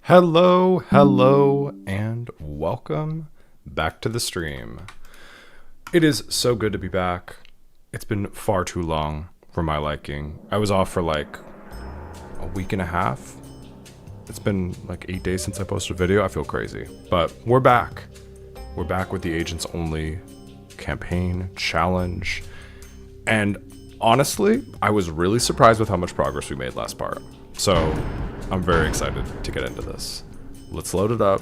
Hello, and welcome back to the stream. It is so good to be back. It's been far too long for my liking. I was off for like a week and a half. It's been like 8 days since I posted a video. I feel crazy, but we're back. We're back with the Agents Only campaign challenge. And honestly, I was really surprised with how much progress we made last part. So I'm very excited to get into this. Let's load it up.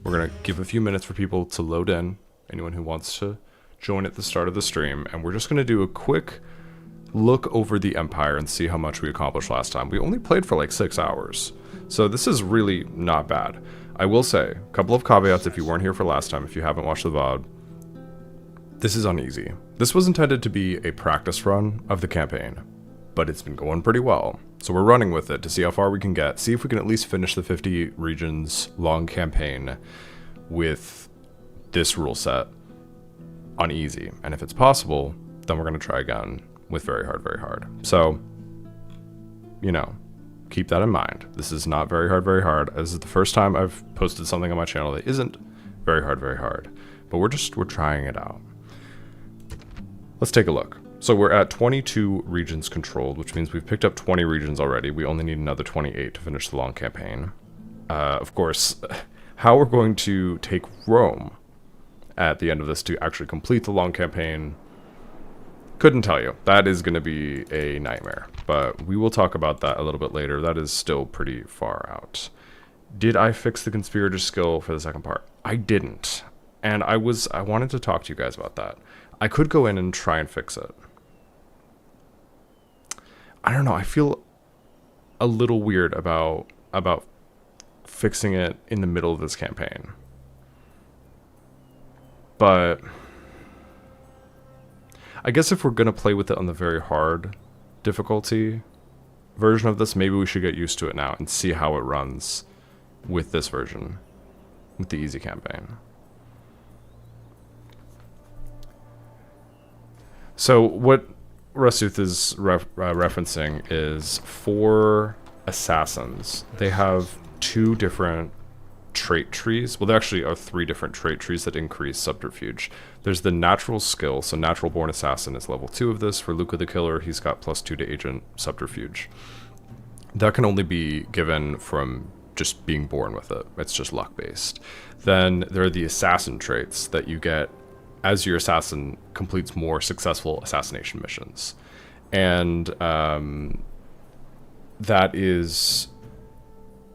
We're gonna give a few minutes for people to load in, anyone who wants to join at the start of the stream, and we're just gonna do a quick look over the Empire and see how much we accomplished last time. We only played for like 6 hours, so this is really not bad. I will say, a couple of caveats if you weren't here for last time, if you haven't watched the VOD. This is uneasy. This was intended to be a practice run of the campaign, but it's been going pretty well. So we're running with it to see how far we can get, see if we can at least finish the 50 regions long campaign with this rule set on easy. And if it's possible, then we're going to try again with very hard. So, you know, keep that in mind. This is not very hard. This is the first time I've posted something on my channel that isn't very hard. But we're trying it out. Let's take a look. So we're at 22 regions controlled, which means we've picked up 20 regions already. We only need another 28 to finish the long campaign. Of course, how we're going to take Rome at the end of this to actually complete the long campaign, couldn't tell you. That is going to be a nightmare, but we will talk about that a little bit later. That is still pretty far out. Did I fix the conspirator skill for the second part? I didn't, and I wanted to talk to you guys about that. I could go in and try and fix it. I don't know, I feel a little weird about fixing it in the middle of this campaign. But I guess if we're going to play with it on the very hard difficulty version of this, maybe we should get used to it now and see how it runs with this version, with the easy campaign. So what Rasuth is referencing is for assassins. They have 2 different trait trees. Well, there actually are 3 different trait trees that increase subterfuge. There's the natural skill, so natural born assassin is level 2 of this. For Luca the Killer, he's got +2 to agent subterfuge. That can only be given from just being born with it. It's just luck based. Then there are the assassin traits that you get as your assassin completes more successful assassination missions. And that is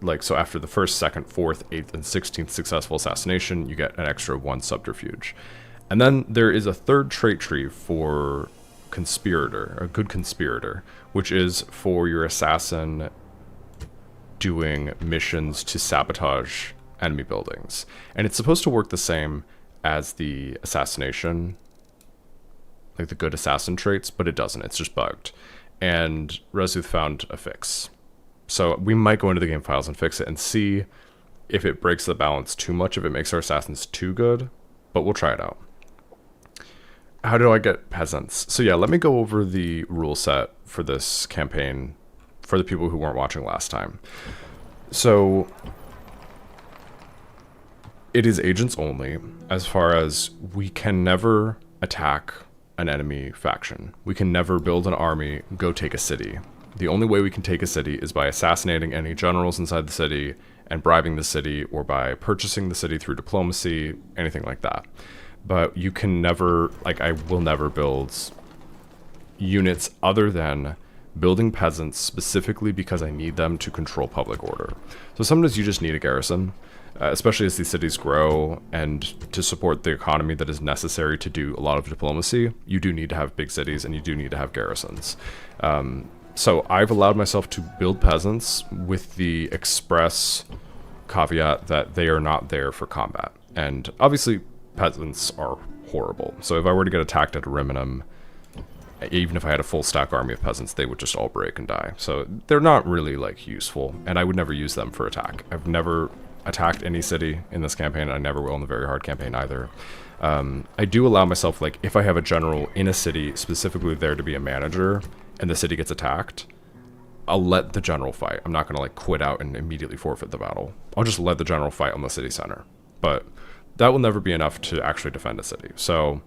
like, so after the 1st, 2nd, 4th, 8th, and 16th successful assassination, you get an extra 1 subterfuge. And then there is a 3rd trait tree for conspirator, a good conspirator, which is for your assassin doing missions to sabotage enemy buildings. And it's supposed to work the same as the assassination, like the good assassin traits, but it doesn't. It's just bugged. And Rasuth found a fix. So we might go into the game files and fix it and see if it breaks the balance too much, if it makes our assassins too good, but we'll try it out. How do I get peasants? So yeah, let me go over the rule set for this campaign for the people who weren't watching last time. So it is agents only, as far as we can never attack an enemy faction. We can never build an army, go take a city. The only way we can take a city is by assassinating any generals inside the city and bribing the city, or by purchasing the city through diplomacy, anything like that. But you can never, like, I will never build units other than building peasants specifically because I need them to control public order. So sometimes you just need a garrison, especially as these cities grow, and to support the economy that is necessary to do a lot of diplomacy. You do need to have big cities, and you do need to have garrisons. So I've allowed myself to build peasants with the express caveat that they are not there for combat. And obviously peasants are horrible. So if I were to get attacked at Ariminum, even if I had a full stack army of peasants, they would just all break and die. So they're not really like useful, and I would never use them for attack. I've never attacked any city in this campaign, and I never will in the very hard campaign either. I do allow myself, like, if I have a general in a city specifically there to be a manager and the city gets attacked, I'll let the general fight. I'm not going to like quit out and immediately forfeit the battle. I'll just let the general fight on the city center. But that will never be enough to actually defend a city. So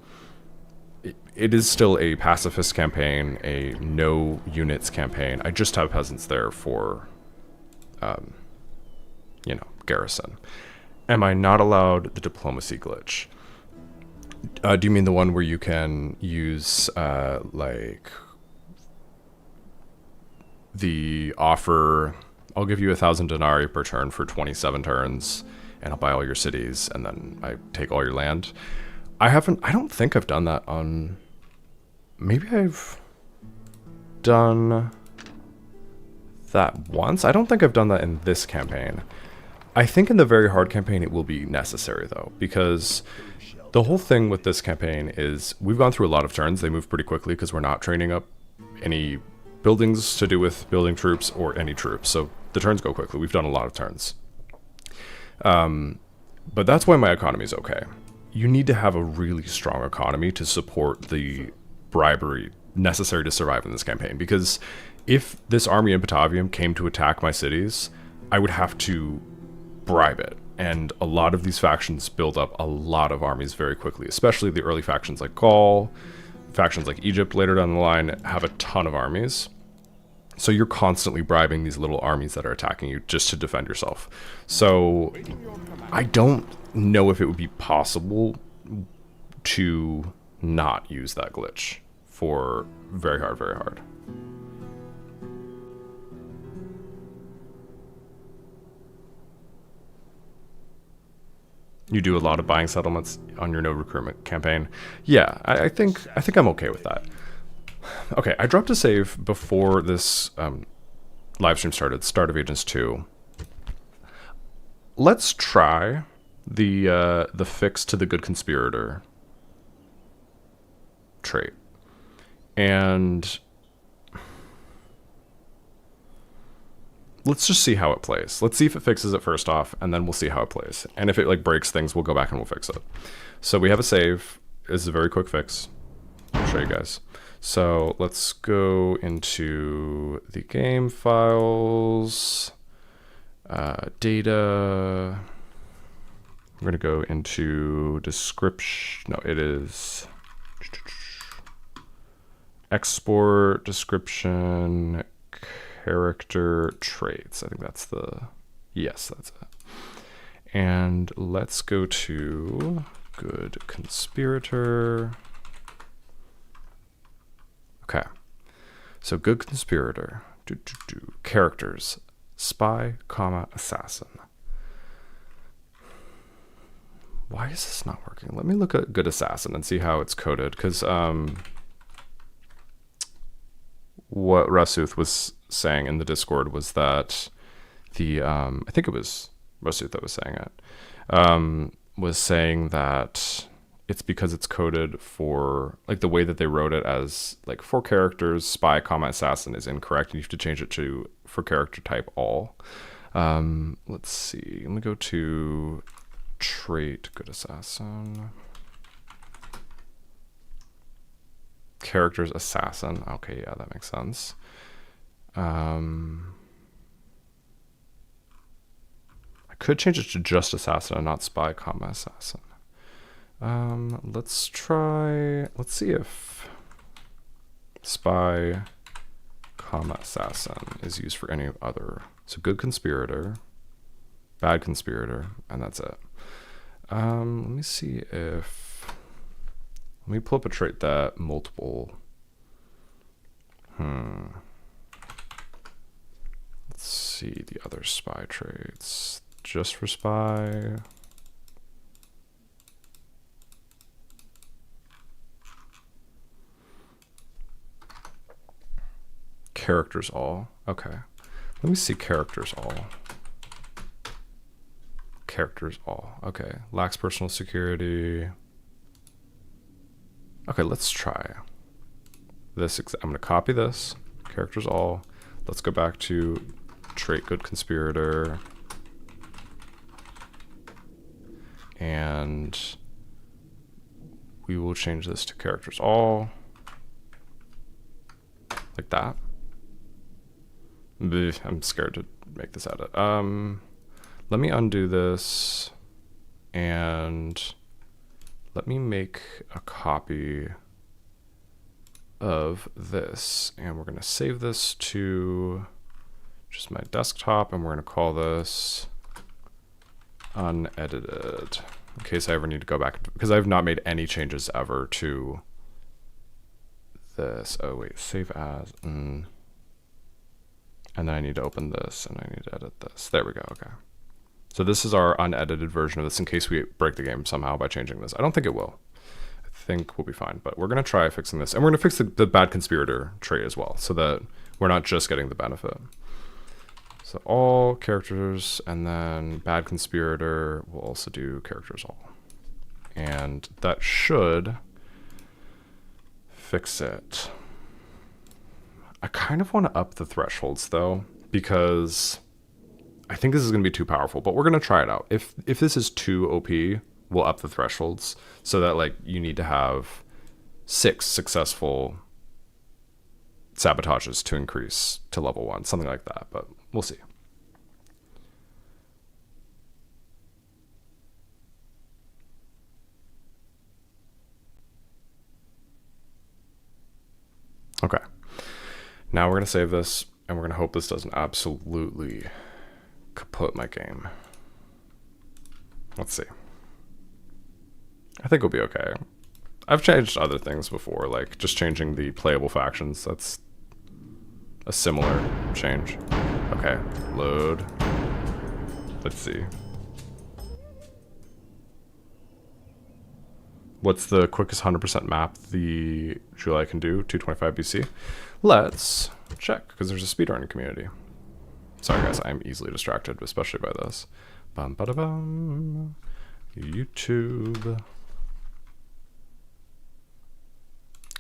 it is still a pacifist campaign, a no units campaign. I just have peasants there for, garrison. Am I not allowed the diplomacy glitch? Do you mean the one where you can use, the offer, I'll give you 1,000 denarii per turn for 27 turns, and I'll buy all your cities, and then I take all your land? I don't think I've done that on, maybe I've done that once. I don't think I've done that in this campaign. I think in the very hard campaign it will be necessary though, because the whole thing with this campaign is we've gone through a lot of turns. They move pretty quickly because we're not training up any buildings to do with building troops or any troops. So the turns go quickly. We've done a lot of turns. But that's why my economy is okay. You need to have a really strong economy to support the bribery necessary to survive in this campaign. Because if this army in Batavium came to attack my cities, I would have to bribe it. And a lot of these factions build up a lot of armies very quickly, especially the early factions like Gaul, factions like Egypt later down the line have a ton of armies. So you're constantly bribing these little armies that are attacking you just to defend yourself. So I don't know if it would be possible to not use that glitch for very hard, very hard. You do a lot of buying settlements on your no recruitment campaign. Yeah, I think I'm okay with that. Okay, I dropped a save before this live stream started, Start of Agents 2. Let's try the fix to the Good Conspirator trait. And let's just see how it plays. Let's see if it fixes it first off, and then we'll see how it plays. And if it like breaks things, we'll go back and we'll fix it. So we have a save. This is a very quick fix. I'll show you guys. So let's go into the game files, data. We're going to go into description. No, it is export description character traits. I think that's yes, that's it. And let's go to Good Conspirator. Okay, so Good Conspirator, characters, spy, comma, assassin. Why is this not working? Let me look at Good Assassin and see how it's coded, because what Rasuth was saying in the Discord was that I think it was Rasuth that was saying it, was saying that it's because it's coded for, like, the way that they wrote it as, like, for characters, spy, comma, assassin is incorrect, and you have to change it to for character type all. Let's see. Let me go to trait, Good Assassin. Characters, assassin. Okay, yeah, that makes sense. I could change it to just assassin and not spy, comma, assassin. Let's see if spy, comma, assassin is used for any other. So Good Conspirator, bad conspirator, and that's it. Let me see if, let me pull up a trait that multiple, let's see the other spy traits. Just for spy. Characters all. Okay. Let me see characters all. Characters all. Okay. Lacks personal security. Okay, let's try this. I'm going to copy this. Characters all. Let's go back to trait Good Conspirator. And we will change this to characters all. Like that. I'm scared to make this edit. Let me undo this and let me make a copy of this, and we're going to save this to just my desktop, and we're going to call this unedited in case I ever need to go back, because I've not made any changes ever to this. Oh wait, save as, and then I need to open this and I need to edit this. There we go. Okay, so this is our unedited version of this in case we break the game somehow by changing this. I don't think it will. I think we'll be fine, but we're going to try fixing this, and we're going to fix the bad conspirator trait as well, so that we're not just getting the benefit. So all characters, and then bad conspirator, we'll also do characters all. And that should fix it. I kind of want to up the thresholds though, because I think this is going to be too powerful, but we're going to try it out. If this is too OP, we'll up the thresholds so that like you need to have 6 successful sabotages to increase to level 1, something like that, but we'll see. Okay, now we're going to save this, and we're going to hope this doesn't absolutely kaput my game. Let's see. I think we'll be okay. I've changed other things before, like just changing the playable factions. That's a similar change. Okay, load. Let's see. What's the quickest 100% map the July can do? 225 BC. Let's check, because there's a speedrunning community. Sorry guys, I'm easily distracted, especially by this. Bum ba da bum. YouTube.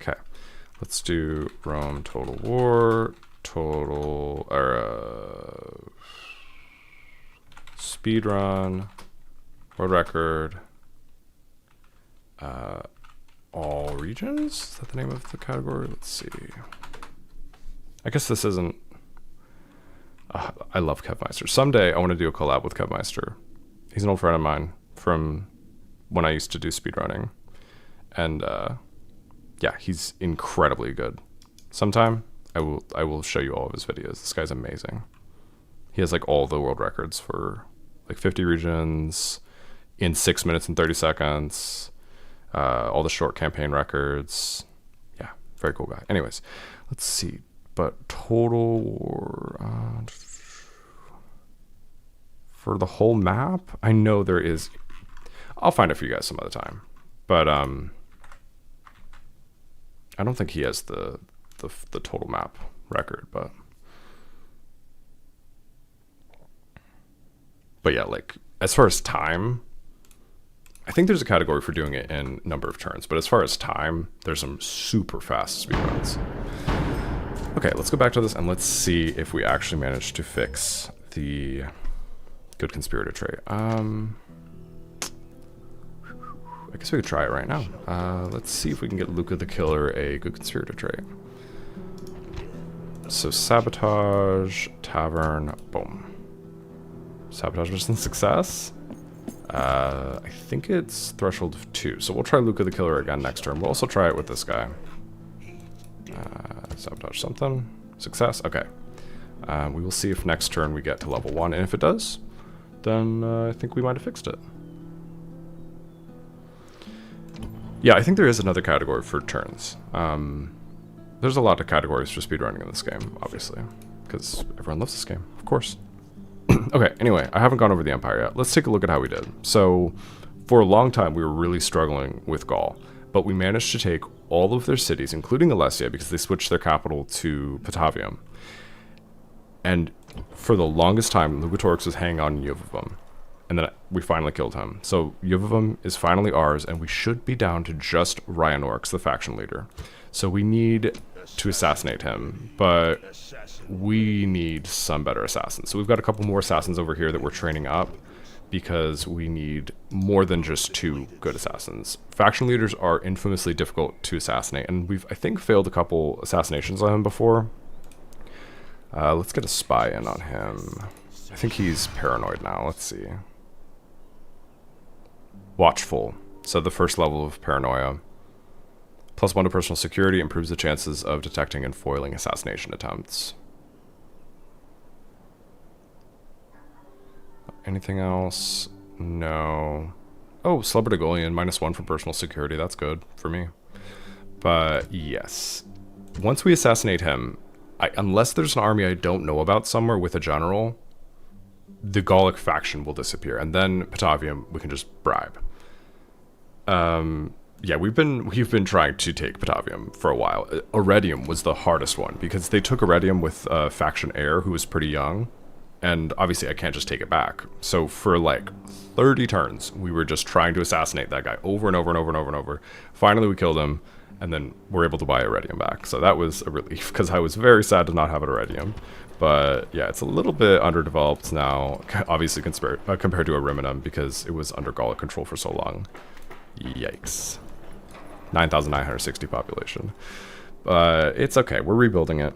Okay, let's do Rome Total War, speedrun, world record, all regions? Is that the name of the category? Let's see. I guess this isn't... I love Kevmeister. Someday I want to do a collab with Kevmeister. He's an old friend of mine from when I used to do speedrunning. And yeah, he's incredibly good. Sometime I will show you all of his videos. This guy's amazing. He has like all the world records for like 50 regions in 6 minutes and 30 seconds. All the short campaign records. Yeah, very cool guy. Anyways, let's see. But Total War... for the whole map? I know there is... I'll find it for you guys some other time. But I don't think he has the total map record, but yeah, like as far as time, I think there's a category for doing it in number of turns, but as far as time, there's some super fast speedruns. Okay, let's go back to this and let's see if we actually managed to fix the good conspirator trait. I guess we could try it right now. Let's see if we can get Luca the Killer a good conspirator trait. So sabotage, tavern, boom. Sabotage versus success. I think it's threshold of 2. So we'll try Luca the Killer again next turn. We'll also try it with this guy. Sabotage something. Success. Okay. We will see if next turn we get to level 1. And if it does, then I think we might have fixed it. Yeah, I think there is another category for turns. There's a lot of categories for speedrunning in this game, obviously, because everyone loves this game, of course. Okay, anyway, I haven't gone over the Empire yet. Let's take a look at how we did. So, for a long time, we were really struggling with Gaul, but we managed to take all of their cities, including Alesia, because they switched their capital to Patavium. And for the longest time, Lugatorix was hanging on Juvavum. And then we finally killed him. So Juvavum is finally ours, and we should be down to just Ryanorix, the faction leader. So we need to assassinate him, but we need some better assassins. So we've got a couple more assassins over here that we're training up, because we need more than just 2 good assassins. Faction leaders are infamously difficult to assassinate, and we've, I think, failed a couple assassinations on him before. Let's get a spy in on him. I think he's paranoid now. Let's see. Watchful. So the first level of paranoia. +1 to personal security improves the chances of detecting and foiling assassination attempts. Anything else? No. Oh, Celebrity Golian, -1 for personal security. That's good for me. But yes. Once we assassinate him, unless there's an army I don't know about somewhere with a general, the Gallic faction will disappear. And then Patavium, we can just bribe. Yeah, we've been trying to take Patavium for a while. Iridium was the hardest one because they took Iridium with faction heir who was pretty young, and obviously I can't just take it back. So for like 30 turns, we were just trying to assassinate that guy over and over and over and over and over. Finally, we killed him, and then we're able to buy Iridium back. So that was a relief because I was very sad to not have an Iridium. But yeah, it's a little bit underdeveloped now, obviously compared to Ariminum because it was under Gallic control for so long. Yikes. 9,960 population. But it's okay. We're rebuilding it.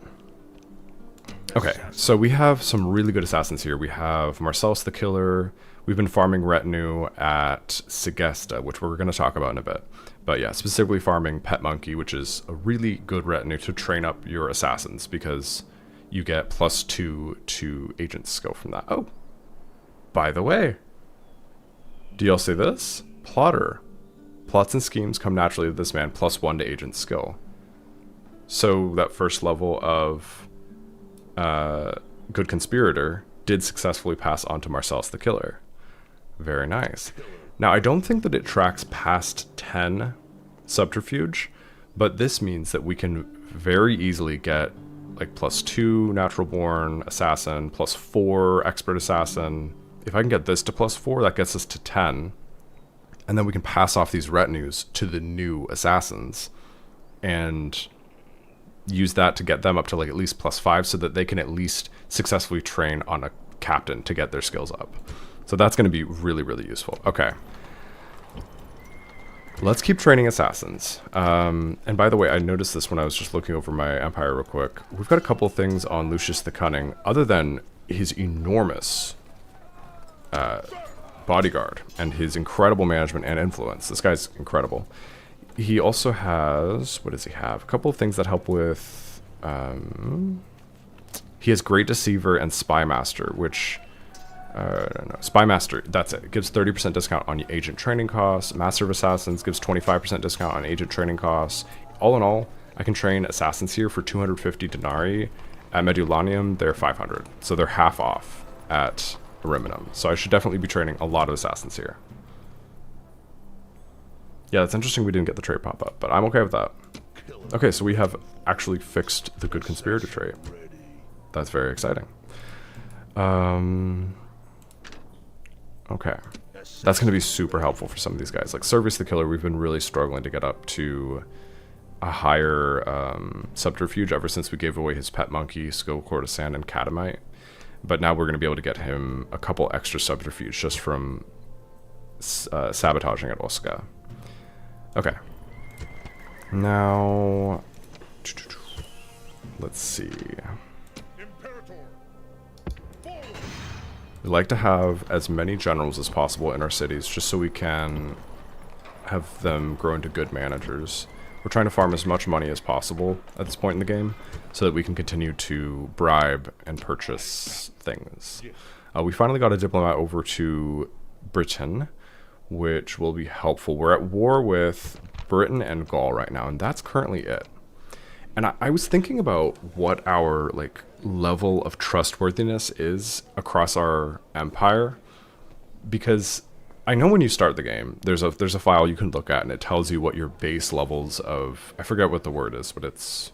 Okay, so we have some really good assassins here. We have Marcellus the Killer. We've been farming retinue at Segesta, which we're going to talk about in a bit. But yeah, specifically farming Pet Monkey, which is a really good retinue to train up your assassins because you get +2 to agent skill from that. Oh, by the way, do y'all see this? Plotter. Plots and schemes come naturally to this man, +1 to agent skill. So that first level of Good Conspirator did successfully pass on to Marcellus the Killer. Very nice. Now, I don't think that it tracks past 10 Subterfuge, but this means that we can very easily get like +2 Natural Born Assassin, +4 Expert Assassin. If I can get this to +4, that gets us to 10. And then we can pass off these retinues to the new assassins and use that to get them up to like at least +5 so that they can at least successfully train on a captain to get their skills up. So that's going to be really, really useful. Okay. Let's keep training assassins. And by the way, I noticed this when I was just looking over my empire real quick. We've got a couple things on Lucius the Cunning, other than his enormous bodyguard and his incredible management and influence. This guy's incredible. He also has, what does he have? A couple of things that help with, he has Great Deceiver and Spy Master, which, no, Spy Master, that's it. It gives 30% discount on agent training costs. Master of Assassins gives 25% discount on agent training costs. All in all, I can train assassins here for 250 denarii. At Medulanium, they're 500. So they're half off at Ariminum. So I should definitely be training a lot of assassins here. Yeah, that's interesting we didn't get the trait pop up, but I'm okay with that. Okay, so we have actually fixed the Good Conspirator trait. That's very exciting. Okay. That's going to be super helpful for some of these guys. Like Service the Killer, we've been really struggling to get up to a higher subterfuge ever since we gave away his Pet Monkey, Skill Courtesan, and Catamite. But now we're going to be able to get him a couple extra subterfuge just from sabotaging at Osca. Okay. Now, let's see. We like to have as many generals as possible in our cities just so we can have them grow into good managers. We're trying to farm as much money as possible at this point in the game so that we can continue to bribe and purchase things. We finally got a diplomat over to Britain, which will be helpful. We're at war with Britain and Gaul right now, and that's currently it. And I was thinking about what our like level of trustworthiness is across our empire, because I know when you start the game, there's a file you can look at and it tells you what your base levels of, I forget what the word is, but it's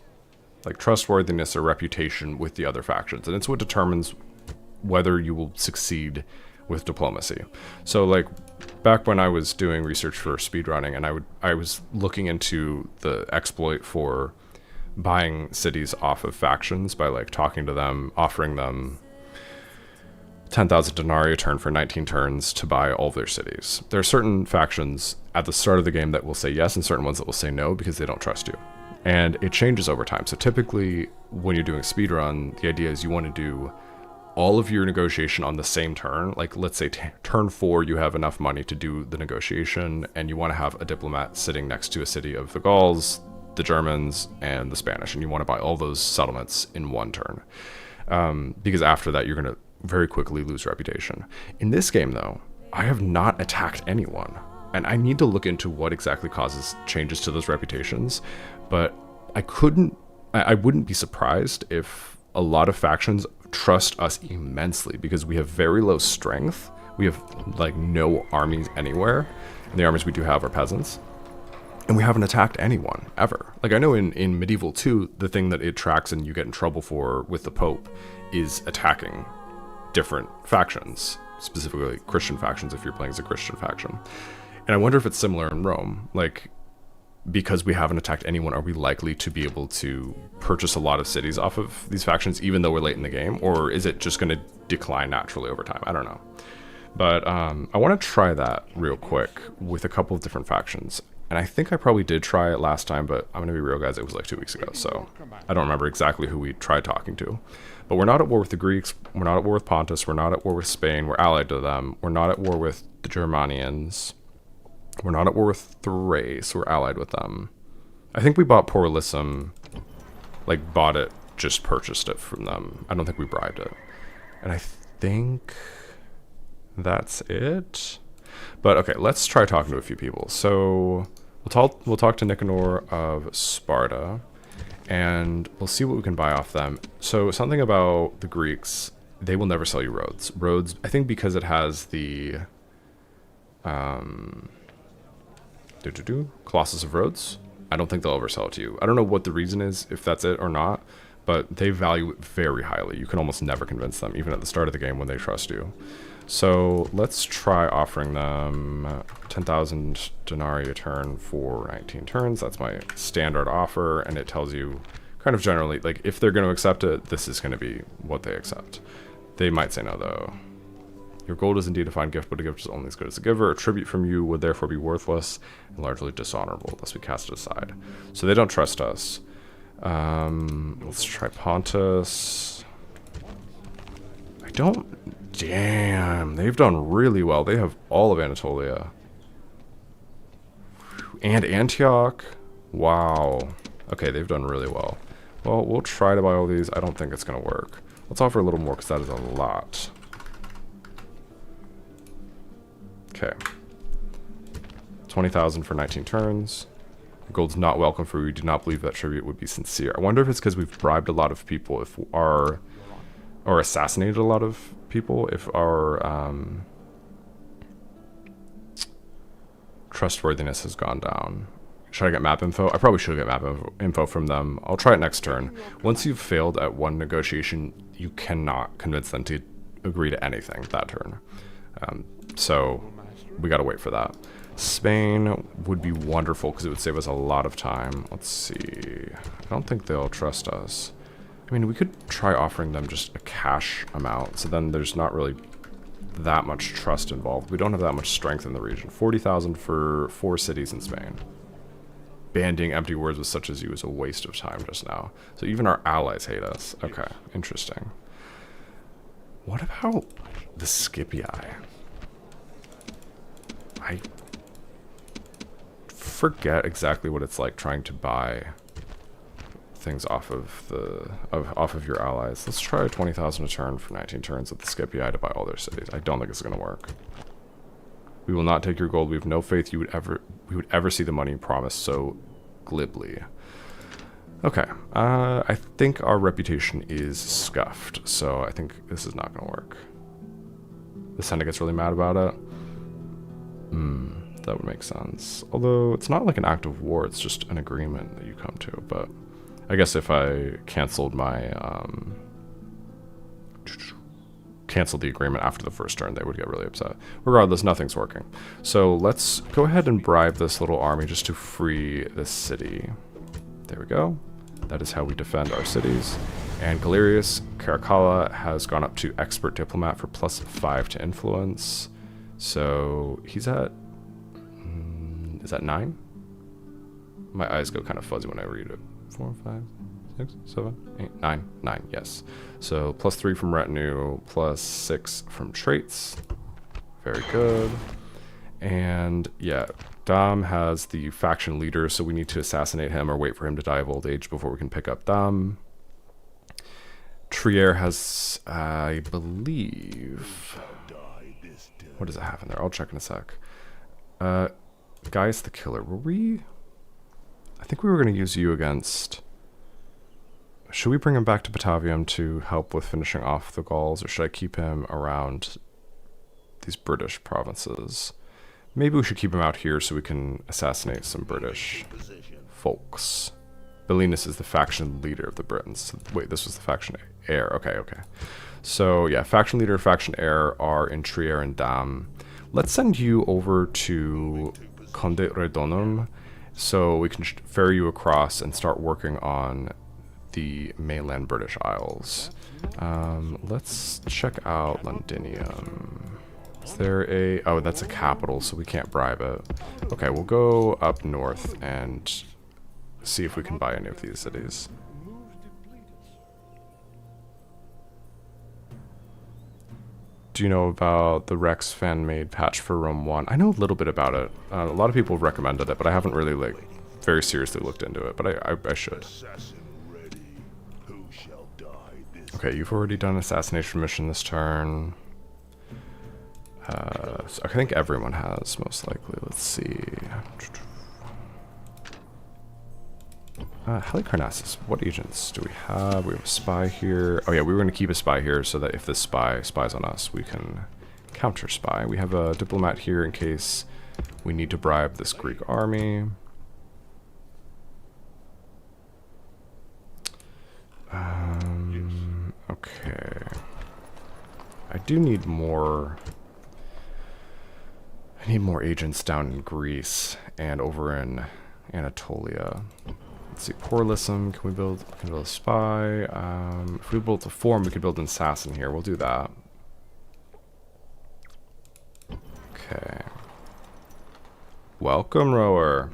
like trustworthiness or reputation with the other factions, and it's what determines whether you will succeed with diplomacy. So like back when I was doing research for speedrunning, and I was looking into the exploit for buying cities off of factions by like talking to them, offering them 10,000 denarii a turn for 19 turns to buy all of their cities. There are certain factions at the start of the game that will say yes and certain ones that will say no because they don't trust you. and it changes over time. So typically when you're doing a speed run, the idea is you want to do all of your negotiation on the same turn. Like let's say turn 4, you have enough money to do the negotiation, and you want to have a diplomat sitting next to a city of the Gauls, the Germans, and the Spanish, and you want to buy all those settlements in one turn. Because after that, you're going to very quickly lose reputation. In this game, though, I have not attacked anyone, and I need to look into what exactly causes changes to those reputations, but I wouldn't be surprised if a lot of factions trust us immensely because we have very low strength. We have like no armies anywhere, and the armies we do have are peasants. And we haven't attacked anyone, ever. Like, I know in Medieval 2, the thing that it tracks and you get in trouble for with the Pope is attacking different factions, specifically Christian factions if you're playing as a Christian faction. And I wonder if it's similar in Rome. Like, because we haven't attacked anyone, are we likely to be able to purchase a lot of cities off of these factions even though we're late in the game? Or is it just going to decline naturally over time? I don't know. But I want to try that real quick with a couple of different factions. And I think I probably did try it last time, but I'm going to be real, guys, it was like 2 weeks ago, so I don't remember exactly who we tried talking to. But we're not at war with the Greeks, we're not at war with Pontus, we're not at war with Spain, we're allied to them, we're not at war with the Germanians, we're not at war with Thrace, we're allied with them. I think we bought Porlisum, like bought it, just purchased it from them. I don't think we bribed it. And I think that's it. But okay, let's try talking to a few people. So we'll talk to Nicanor of Sparta, and we'll see what we can buy off them. So something about the Greeks, they will never sell you Rhodes. Rhodes, I think because it has the Colossus of Rhodes, I don't think they'll ever sell it to you. I don't know what the reason is, if that's it or not, but they value it very highly. You can almost never convince them, even at the start of the game when they trust you. So let's try offering them 10,000 denarii a turn for 19 turns. That's my standard offer, and it tells you kind of generally, like, if they're going to accept it, this is going to be what they accept. They might say no, though. Your gold is indeed a fine gift, but a gift is only as good as a giver. A tribute from you would therefore be worthless and largely dishonorable, thus we cast it aside. So they don't trust us. Let's try Pontus. Damn, they've done really well. They have all of Anatolia. And Antioch. Wow. Okay, they've done really well. Well, we'll try to buy all these. I don't think it's going to work. Let's offer a little more because that is a lot. Okay. 20,000 for 19 turns. Gold's not welcome for we do not believe that tribute would be sincere. I wonder if it's because we've bribed a lot of people or assassinated a lot of people, if our trustworthiness has gone down. Should I get map info? I probably should get map info from them. I'll try it next turn. Once you've failed at one negotiation, you cannot convince them to agree to anything that turn. So we gotta wait for that. Spain would be wonderful because it would save us a lot of time. Let's see. I don't think they'll trust us. I mean, we could try offering them just a cash amount, so then there's not really that much trust involved. We don't have that much strength in the region. 40,000 for 4 cities in Spain. Banding empty words with such as you is a waste of time just now. So even our allies hate us. Okay, interesting. What about the Scipii? I forget exactly what it's like trying to buy things off of your allies. Let's try 20,000 a turn for 19 turns with the Scipii to buy all their cities. I don't think it's going to work. We will not take your gold. We have no faith we would ever see the money promised so glibly. Okay, I think our reputation is scuffed, so I think this is not going to work. The Senate gets really mad about it. That would make sense. Although it's not like an act of war, it's just an agreement that you come to. But I guess if I canceled my canceled the agreement after the first turn, they would get really upset. Regardless, nothing's working. So let's go ahead and bribe this little army just to free this city. There we go. That is how we defend our cities. And Galerius Caracalla has gone up to expert diplomat for +5 to influence. So he's at, is that 9? My eyes go kind of fuzzy when I read it. 4, 5, 6, 7, 8, 9. 9, yes. So +3 from retinue, +6 from traits. Very good. And yeah, Dom has the faction leader, so we need to assassinate him or wait for him to die of old age before we can pick up Dom. Trier has, I believe... What does it have in there? I'll check in a sec. Gaius the Killer. Were we... I think we were going to use you against... Should we bring him back to Batavium to help with finishing off the Gauls, or should I keep him around these British provinces? Maybe we should keep him out here so we can assassinate some British folks. Belinus is the faction leader of the Britons. Wait, this was the faction heir. Okay. So yeah, faction leader, faction heir are in Trier and Dam. Let's send you over to Conde Redonum so we can ferry you across and start working on the mainland British Isles. Let's check out Londinium. Is there a... Oh, that's a capital, so we can't bribe it. Okay, we'll go up north and see if we can buy any of these cities. Do you know about the Rex fan-made patch for Rome 1? I know a little bit about it. A lot of people have recommended it, but I haven't really, like, very seriously looked into it, but I should. Okay, you've already done an assassination mission this turn. So I think everyone has, most likely. Let's see. Halicarnassus, what agents do we have? We have a spy here. Oh yeah, we were going to keep a spy here so that if this spy spies on us, we can counter spy. We have a diplomat here in case we need to bribe this Greek army. Okay. I do need more... I need more agents down in Greece and over in Anatolia. Let's see, Porlism, can we build a spy? If we build a form, we could build an assassin here. We'll do that. Okay. Welcome, rower.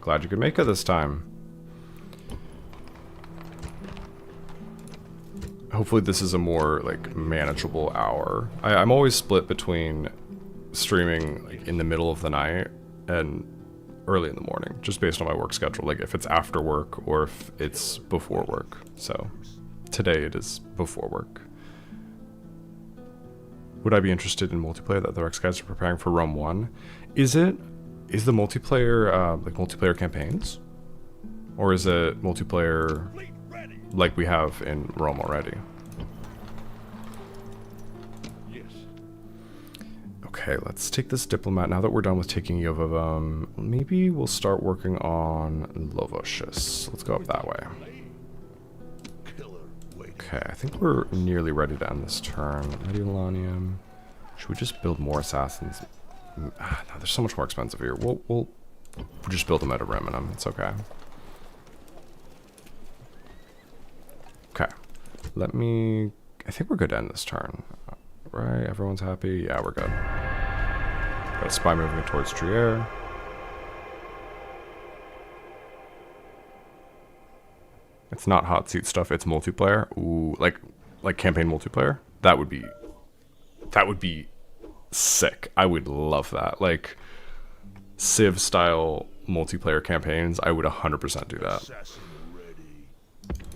Glad you could make it this time. Hopefully this is a more, like, manageable hour. I'm always split between streaming, like, in the middle of the night and early in the morning, just based on my work schedule, like if it's after work or if it's before work. So today it is before work. Would I be interested in multiplayer that the Rex guys are preparing for Rome 1? Is the multiplayer like multiplayer campaigns, or is it multiplayer like we have in Rome already? Okay, let's take this diplomat. Now that we're done with taking Yovavam, maybe we'll start working on Lovocius. Let's go up that way. Okay, I think we're nearly ready to end this turn. Mediolanium. Should we just build more assassins? No, they're so much more expensive here. We'll just build them at Ariminum. It's okay. Okay. I think we're good to end this turn. Right, everyone's happy? Yeah, we're good. Got a spy moving towards Trier. It's not hot seat stuff, it's multiplayer. Ooh, like campaign multiplayer? That would be sick. I would love that. Like Civ style multiplayer campaigns, I would 100% do that.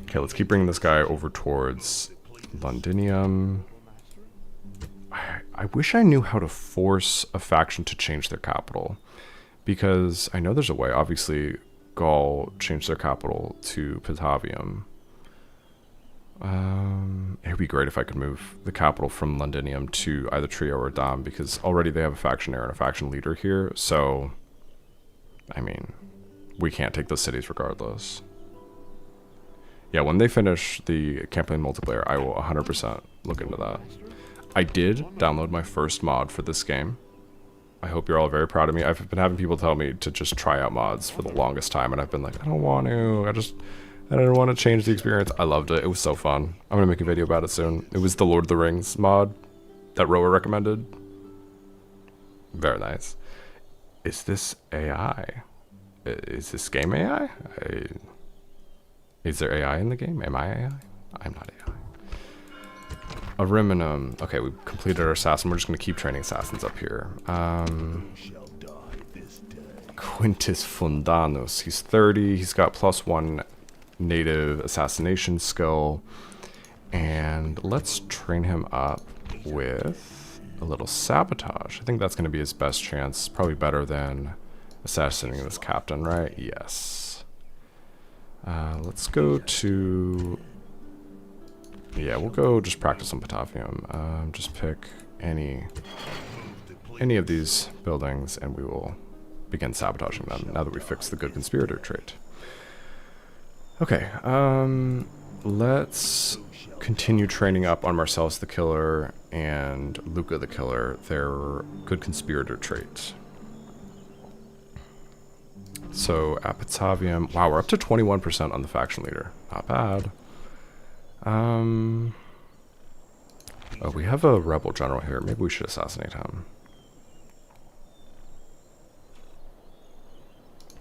Okay, let's keep bringing this guy over towards Londinium. I wish I knew how to force a faction to change their capital, because I know there's a way. Obviously, Gaul changed their capital to Patavium. It would be great if I could move the capital from Londinium to either Trier or Dam, because already they have a faction heir and a faction leader here, so, I mean, we can't take those cities regardless. Yeah, when they finish the campaign multiplayer, I will 100% look into that. I did download my first mod for this game. I hope you're all very proud of me. I've been having people tell me to just try out mods for the longest time, and I've been like, I don't want to. I don't want to change the experience. I loved it. It was so fun. I'm going to make a video about it soon. It was the Lord of the Rings mod that Rower recommended. Very nice. Is this AI? Is this game AI? Is there AI in the game? Am I AI? I'm not AI. Ariminum. Okay, we've completed our assassin. We're just going to keep training assassins up here. Quintus Fundanus. He's 30. He's got +1 native assassination skill. And let's train him up with a little sabotage. I think that's going to be his best chance. Probably better than assassinating this captain, right? Yes. Let's go to... Yeah, we'll go just practice on Patavium. Just pick any of these buildings and we will begin sabotaging them now that we fixed the good conspirator trait. Okay, let's continue training up on Marcellus the Killer and Luca the Killer, their good conspirator traits. So at Patavium, wow, we're up to 21% on the faction leader. Not bad. Oh, we have a rebel general here. Maybe we should assassinate him.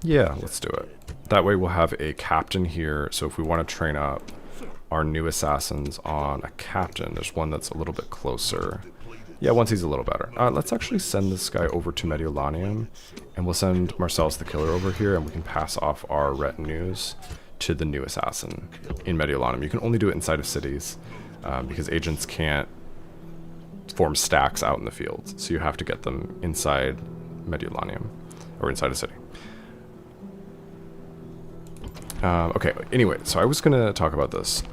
Yeah, let's do it. That way we'll have a captain here. So if we want to train up our new assassins on a captain, there's one that's a little bit closer. Yeah, once he's a little better. Let's actually send this guy over to Mediolanium, and we'll send Marcellus the Killer over here, and we can pass off our retinues to the new assassin in Mediolanium. You can only do it inside of cities, because agents can't form stacks out in the field, so you have to get them inside Mediolanium, or inside a city. Okay, anyway, so I was going to talk about this.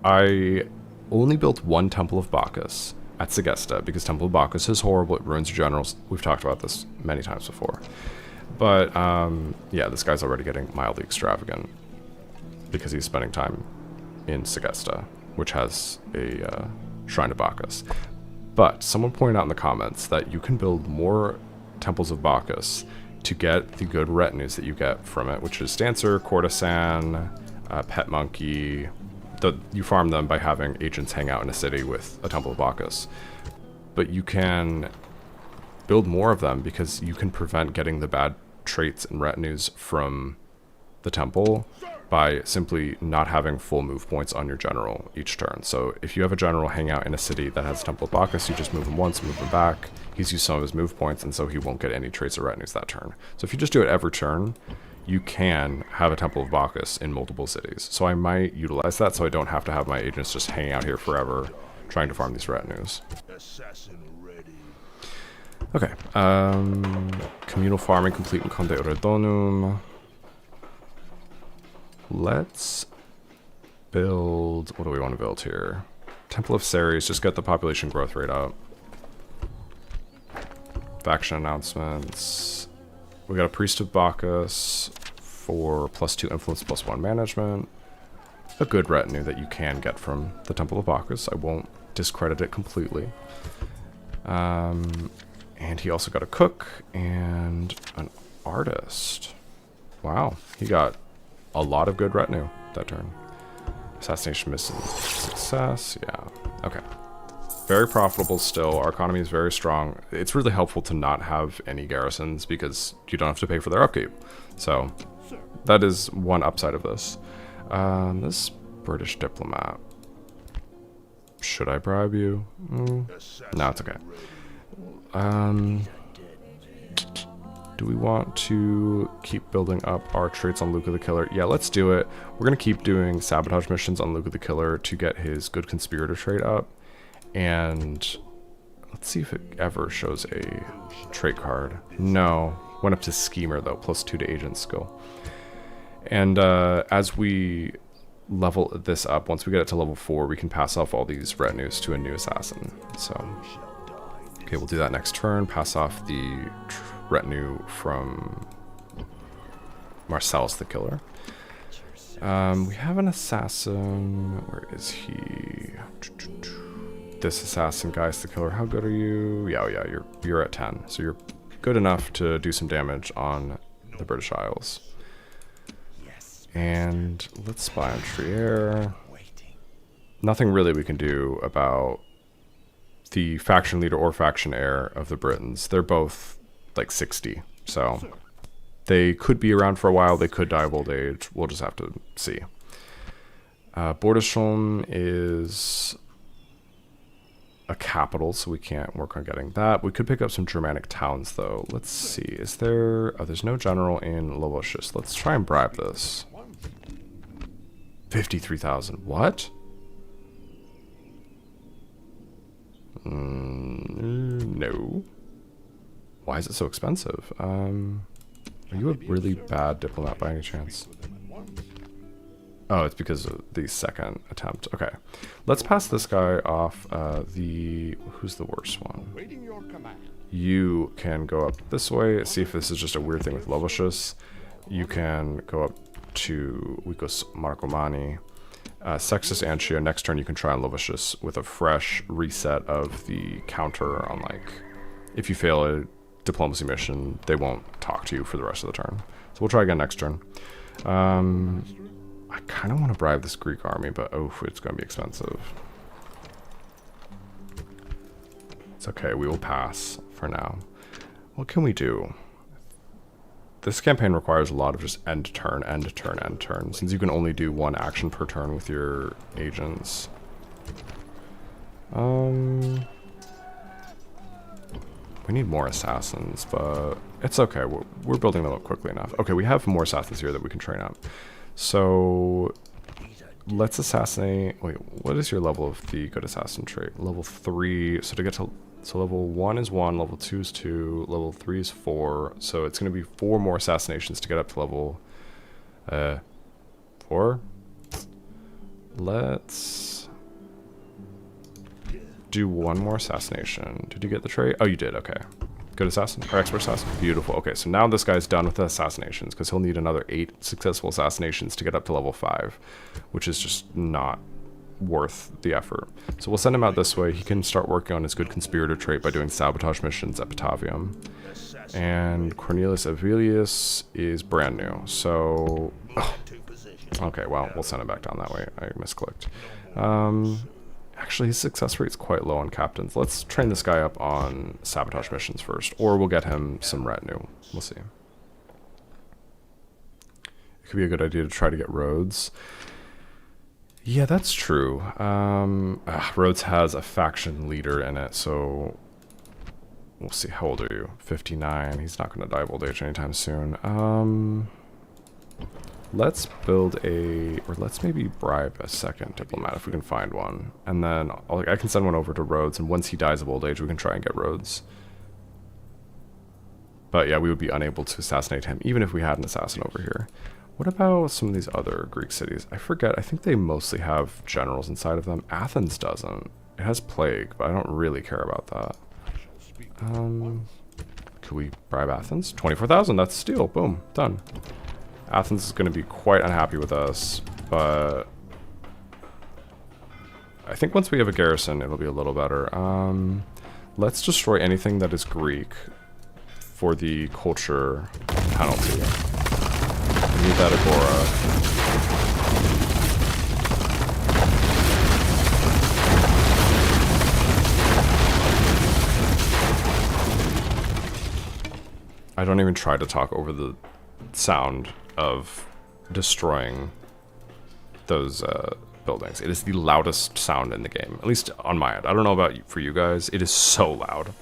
I only built one Temple of Bacchus at Segesta, because Temple of Bacchus is horrible, it ruins your generals. We've talked about this many times before. But, yeah, this guy's already getting mildly extravagant, because he's spending time in Segesta, which has a shrine to Bacchus. But someone pointed out in the comments that you can build more Temples of Bacchus to get the good retinues that you get from it, which is Dancer, Courtesan, Pet Monkey. You farm them by having agents hang out in a city with a Temple of Bacchus. But you can build more of them because you can prevent getting the bad traits and retinues from the temple by simply not having full move points on your general each turn. So if you have a general hang out in a city that has Temple of Bacchus, you just move him once, move him back. He's used some of his move points, and so he won't get any traits or retinues that turn. So if you just do it every turn, you can have a Temple of Bacchus in multiple cities. So I might utilize that so I don't have to have my agents just hanging out here forever trying to farm these retinues. Okay, communal farming complete in Conde Uredonum. Let's build, what do we want to build here? Temple of Ceres, just get the population growth rate up. Faction announcements. We got a Priest of Bacchus for +2 influence, +1 management. A good retinue that you can get from the Temple of Bacchus. I won't discredit it completely. And he also got a cook and an artist. Wow, he got a lot of good retinue that turn. Assassination mission success, yeah. Okay. Very profitable still. Our economy is very strong. It's really helpful to not have any garrisons because you don't have to pay for their upkeep. So that is one upside of this. This British diplomat. Should I bribe you? No, it's okay. Do we want to keep building up our traits on Luca the Killer? Yeah, let's do it. We're going to keep doing sabotage missions on Luca the Killer to get his good conspirator trait up. And let's see if it ever shows a trait card. No. Went up to Schemer, though, +2 to agent skill. And as we level this up, once we get it to level 4, we can pass off all these retinues to a new assassin. So, okay, we'll do that next turn. Pass off the retinue from Marcellus the Killer. We have an assassin. Where is he? This assassin, Gaius the Killer. How good are you? Yeah, you're at 10. So you're good enough to do some damage on the British Isles. And let's spy on Trier. Nothing really we can do about the faction leader or faction heir of the Britons. They're both like 60, so They could be around for a while. They could die of old age. We'll just have to see. Bordesholm is a capital, so we can't work on getting that. We could pick up some Germanic towns, though. Let's see. Is there... Oh, there's no general in Lovosius. Let's try and bribe this. 53,000. What? No. Why is it so expensive? Are you a really bad diplomat by any chance? Oh, it's because of the second attempt. Okay. Let's pass this guy off who's the worst one? You can go up this way, see if this is just a weird thing with Lovosius. You can go up to Wikos Marcomanni. Sextus Antio, next turn you can try on Lovosius with a fresh reset of the counter on, like, if you fail a diplomacy mission, they won't talk to you for the rest of the turn. So we'll try again next turn. I kind of want to bribe this Greek army, but oh, it's going to be expensive. It's okay, we will pass for now. What can we do? This campaign requires a lot of just end turn, end turn, end turn, since you can only do one action per turn with your agents. We need more assassins, but it's okay. We're building them up quickly enough. Okay, we have more assassins here that we can train up. So let's assassinate. Wait, what is your level of the good assassin trait? Level 3. So to get to, so level 1 is 1, level 2 is 2, level 3 is 4. So it's going to be 4 more assassinations to get up to level 4. Let's do 1 more assassination. Did you get the trait? Oh, you did. Okay. Good assassin or expert assassin. Beautiful. Okay, so now this guy's done with the assassinations because he'll need another 8 successful assassinations to get up to level 5, which is just not worth the effort. So we'll send him out this way. He can start working on his good conspirator trait by doing sabotage missions at Batavium. And Cornelius Avilius is brand new. So, okay, well, we'll send him back down that way. I misclicked. Actually, his success rate is quite low on captains. Let's train this guy up on sabotage missions first, or we'll get him some retinue. We'll see. It could be a good idea to try to get Rhodes. Yeah, that's true. Rhodes has a faction leader in it, so we'll see. How old are you? 59. He's not going to die of old age anytime soon. Let's build or let's maybe bribe a second diplomat if we can find one. And then I can send one over to Rhodes, and once he dies of old age, we can try and get Rhodes. But yeah, we would be unable to assassinate him, even if we had an assassin over here. What about some of these other Greek cities? I forget, I think they mostly have generals inside of them. Athens doesn't. It has plague, but I don't really care about that. Could we bribe Athens? 24,000, that's steal, boom, done. Athens is going to be quite unhappy with us, but I think once we have a garrison, it'll be a little better. Let's destroy anything that is Greek for the culture penalty. We need that Agora. I don't even try to talk over the sound of destroying those buildings. It is the loudest sound in the game, at least on my end. I don't know about for you guys. It is so loud.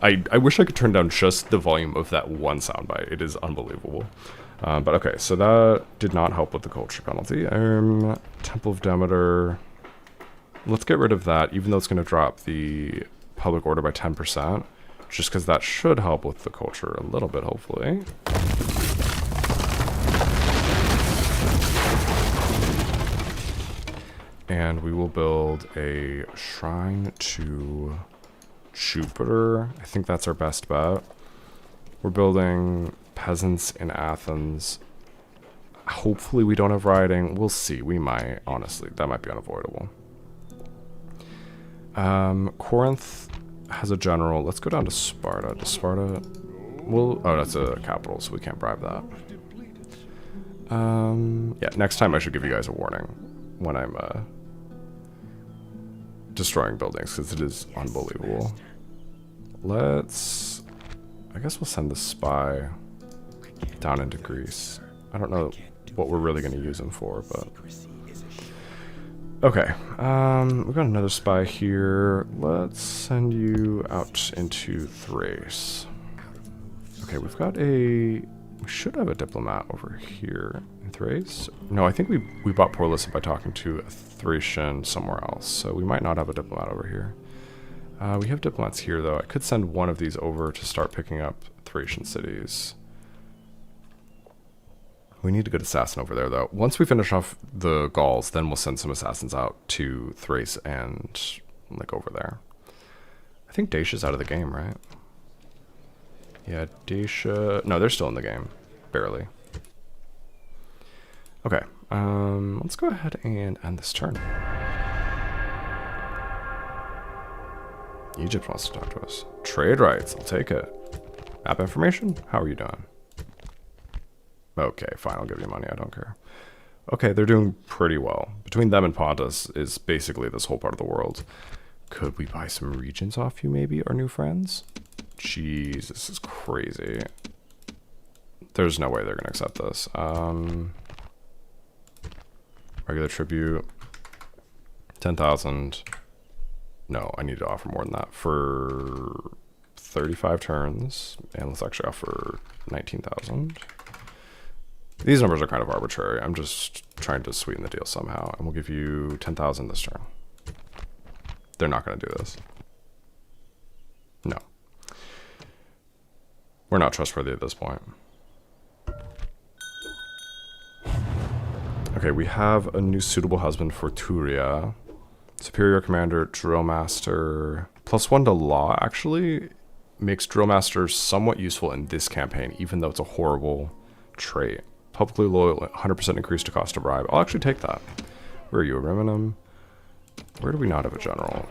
I wish I could turn down just the volume of that one soundbite. It is unbelievable. But okay, so that did not help with the culture penalty. Temple of Demeter. Let's get rid of that, even though it's going to drop the public order by 10%, just because that should help with the culture a little bit, hopefully. And we will build a shrine to Jupiter. I think that's our best bet. We're building peasants in Athens. Hopefully we don't have rioting. We'll see. We might. Honestly, that might be unavoidable. Corinth has a general. Let's go down to Sparta. Does Sparta... Well, oh, that's a capital, so we can't bribe that. Yeah, next time I should give you guys a warning when I'm destroying buildings, because it is unbelievable. I guess we'll send the spy. down into Greece. I don't know what we're really going to use him for, but... Okay, we've got another spy here. Let's send you out into Thrace. Okay, we've got a... We should have a diplomat over here in Thrace. No, I think we bought Porlissa by talking to a Thracian somewhere else, so we might not have a diplomat over here. We have diplomats here, though. I could send one of these over to start picking up Thracian cities. We need a good assassin over there, though. Once we finish off the Gauls, then we'll send some assassins out to Thrace and, like, over there. I think Dacia's out of the game, right? Yeah, Dacia... No, they're still in the game. Barely. Okay, let's go ahead and end this turn. Egypt wants to talk to us. Trade rights, I'll take it. Map information? How are you doing? Okay, fine, I'll give you money, I don't care. Okay, they're doing pretty well. Between them and Pontus is basically this whole part of the world. Could we buy some regions off you, maybe, our new friends? Jeez, this is crazy. There's no way they're gonna accept this. Regular tribute. 10,000. No, I need to offer more than that for 35 turns. And let's actually offer 19,000. These numbers are kind of arbitrary. I'm just trying to sweeten the deal somehow. And we'll give you 10,000 this turn. They're not going to do this. No. We're not trustworthy at this point. Okay, we have a new suitable husband for Turia. Superior Commander, Drill Master. +1 to Law actually makes Drill Master somewhat useful in this campaign, even though it's a horrible trait. Publicly loyal, 100% increase to cost to bribe. I'll actually take that. Where are you, Ariminum? Where do we not have a general?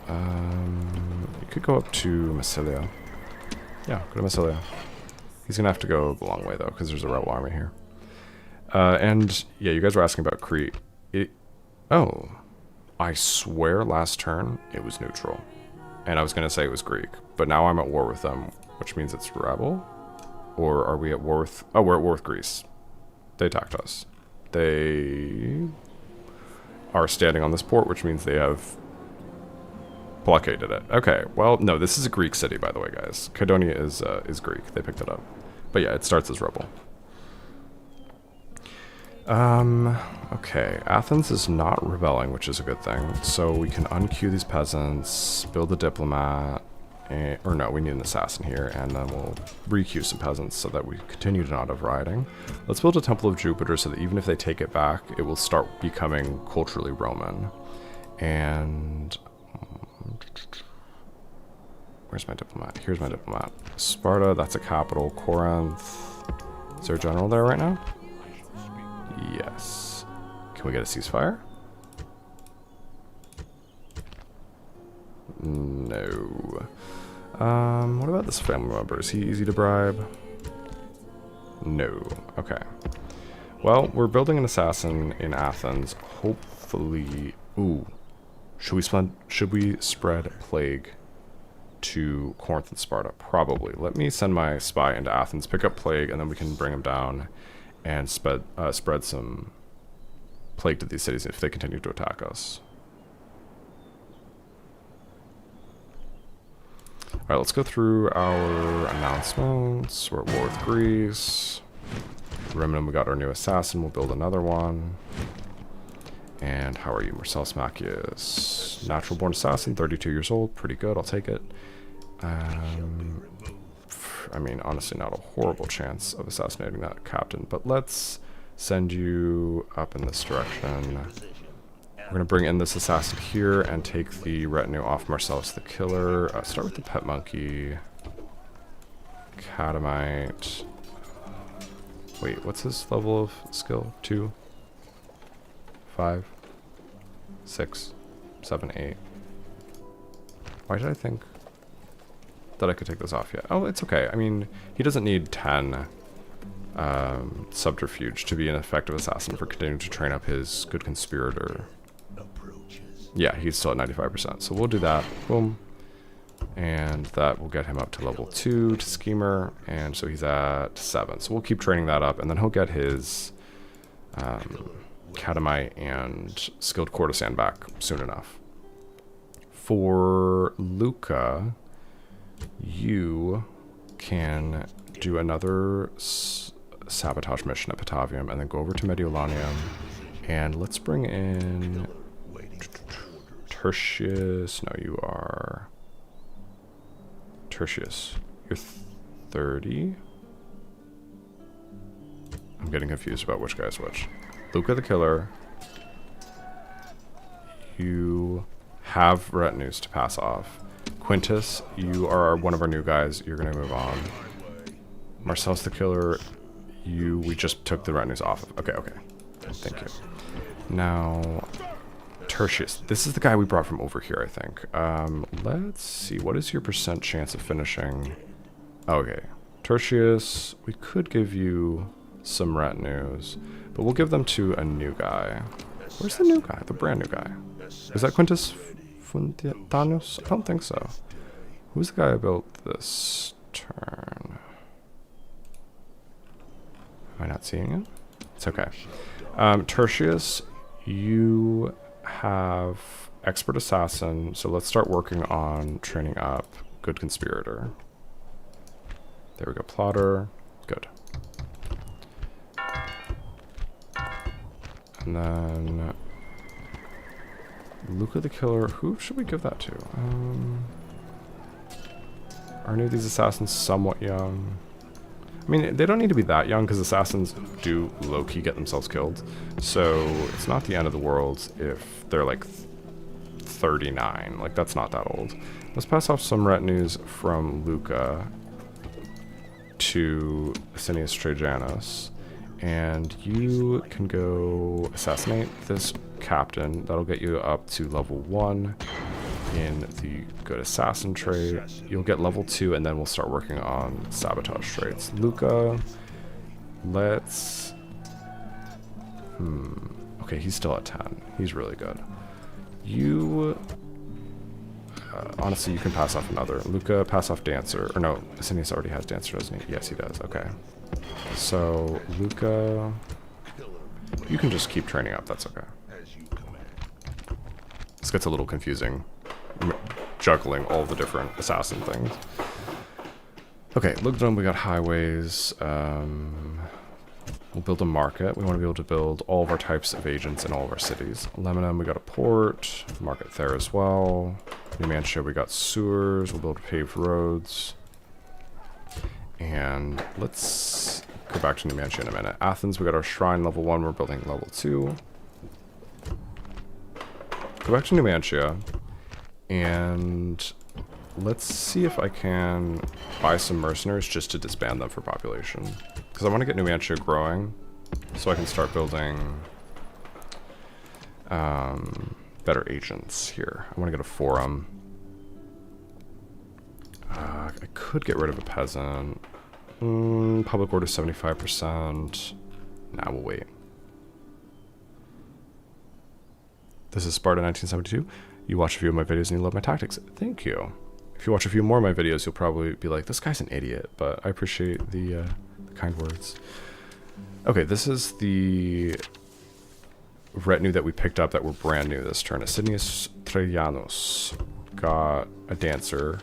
You could go up to Massilia. Yeah, go to Massilia. He's gonna have to go the long way though, because there's a rebel army here. And yeah, you guys were asking about Crete. Oh, I swear last turn it was neutral, and I was gonna say it was Greek, but now I'm at war with them, which means it's rebel. Or are we at war with... Oh, we're at war with Greece. They attacked us. They are standing on this port, which means they have blockaded it. Okay, well, no, this is a Greek city, by the way, guys. Kydonia is Greek. They picked it up. But yeah, it starts as rebel. Okay. Athens is not rebelling, which is a good thing. So we can unqueue these peasants, build a diplomat... or no, we need an assassin here, and then we'll re-queue some peasants so that we continue to not have rioting. Let's build a Temple of Jupiter so that even if they take it back, it will start becoming culturally Roman. And... where's my diplomat? Here's my diplomat. Sparta, that's a capital. Corinth... Is there a general there right now? Yes. Can we get a ceasefire? No. What about this family member? Is he easy to bribe? No. Okay. Well, we're building an assassin in Athens. Hopefully... Ooh. Should we spread plague to Corinth and Sparta? Probably. Let me send my spy into Athens, pick up plague, and then we can bring him down and spread some plague to these cities if they continue to attack us. Alright, let's go through our announcements. We're at war with Greece. Ariminum, we got our new assassin. We'll build another one. And how are you, Marcellus Maccius? Natural born assassin, 32 years old. Pretty good, I'll take it. I mean, honestly, not a horrible chance of assassinating that captain. But let's send you up in this direction. We're going to bring in this assassin here and take the retinue off Marcellus the Killer. Start with the pet monkey. Catamite. Wait, what's his level of skill? 2, 5, 6, 7, 8. Why did I think that I could take this off yet? Oh, it's okay. I mean, he doesn't need 10 subterfuge to be an effective assassin for continuing to train up his good conspirator. Yeah, he's still at 95%, so we'll do that. Boom. And that will get him up to level 2 to Schemer, and so he's at 7. So we'll keep training that up, and then he'll get his Katamite and Skilled Courtesan back soon enough. For Luca, you can do another sabotage mission at Patavium, and then go over to Mediolanium, and let's bring in Tertius. No, you are Tertius. You're 30. I'm getting confused about which guy's which. Luca the Killer. You have retinues to pass off. Quintus, you are one of our new guys. You're going to move on. Marcellus the Killer, we just took the retinues off of. Okay, okay. Thank you. Now, Tertius. This is the guy we brought from over here, I think. Let's see. What is your % chance of finishing? Okay. Tertius, we could give you some retinues, but we'll give them to a new guy. Where's the new guy? The brand new guy. Is that Quintus Funtanus? I don't think so. Who's the guy I built this turn? Am I not seeing it? It's okay. Tertius, you have Expert Assassin, so let's start working on training up Good Conspirator. There we go. Plotter. Good. And then Luca the Killer. Who should we give that to? Are any of these assassins somewhat young? I mean, they don't need to be that young because assassins do low-key get themselves killed. So it's not the end of the world if they're like 39. Like, that's not that old. Let's pass off some retinues from Luca to Asinius Trajanus. And you can go assassinate this captain. That'll get you up to level 1 in the Good Assassin trait. You'll get level 2, and then we'll start working on sabotage traits. Luca, let's... Okay, he's still at 10. He's really good. You... honestly, you can pass off another. Luca, pass off Dancer. Or no, Asinius already has Dancer, doesn't he? Yes, he does. Okay. So, Luca... You can just keep training up. That's okay. This gets a little confusing, juggling all the different assassin things. Okay, look down, we got highways. We'll build a market. We want to be able to build all of our types of agents in all of our cities. Lebanon, we got a port. Market there as well. Numantia, we got sewers. We'll build paved roads. And let's go back to Numantia in a minute. Athens, we got our shrine level 1. We're building level 2. Go back to Numantia, and let's see if I can buy some mercenaries just to disband them for population. Because I want to get Numantia growing, so I can start building better agents here. I want to get a forum. I could get rid of a peasant. Public order 75%. Nah, we'll wait. This is Sparta 1972. You watch a few of my videos and you love my tactics. Thank you. If you watch a few more of my videos, you'll probably be like, this guy's an idiot, but I appreciate the kind words. Okay, this is the retinue that we picked up that were brand new this turn. Asinius Trajanus got a Dancer.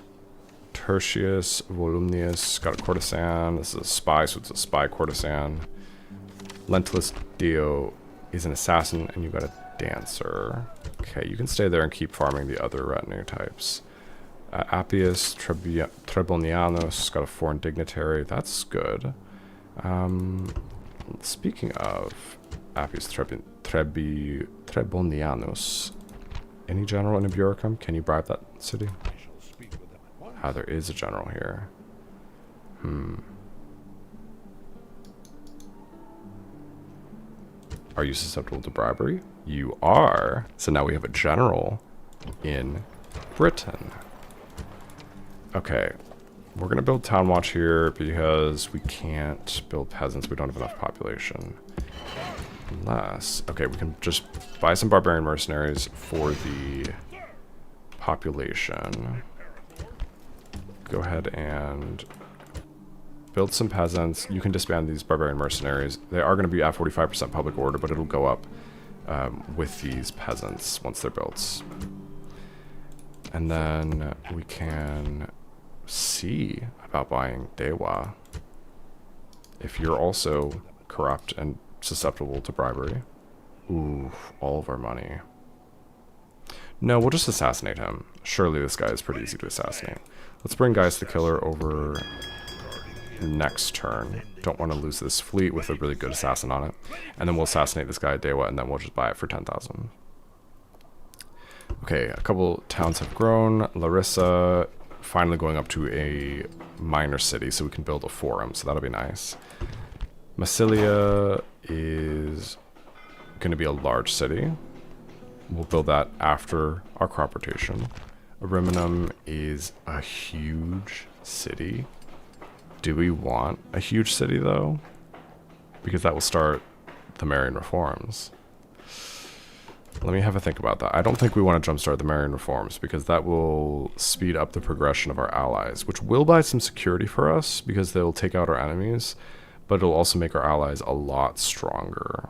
Tertius Volumnius got a Courtesan. This is a spy, so it's a spy Courtesan. Lentulus Dio is an assassin, and you got a Dancer. Okay, you can stay there and keep farming the other retinue types. Appius Trebonianus got a foreign dignitary. That's good. Speaking of Appius Trebonianus, any general in Ibericum? Can you bribe that city? Ah, there is a general here. Are you susceptible to bribery? You are. So now we have a general in Britain. Okay. We're going to build Town Watch here because we can't build peasants. We don't have enough population. Unless... Okay, we can just buy some barbarian mercenaries for the population. go ahead and build some peasants. You can disband these barbarian mercenaries. They are going to be at 45% public order, but it'll go up with these peasants once they're built. And then we can see about buying Dewa if you're also corrupt and susceptible to bribery. Ooh, all of our money. No, we'll just assassinate him. Surely this guy is pretty easy to assassinate. Let's bring Gaius the Killer over next turn. Don't want to lose this fleet with a really good assassin on it. And then we'll assassinate this guy Dewa, and then we'll just buy it for 10,000. Okay, a couple towns have grown. Larissa finally going up to a minor city so we can build a forum, so that'll be nice. Massilia is going to be a large city. We'll build that after our crop rotation. Ariminum is a huge city. Do we want a huge city though? Because that will start the Marian reforms. Let me have a think about that. I don't think we want to jumpstart the Marian reforms because that will speed up the progression of our allies, which will buy some security for us because they'll take out our enemies, but it'll also make our allies a lot stronger.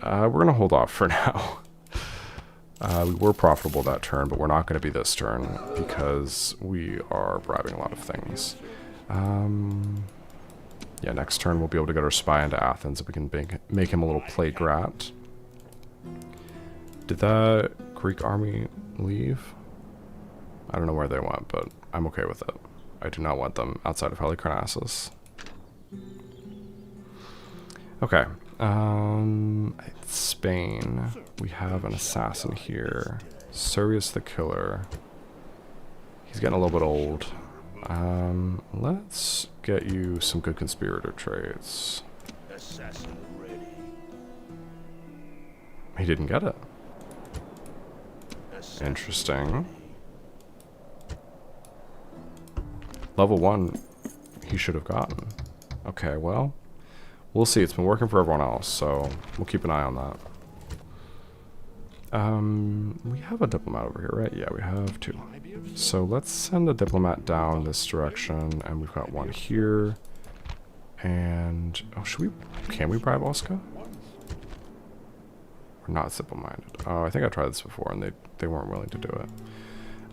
We're going to hold off for now. We were profitable that turn, but we're not going to be this turn because we are bribing a lot of things. Yeah, next turn we'll be able to get our spy into Athens if we can make him a little plague rat. Did that Greek army leave? I don't know where they went, but I'm okay with it. I do not want them outside of Halicarnassus. Okay. Spain. We have an assassin here. Servius the Killer. He's getting a little bit old. Let's get you some good conspirator traits. He didn't get it. Interesting. Level 1 he should have gotten. Okay, well, we'll see. It's been working for everyone else, so we'll keep an eye on that. We have a diplomat over here, right? Yeah, we have 2. So let's send a diplomat down this direction, and we've got 1 here. And, oh, can we bribe Osca? We're not simple-minded. Oh, I think I tried this before, and they weren't willing to do it.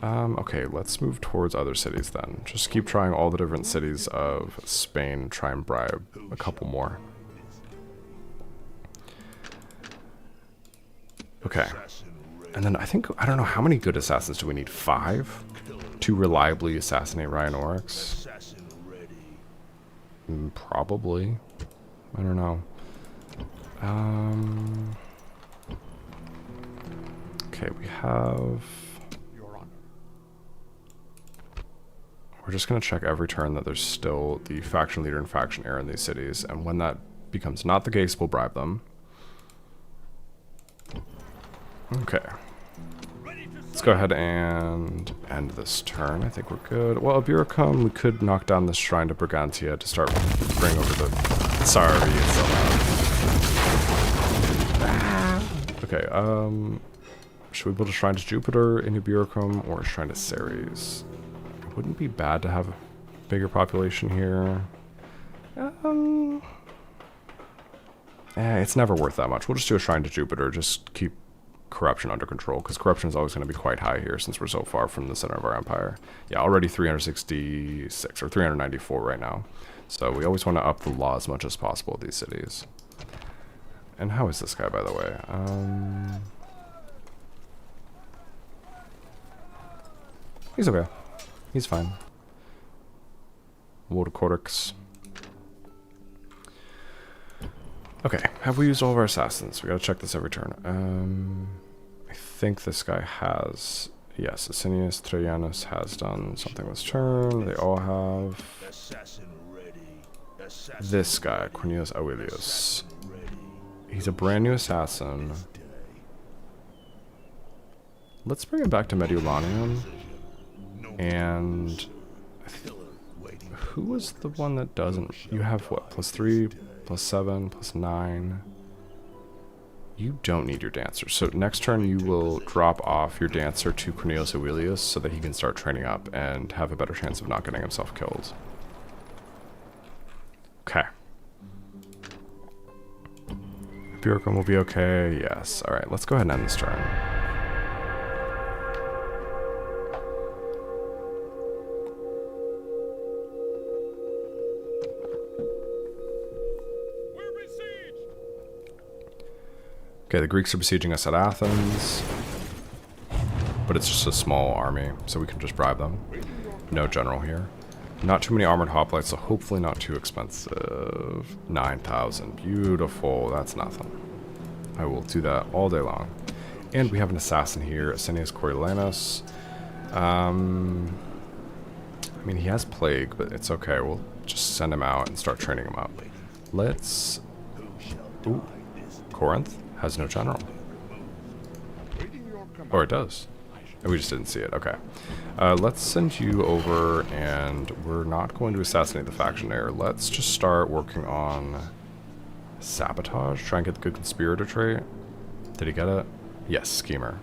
Okay, let's move towards other cities then. Just keep trying all the different cities of Spain, try and bribe a couple more. Okay. And then I don't know, how many good assassins do we need? 5? To reliably assassinate Ryan Oryx? Probably. I don't know. Okay, we have... We're just going to check every turn that there's still the faction leader and faction heir in these cities, and when that becomes not the case, we'll bribe them. Okay. Let's go ahead and end this turn. I think we're good. Well, Ibiricum, we could knock down this shrine to Brigantia to start bring over the... Sorry, it's so loud. Okay, should we build a shrine to Jupiter in Ibiricum or a shrine to Ceres? It wouldn't be bad to have a bigger population here. It's never worth that much. We'll just do a shrine to Jupiter, just keep corruption under control, because corruption is always going to be quite high here since we're so far from the center of our empire. Yeah, already 366 or 394 right now. So we always want to up the law as much as possible at these cities. And how is this guy, by the way? He's okay. He's fine. Wodocorix. Okay, have we used all of our assassins? We gotta check this every turn. I think this guy has... Yes, Asinius Trajanus has done something this turn. They all have... This guy, Cornelius Aurelius. He's a brand new assassin. Let's bring him back to Mediolanium. And... Who was the one that doesn't... You have what? +3, +7, +9. You don't need your dancer. So next turn you will drop off your dancer to Cornelius Aurelius so that he can start training up and have a better chance of not getting himself killed. Okay. Bjorkum will be okay. Yes. Alright, let's go ahead and end this turn. Okay, the Greeks are besieging us at Athens, but it's just a small army, so we can just bribe them. No general here. Not too many armored hoplites, so hopefully not too expensive. 9,000, beautiful, that's nothing. I will do that all day long. And we have an assassin here, Asinius Coriolanus. I mean, he has plague, but it's okay, we'll just send him out and start training him up. Let's... Ooh, Corinth has no general. Or it does. We just didn't see it. Okay. Let's send you over, and we're not going to assassinate the factionaire. Let's just start working on sabotage. Try and get the good conspirator trait. Did he get it? Yes, schemer.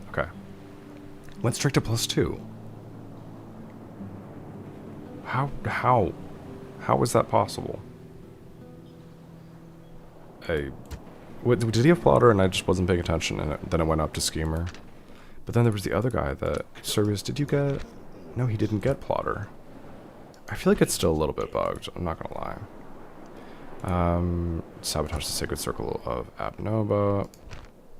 Okay. Let's trick to +2. How is that possible? Did he have plotter and I just wasn't paying attention, and then it went up to schemer? But then there was the other guy that... Servius, did you get... No, he didn't get plotter. I feel like it's still a little bit bugged, I'm not gonna lie. Sabotage the Sacred Circle of Abnoba.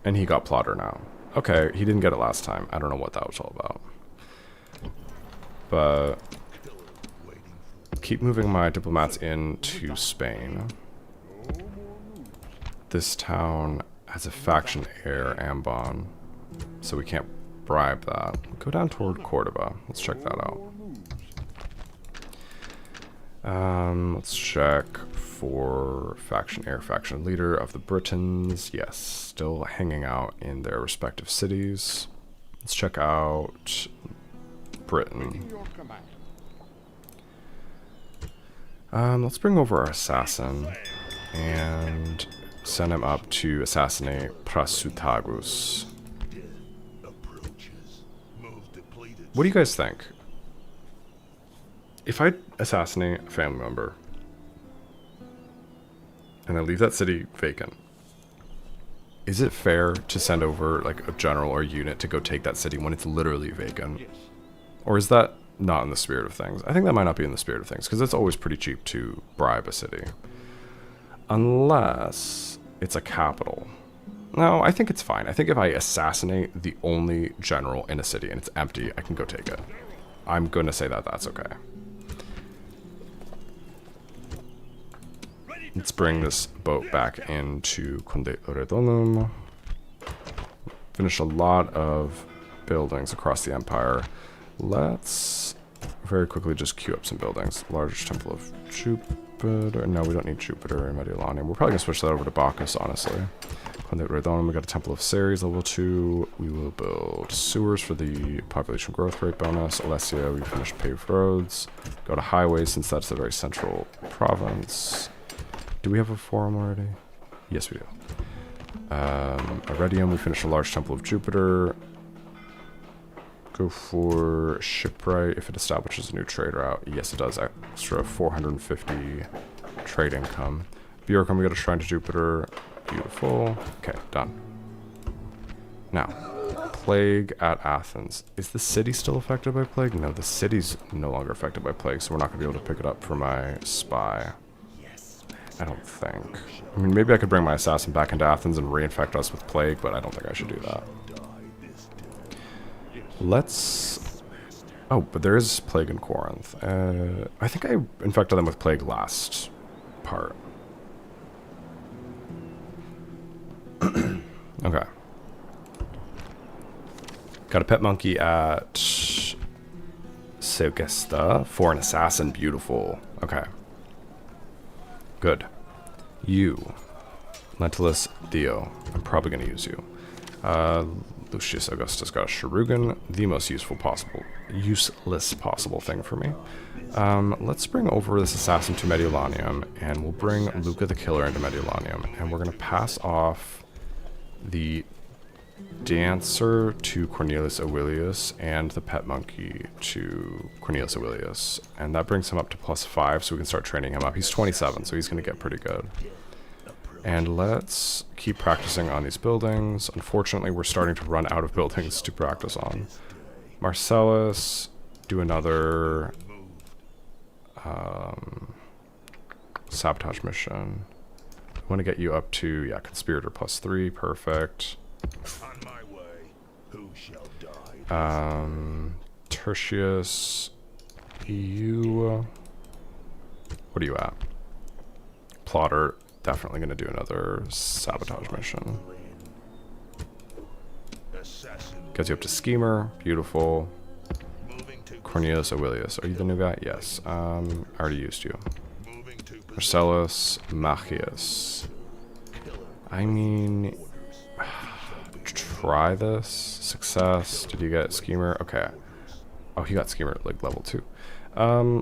And he got plotter now. Okay, he didn't get it last time. I don't know what that was all about. But... keep moving my diplomats into Spain. This town has a faction heir, Ambon, so we can't bribe that. Go down toward Cordoba. Let's check that out. Let's check for faction heir, faction leader of the Britons. Yes, still hanging out in their respective cities. Let's check out Britain. Let's bring over our assassin and send him up to assassinate Prasutagus. What do you guys think? If I assassinate a family member and I leave that city vacant, is it fair to send over like a general or a unit to go take that city when it's literally vacant? Or is that not in the spirit of things? I think that might not be in the spirit of things, because it's always pretty cheap to bribe a city. Unless it's a capital. No, I think it's fine. I think if I assassinate the only general in a city and it's empty, I can go take it. I'm going to say that that's okay. Let's bring this boat back into Conde Redonum. Finish a lot of buildings across the empire. Let's very quickly just queue up some buildings. Large Temple of Jupiter. No, we don't need Jupiter in Mediolanium. We're probably going to switch that over to Bacchus, honestly. Conde Redonum, we got a Temple of Ceres, level 2. We will build sewers for the population growth rate bonus. Alessia, we finished paved roads. Go to highways, since that's a very central province. Do we have a forum already? Yes, we do. Iridium, we finished a large Temple of Jupiter. Go for shipwright if it establishes a new trade route. Yes, it does. Extra 450 trade income. Bjorkum, we got a shrine to Jupiter. Beautiful. Okay, done. Now, plague at Athens. Is the city still affected by plague? No, the city's no longer affected by plague, so we're not going to be able to pick it up for my spy. I don't think. I mean, maybe I could bring my assassin back into Athens and reinfect us with plague, but I don't think I should do that. Let's... Oh, but there is plague in Corinth. I think I infected them with plague last part. Okay. Got a pet monkey at Segesta for an assassin. Beautiful. Okay. Good. You. Lentulus Dio. I'm probably going to use you. Lucius Augustus got a Sharugan. The most useless possible thing for me. Let's bring over this assassin to Mediolanium, and we'll bring Luca the Killer into Mediolanium, and we're going to pass off the dancer to Cornelius Aurelius and the pet monkey to Cornelius Aurelius. And that brings him up to +5, so we can start training him up. He's 27, so he's going to get pretty good. And let's keep practicing on these buildings. Unfortunately, we're starting to run out of buildings to practice on. Marcellus, do another sabotage mission. I want to get you up to, yeah, conspirator +3, perfect. On my way, who shall die? Tertius, you, what are you at? Plotter, definitely going to do another sabotage mission. Gets you up to Schemer, beautiful. Cornelius Aurelius, are you the new guy? Yes, I already used you. Marcellus, Machius. I mean, try this. Success. Did you get Schemer? Okay. Oh, he got Schemer at like level 2.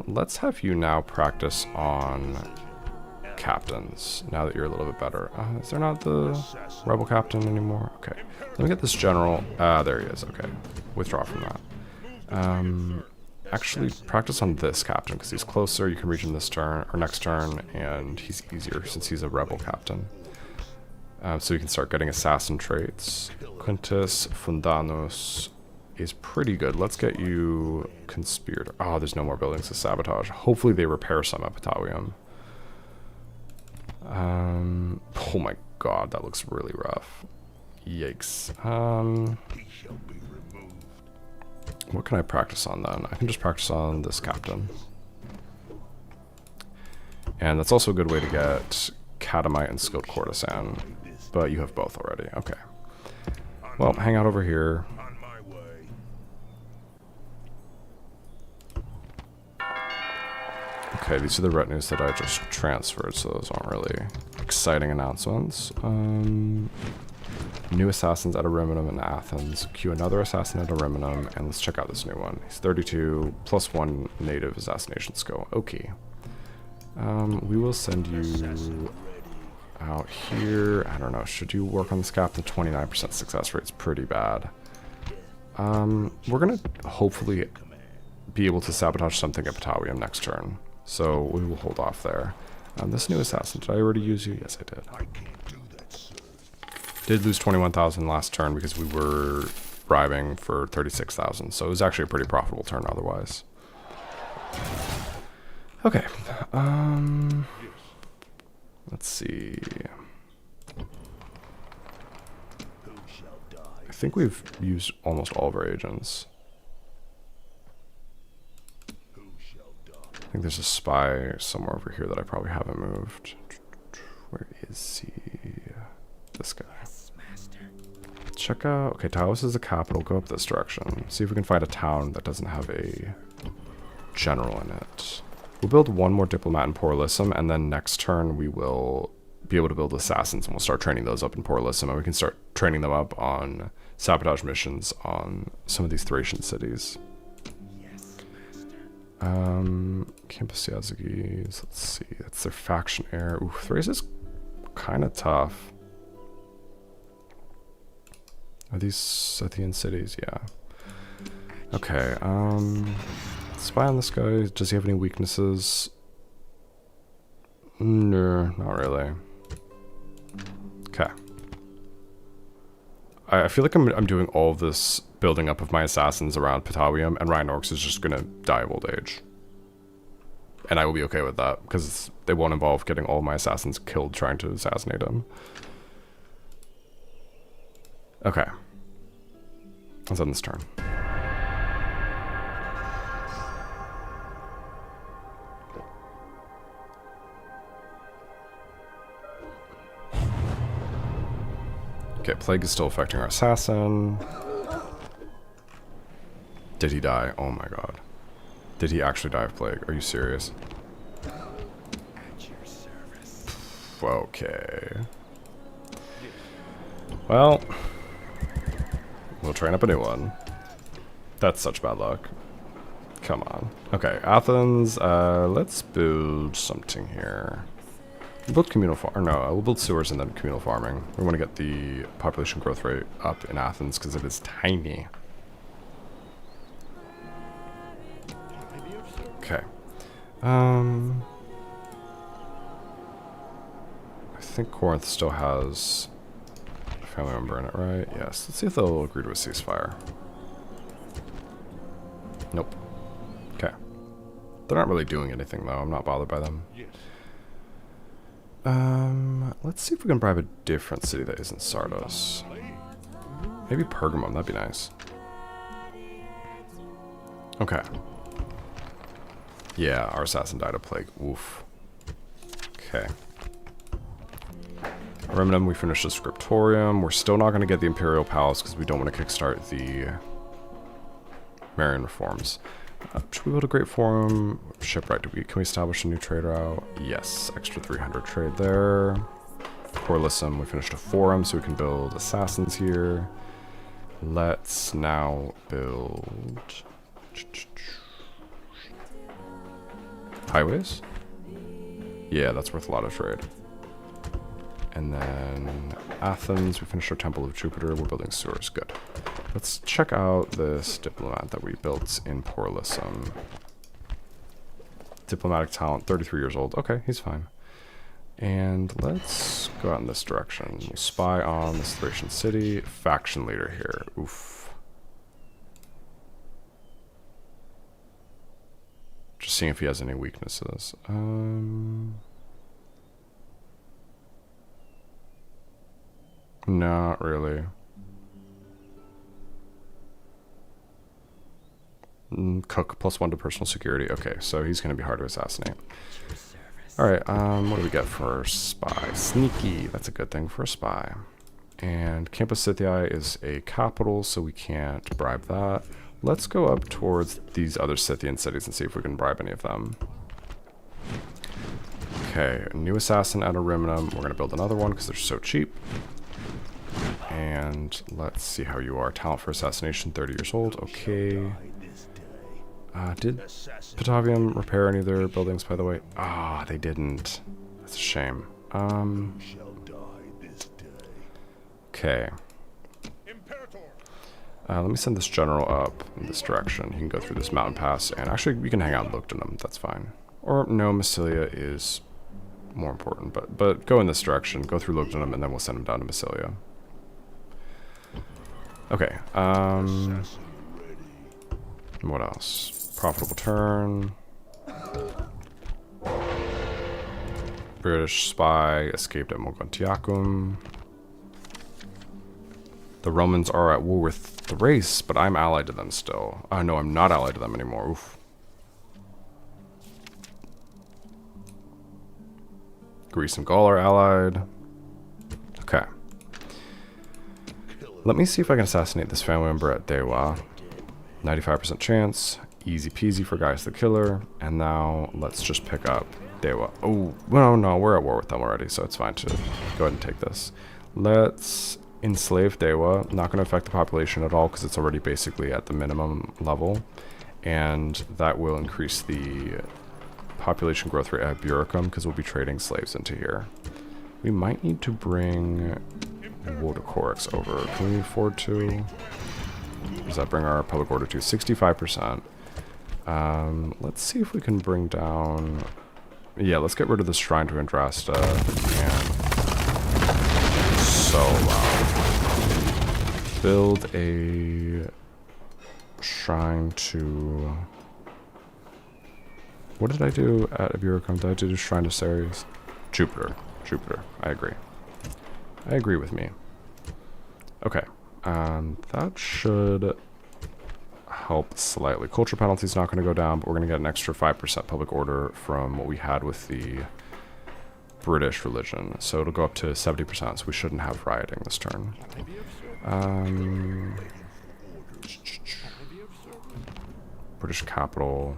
Let's have you now practice on captains, now that you're a little bit better. Is there not the rebel captain anymore? Okay. Let me get this general. There he is. Okay. Withdraw from that. Actually, practice on this captain, because he's closer. You can reach him this turn, or next turn, and he's easier since he's a rebel captain. So you can start getting assassin traits. Quintus Fundanus is pretty good. Let's get you conspirator. Oh, there's no more buildings to sabotage. Hopefully they repair some at Patavium. Oh my god, that looks really rough. Yikes. What can I practice on then? I can just practice on this captain. And that's also a good way to get Catamite and Skilled Courtesan. But you have both already. Okay. Well, hang out over here. Okay, these are the retinues that I just transferred, so those aren't really exciting announcements. New assassins at Ariminum in Athens. Queue another assassin at Ariminum, and let's check out this new one. He's 32, +1 native assassination skill. Okay. We will send you out here. I don't know, should you work on this captain? 29% success rate's pretty bad. We're gonna hopefully be able to sabotage something at Patavium next turn, so we will hold off there. This new assassin, did I already use you? Yes, I did. Did lose 21,000 last turn because we were bribing for 36,000, so it was actually a pretty profitable turn otherwise. Okay, let's see. I think we've used almost all of our agents. I think there's a spy somewhere over here that I probably haven't moved. Where is he? This guy. Check out, okay, Taos is the capital. Go up this direction. See if we can find a town that doesn't have a general in it. We'll build one more diplomat in Porlisum, and then next turn we will be able to build assassins, and we'll start training those up in Porlisum, and we can start training them up on sabotage missions on some of these Thracian cities. Campus Yazigis, let's see, that's their faction heir. Ooh, Thrace is kind of tough. Are these Scythian cities? Yeah. Okay, spy on this guy. Does he have any weaknesses? No, not really. Okay. I feel like I'm doing all of this building up of my assassins around Patavium, and Rhinox is just gonna die of old age. And I will be okay with that, because they won't involve getting all of my assassins killed trying to assassinate him. Okay. Let's end this turn. Okay, plague is still affecting our assassin. Did he die? Oh my god. Did he actually die of plague? Are you serious? At your service. Okay. Well, we'll train up a new one. That's such bad luck. Come on. Okay, Athens, let's build something here. We'll build communal farm. No, we'll build sewers and then communal farming. We want to get the population growth rate up in Athens because it is tiny. Okay. I think Corinth still has a family member in it, right? Yes. Let's see if they'll agree to a ceasefire. Nope. Okay. They're not really doing anything, though. I'm not bothered by them. Let's see if we can bribe a different city that isn't Sardos. Maybe Pergamum. That'd be nice. Okay. Yeah, our assassin died of plague. Oof. Okay. Remnum, we finished the scriptorium. We're still not going to get the Imperial Palace because we don't want to kickstart the Marian reforms. Should we build a great forum? Shipwright, can we establish a new trade route? Yes, extra 300 trade there. Corlissum, we finished a forum so we can build assassins here. Let's now build highways. Yeah, that's worth a lot of trade. And then Athens, we finished our Temple of Jupiter. We're building sewers. Good. Let's check out this diplomat that we built in Porlissum. Diplomatic talent, 33 years old. Okay, he's fine. And let's go out in this direction. We'll spy on this Thracian city. Faction leader here. Oof. Just seeing if he has any weaknesses. Not really. Cook, +1 to personal security. Okay, so he's going to be hard to assassinate. Alright, what do we get for spy? Sneaky, that's a good thing for a spy. And Campus Scythii is a capital, so we can't bribe that. Let's go up towards these other Scythian cities and see if we can bribe any of them. Okay, a new assassin at Arimnum. We're going to build another one because they're so cheap. And let's see how you are. Talent for assassination, 30 years old. Okay. Did Patavium repair any of their buildings, by the way? Ah, they didn't. That's a shame. Okay. Let me send this general up in this direction. He can go through this mountain pass, and actually, we can hang out in Lugdunum. That's fine. Or no, Massilia is more important, but go in this direction. Go through Lugdunum, and then we'll send him down to Massilia. Okay. What else? Profitable turn. British spy escaped at Mogontiacum. The Romans are at war with Thrace, but I'm allied to them still. No, I'm not allied to them anymore. Oof. Greece and Gaul are allied. Okay. Let me see if I can assassinate this family member at Dewa. 95% chance. Easy peasy for Gaius the Killer. And now let's just pick up Dewa. Oh, no, we're at war with them already, so it's fine to go ahead and take this. Let's enslave Dewa. Not going to affect the population at all because it's already basically at the minimum level. And that will increase the population growth rate at Buricum because we'll be trading slaves into here. We might need to bring Wodokorix over. Can we afford to? Does that bring our public order to 65%? Let's see if we can bring down... Yeah, let's get rid of this shrine to Andrasta if we can. So build a shrine to... What did I do at Aburicum? Did I do shrine to Ceres? Jupiter. I agree. I agree with me. Okay. That should help slightly. Culture penalty is not going to go down, but we're going to get an extra 5% public order from what we had with the British religion. So it'll go up to 70%, so we shouldn't have rioting this turn. British capital.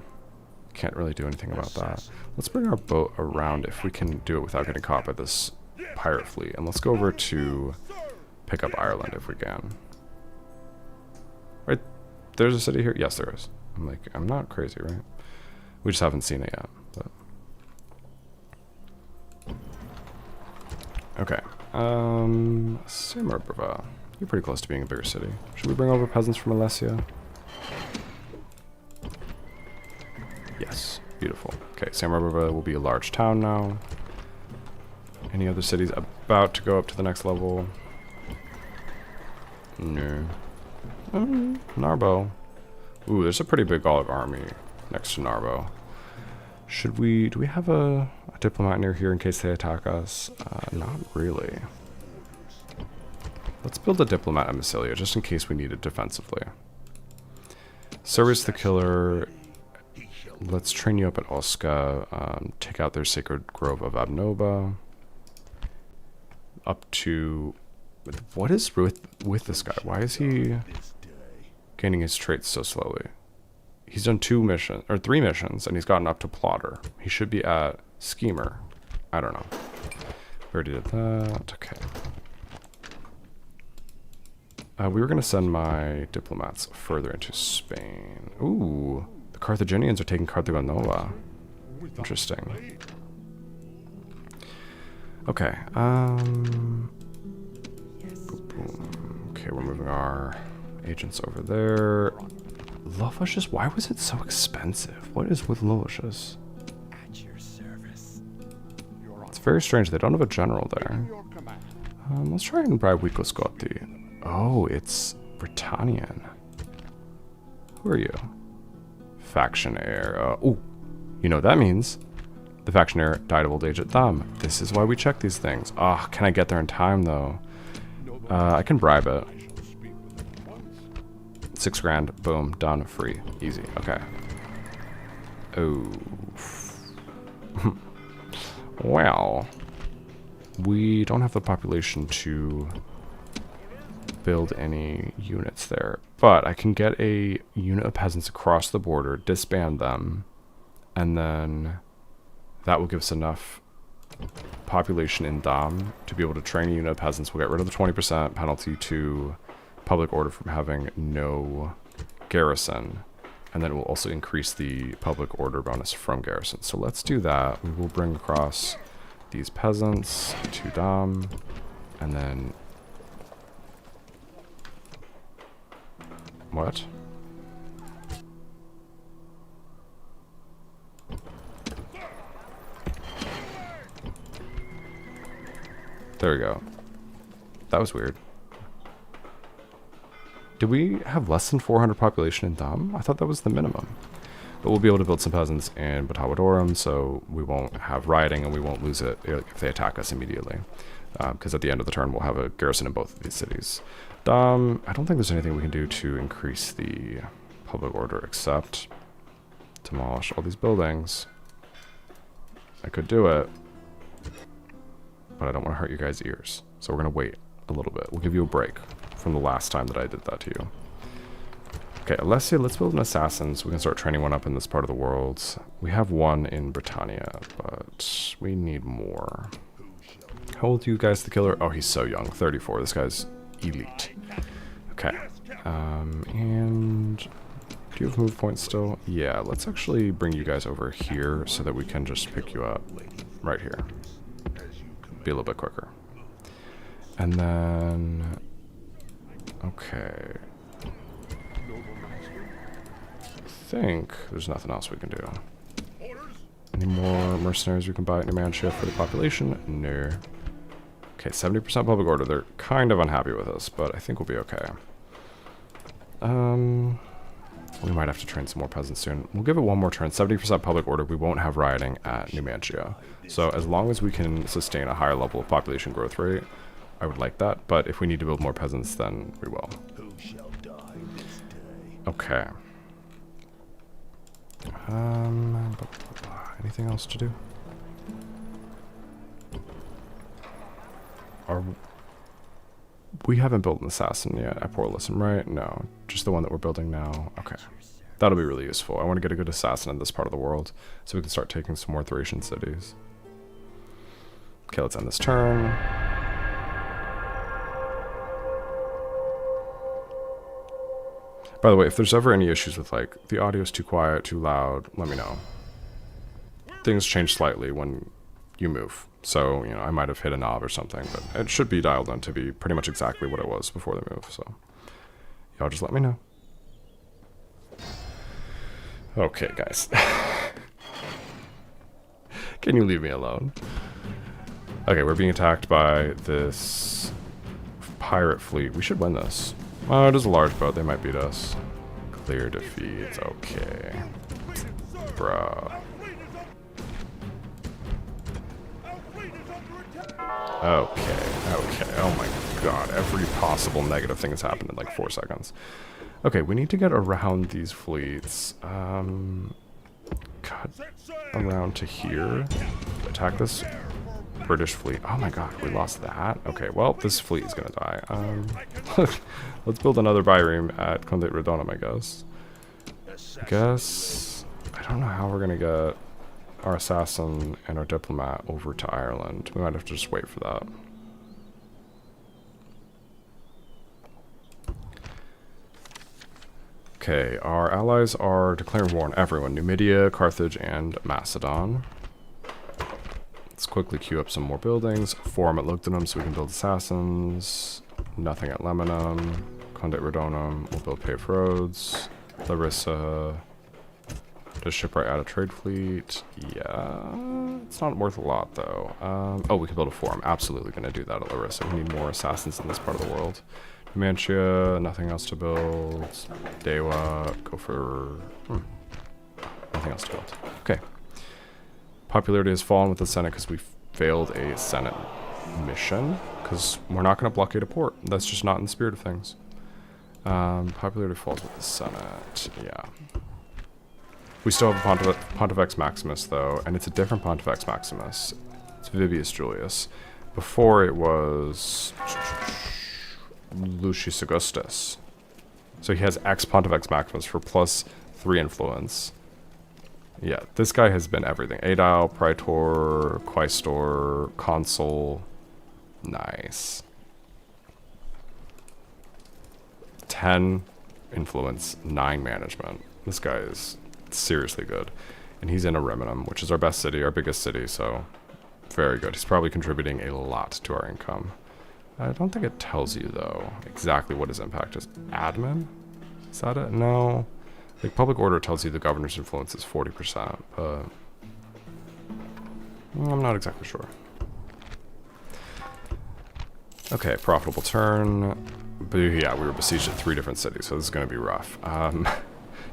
Can't really do anything about that. Let's bring our boat around if we can do it without getting caught by this pirate fleet. And let's go over to pick up Ireland if we can. Right, there's a city here? Yes, there is. I'm not crazy, right? We just haven't seen it yet. But. Okay. Samarbrava. You're pretty close to being a bigger city. Should we bring over peasants from Alessia? Yes. Beautiful. Okay, Samarbrava will be a large town now. Any other cities about to go up to the next level? No. Narbo. Ooh, there's a pretty big Gallic army next to Narbo. Do we have a diplomat near here in case they attack us? Not really. Let's build a diplomat at Massilia just in case we need it defensively. Service the Killer. Let's train you up at Osca. Take out their Sacred Grove of Abnoba. Up to... What is with this guy? Why is he gaining his traits so slowly? He's done 3 missions, and he's gotten up to Plotter. He should be at Schemer. I don't know. We already did that. Okay. We were going to send my diplomats further into Spain. Ooh, the Carthaginians are taking Carthago Nova. Interesting. Okay. Boom, boom. Okay, we're moving our agents over there. Lovicious? Why was it so expensive? What is with Lovicious? At your service. It's very strange. They don't have a general there. Let's try and bribe Wico Scotti. Oh, it's Britannian. Who are you? Faction heir. Ooh, you know what that means? The faction heir died of old age at Thumb. This is why we check these things. Ah, can I get there in time though? I can bribe it. 6 grand, boom, done, free, easy. Okay. Oh. Well, we don't have the population to build any units there, but I can get a unit of peasants across the border, disband them, and then that will give us enough population in Dam to be able to train a unit of peasants. We'll get rid of the 20% penalty to public order from having no garrison, and then it will also increase the public order bonus from garrison. So let's do that. We will bring across these peasants to Dam, and then what? There we go. That was weird. Did we have less than 400 population in Dam? I thought that was the minimum. But we'll be able to build some peasants in Batawadorum, so we won't have rioting and we won't lose it if they attack us immediately. Because at the end of the turn, we'll have a garrison in both of these cities. I don't think there's anything we can do to increase the public order except demolish all these buildings. I could do it, but I don't want to hurt you guys' ears. So we're going to wait a little bit. We'll give you a break from the last time that I did that to you. Okay, Alessia, let's build an assassin so we can start training one up in this part of the world. We have one in Britannia, but we need more. How old are you guys, the killer? Oh, he's so young, 34. This guy's elite. Okay. And do you have move points still? Yeah, let's actually bring you guys over here so that we can just pick you up right here. Be a little bit quicker. And then... okay. I think there's nothing else we can do. Any more mercenaries we can buy at Numancia for the population? No. Okay, 70% public order. They're kind of unhappy with us, but I think we'll be okay. We might have to train some more peasants soon. We'll give it one more turn. 70% public order. We won't have rioting at Numancia. So as long as we can sustain a higher level of population growth rate, I would like that. But if we need to build more peasants, then we will. Okay. Anything else to do? We haven't built an assassin yet at Port Lissom, right? No, just the one that we're building now. Okay. That'll be really useful. I want to get a good assassin in this part of the world so we can start taking some more Thracian cities. Okay, let's end this turn. By the way, if there's ever any issues with, like, the audio's too quiet, too loud, let me know. Things change slightly when you move. So, you know, I might have hit a knob or something, but it should be dialed in to be pretty much exactly what it was before the move. So, y'all just let me know. Okay, guys. Can you leave me alone? Okay, we're being attacked by this pirate fleet. We should win this. Oh, it is a large boat. They might beat us. Clear defeats. Okay. Bruh. Okay. Oh my god. Every possible negative thing has happened in like 4 seconds. Okay, we need to get around these fleets. Cut around to here. Attack this British fleet. Oh my god, we lost that? Okay, well, this fleet is gonna die. Let's build another Byreme at Conde Redonum, I guess. I don't know how we're gonna get our assassin and our diplomat over to Ireland. We might have to just wait for that. Okay, our allies are declaring war on everyone. Numidia, Carthage, and Macedon. Let's quickly queue up some more buildings. Forum at Lugdunum so we can build assassins. Nothing at Lemanum. Conde Redonum, we'll build paved roads. Larissa. Does shipwright add a trade fleet? Yeah. It's not worth a lot though. Oh, we can build a forum. Absolutely gonna do that at Larissa. We need more assassins in this part of the world. Numantia, nothing else to build. Dewa, go for... nothing else to build. Okay. Popularity has fallen with the Senate because we failed a Senate mission. Because we're not going to blockade a port. That's just not in the spirit of things. Popularity falls with the Senate. Yeah. We still have a Pontifex Maximus, though. And it's a different Pontifex Maximus. It's Vibius Julius. Before it was... Lucius Augustus. So he has X Pontifex Maximus for +3 influence. Yeah, this guy has been everything. Aedile, Praetor, Quaestor, Consul. Nice. 10 influence, 9 management. This guy is seriously good. And he's in Ariminum, which is our best city, our biggest city, so very good. He's probably contributing a lot to our income. I don't think it tells you, though, exactly what his impact is. Admin? Is that it? No. Like, public order tells you the governor's influence is 40%, but I'm not exactly sure. Okay, profitable turn. But yeah, we were besieged at 3 different cities, so this is going to be rough.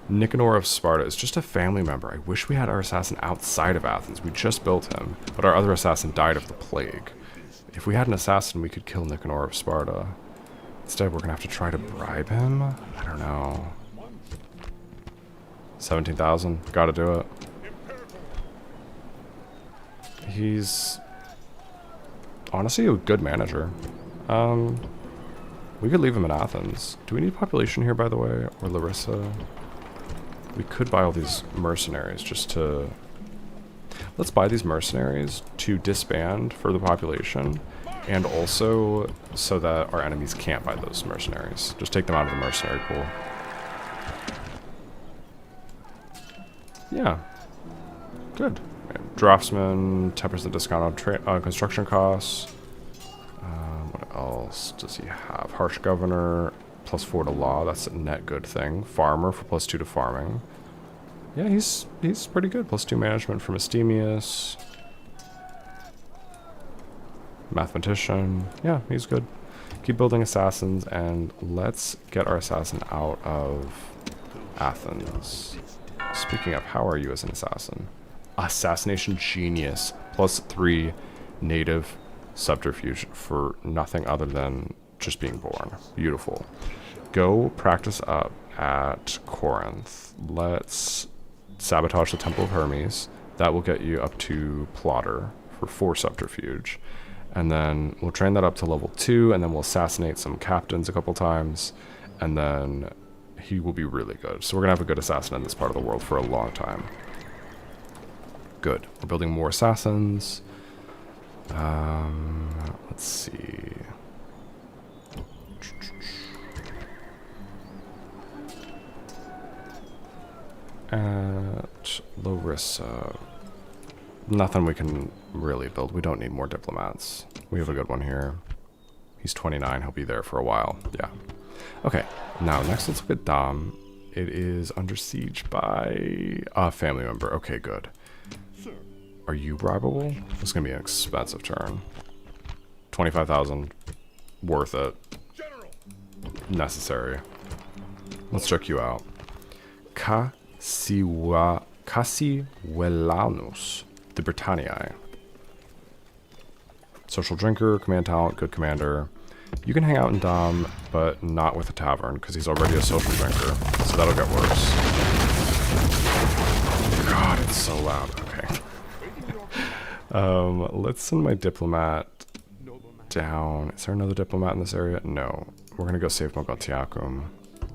Nicanor of Sparta is just a family member. I wish we had our assassin outside of Athens. We just built him, but our other assassin died of the plague. If we had an assassin, we could kill Nicanor of Sparta. Instead, we're going to have to try to bribe him? I don't know. 17,000. Gotta do it. He's honestly a good manager. We could leave him in Athens. Do we need population here, by the way? Or Larissa? We could buy all these mercenaries just to... Let's buy these mercenaries to disband for the population, and also so that our enemies can't buy those mercenaries. Just take them out of the mercenary pool. Yeah. Good. Draftsman, 10% discount on construction costs. What else does he have? Harsh Governor, +4 to law. That's a net good thing. Farmer for +2 to farming. Yeah, he's pretty good. +2 management from Estemius. Mathematician. Yeah, he's good. Keep building assassins, and let's get our assassin out of Athens. Speaking of, how are you as an assassin? Assassination genius. +3 native subterfuge for nothing other than just being born. Beautiful. Go practice up at Corinth. Let's sabotage the Temple of Hermes. That will get you up to Plotter for 4 subterfuge. And then we'll train that up to level 2, and then we'll assassinate some captains a couple times, and then he will be really good. So we're going to have a good assassin in this part of the world for a long time. Good. We're building more assassins. Let's see. At Larissa. nothing we can really build. We don't need more diplomats. We have a good one here. He's 29. He'll be there for a while. Yeah. Okay. Now, next, let's look at Dom. It is under siege by a family member. Okay, good. Are you bribable? This is going to be an expensive turn. 25,000. Worth it. Necessary. Let's check you out. Cassivellaunus de Britanniae. Social drinker, command talent, good commander. You can hang out in Dom, but not with a tavern, because he's already a social drinker, so that'll get worse. God, it's so loud. Okay. Let's send my diplomat down. Is there another diplomat in this area? No. We're going to go save Mogontiacum.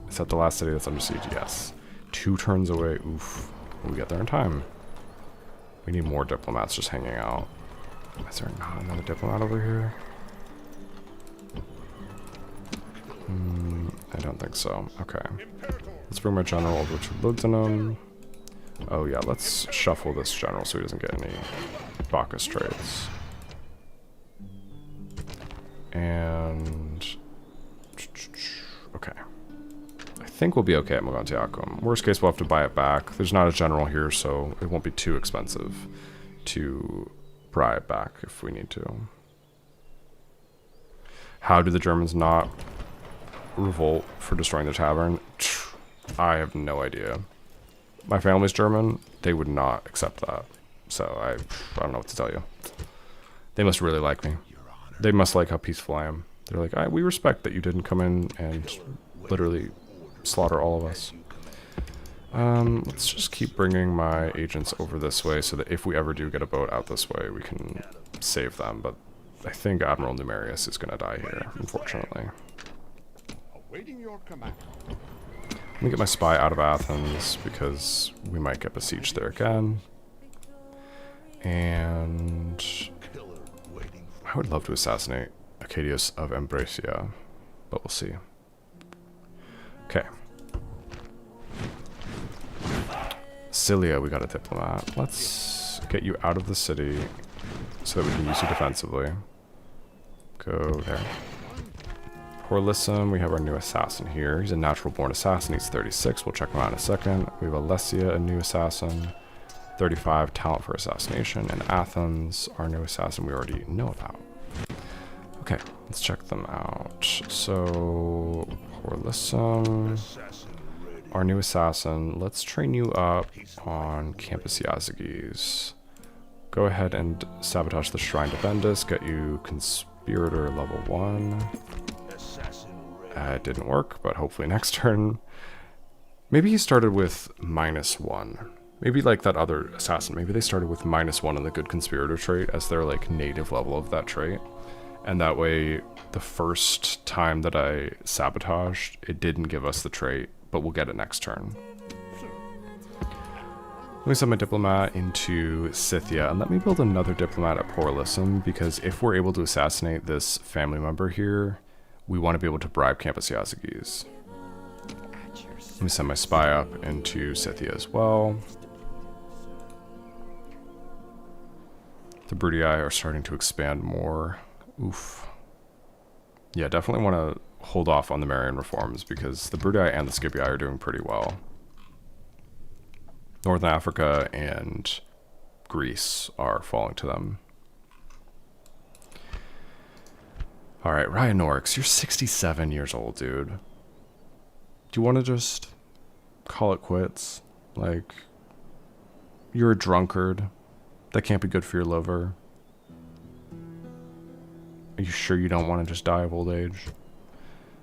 Is that the last city that's under siege? Yes. 2 turns away. Oof. We get there in time. We need more diplomats just hanging out. Is there not another diplomat over here? I don't think so. Okay. Let's bring my general over to Lugdunum. Oh yeah, let's shuffle this general so he doesn't get any Bacchus trades. And... okay. I think we'll be okay at Mogontiacum. Worst case, we'll have to buy it back. There's not a general here, so it won't be too expensive to buy it back if we need to. How do the Germans not revolt for destroying the tavern? I have no idea. My family's German. They would not accept that. So I don't know what to tell you. They must really like me. They must like how peaceful I am. They're like, we respect that you didn't come in and literally slaughter all of us. Let's just keep bringing my agents over this way so that if we ever do get a boat out this way, we can save them. But I think Admiral Numerius is going to die here, unfortunately. Awaiting your command. Let me get my spy out of Athens because we might get besieged there again. And I would love to assassinate Arcadius of Ambracia, but we'll see. Okay. Cilia, we got a diplomat. Let's get you out of the city so that we can use you defensively. Go there. Porlisum, we have our new assassin here. He's a natural born assassin. He's 36. We'll check him out in a second. We have Alessia, a new assassin. 35 talent for assassination. And Athens, our new assassin we already know about. Okay, let's check them out. So, Porlisum, our new assassin. Let's train you up on Campus Yazigis. Go ahead and sabotage the Shrine to Bendis. Get you Conspirator level 1. It didn't work, but hopefully next turn. Maybe he started with -1. Maybe like that other assassin. Maybe they started with -1 on the Good Conspirator trait as their like native level of that trait. And that way, the first time that I sabotaged, it didn't give us the trait, but we'll get it next turn. Let me send my diplomat into Scythia, and let me build another diplomat at Porlisum, because if we're able to assassinate this family member here, we want to be able to bribe Campus Yazigis. Let me send my spy up into Scythia as well. The Brutii are starting to expand more. Oof. Yeah, definitely want to hold off on the Marian reforms, because the Brutii and the Scipii are doing pretty well. Northern Africa and Greece are falling to them. Alright, Ryanorix, you're 67 years old, dude. Do you want to just call it quits? Like, you're a drunkard. That can't be good for your liver. Are you sure you don't want to just die of old age?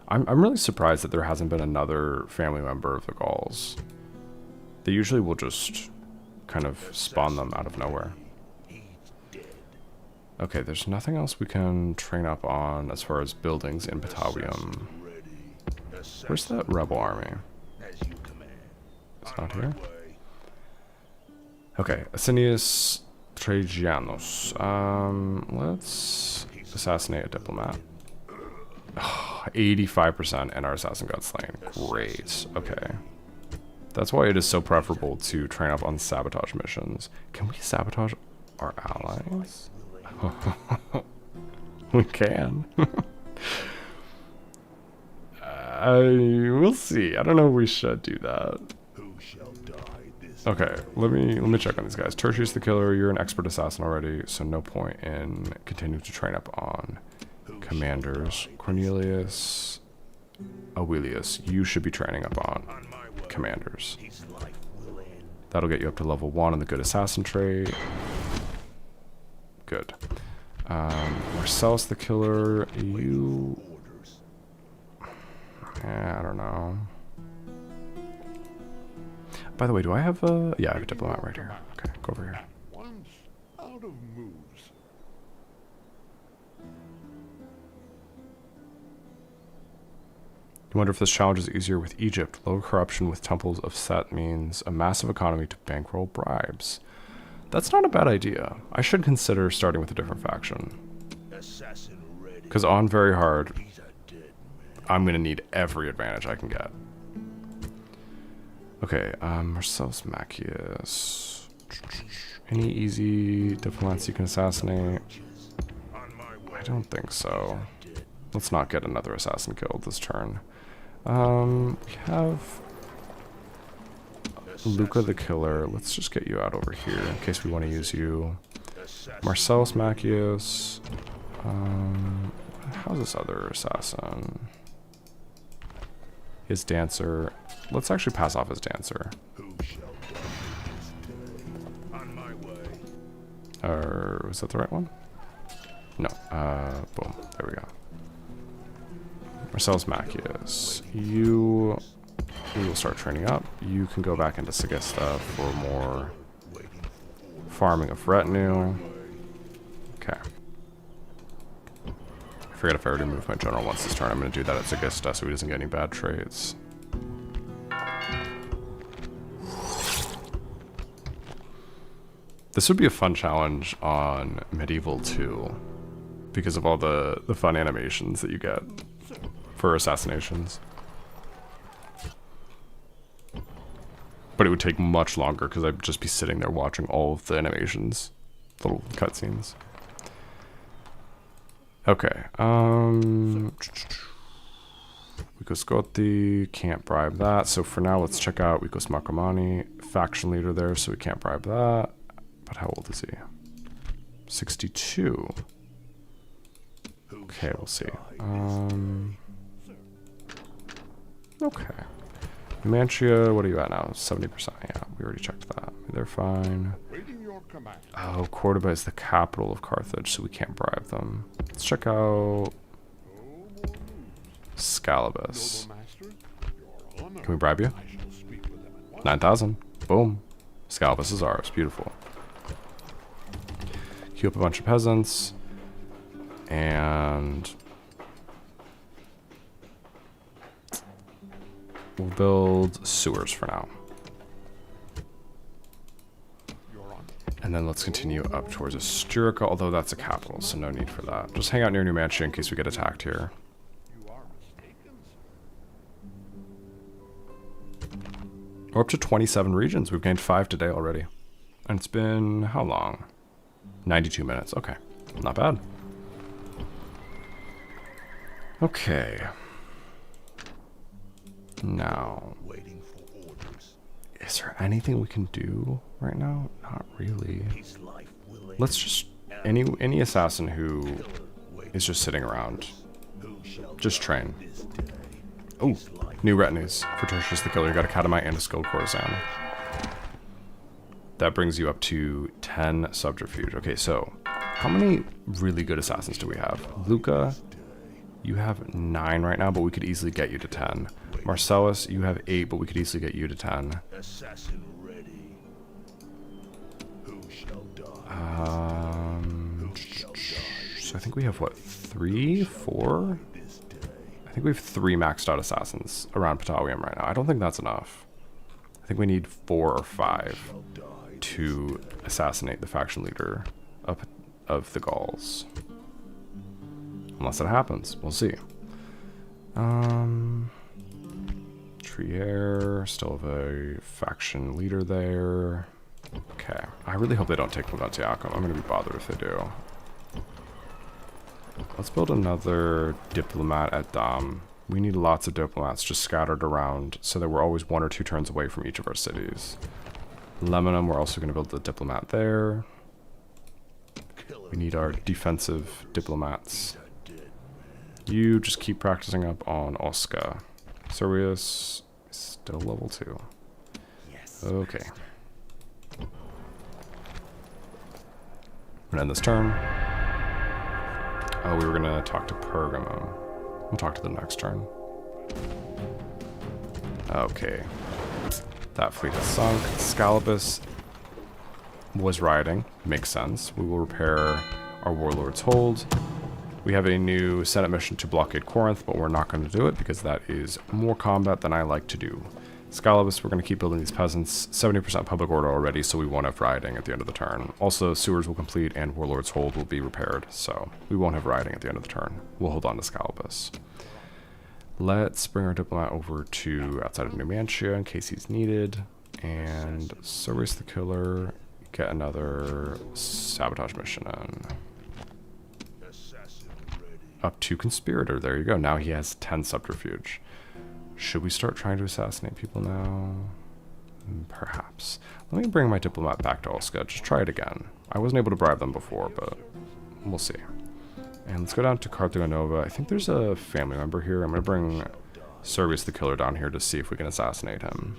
I'm really surprised that there hasn't been another family member of the Gauls. They usually will just kind of spawn them out of nowhere. Okay, there's nothing else we can train up on as far as buildings in Batavium. Where's that rebel army? It's not here. Okay, Asinius Trajanus. Let's assassinate a diplomat. 85% and our assassin got slain. Great. Okay. That's why it is so preferable to train up on sabotage missions. Can we sabotage our allies? We can. We'll see. I don't know if we should do that. Okay, let me check on these guys. Tertius the Killer, you're an expert assassin already, so no point in continuing to train up on commanders. Cornelius Aurelius, you should be training up on commanders. That'll get you up to level 1 on the good assassin trait. Good. Marcellus the Killer, you... I don't know. By the way, do I have a... Yeah, I have a diplomat right here. Okay, go over here. Once out of moves. You wonder if this challenge is easier with Egypt. Low corruption with temples of Set means a massive economy to bankroll bribes. That's not a bad idea. I should consider starting with a different faction. Because on very hard, I'm going to need every advantage I can get. Okay, Marcellus Maccius. Any easy diplomats you can assassinate? I don't think so. Let's not get another assassin killed this turn. We have Luca the Killer. Let's just get you out over here in case we want to use you. Marcellus Maccius. How's this other assassin? His dancer. Let's actually pass off his dancer. Or was that the right one? No. Boom. There we go. Marcellus Maccius. We will start training up. You can go back into Segesta for more farming of retinue. Okay. I forget if I already moved my general once this turn. I'm going to do that at Segesta so he doesn't get any bad trades. This would be a fun challenge on Medieval 2 because of all the fun animations that you get for assassinations. But it would take much longer because I'd just be sitting there watching all of the animations, little cutscenes. Okay, Viscotti, can't bribe that. So for now, let's check out Vikos Marcomanni, faction leader there, so we can't bribe that. But how old is he? 62. Okay, we'll see. Okay. Numantia, what are you at now? 70%. Yeah, we already checked that. They're fine. Oh, Cordoba is the capital of Carthage, so we can't bribe them. Let's check out Scalabus. Can we bribe you? 9,000. Boom. Scalabus is ours. Beautiful. Queue up a bunch of peasants. And we'll build sewers for now. And then let's continue up towards Asturica, although that's a capital, so no need for that. Just hang out near Numantia in case we get attacked here. We're up to 27 regions. We've gained 5 today already. And it's been how long? 92 minutes. Okay. Not bad. Okay. Now, is there anything we can do right now? Not really. Let's just any assassin who is just sitting around, just train. Oh, new retinues for Tertius the Killer. You got a Katamite and a skilled courtesan. That brings you up to 10 subterfuge. Okay, so how many really good assassins do we have? Luca, you have 9 right now, but we could easily get you to 10. Marcellus, you have 8, but we could easily get you to 10. So I think we have, what, 3, 4? I think we have 3 maxed out assassins around Patawium right now. I don't think that's enough. I think we need 4 or 5 to assassinate the faction leader of the Gauls. Unless it happens. We'll see. Trier, still have a faction leader there. Okay. I really hope they don't take Mogontiacum. I'm going to be bothered if they do. Let's build another diplomat at Dam. We need lots of diplomats just scattered around so that we're always 1 or 2 turns away from each of our cities. Lebanon, we're also going to build the diplomat there. We need our defensive diplomats. You just keep practicing up on Osca. Servius is still level 2. Okay. I'm gonna end this turn. Oh, we were gonna talk to Pergamum. We'll talk to them next turn. Okay. That fleet has sunk. Scalabus was riding. Makes sense. We will repair our Warlord's Hold. We have a new Senate mission to blockade Corinth, but we're not going to do it because that is more combat than I like to do. Scalabus, we're going to keep building these peasants. 70% public order already, so we won't have riding at the end of the turn. Also, sewers will complete and Warlord's Hold will be repaired, so we won't have riding at the end of the turn. We'll hold on to Scalabus. Let's bring our diplomat over to outside of Numantia in case he's needed. And Service the Killer, get another sabotage mission in. Up to Conspirator, there you go. Now he has 10 subterfuge. Should we start trying to assassinate people now? Perhaps. Let me bring my diplomat back to Osca. Just try it again. I wasn't able to bribe them before, but we'll see. And let's go down to Carthago Nova. I think there's a family member here. I'm going to bring Servius the Killer down here to see if we can assassinate him.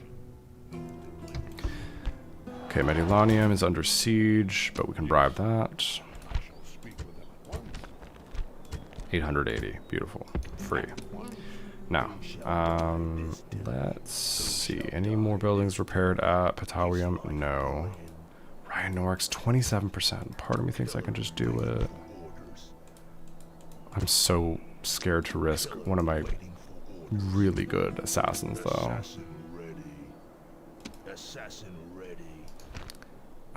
Okay, Medulanium is under siege, but we can bribe that. 880. Beautiful. Free. Now, let's see. Any more buildings repaired at Patawium? No. Ryan Norix, 27%. Part of me thinks I can just do it. I'm so scared to risk one of my really good assassins, though.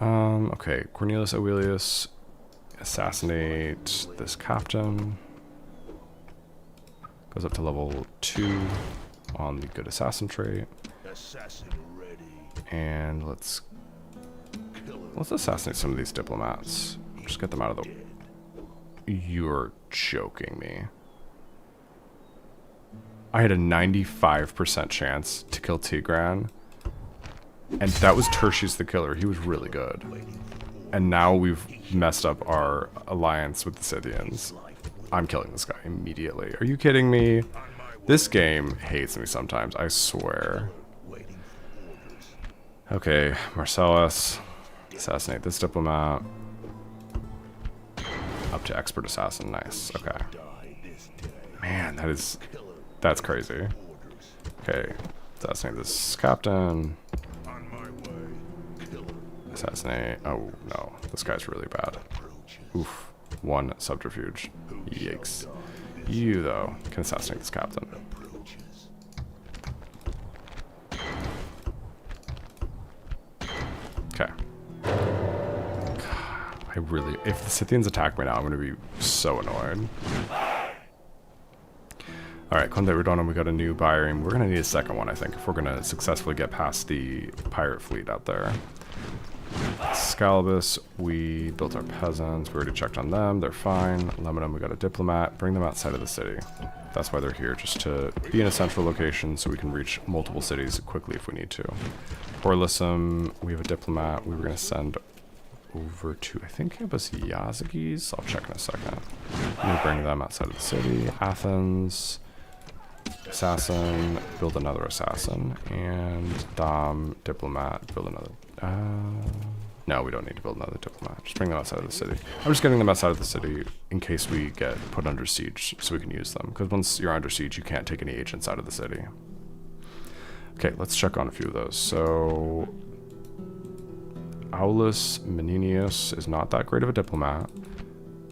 Okay. Cornelius Aurelius, assassinate this captain. Goes up to level 2 on the good assassin trait. And let's assassinate some of these diplomats. Just get them out of the... You're joking me. I had a 95% chance to kill Tigran. And that was Tertius the Killer. He was really good. And now we've messed up our alliance with the Scythians. I'm killing this guy immediately. Are you kidding me? This game hates me sometimes, I swear. Okay, Marcellus. Assassinate this diplomat. Up to expert assassin, nice, okay. Man, that's crazy. Okay, assassinate this captain. Assassinate, oh no, this guy's really bad. Oof, 1 subterfuge, yikes. You, though, can assassinate this captain. Okay. I really... If the Scythians attack me now, I'm going to be so annoyed. Alright, Conde Redono, we got a new Byrene. We're going to need a second one, I think, if we're going to successfully get past the pirate fleet out there. Scalabus, we built our peasants. We already checked on them. They're fine. Lebanon, we got a diplomat. Bring them outside of the city. That's why they're here, just to be in a central location so we can reach multiple cities quickly if we need to. Orlisum, we have a diplomat. We were going to send over to, I think it was Yazagis. I'll check in a second. I'm going to bring them outside of the city. Athens, assassin, build another assassin. And Dom, diplomat, build another. No, we don't need to build another diplomat. Just bring them outside of the city. I'm just getting them outside of the city in case we get put under siege so we can use them. Because once you're under siege, you can't take any agents out of the city. Okay, let's check on a few of those. So, Aulus Menenius is not that great of a diplomat.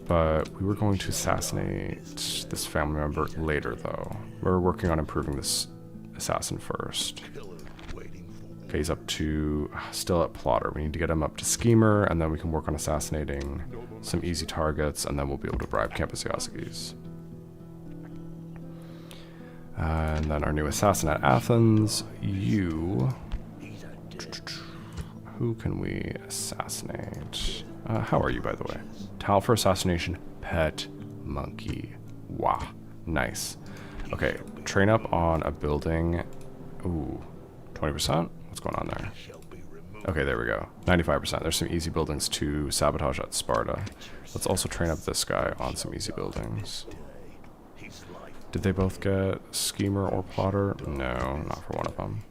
But we were going to assassinate this family member later, though. We're working on improving this assassin first. Okay, he's up to, still at Plotter. We need to get him up to Schemer, and then we can work on assassinating some easy targets, and then we'll be able to bribe Campus Yazagis. And then our new assassin at Athens, you... Who can we assassinate? How are you, by the way? Tile for assassination. Pet monkey. Wow. Nice. Okay, train up on a building. Ooh, 20%? What's going on there? Okay, there we go. 95%. There's some easy buildings to sabotage at Sparta. Let's also train up this guy on some easy buildings. Did they both get Schemer or Plotter? No, not for one of them.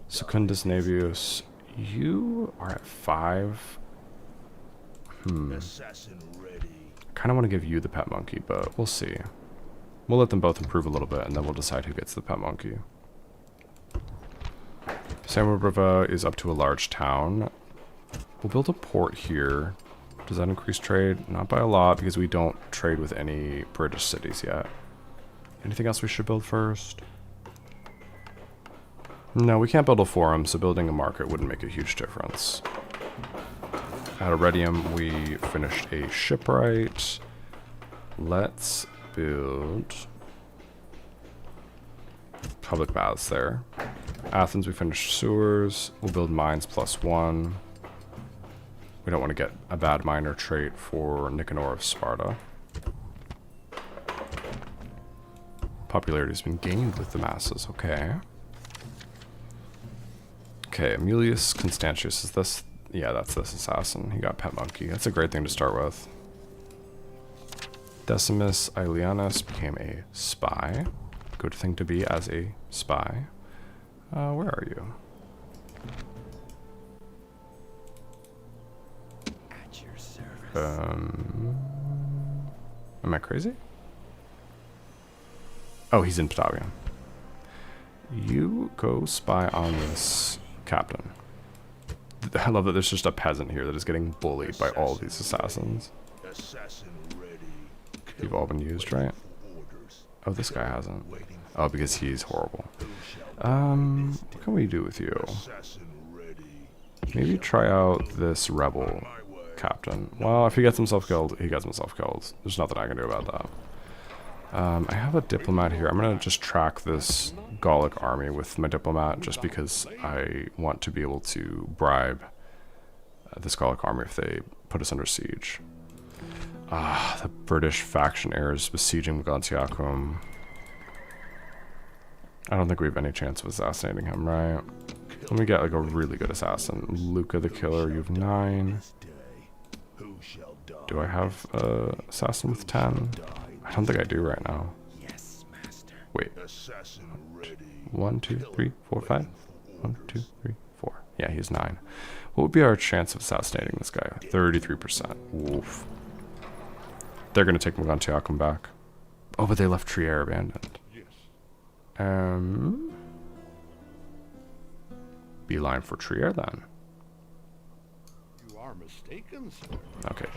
Secundus Navius, you are at 5. Kind of want to give you the pet monkey, but we'll see. We'll let them both improve a little bit, and then we'll decide who gets the pet monkey. Samurbriva is up to a large town. We'll build a port here. Does that increase trade? Not by a lot, because we don't trade with any British cities yet. Anything else we should build first? No, we can't build a forum, so building a market wouldn't make a huge difference. At Iridium, we finished a shipwright. Let's build public baths there. Athens, we finished sewers. We'll build mines +1. We don't want to get a bad miner trait for Nicanor of Sparta. Popularity has been gained with the masses. Okay. Okay, Aemilius Constantius. Is this? Yeah, that's this assassin. He got pet monkey. That's a great thing to start with. Decimus Aelianus became a spy. Good thing to be as a spy. Where are you? At your service. Am I crazy? Oh, he's in Patavium. You go spy on this captain. I love that there's just a peasant here that is getting bullied by all these assassins. You've all been used, right? Oh, this guy hasn't. Oh, because he's horrible. What can we do with you? Maybe try out this rebel captain. Well, if he gets himself killed, he gets himself killed. There's nothing I can do about that. I have a diplomat here. I'm going to just track this Gallic army with my diplomat just because I want to be able to bribe this Gallic army if they put us under siege. The British faction heirs besieging Mogontiacum. I don't think we have any chance of assassinating him, right? Let me get like a really good assassin. Luca the Killer, you have 9. Do I have an assassin with 10? I don't think I do right now. Yes, master. Wait. 1, 2, 3, 4, 5. 1, 2, 3, 4. Yeah, he's 9. What would be our chance of assassinating this guy? 33%. Oof. They're going to take Mogontiacum back. Oh, but they left Trier abandoned. Beeline for Trier then. You are mistaken, sir. Okay.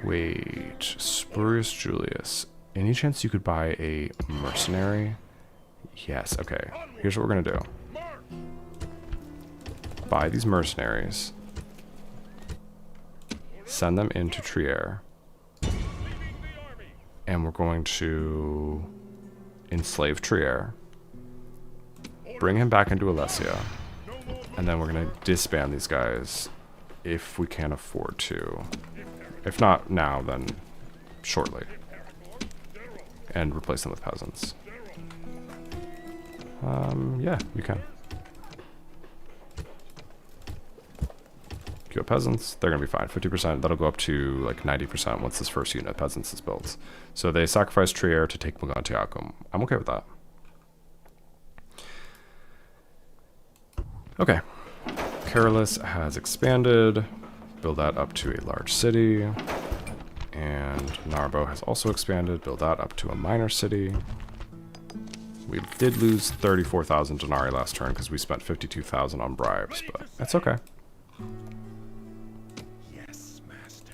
Wait. Spurius Julius. Any chance you could buy a mercenary? Yes. Okay. Here's what we're gonna do. Buy these mercenaries. Send them into Trier. And we're going to enslave Trier. Bring him back into Alesia. And then we're going to disband these guys if we can afford to. If not now, then shortly. And replace them with peasants. Yeah, you can. Go peasants, they're going to be fine. 50%, that'll go up to like 90% once this first unit of peasants is built. So they sacrifice Trier to take Mogontiacum. I'm okay with that. Okay. Carolus has expanded. Build that up to a large city. And Narbo has also expanded. Build that up to a minor city. We did lose 34,000 denarii last turn because we spent 52,000 on bribes, but that's okay. Yes, master.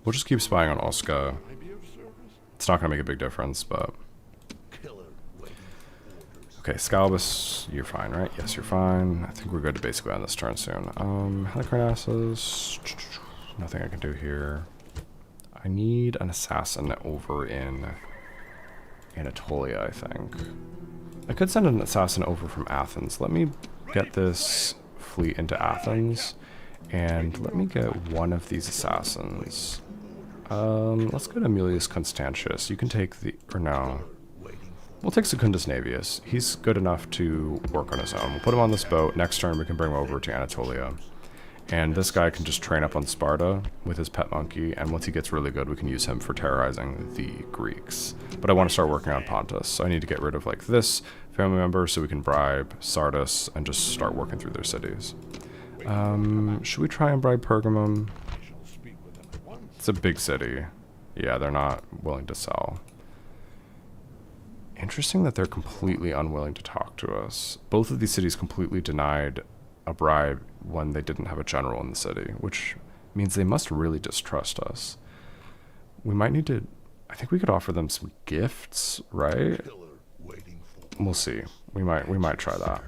We'll just keep spying on Osca. May I be of service? It's not going to make a big difference, but... Killer waiting for orders. Okay, Scalabus, you're fine, right? Yes, you're fine. I think we're good to basically end this turn soon. Halicarnassus... Nothing I can do here. I need an assassin over in Anatolia, I think. I could send an assassin over from Athens. Let me get this fleet into Athens, and let me get one of these assassins. Let's go to Aemilius Constantius. You can take the... or no. We'll take Secundus Navius. He's good enough to work on his own. We'll put him on this boat. Next turn, we can bring him over to Anatolia. And this guy can just train up on Sparta with his pet monkey, and once he gets really good, we can use him for terrorizing the Greeks. But I want to start working on Pontus, so I need to get rid of, like, this family member so we can bribe Sardis and just start working through their cities. Should we try and bribe Pergamum? It's a big city. Yeah, they're not willing to sell. Interesting that they're completely unwilling to talk to us. Both of these cities completely denied a bribe when they didn't have a general in the city, which means they must really distrust us. We might need to... I think we could offer them some gifts, right? We'll see. We might try that.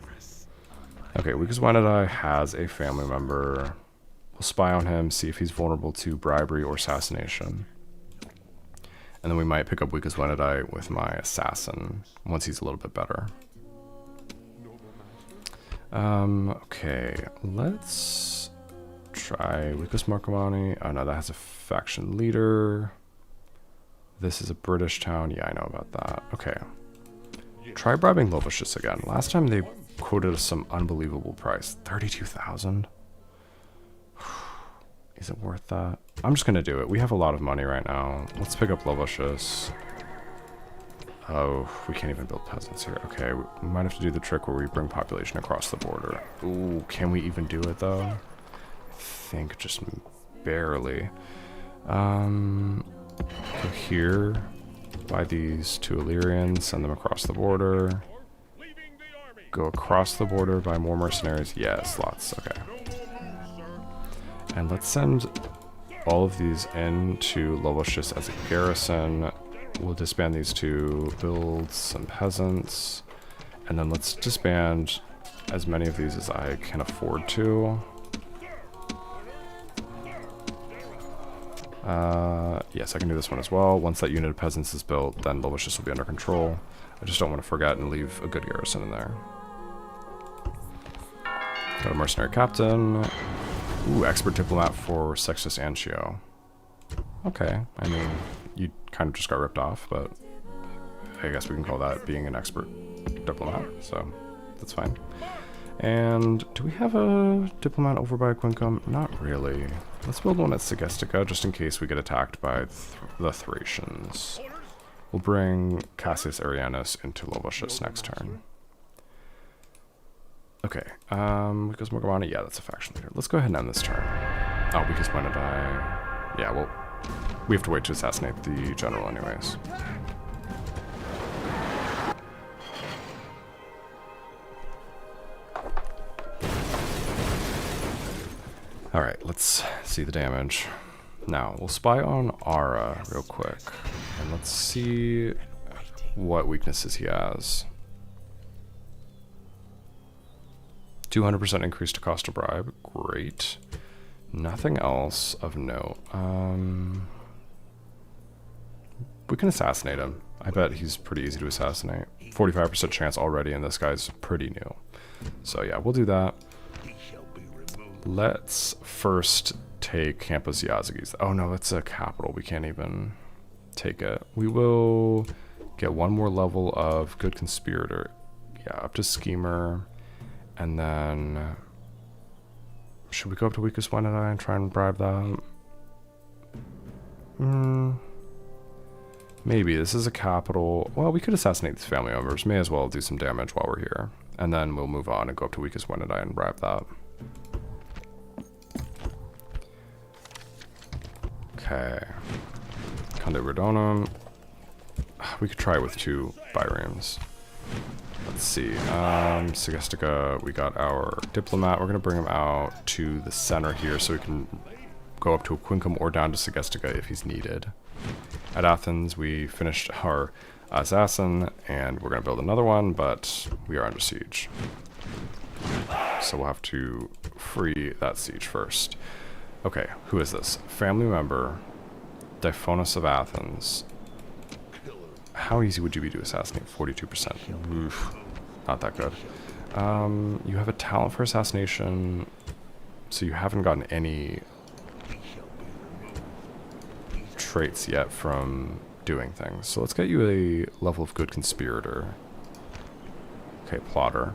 Okay, Weakus Wenadi has a family member. We'll spy on him, see if he's vulnerable to bribery or assassination. And then we might pick up Weakus Wenadi with my assassin once he's a little bit better. Okay, let's try Weakus Marcomanni. Oh no, that has a faction leader. This is a British town. Yeah, I know about that. Okay. Try bribing Lovicius again. Last time they quoted us some unbelievable price. 32,000? Is it worth that? I'm just gonna do it. We have a lot of money right now. Let's pick up Lovicius. Oh, we can't even build peasants here. Okay, we might have to do the trick where we bring population across the border. Ooh, can we even do it though? I think just barely. Go here, buy these two Illyrians, send them across the border. Go across the border, buy more mercenaries. Yes, lots, okay. And let's send all of these into Lovicius as a garrison. We'll disband these two, build some peasants, and then let's disband as many of these as I can afford to. Yes, I can do this one as well. Once that unit of peasants is built, then Lovicius will be under control. I just don't want to forget and leave a good garrison in there. Got a mercenary captain. Ooh, expert diplomat for Sextus Ancio. Okay, I mean, you kind of just got ripped off, but I guess we can call that being an expert diplomat, so that's fine. And do we have a diplomat over by Quincum? Not really. Let's build one at Segestica, just in case we get attacked by the Thracians. We'll bring Cassius Arianus into Lovicius next turn. Okay, Weakus Marcomanni, yeah, that's a faction leader. Let's go ahead and end this turn. Oh, Weakus Wenadi. Yeah, well, we have to wait to assassinate the general anyways. Alright, let's see the damage. Now, we'll spy on Ara real quick. And let's see what weaknesses he has. 200% increase to cost to bribe. Great. Nothing else of note. We can assassinate him. I bet he's pretty easy to assassinate. 45% chance already, and this guy's pretty new. So yeah, we'll do that. Let's first take Campus Yazigis. Oh no, that's a capital. We can't even take it. We will get one more level of good conspirator. Yeah, up to schemer. And then should we go up to Weakus Wenadi and try and bribe that? Maybe. This is a capital. Well, we could assassinate these family members. May as well do some damage while we're here. And then we'll move on and go up to Weakus Wenadi and bribe that. Okay. Conde Redonum. We could try with 2 biremes. Let's see. Segestica, we got our diplomat. We're going to bring him out to the center here so we can go up to Quincum or down to Segestica if he's needed. At Athens, we finished our assassin, and we're going to build another one, but we are under siege. So we'll have to free that siege first. Okay, who is this? Family member, Diphonus of Athens. how easy would you be to assassinate? 42%. Oof, not that good. You have a talent for assassination, so you haven't gotten any traits yet from doing things. So let's get you a level of good conspirator. Okay, plotter.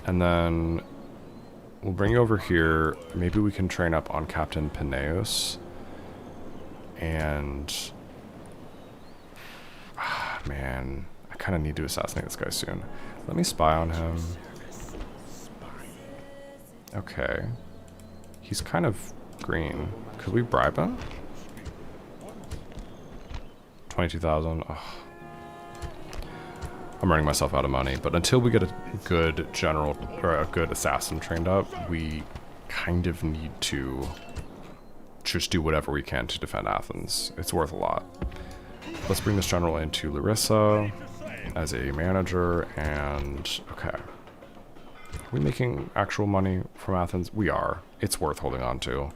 And then we'll bring you over here. Maybe we can train up on Captain Peneus. And man, I kind of need to assassinate this guy soon. Let me spy on him. Okay. He's kind of green. Could we bribe him? 22,000. Oh. I'm running myself out of money, but until we get a good general or a good assassin trained up, we kind of need to just do whatever we can to defend Athens. It's worth a lot. Let's bring this general into Larissa as a manager, and okay. Are we making actual money from Athens? We are. It's worth holding on to,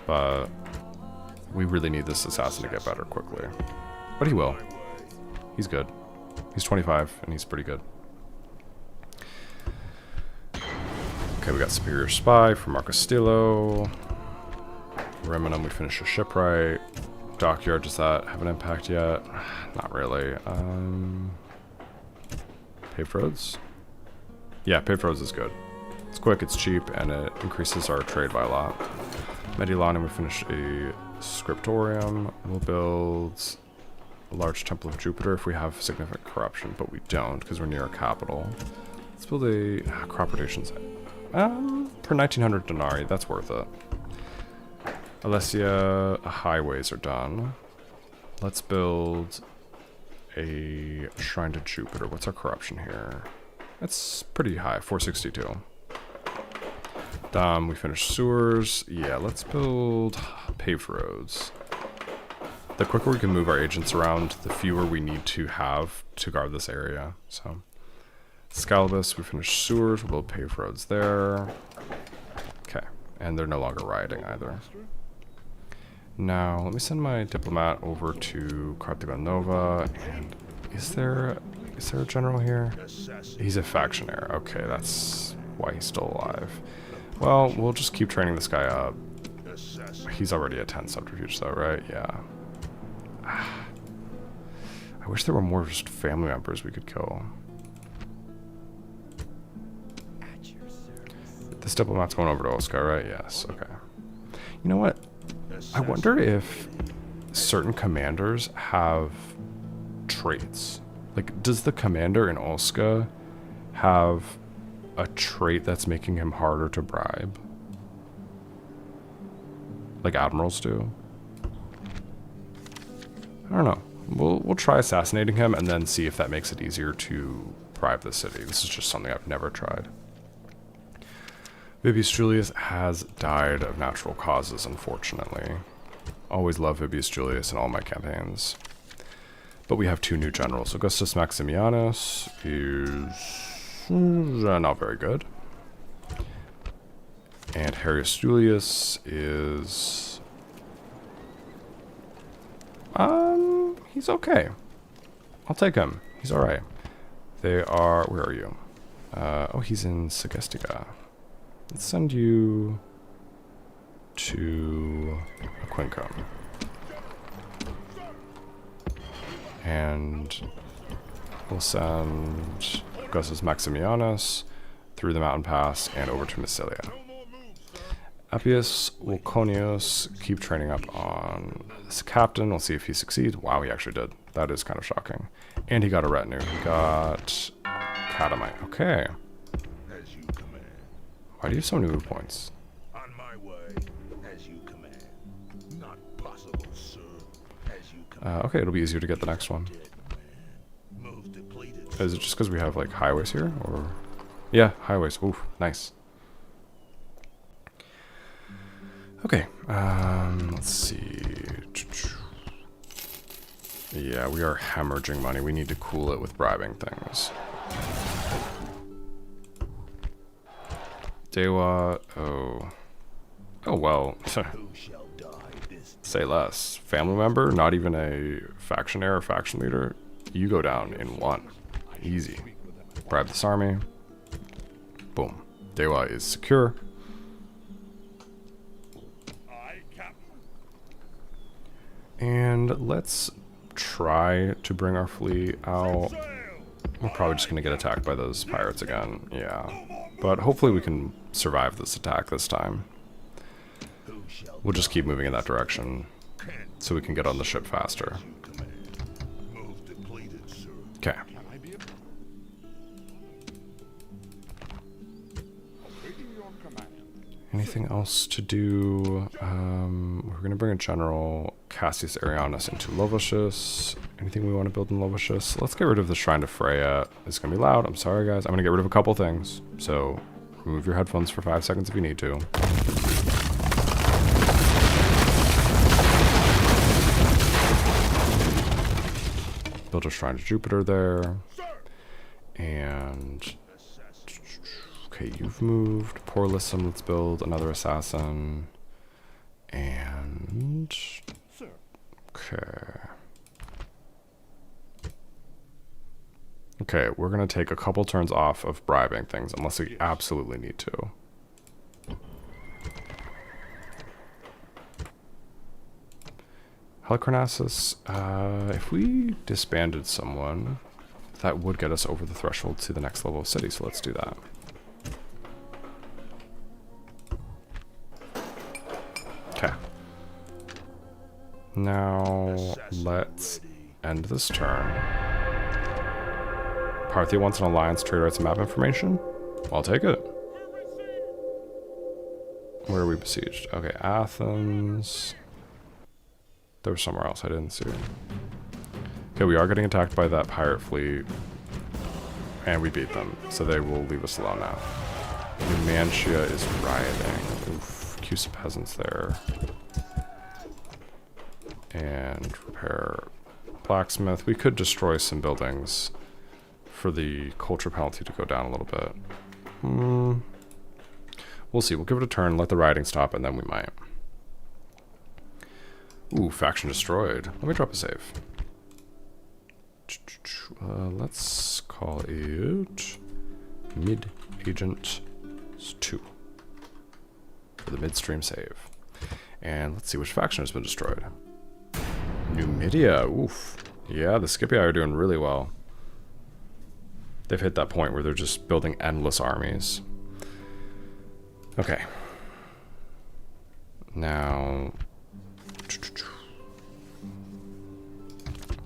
but we really need this assassin to get better quickly. But he will. He's good. He's 25, and he's pretty good. Okay, we got Superior Spy from Marcus Stilo. Reminum, we finished a shipwright. Dockyard, does that have an impact yet? Not really. Paved roads? Yeah, paved roads is good. It's quick, it's cheap, and it increases our trade by a lot. Mediolanum, we finished a scriptorium. We'll build a large temple of Jupiter if we have significant corruption, but we don't because we're near a capital. Let's build a crop rotation site. For 1900 denarii, that's worth it. Alessia, highways are done. Let's build a shrine to Jupiter. What's our corruption here? It's pretty high, 462. We finished sewers. Yeah, let's build paved roads. The quicker we can move our agents around, the fewer we need to have to guard this area. So, Scalabus, we finished sewers. We'll build paved roads there. Okay, and they're no longer rioting either. Now, let me send my diplomat over to Carthago Nova. And is there a general here? He's a factionaire. Okay, that's why he's still alive. Well, we'll just keep training this guy up. He's already a 10 subterfuge though, right? Yeah. I wish there were more just family members we could kill. This diplomat's going over to Oscar, right? Yes, okay. You know what? I wonder if certain commanders have traits. Like, does the commander in Osca have a trait that's making him harder to bribe? Like admirals do? I don't know. We'll try assassinating him and then see if that makes it easier to bribe the city. This is just something I've never tried. Vibius Julius has died of natural causes, unfortunately. Always love Vibius Julius in all my campaigns. But we have two new generals. Augustus Maximianus is not very good. And Harrius Julius is... he's okay. I'll take him. He's alright. They are... Where are you? Oh, he's in Segestica. Let's send you to Aquincum. And we'll send Augustus Maximianus through the mountain pass and over to Massilia. Appius Vulconius, keep training up on this captain. We'll see if he succeeds. Wow, he actually did. That is kind of shocking. And he got a retinue. He got Catamite. Okay. As you command. Why do you have so many move points? On my way. As you command. Not possible, sir. As you command. Okay, it'll be easier to get the next one. Move depleted. Is it just because we have like highways here, or? Yeah, highways. Oof, nice. Okay, let's see. Yeah, we are hemorrhaging money. We need to cool it with bribing things. Dewa, oh well. Who shall die this Say less. Family member, not even a factionaire or faction leader. You go down in 1. Easy. Bribe this army. Boom. Dewa is secure. Aye, Captain. And let's try to bring our fleet out. Sail. We're probably just going to get attacked by those pirates again. Yeah. But hopefully we can survive this attack this time. Who shall We'll just keep moving in that direction can so we can get on the ship faster. you command? Move depleted, sir. Okay. Can I be awaiting your command? Anything else to do? We're going to bring a general, Cassius Arianus, into Lovicious. Anything we want to build in Lovicious? Let's get rid of the Shrine to Freya. It's going to be loud. I'm sorry, guys. I'm going to get rid of a couple things. So remove your headphones for 5 seconds if you need to. Build a Shrine to Jupiter there. And okay, you've moved. Poor Lissum, let's build another assassin. And Sir, okay. Okay, we're gonna take a couple turns off of bribing things unless we absolutely need to. Halicarnassus, if we disbanded someone, that would get us over the threshold to the next level of city, so let's do that. Okay. Now, let's end this turn. Parthia wants an alliance, trade rights, and map information. I'll take it. Where are we besieged? Okay, Athens. There was somewhere else I didn't see. Okay, we are getting attacked by that pirate fleet. And we beat them, so they will leave us alone now. Numantia is rioting. Oof, Cusa peasants there. And repair blacksmith. We could destroy some buildings for the culture penalty to go down a little bit. We'll see. We'll give it a turn, let the rioting stop, and then we might. Ooh, faction destroyed. Let me drop a save. Let's call it Mid Agent 2 for the midstream save. And let's see which faction has been destroyed. Numidia. Oof. Yeah, the Scipii are doing really well. They've hit that point where they're just building endless armies. Okay. Now,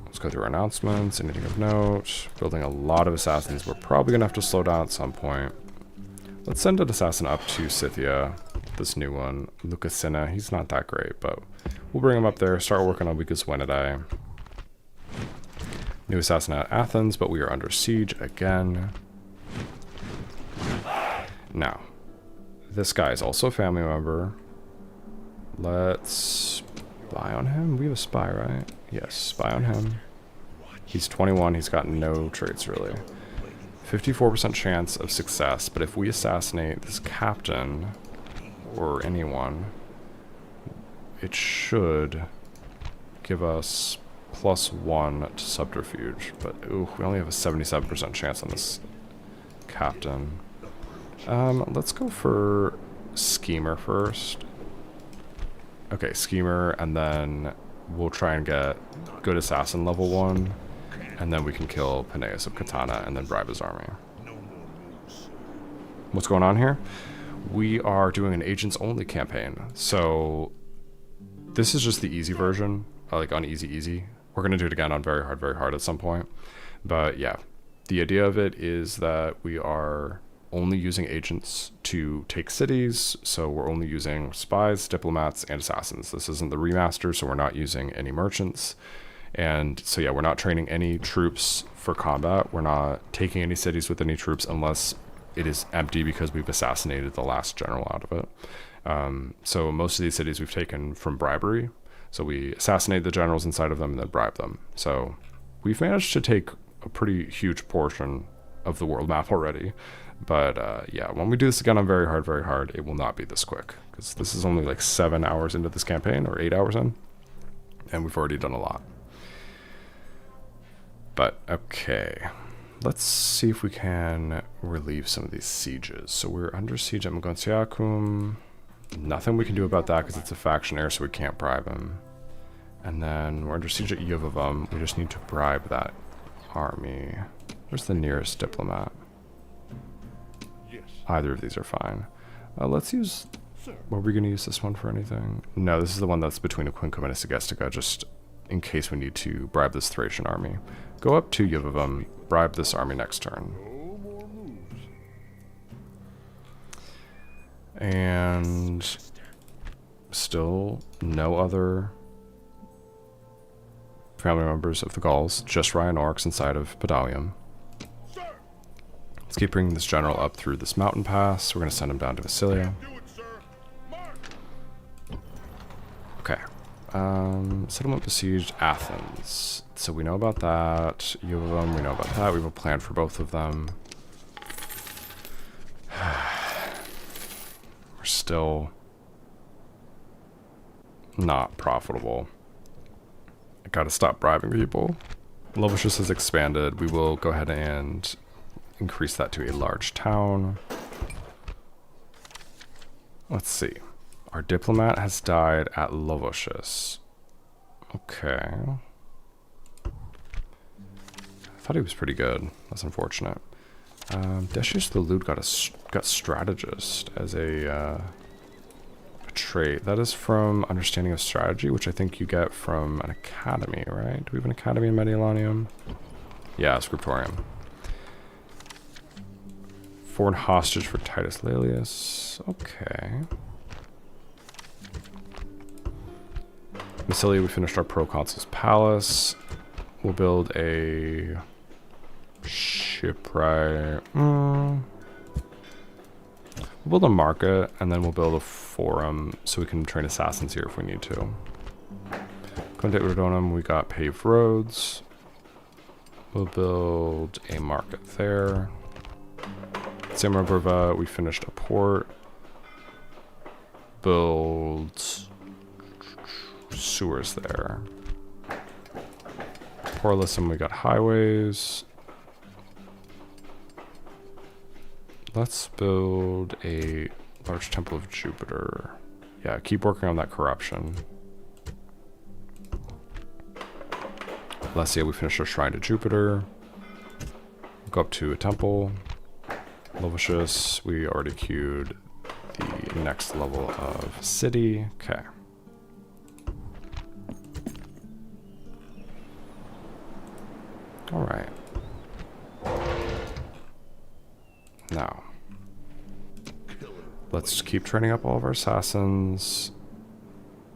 let's go through our announcements. Anything of note? Building a lot of assassins. We're probably going to have to slow down at some point. Let's send an assassin up to Scythia. This new one, Lucasina. He's not that great, but we'll bring him up there. Start working on Vicus Venedae. New assassin at Athens, but we are under siege again. Now, this guy is also a family member. Let's spy on him. We have a spy, right? Yes, spy on him. He's 21. He's got no traits, really. 54% chance of success, but if we assassinate this captain, or anyone, it should give us +1 to subterfuge, but ooh, we only have a 77% chance on this captain. Let's go for Schemer first. Okay, Schemer, and then we'll try and get good assassin level 1, and then we can kill Peneus of Katana and then bribe his army. What's going on here? We are doing an agents only campaign, so this is just the easy version, like on easy. We're going to do it again on very hard at some point. But yeah, the idea of it is that we are only using agents to take cities. So we're only using spies, diplomats, and assassins. This isn't the remaster, so we're not using any merchants. And so yeah, we're not training any troops for combat. We're not taking any cities with any troops unless it is empty because we've assassinated the last general out of it. So most of these cities we've taken from bribery. So we assassinate the generals inside of them and then bribe them. So we've managed to take a pretty huge portion of the world map already. But yeah, when we do this again on very hard, it will not be this quick. Because this is only like 7 hours into this campaign, or 8 hours in. And we've already done a lot. But, okay. Let's see if we can relieve some of these sieges. So we're under siege at Mogontiacum. Nothing we can do about that because it's a faction heir, so we can't bribe him. And then we're under siege at Yuvavam. We just need to bribe that army. Where's the nearest diplomat? Yes, Either of these are fine. Let's use... sir. Were we going to use this one for anything? No, this is the one that's between Aquincum and Segestica, just in case we need to bribe this Thracian army. Go up to Yuvavam, bribe this army next turn. No more moves. And still no other family members of the Gauls, just Ryan Orcs inside of Pedalium. Sir, Let's keep bringing this general up through this mountain pass. We're going to send him down to Vasilia. do it, sir. March. Okay. Settlement besieged Athens. So we know about that. Yuvavam, we know about that. We have a plan for both of them. We're still not profitable. I gotta stop bribing people. Lovicious has expanded. We will go ahead and increase that to a large town. Let's see. Our diplomat has died at Lovocious. Okay. I thought he was pretty good. That's unfortunate. Decius the Lute got strategist as a trait. That is from understanding of strategy, which I think you get from an academy, right? Do we have an academy in Mediolanium? Yeah, Scriptorium. Foreign hostage for Titus Laelius. Okay. Massilia, we finished our proconsul's palace. We'll build a shipwright. We'll build a market, and then we'll build a forum so we can train assassins here if we need to. Conte Rodonum, we got paved roads. We'll build a market there. Samarburva, we finished a port. Build sewers there. Porlisum, we got highways. Let's build a large temple of Jupiter. Yeah, keep working on that corruption. Lesia, we finished our shrine to Jupiter. Go up to a temple. Lovicious, we already queued the next level of city. Okay. Alright. Now, let's keep training up all of our assassins.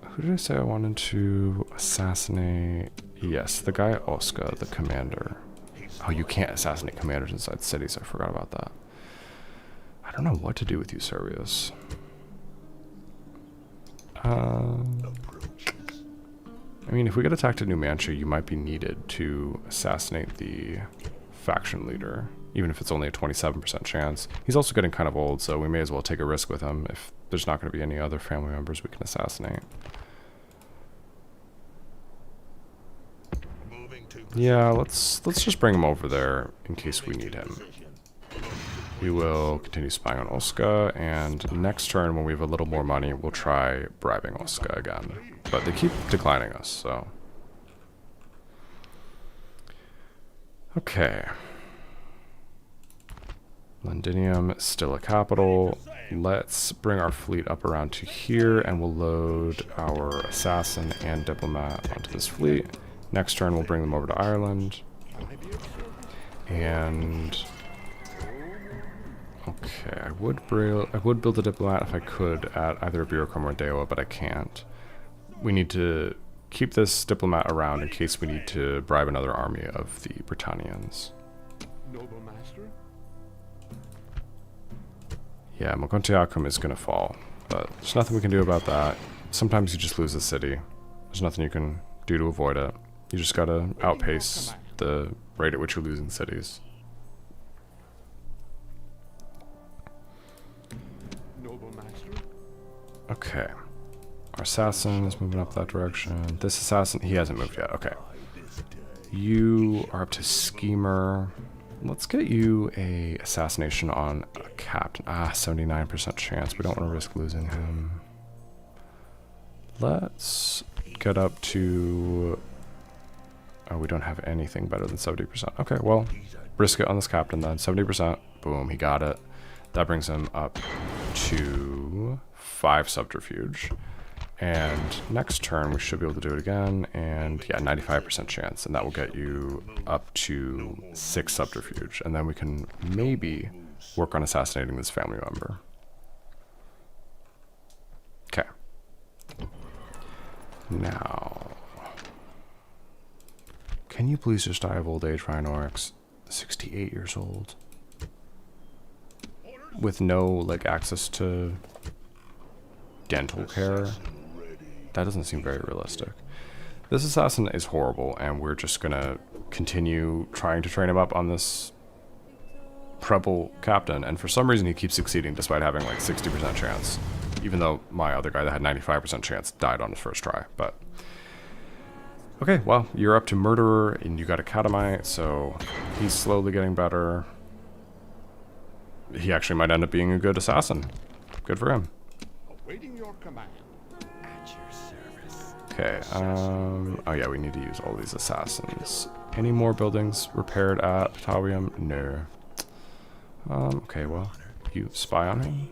Who did I say I wanted to assassinate? Yes, the guy Oscar, the commander. Oh, you can't assassinate commanders inside cities. I forgot about that. I don't know what to do with you, Servius. I mean, if we get attacked at Numantia, you might be needed to assassinate the faction leader, even if it's only a 27% chance. He's also getting kind of old, so we may as well take a risk with him if there's not going to be any other family members we can assassinate. Yeah, let's just bring him over there in case we need him. We will continue spying on Oska, and next turn when we have a little more money, we'll try bribing Oska again. But they keep declining us, so... Okay. Londinium is still a capital. Let's bring our fleet up around to here, and we'll load our assassin and diplomat onto this fleet. Next turn, we'll bring them over to Ireland. And... okay, I would build a diplomat if I could at either Burecrum or Dewa, but I can't. We need to keep this diplomat around in case we need to bribe another army of the Britannians. Noble master. Yeah, Mogontiacum is going to fall, but there's nothing we can do about that. Sometimes you just lose a city. There's nothing you can do to avoid it. You just gotta outpace the rate at which you're losing cities. Noble master. Okay. Our assassin is moving up that direction. This assassin, he hasn't moved yet. Okay. You are up to schemer. Let's get you a assassination on a captain. 79% chance. We don't want to risk losing him. Let's get up to... Oh, we don't have anything better than 70%. Okay, well, risk it on this captain then. 70%. Boom, he got it. That brings him up to 5 subterfuge. And next turn, we should be able to do it again. And yeah, 95% chance. And that will get you up to 6 subterfuge. And then we can maybe work on assassinating this family member. Okay. Now, can you please just die of old age, Rhinorex? 68 years old. With no, like, access to dental care? That doesn't seem very realistic. This assassin is horrible, and we're just gonna continue trying to train him up on this rebel captain, and for some reason he keeps succeeding despite having like 60% chance, even though my other guy that had 95% chance died on his first try. But okay, well, you're up to murderer, and you got a catamite, so he's slowly getting better. He actually might end up being a good assassin. Good for him. Awaiting your command. At your service. Okay, oh yeah, we need to use all these assassins. Any more buildings repaired at Patavium? No. Okay, well, you spy on him,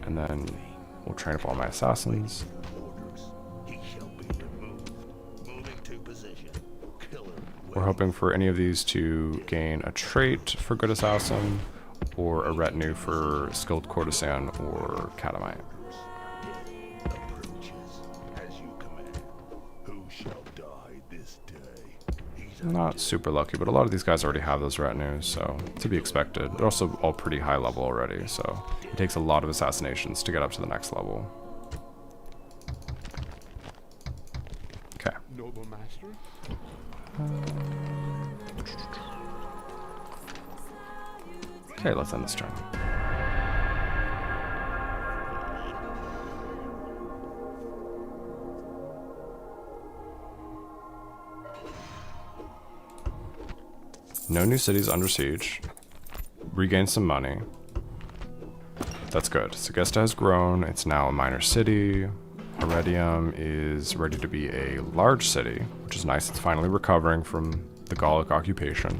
and then we'll train up all my assassins. Orders. He shall be removed. Moving to position. Killer. We're hoping for any of these to gain a trait for good assassin, or a retinue for skilled courtesan or catamite. Approaches as you command. Who shall die this day? He's Not super lucky, but a lot of these guys already have those retinues, so to be expected. They're also all pretty high level already, so it takes a lot of assassinations to get up to the next level. Okay. noble master. Okay, let's end this turn. No new cities under siege. Regain some money. That's good. Segesta has grown. It's now a minor city. Heredium is ready to be a large city, which is nice. It's finally recovering from the Gallic occupation.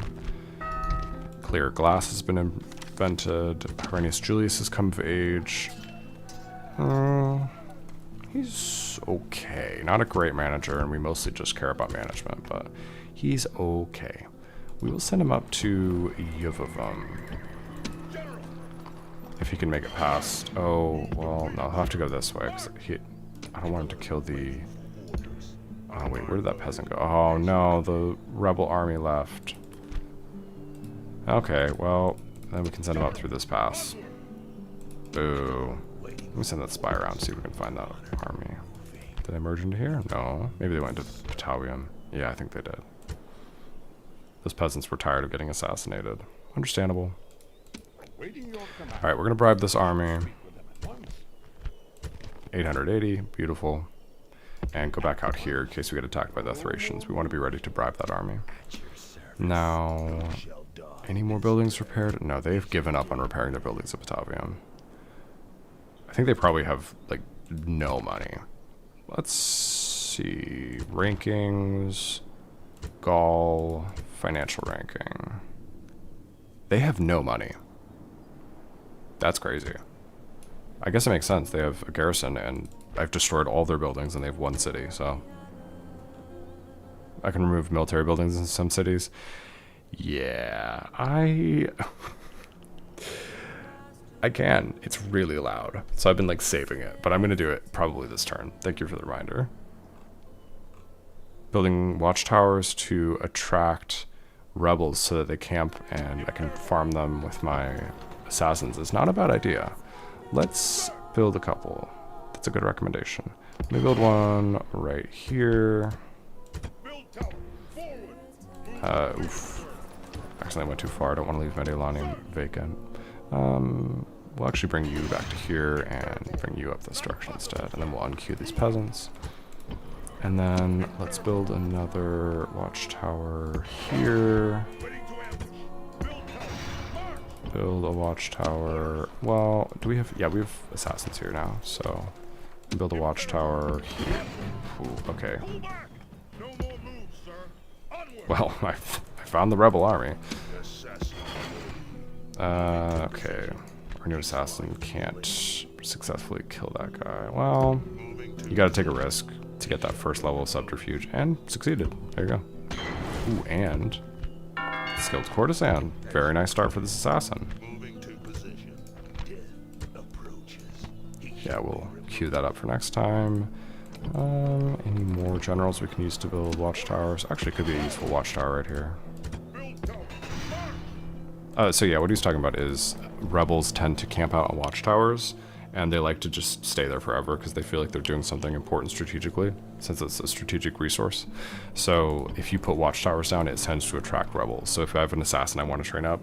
Clear glass has been invented. Herennius Julius has come of age. He's okay. Not a great manager, and we mostly just care about management, but he's okay. We will send him up to Yuvavum. If he can make it past. Oh, well, no, he'll have to go this way, because I don't want him to kill the... Oh, wait, where did that peasant go? Oh, no, the rebel army left. Okay, well, then we can send him up through this pass. Boo. Let me send that spy around, see if we can find that army. Did they merge into here? No. Maybe they went to Patavium. Yeah, I think they did. Those peasants were tired of getting assassinated. Understandable. Awaiting your command. Alright, we're gonna bribe this army. With them at once. 880, beautiful. And go back out here in case we get attacked by the Thracians. We want to be ready to bribe that army. At your service. Now, Shall die. any more buildings repaired? No, they've given up on repairing their buildings at Patavium. I think they probably have, like, no money. Let's see. Rankings. Gaul. Financial ranking. They have no money. That's crazy. I guess it makes sense. They have a garrison, and I've destroyed all their buildings, and they have one city, so... I can remove military buildings in some cities. Yeah, I can. It's really loud. So I've been, like, saving it, but I'm going to do it probably this turn. Thank you for the reminder. Building watchtowers to attract rebels so that they camp and I can farm them with my assassins is not a bad idea. Let's build a couple. That's a good recommendation. Let me build one right here. Build tower. Forward. Oof. Actually, I went too far. I don't want to leave Mediolani vacant. We'll actually bring you back to here and bring you up this direction instead. And then we'll unqueue these peasants. And then let's build another watchtower here. Build a watchtower. Well, do we have... Yeah, we have assassins here now, so... Build a watchtower here. Ooh, okay. Well, I found the rebel army. Okay. Our new assassin can't successfully kill that guy. Well, you gotta take a risk to get that first level of subterfuge, and succeeded. There you go. Ooh, and skilled courtesan. Very nice start for this assassin. Yeah, we'll queue that up for next time. Any more generals we can use to build watchtowers? Actually, could be a useful watchtower right here. So yeah, what he's talking about is rebels tend to camp out on watchtowers, and they like to just stay there forever because they feel like they're doing something important strategically, since it's a strategic resource. So if you put watchtowers down, it tends to attract rebels. So if I have an assassin I want to train up,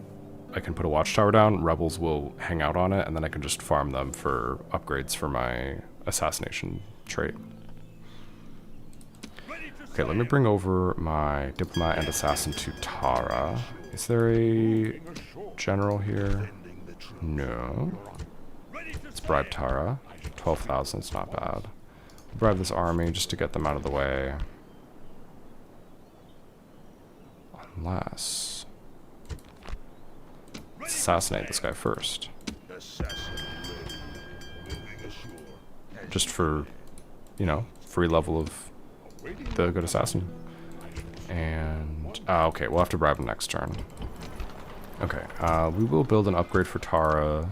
I can put a watchtower down, rebels will hang out on it, and then I can just farm them for upgrades for my assassination trait. Okay, let me bring over my diplomat and assassin to Tara. Is there a general here? No. Let's bribe Tara. 12,000, it's not bad. Bribe this army just to get them out of the way. Unless... let's assassinate this guy first. Just for, you know, free level of the good assassin. And, okay, we'll have to bribe him next turn. Okay, we will build an upgrade for Tara.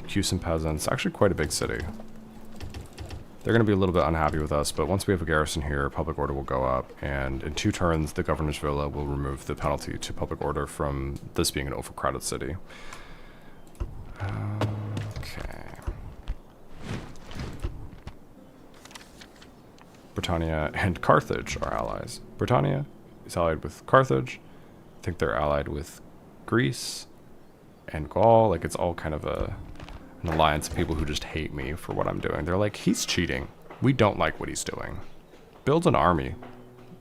Queue some peasants. Actually quite a big city. They're going to be a little bit unhappy with us, but once we have a garrison here, public order will go up, and in 2 turns, the governor's villa will remove the penalty to public order from this being an overcrowded city. Okay. Britannia and Carthage are allies. Britannia is allied with Carthage. I think they're allied with Greece and Gaul. Like, it's all kind of an alliance of people who just hate me for what I'm doing. They're like, he's cheating. We don't like what he's doing. Build an army,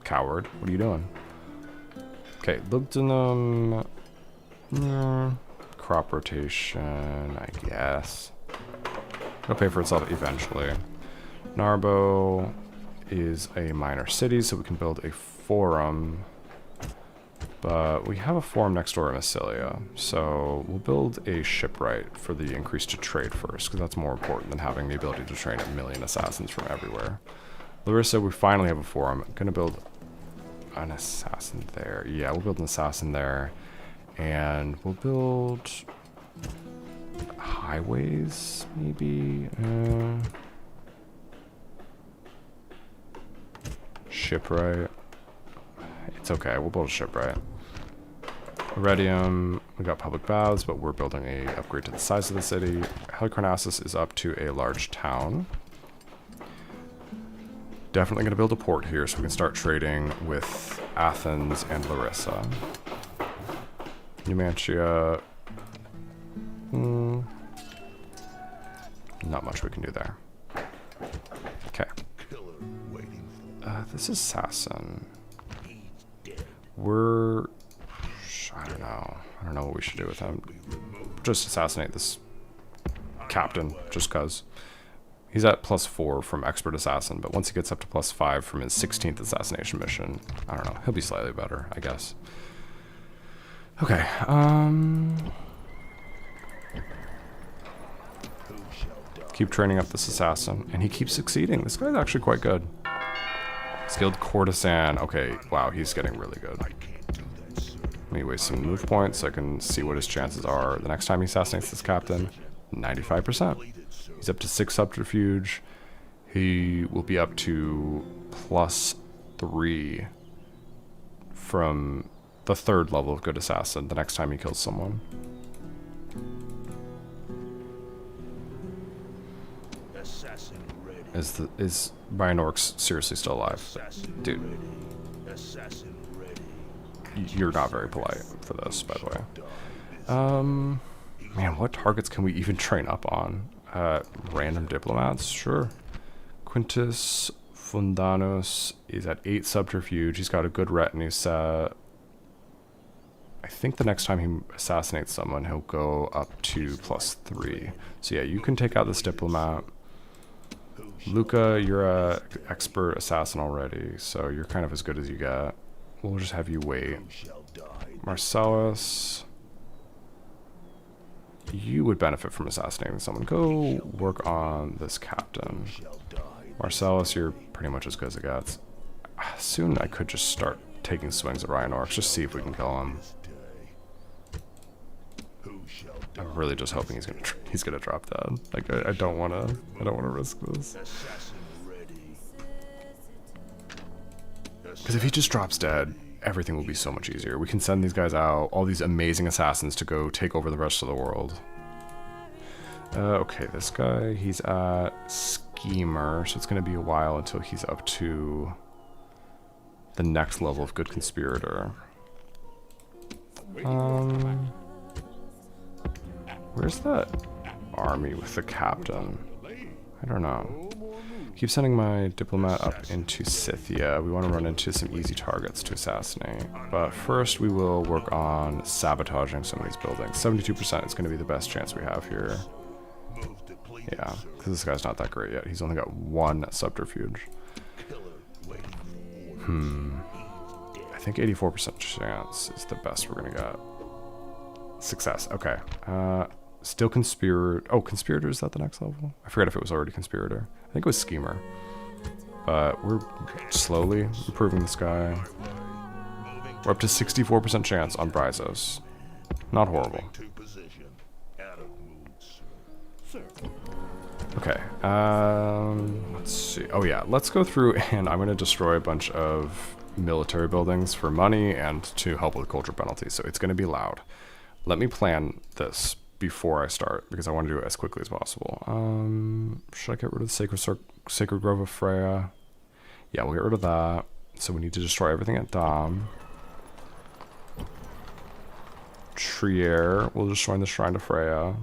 coward. What are you doing? Okay, Lugdunum. Crop rotation, I guess. It'll pay for itself eventually. Narbo is a minor city, so we can build a forum. But we have a forum next door in Massilia, so we'll build a shipwright for the increase to trade first, because that's more important than having the ability to train 1,000,000 assassins from everywhere. Larissa, we finally have a forum. I'm gonna build an assassin there. Yeah, we'll build an assassin there. And we'll build highways, maybe. Shipwright. It's okay, we'll build a shipwright. Iridium, we got public baths, but we're building a upgrade to the size of the city. Halicarnassus is up to a large town. Definitely gonna build a port here so we can start trading with Athens and Larissa. Numantia. Not much we can do there. Okay. This assassin. We're... I don't know. I don't know what we should do with him. Just assassinate this captain, just cause. He's at +4 from expert assassin, but once he gets up to +5 from his 16th assassination mission, I don't know. He'll be slightly better, I guess. Okay, keep training up this assassin, and he keeps succeeding. This guy's actually quite good. Skilled courtesan. Okay, wow, he's getting really good. Let me waste some move points so I can see what his chances are. The next time he assassinates this captain, 95%. He's up to 6 subterfuge. He will be up to +3 from the 3rd level of good assassin the next time he kills someone. Is Brian Orcs seriously still alive? Dude. You're not very polite for this, by the way. Man, what targets can we even train up on? Random diplomats? Sure. Quintus Fundanus is at 8 subterfuge. He's got a good retinue set. I think the next time he assassinates someone, he'll go up to +3. So yeah, you can take out this diplomat. Luca, you're a expert assassin already, so you're kind of as good as you get. We'll just have you wait. Marcellus, you would benefit from assassinating someone. Go work on this captain. Marcellus, you're pretty much as good as it gets. Soon I could just start taking swings at Rhinox, just see if we can kill him. I'm really just hoping he's gonna drop that. Like I don't wanna risk this. Because if he just drops dead, everything will be so much easier. We can send these guys out, all these amazing assassins, to go take over the rest of the world. Okay, this guy, he's at Schemer, so it's gonna be a while until he's up to the next level of good conspirator. Where's that army with the captain? I don't know. Keep sending my diplomat up into Scythia. We want to run into some easy targets to assassinate. But first we will work on sabotaging some of these buildings. 72% is going to be the best chance we have here. Yeah, because this guy's not that great yet. He's only got 1 subterfuge. I think 84% chance is the best we're going to get. Success. Okay. Still Conspirator. Oh, Conspirator, is that the next level? I forgot if it was already Conspirator. I think it was Schemer. But we're slowly improving this guy. We're up to 64% chance on Bryzos. Not horrible. Okay. Let's see. Oh yeah, let's go through and I'm going to destroy a bunch of military buildings for money and to help with culture penalties. So it's going to be loud. Let me plan this before I start, because I want to do it as quickly as possible. Should I get rid of the Sacred Grove of Freya? Yeah, we'll get rid of that. So we need to destroy everything at Dom. Trier, we'll destroy the Shrine to Freya.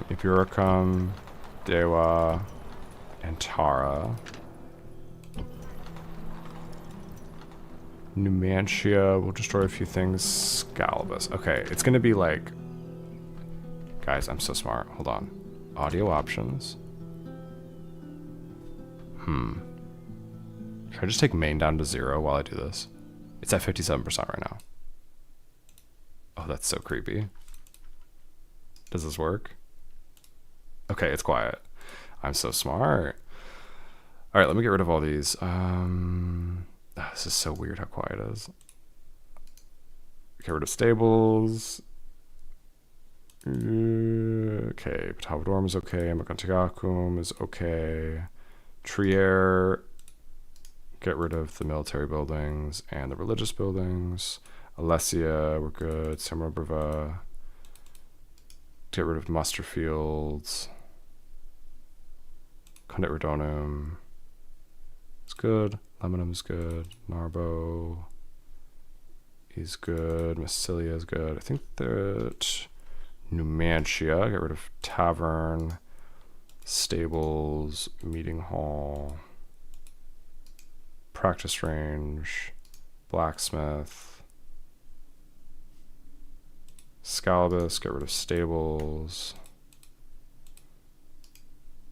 Iburicum, Dewa, and Tara. Numantia, we'll destroy a few things. Scalibus. Okay, it's gonna be like... Guys, I'm so smart. Hold on. Audio options. Should I just take main down to 0 while I do this? It's at 57% right now. Oh, that's so creepy. Does this work? Okay, it's quiet. I'm so smart. Alright, let me get rid of all these. This is so weird how quiet it is. Get rid of stables. Okay, Patavadorm is okay. Magantigakum is okay. Trier. Get rid of the military buildings and the religious buildings. Alessia, we're good. Samarabrava. Get rid of Musterfields. Condit Redonum. It's good. Lemonum is good. Narbo is good. Massilia is good. I think that Numantia. Get rid of Tavern. Stables. Meeting Hall. Practice Range. Blacksmith. Scalibus. Get rid of Stables.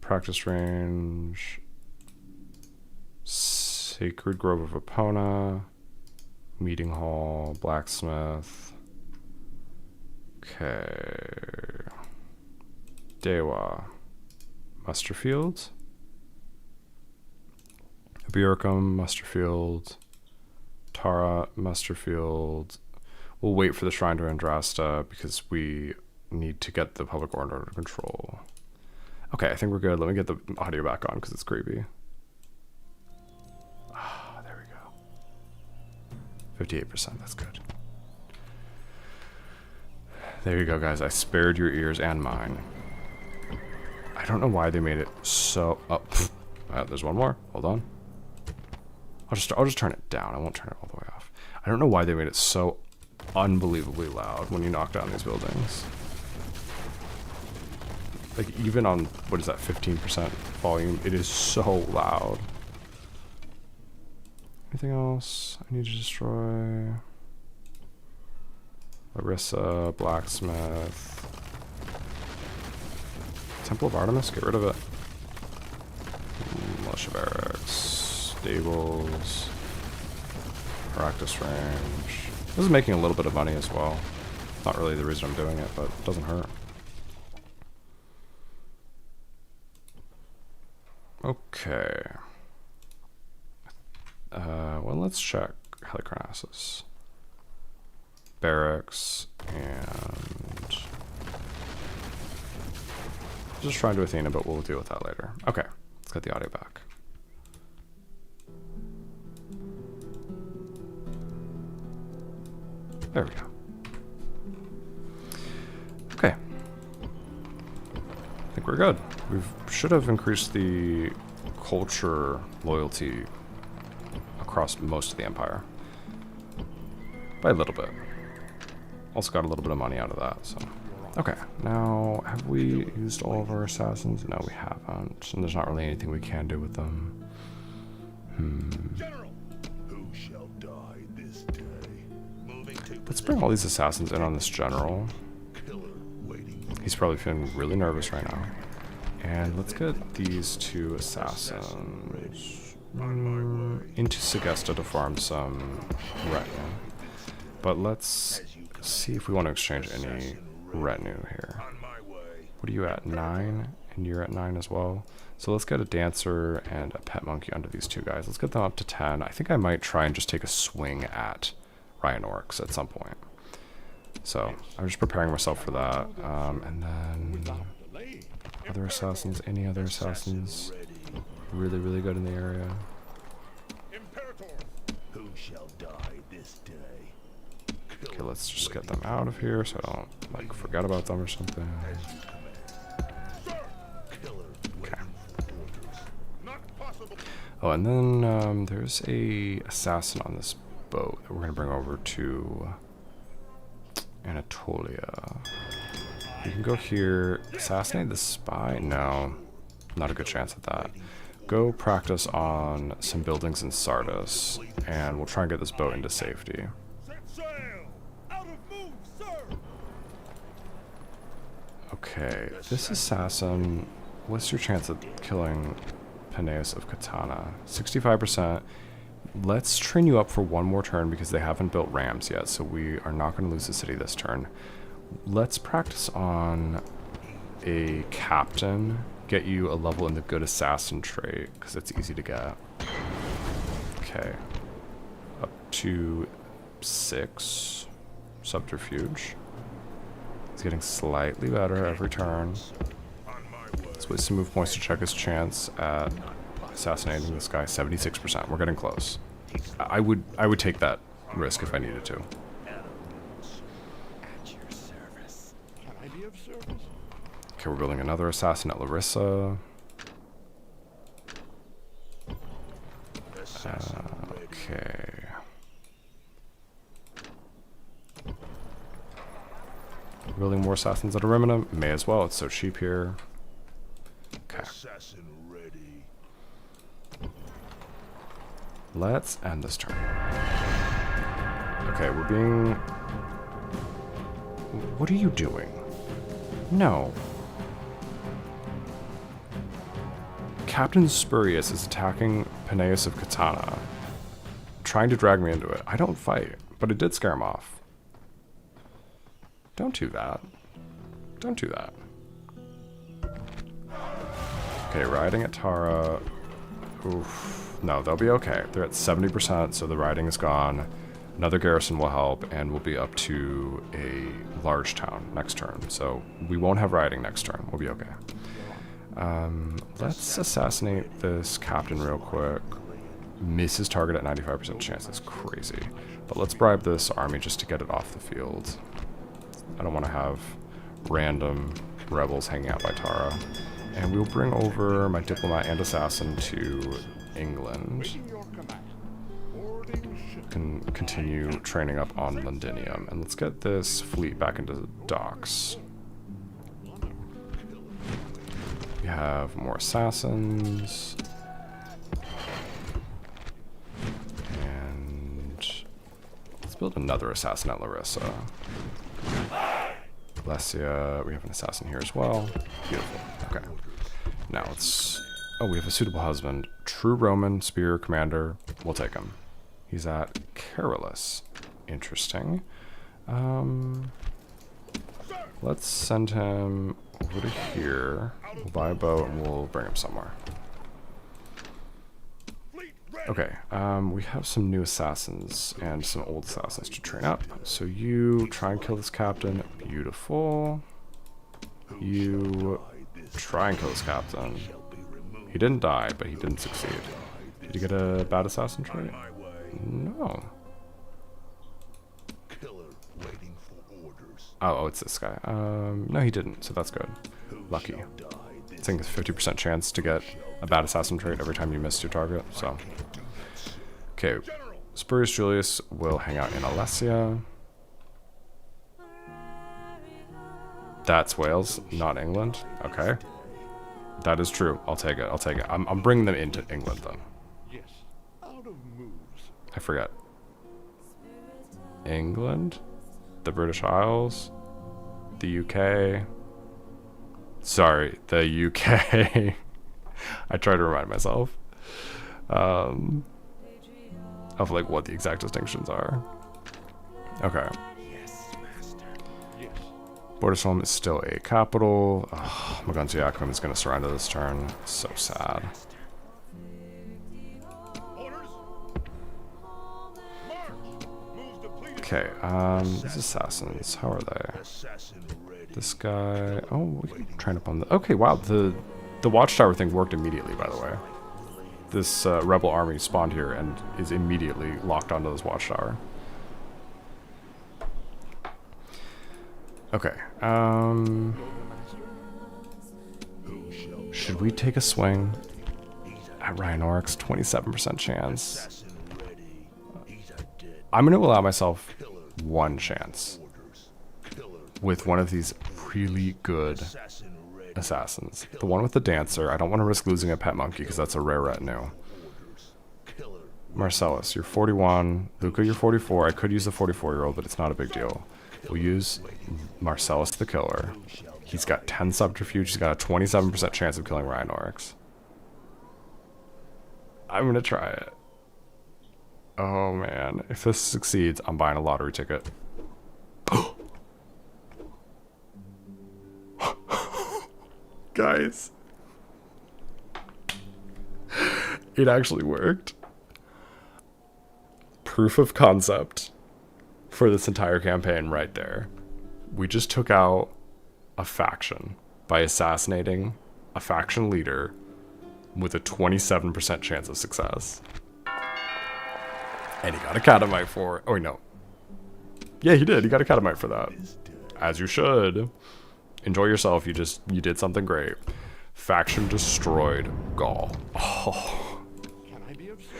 Practice Range. Sacred Grove of Epona. Meeting Hall. Blacksmith. Okay. Dewa. Musterfield. Iburicum. Musterfield. Tara. Musterfield. We'll wait for the Shrine to Andrasta because we need to get the public order under control. Okay, I think we're good. Let me get the audio back on because it's creepy. Ah, there we go. 58%, that's good. There you go, guys. I spared your ears and mine. I don't know why they made it so... Oh, there's one more. Hold on. I'll just turn it down. I won't turn it all the way off. I don't know why they made it so unbelievably loud when you knock down these buildings. Like, even on, what is that, 15% volume, it is so loud. Anything else I need to destroy? Larissa, Blacksmith. Temple of Artemis, get rid of it. Militia Barracks, Stables, Practice Range. This is making a little bit of money as well. It's not really the reason I'm doing it, but it doesn't hurt. Okay. Well, let's check Halicarnassus. Barracks, and just trying to Athena, but we'll deal with that later. Okay, let's get the audio back. There we go. Okay. I think we're good. We should have increased the culture loyalty across most of the empire by a little bit. Also got a little bit of money out of that, so. Okay, now, have we used all of our assassins? No, we haven't. And there's not really anything we can do with them. General, who shall die this day? Moving to Let's bring all these assassins in on this general. killer waiting. He's probably feeling really nervous right now. And let's get these two assassins into Segesta to farm some retinue. But let's see if we want to exchange any retinue here. On my way. What are you at? 9? And you're at 9 as well. So let's get a dancer and a pet monkey under these two guys. Let's get them up to 10. I think I might try and just take a swing at Rhinox at some point. So I'm just preparing myself for that. And then other assassins, any other assassins really, really good in the area. Imperator, who shall die this day? Okay, let's just get them out of here so I don't like forget about them or something. Sir, killer Okay. not possible. Oh, and then there's a assassin on this boat that we're gonna bring over to Anatolia. You can go here, assassinate the spy. No, not a good chance at that. Go practice on some buildings in Sardis, and we'll try and get this boat into safety. Set sail. Out of move, sir. Okay, this assassin, what's your chance of killing Peneus of Katana? 65%. Let's train you up for one more turn because they haven't built rams yet, so we are not going to lose the city this turn. Let's practice on a captain, get you a level in the good assassin trait, because it's easy to get. Okay. Up to 6. Subterfuge. He's getting slightly better every turn. On my way. Let's waste some move points to check his chance at assassinating this guy. 76%. We're getting close. I would take that risk if I needed to. At your service. Can I be of service? Okay, we're building another assassin at Larissa. Assassin ready. Okay. Building more assassins at Arimina. May as well. It's so cheap here. Okay. Assassin ready. Let's end this turn. Okay, we're being... What are you doing? No. Captain Spurious is attacking Peneus of Katana, trying to drag me into it. I don't fight, but it did scare him off. Don't do that. Don't do that. Okay, riding at Tara. Oof. No, they'll be okay. They're at 70%, so the riding is gone. Another garrison will help, and we'll be up to a large town next turn. So we won't have riding next turn. We'll be okay. Let's assassinate this captain real quick. Miss his target at 95% chance. That's crazy. But let's bribe this army just to get it off the field. I don't want to have random rebels hanging out by Tara. And we'll bring over my diplomat and assassin to England. Your command. Boarding ship. Can continue training up on Londinium. And let's get this fleet back into the docks. We have more assassins. And let's build another assassin at Larissa. Alessia, we have an assassin here as well. Beautiful. Okay. Now let's... Oh, we have a suitable husband. True Roman spear commander. We'll take him. He's at Carolus. Interesting. Let's send him over to here. We'll buy a boat and we'll bring him somewhere. Okay, we have some new assassins and some old assassins to train up. So you try and kill this captain. Beautiful. You try and kill this captain. He didn't die, but he didn't succeed. Did you get a bad assassin trait? No. Oh, it's this guy. No, he didn't, so that's good. Lucky. I think it's 50% chance to get a bad assassin trait every time you miss your target, so. Okay, Spurious Julius will hang out in Alessia. That's Wales, not England. Okay. That is true. I'll take it. I'll take it. I'm bringing them into England, though. Yes, out of moves. I forget. England? The British Isles? The UK? Sorry, the UK. I try to remind myself of like what the exact distinctions are. Okay. Yes, master. Yes. Borderstone is still a capital. Oh, Maguntiacum is going to surrender this turn. So sad. Orders. March. Moves depleted. Okay, these assassins, how are they? Assassin ready. This guy, oh, we can train up on the, okay, wow, the watchtower thing worked immediately, by the way. This rebel army spawned here and is immediately locked onto this watchtower. Okay, should we take a swing at Rhinorax? 27% chance. Assassin ready. He's a dead I'm going to allow myself one chance orders. Killer. with one of these really good Assassin ready. assassins. The one with the dancer. I don't want to risk losing a pet monkey because that's a rare retinue. Orders. Killer. Marcellus, you're 41. Luca, you're 44. I could use the 44-year-old, but it's not a big deal. We'll use Marcellus the Killer. He's got 10 subterfuge. He's got a 27% chance of killing Rhinorax. I'm going to try it. Oh, man. If this succeeds, I'm buying a lottery ticket. Guys. It actually worked. Proof of concept for this entire campaign right there. We just took out a faction by assassinating a faction leader with a 27% chance of success. And he got a catamite for it. Oh, wait, no. Yeah, he did. He got a catamite for that. As you should. Enjoy yourself. You did something great. Faction destroyed Gaul. Oh, Can I be of service?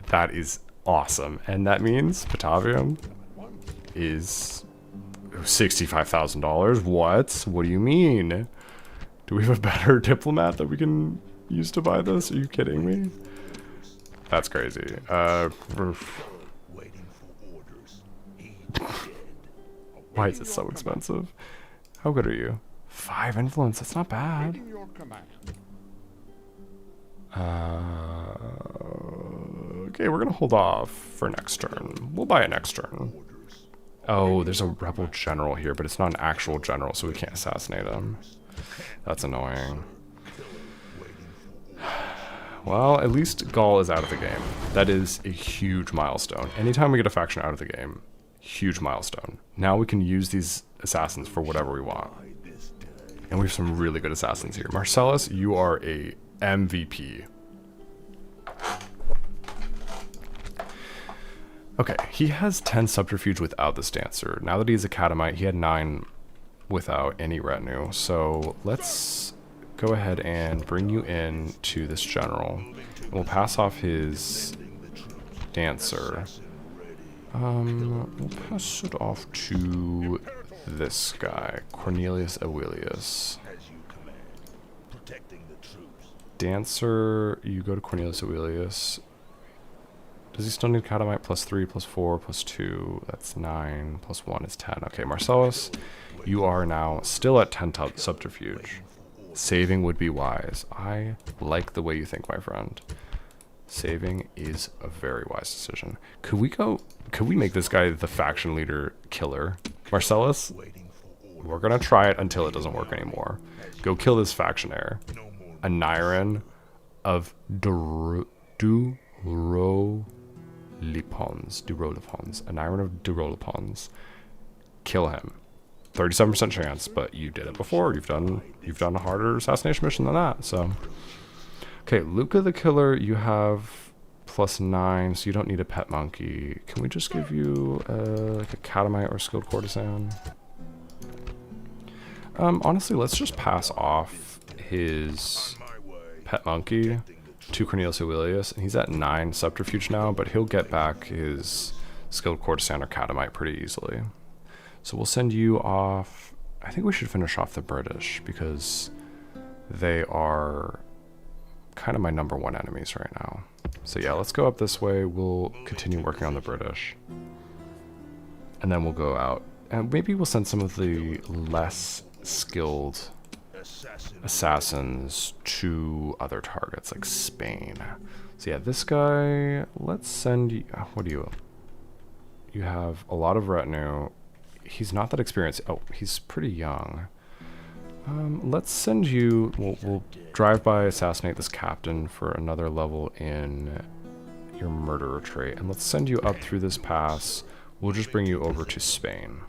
that is awesome. And that means Patavium is $65,000. What? What do you mean? Do we have a better diplomat that we can use to buy this? Are you kidding me? That's crazy. Waiting for orders. He's dead. Why is it so expensive? How good are you? 5 influence. That's not bad. In your command. Okay, we're gonna hold off for next turn. We'll buy it next turn. Orders. Oh, there's a rebel general here, but it's not an actual general, so we can't assassinate him. That's annoying. Well, at least Gaul is out of the game. That is a huge milestone. Anytime we get a faction out of the game, huge milestone. Now we can use these assassins for whatever we want. And we have some really good assassins here. Marcellus, you are a MVP. Okay, he has 10 subterfuge without this dancer. Now that he's a catamite, he had 9 without any retinue. So let's go ahead and bring you in to this general. We'll pass off his dancer. We'll pass it off to this guy, Cornelius Aurelius. As you command. protecting the troops. Dancer, you go to Cornelius Aurelius. Does he still need Catamite? +3, +4, +2. That's 9. +1 is 10. Okay, Marcellus, you are now still at 10 subterfuge. Saving would be wise. I like the way you think, my friend. Saving is a very wise decision. Could we make this guy the faction leader killer? Marcellus, we're gonna try it until it doesn't work anymore. Go kill this factionaire. A Nyren of Durolipons. A Nyren of Durolipons. Kill him. 37% chance, but you did it before. You've done a harder assassination mission than that. So, okay, Luca the Killer, you have +9, so you don't need a pet monkey. Can we just give you like a Catamite or skilled courtesan? Honestly, let's just pass off his pet monkey to Cornelius Aurelius, and he's at 9 subterfuge now, but he'll get back his skilled courtesan or Catamite pretty easily. So we'll send you off. I think we should finish off the British because they are kind of my #1 enemies right now. So yeah, let's go up this way. We'll continue working on the British. And then we'll go out. And maybe we'll send some of the less skilled assassins to other targets like Spain. So yeah, this guy, let's send you. What do you? You have a lot of retinue. He's not that experienced. Oh, he's pretty young. Let's send you. We'll drive by, assassinate this captain for another level in your murderer trait, and let's send you up through this pass. We'll just bring you over to Spain.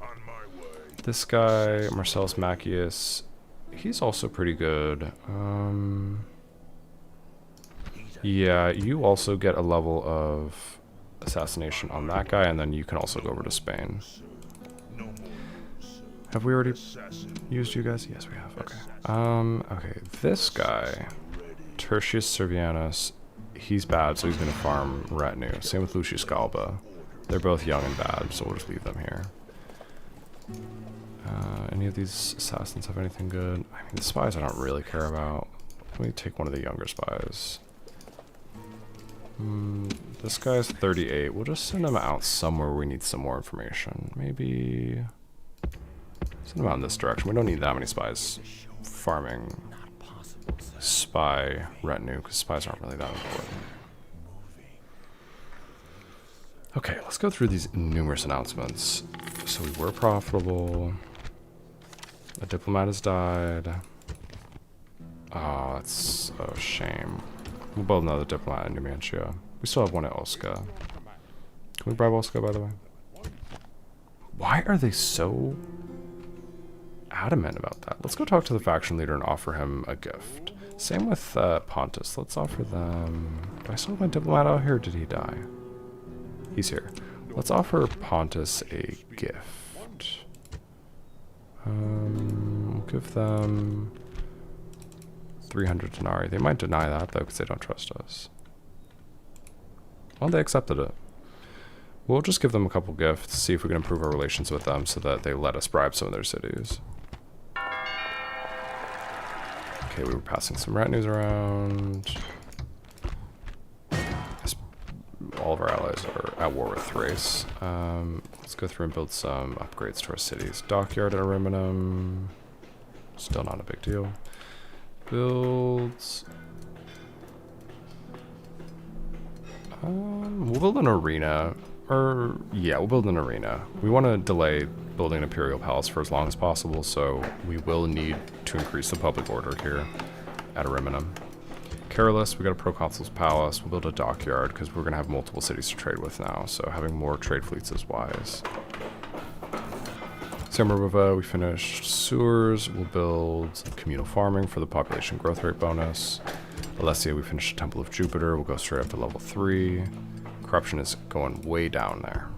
This guy, Marcellus Maccius, he's also pretty good. Yeah, you also get a level of assassination on that guy, and then you can also go over to Spain. Have we already used you guys? Yes, we have. Okay. Okay. This guy, Tertius Servianus, he's bad, so he's gonna farm retinue. Same with Lucius Galba. They're both young and bad, so we'll just leave them here. Any of these assassins have anything good? I mean, the spies I don't really care about. Let me take one of the younger spies. This guy's 38. We'll just send him out somewhere where we need some more information. Maybe send him out in this direction. We don't need that many spies farming spy retinue, because spies aren't really that important. Okay, let's go through these numerous announcements. So we were profitable. A diplomat has died. Oh, that's a shame. We'll build another diplomat in Numantia. We still have one at Osca. Can we bribe Osca, by the way? Why are they so adamant about that? Let's go talk to the faction leader and offer him a gift. Same with Pontus. Let's offer them. Do I still have my diplomat out here, or did he die? He's here. Let's offer Pontus a gift. We'll give them 300 denarii. They might deny that, though, because they don't trust us. Well, they accepted it. We'll just give them a couple gifts, see if we can improve our relations with them so that they let us bribe some of their cities. Okay, we were passing some retinues around. All of our allies are at war with Thrace. Let's go through and build some upgrades to our cities. Dockyard at Ariminum. Still not a big deal. Builds. We'll build an arena. Yeah, we'll build an arena. We want to delay building an Imperial Palace for as long as possible, so we will need to increase the public order here at Ariminum. Carolus, we got a Proconsul's Palace. We'll build a dockyard because we're going to have multiple cities to trade with now, so having more trade fleets is wise. Samarova, we finished sewers. We'll build communal farming for the population growth rate bonus. Alessia, we finished Temple of Jupiter. We'll go straight up to level 3. Corruption is going way down there.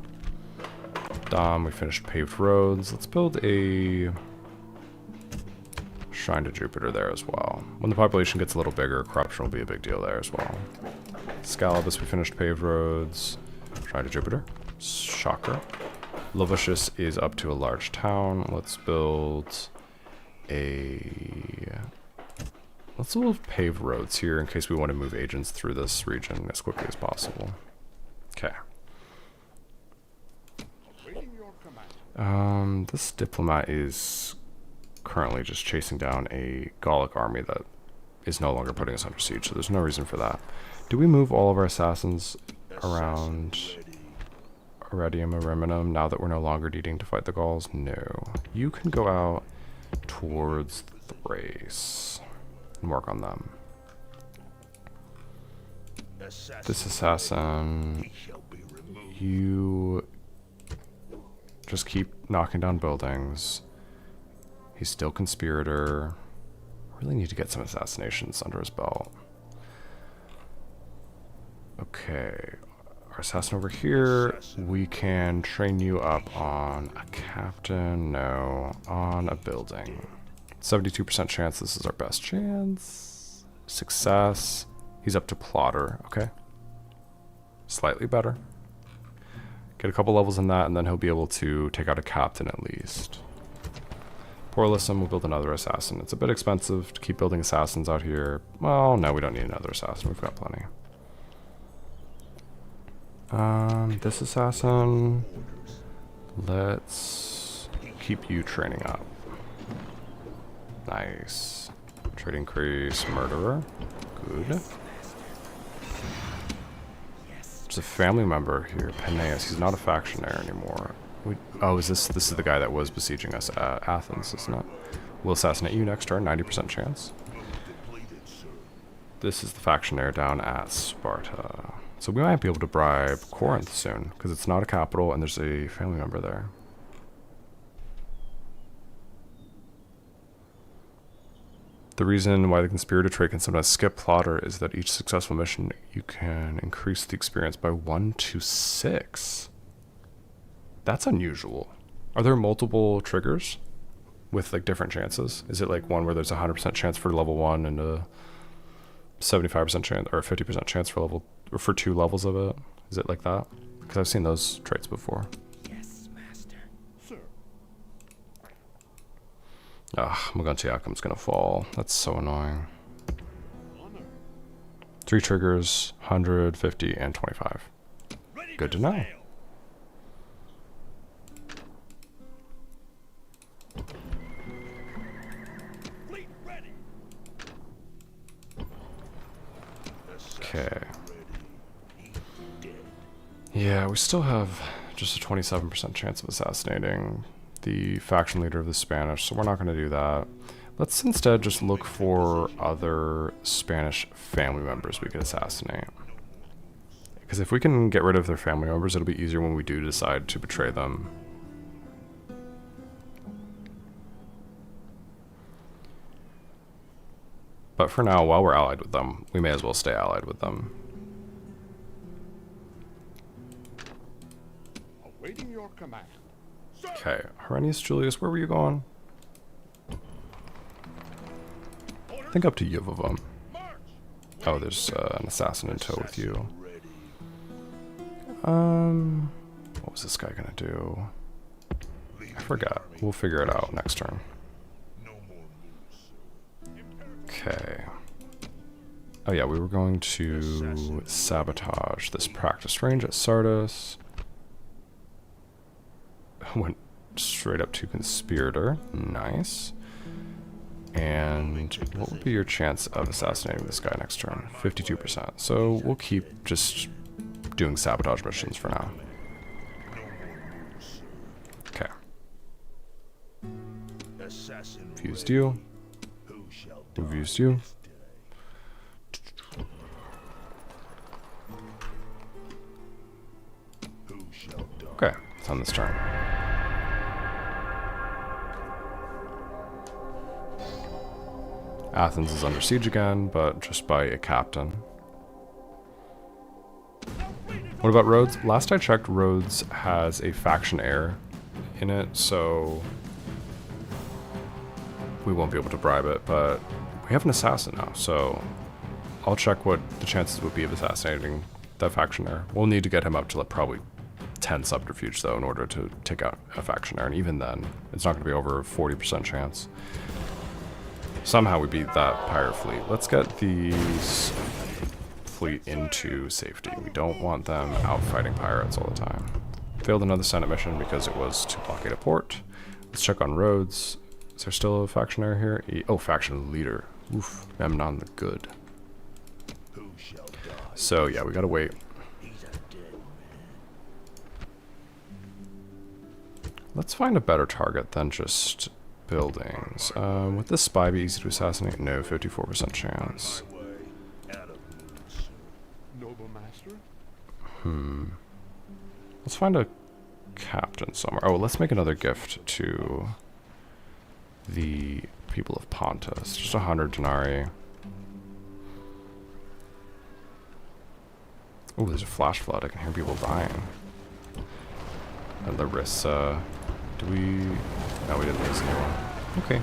Dom, we finished paved roads. Let's build a shrine to Jupiter there as well. When the population gets a little bigger, corruption will be a big deal there as well. Scalabus, we finished paved roads. Shrine to Jupiter. Shocker. Lovicius is up to a large town. Let's build a Let's little paved roads here in case we want to move agents through this region as quickly as possible. Okay. This diplomat is currently just chasing down a Gallic army that is no longer putting us under siege, so there's no reason for that. Do we move all of our assassins around Iridium or Reminum now that we're no longer needing to fight the Gauls? No. You can go out towards Thrace and work on them. This assassin, you just keep knocking down buildings. He's still conspirator. Really need to get some assassinations under his belt. Okay, our assassin over here, we can train you up on a captain, no, on a building. 72% chance this is our best chance. Success. He's up to plotter, okay. Slightly better. Get a couple levels in that, and then he'll be able to take out a captain at least. Porlisum will build another assassin. It's a bit expensive to keep building assassins out here. Well, no, we don't need another assassin. We've got plenty. This assassin, let's keep you training up. Nice. Trade increase, murderer. Good. There's a family member here, Peneus. He's not a factionaire anymore. Oh, is this is the guy that was besieging us at Athens, isn't it? We'll assassinate you next turn, 90% chance. This is the factionaire down at Sparta. So we might be able to bribe Corinth soon, because it's not a capital and there's a family member there. The reason why the conspirator trait can sometimes skip plotter is that each successful mission you can increase the experience by 1 to 6. That's unusual. Are there multiple triggers with like different chances? Is it like one where there's a 100% chance for level 1 and a 75% chance or a 50% chance for level or for 2 levels of it? Is it like that? Because I've seen those traits before. Yes, master. Sir. Ah, Mogontiacum's gonna fall. That's so annoying. 3 triggers, 100, 50, and 25. Ready Good for to know. sail. Fleet ready. Okay. Yeah, we still have just a 27% chance of assassinating the faction leader of the Spanish, so we're not going to do that. Let's instead just look for other Spanish family members we could assassinate. Because if we can get rid of their family members, it'll be easier when we do decide to betray them. But for now, while we're allied with them, we may as well stay allied with them. Awaiting your command. Sir. Okay, Herennius Julius, where were you going? I think up to Yuvavum. March. Oh, there's an assassin in tow with you. Ready. What was this guy gonna do? Lead I forgot. We'll figure it out next turn. no more moves, sir. Okay. Oh yeah, we were going to sabotage this practice range at Sardis. Went straight up to Conspirator. Nice. And what would be your chance of assassinating this guy next turn? 52%. So we'll keep just doing sabotage missions for now. Okay. Assassin Fused ready. you. Who shall We've die used you. this day? Who shall die? Okay, it's on this turn. Athens is under siege again, but just by a captain. What about Rhodes? Last I checked, Rhodes has a faction heir in it, so we won't be able to bribe it, but we have an assassin now, so I'll check what the chances would be of assassinating that faction heir. We'll need to get him up to like probably 10 subterfuge though in order to take out a faction heir, and even then, it's not going to be over a 40% chance. Somehow we beat that pirate fleet. Let's get these fleet into safety. We don't want them out fighting pirates all the time. Failed another Senate mission because it was to blockade a port. Let's check on roads. Is there still a factionary here? Oh, faction leader. Oof, Memnon the Good. Who shall die? So yeah, we gotta wait. He's a dead man. Let's find a better target than just buildings. Would this spy be easy to assassinate? No, 54% chance. My way. Out of mood, sir. Noble master? Let's find a captain somewhere. Oh, let's make another gift to the people of Pontus. Just 100 denarii. Oh, there's a flash flood. I can hear people dying. And Larissa. Do we... No, we didn't lose anyone. Okay.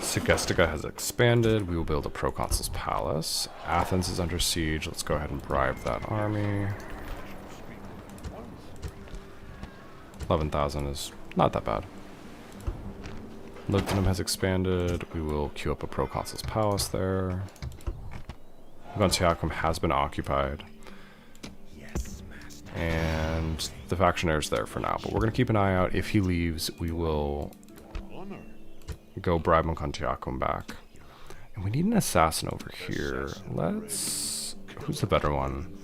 Segestica has expanded. We will build a proconsul's palace. Athens is under siege. Let's go ahead and bribe that army. 11,000 is not that bad. Lugdunum has expanded. We will queue up a proconsul's palace there. Gontiacum has been occupied. Yes, master. And the factionary's there for now. But we're going to keep an eye out. If he leaves, we will Honor. go bribe Gontiacum back. And we need an assassin over here. Let's... Who's the better one?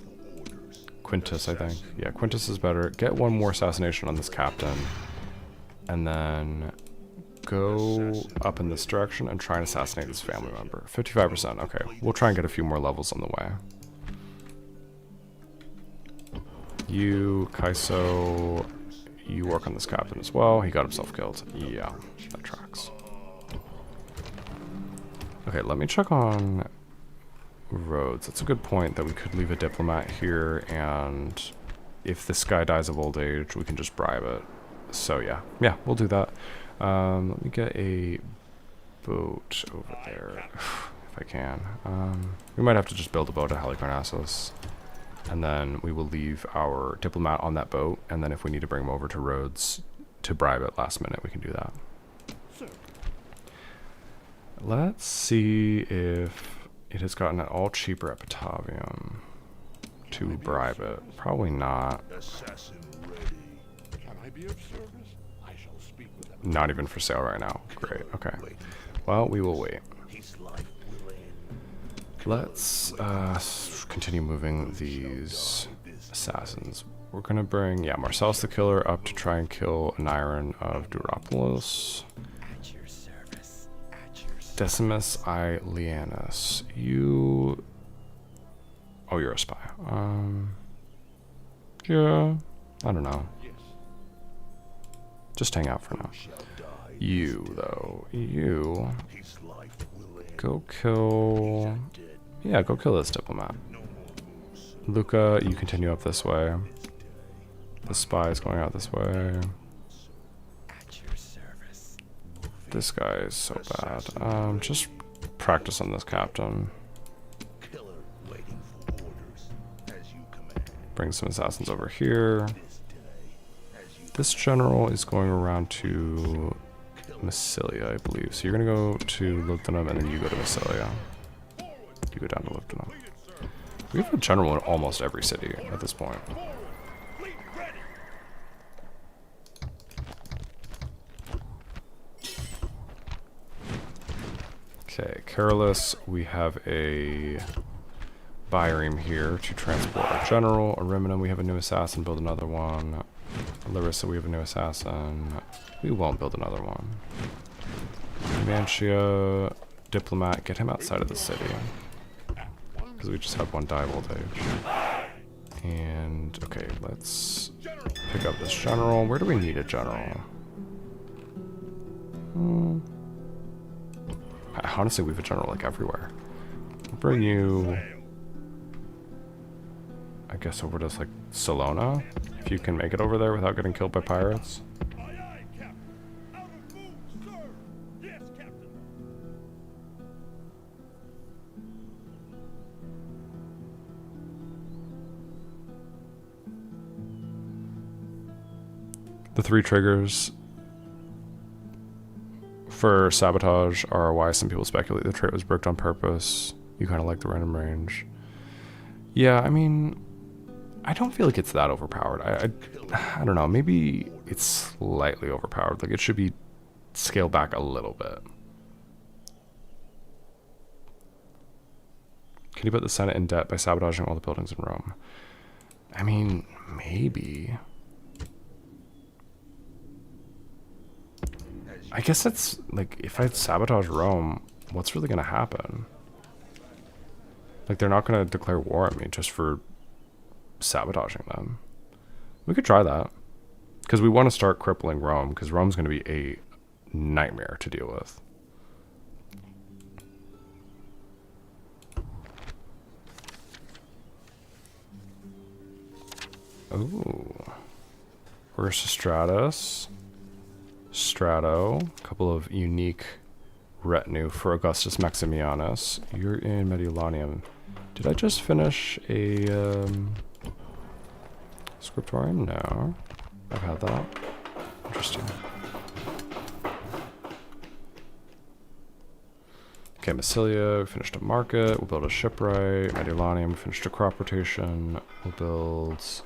Quintus, I think. Yeah, Quintus is better. Get one more assassination on this captain. And then go up in this direction and try and assassinate this family member. 55%. Okay, we'll try and get a few more levels on the way. You, Kaiso, you work on this captain as well. He got himself killed. Yeah, that tracks. Okay, let me check on roads. That's a good point that we could leave a diplomat here, and if this guy dies of old age, we can just bribe it. So yeah, we'll do that. Let me get a boat over there, if I can. We might have to just build a boat at Halicarnassus, and then we will leave our diplomat on that boat, and then if we need to bring him over to Rhodes to bribe it last minute, we can do that. Sir. Let's see if it has gotten at all cheaper at Batavium to bribe it. Probably not. Assassin ready. Can I be of service? I shall speak with them. Not even for sale right now. Great, okay. Well, we will wait. His life will end. Let's continue moving these assassins. We're gonna bring, Marcellus the Killer up to try and kill Aniron of Duropolis. At your service. At your service. Decimus Aelianus. You... Oh, you're a spy. Yeah, I don't know. Yes. Just hang out for now. Shall die. You, though. You... His life will end. Go kill... Dead. Yeah, go kill this diplomat. No more moves. Luca, you continue up this way. The spy is going out this way. At your service. This guy is so bad. Just practice on this captain. Killer waiting for orders as you command. Bring some assassins over here. This day as you This general is going around to Massilia, I believe. So you're gonna go to Lugdunum and then you go to Massilia. You go down to Lugdunum. We have a general in almost every city at this point. Okay, Carolus, we have a Byreme here to transport our general. Ariminum, we have a new assassin, build another one. Larissa, we have a new assassin. We won't build another one. Mantia, diplomat, get him outside of the city. Because we just have one die of old age. And, okay, let's pick up this general. Where do we need a general? Honestly, we have a general like everywhere. I'll bring you, I guess, over to like Salona, if you can make it over there without getting killed by pirates. Aye, aye, Captain. Out of move, sir. Yes, Captain. The 3 triggers for sabotage are why some people speculate the trait was bricked on purpose. You kind of like the random range. Yeah, I mean, I don't feel like it's that overpowered. I don't know. Maybe it's slightly overpowered. Like, it should be scaled back a little bit. Can you put the Senate in debt by sabotaging all the buildings in Rome? I mean, maybe. I guess that's, like, if I sabotage Rome, what's really going to happen? Like, they're not going to declare war on me just for sabotaging them. We could try that. Because we want to start crippling Rome, because Rome's going to be a nightmare to deal with. Ooh. Where's Stratus? Strato. A couple of unique retinue for Augustus Maximianus. You're in Mediolanium. Did I just finish a scriptorium? No. I've had that. Interesting. Okay, Massilia, we finished a market. We'll build a shipwright. Mediolanium, we finished a crop rotation. We'll build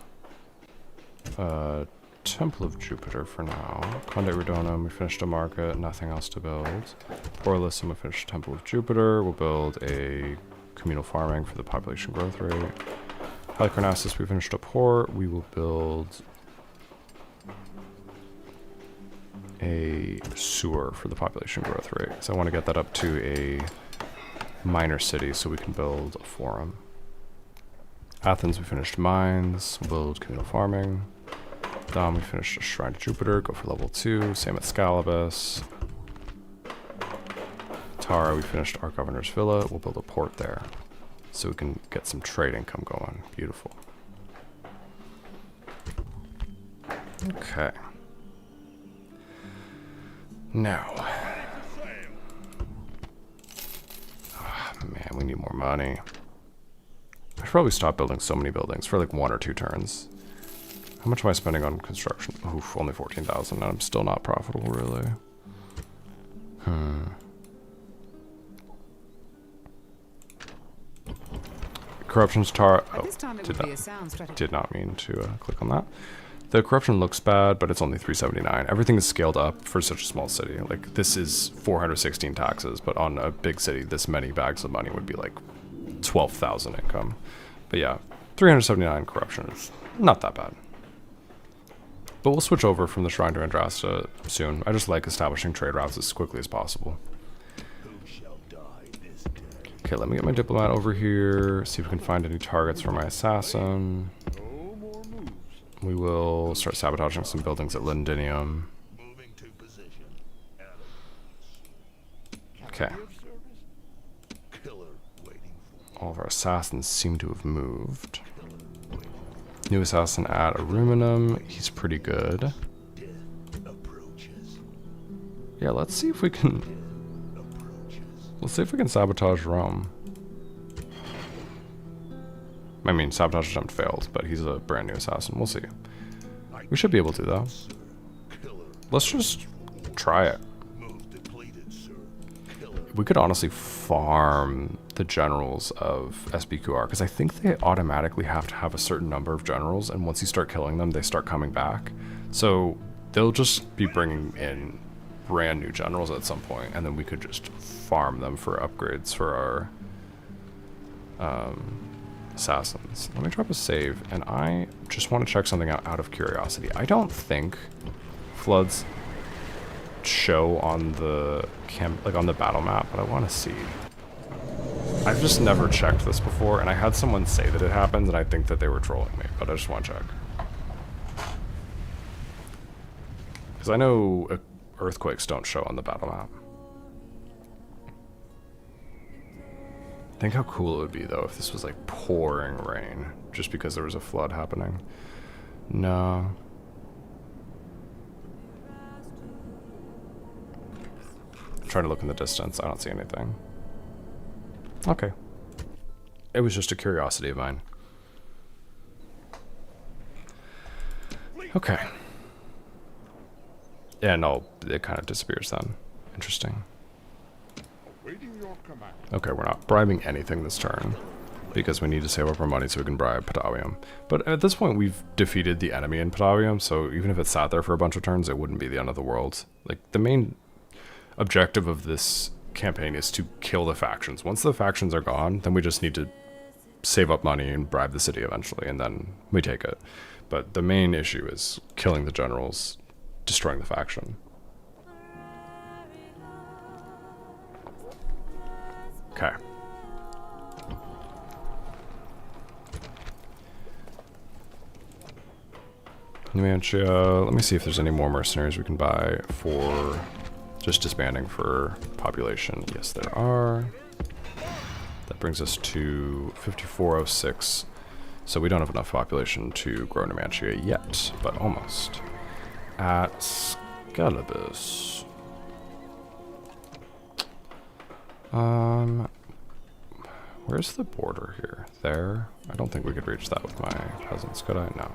Temple of Jupiter for now. Conde Redonum, we finished a market. Nothing else to build. Porlisum, we finished Temple of Jupiter. We'll build a communal farming for the population growth rate. Halicarnassus, we finished a port. We will build a sewer for the population growth rate. So I want to get that up to a minor city so we can build a forum. Athens, we finished mines. We'll build communal farming. Dom, we finished a shrine to Jupiter. Go for level 2. Same at Scalabus. Tara, we finished our governor's villa. We'll build a port there so we can get some trade income going. Beautiful. Okay. Now. Oh, man, we need more money. I should probably stop building so many buildings for like 1 or 2 turns. How much am I spending on construction? Oof, only 14,000, and I'm still not profitable, really. Corruption's tar. Oh, did not mean to click on that. The corruption looks bad, but it's only 379. Everything is scaled up for such a small city. Like, this is 416 taxes, but on a big city, this many bags of money would be like 12,000 income. But yeah, 379 corruption is not that bad. But we'll switch over from the Shrine to Andrasta soon. I just like establishing trade routes as quickly as possible. Okay, let me get my diplomat over here, see if we can find any targets for my assassin. We will start sabotaging some buildings at Londinium. Okay. All of our assassins seem to have moved. New assassin at Aruminum. He's pretty good. Yeah, let's see if we can... Let's see if we can sabotage Rome. I mean, sabotage attempt failed, but he's a brand new assassin. We'll see. We should be able to, though. Let's just try it. We could honestly farm the generals of SBQR, because I think they automatically have to have a certain number of generals, and once you start killing them, they start coming back. So they'll just be bringing in brand new generals at some point, and then we could just farm them for upgrades for our assassins. Let me drop a save, and I just want to check something out of curiosity. I don't think floods show on the on the battle map, but I want to see. I've just never checked this before, and I had someone say that it happens, and I think that they were trolling me, but I just want to check. Because I know earthquakes don't show on the battle map. Think how cool it would be, though, if this was like pouring rain just because there was a flood happening. No. I'm trying to look in the distance. I don't see anything. Okay. It was just a curiosity of mine. Yeah, no, it kind of disappears then. Interesting. Waiting your command. Okay, we're not bribing anything this turn because we need to save up our money so we can bribe Patavium. But at this point, we've defeated the enemy in Patavium, so even if it sat there for a bunch of turns, it wouldn't be the end of the world. Like, the main objective of this campaign is to kill the factions. Once the factions are gone, then we just need to save up money and bribe the city eventually, and then we take it. But the main issue is killing the generals, destroying the faction. Okay. Numantia, let me see if there's any more mercenaries we can buy for just disbanding for population. Yes, there are. That brings us to 5406. So we don't have enough population to grow Numantia yet, but almost. At Scalibus. Where's the border here? There? I don't think we could reach that with my peasants, could I? No.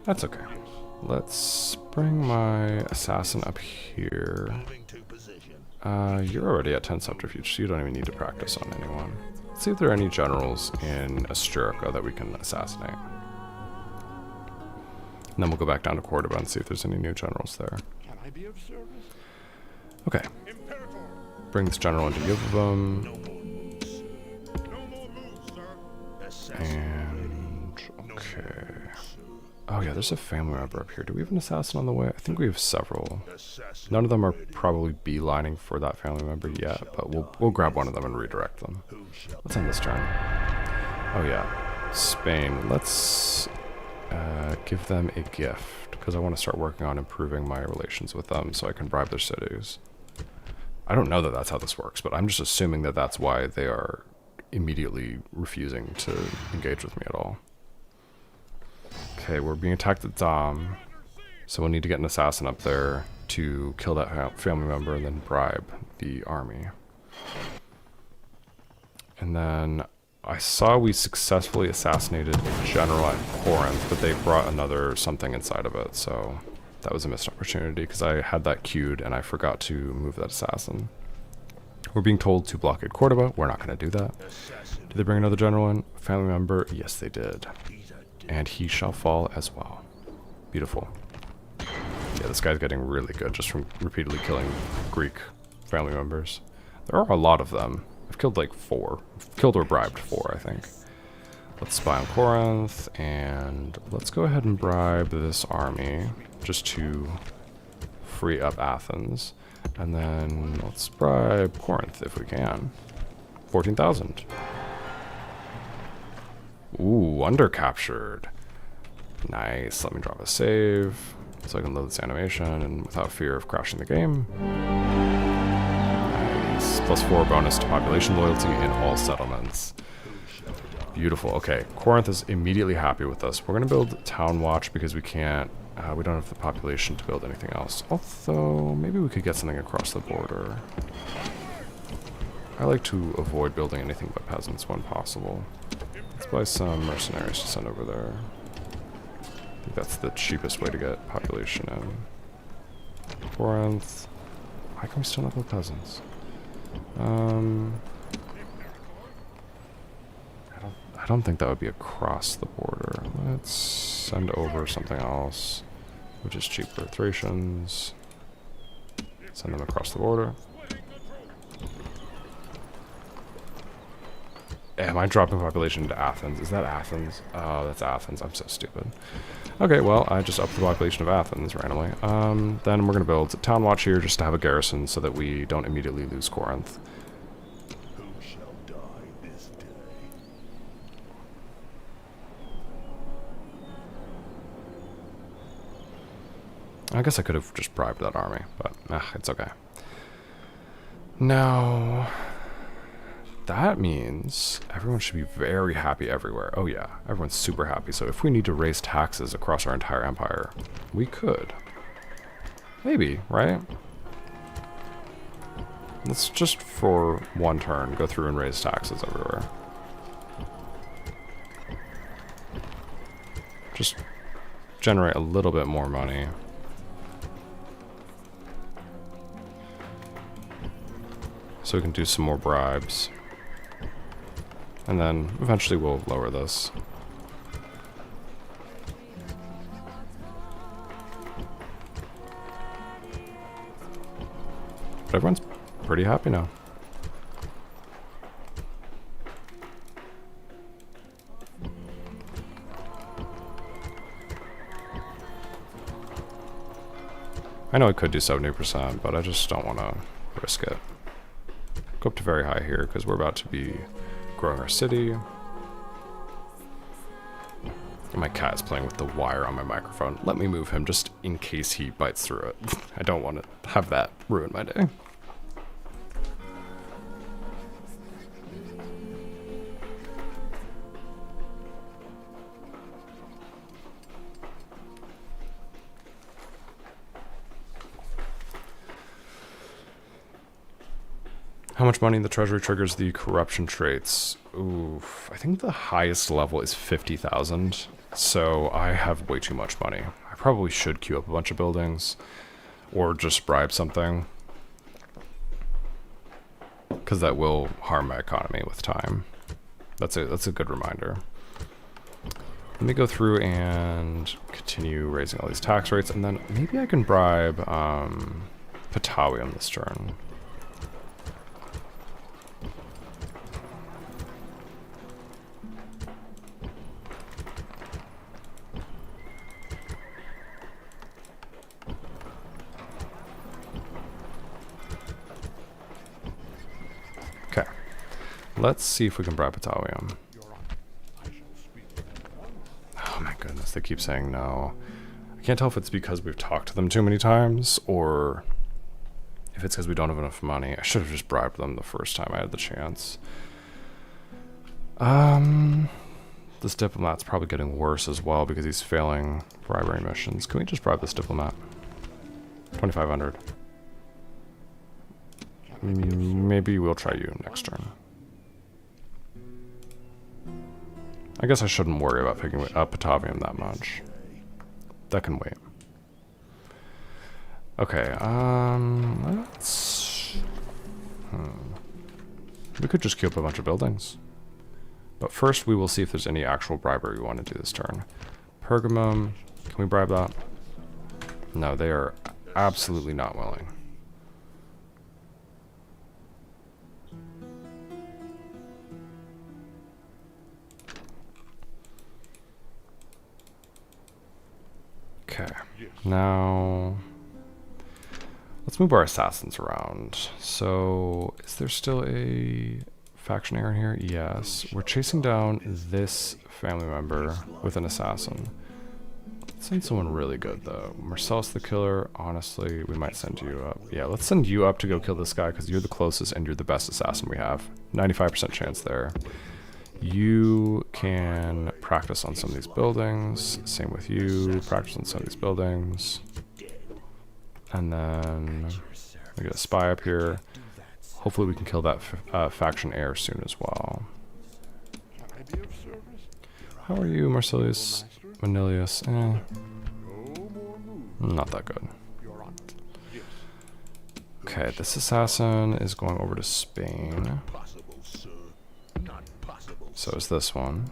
That's okay. Let's bring my assassin up here. Moving to position. You're already at 10 subterfuge, so you don't even need to practice on anyone. Let's see if there are any generals in Asturica that we can assassinate. And then we'll go back down to Cordoba and see if there's any new generals there. Can I be of service? Okay. Imperator. Bring this general into Yuvum. No more moves. No more moves, sir. Assassin And... ready. No okay. more, sir. Oh yeah, there's a family member up here. Do we have an assassin on the way? I think we have several. Assassin None of them are ready. probably beelining for that family member yet, but we'll grab one of them and redirect them. Who shall Let's end this turn. Oh yeah, Spain. Let's give them a gift because I want to start working on improving my relations with them so I can bribe their cities. I don't know that that's how this works, but I'm just assuming that that's why they are immediately refusing to engage with me at all. Okay, we're being attacked at Dom, so we'll need to get an assassin up there to kill that family member and then bribe the army. And then I saw we successfully assassinated a general at Corinth, but they brought another something inside of it, so that was a missed opportunity because I had that queued and I forgot to move that assassin. We're being told to blockade Cordoba. We're not going to do that. assassin? Did they bring another general in? Family member? Yes, they did. He's a dead. And he shall fall as well. Beautiful. Yeah, this guy's getting really good just from repeatedly killing Greek family members. There are a lot of them. I've killed like 4. I've killed or bribed 4, I think. Let's spy on Corinth, and let's go ahead and bribe this army just to free up Athens. And then let's bribe Corinth if we can. 14,000. Ooh, under-captured. Nice. Let me drop a save so I can load this animation and without fear of crashing the game. Nice. +4 bonus to population loyalty in all settlements. Beautiful. Okay, Corinth is immediately happy with us. We're going to build Town Watch because we can't, we don't have the population to build anything else. Although, maybe we could get something across the border. I like to avoid building anything but peasants when possible. Let's buy some mercenaries to send over there. I think that's the cheapest way to get population in. Corinth. Why can we still not build peasants? I don't think that would be across the border. Let's send over something else, which is cheaper. Thracians. Send them across the border. Am I dropping population to Athens? Is that Athens? Oh, that's Athens. I'm so stupid. Okay, well, I just upped the population of Athens randomly. Then we're going to build a town watch here just to have a garrison so that we don't immediately lose Corinth. Who shall die this day? I guess I could have just bribed that army, but it's okay. Now, that means everyone should be very happy everywhere. Oh yeah, everyone's super happy. So if we need to raise taxes across our entire empire, we could. Maybe, right? Let's just for one turn go through and raise taxes everywhere. Just generate a little bit more money. so we can do some more bribes. And then eventually we'll lower this. But everyone's pretty happy now. I know I could do 70%, but I just don't want to risk it. Go up to very high here because we're about to be growing our city. My cat is playing with the wire on my microphone. Let me move him just in case he bites through it. I don't want to have that ruin my day. How much money in the treasury triggers the corruption traits? Oof, I think the highest level is 50,000. So I have way too much money. I probably should queue up a bunch of buildings or just bribe something, because that will harm my economy with time. That's a good reminder. Let me go through and continue raising all these tax rates, and then maybe I can bribe Patawi on this turn. Okay, let's see if we can bribe Patawi. Oh my goodness, they keep saying no. I can't tell if it's because we've talked to them too many times, or if it's because we don't have enough money. I should have just bribed them the first time I had the chance. This diplomat's probably getting worse as well because he's failing bribery missions. Can we just bribe this diplomat? 2,500. Maybe we'll try you next turn. I guess I shouldn't worry about picking up Patavium that much. That can wait. Okay, let's... We could just queue up a bunch of buildings. But first we will see if there's any actual bribery we want to do this turn. Pergamum, can we bribe that? No, they are absolutely not willing. Okay, now let's move our assassins around. So, is there still a faction heir in here? Yes. We're chasing down this family member with an assassin. Let's send someone really good, though. Marcellus the Killer, honestly, we might send you up. Yeah, let's send you up to go kill this guy, because you're the closest and you're the best assassin we have. 95% chance there. You can practice on some of these buildings. Same with you. Practice on some of these buildings. And then we get a spy up here. Hopefully we can kill that faction heir soon as well. How are you, Marcellus Manilius? Not that good. Okay, this assassin is going over to Spain. So is this one.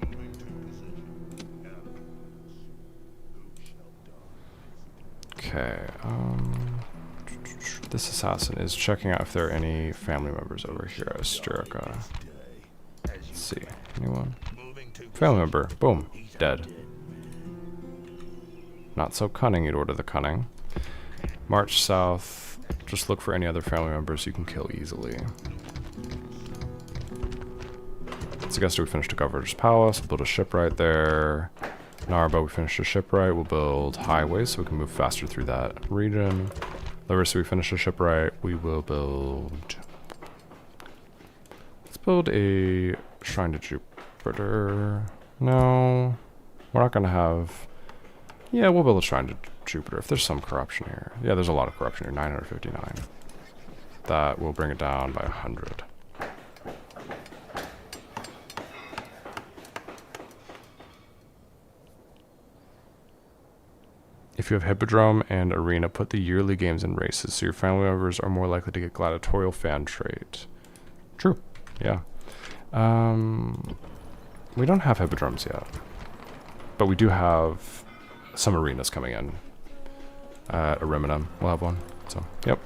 Okay, this assassin is checking out if there are any family members over here at Asturica. Let's see, anyone? Family member, boom, dead. Not so cunning, you'd order the cunning. March south, just look for any other family members you can kill easily. Segesta, we finished a Governor's Palace, we'll build a shipwright there. Narba, we finished a shipwright, we'll build highways so we can move faster through that region. Larissa, we finished a shipwright, we will build... Let's build a Shrine to Jupiter. No, we're not gonna have... Yeah, we'll build a Shrine to Jupiter if there's some corruption here. Yeah, there's a lot of corruption here, 959. That will bring it down by 100. If you have Hippodrome and Arena, put the yearly games in races so your family members are more likely to get gladiatorial fan trait. True. Yeah. We don't have hippodromes yet, but we do have some arenas coming in. At Ariminum, we'll have one. So, yep.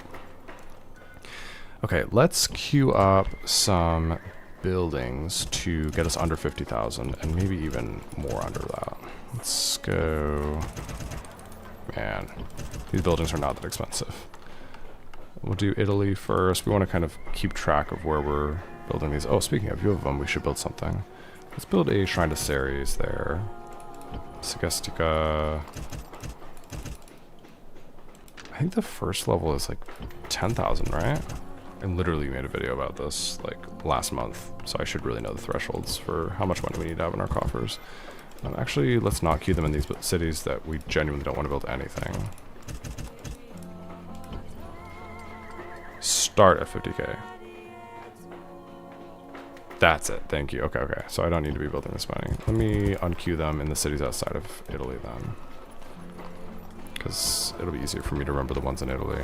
Okay, let's queue up some buildings to get us under 50,000 and maybe even more under that. Let's go. Man, these buildings are not that expensive. We'll do Italy first. We want to kind of keep track of where we're building these. Oh, speaking of, you have them, we should build something. Let's build a Shrine to Ceres there. Segestica. I think the first level is like 10,000, right? I literally made a video about this like last month, so I should really know the thresholds for how much money we need to have in our coffers. Actually, let's not queue them in these cities that we genuinely don't want to build anything. Start at 50k. That's it, thank you. Okay, so I don't need to be building this many. Let me unqueue them in the cities outside of Italy then, because it'll be easier for me to remember the ones in Italy.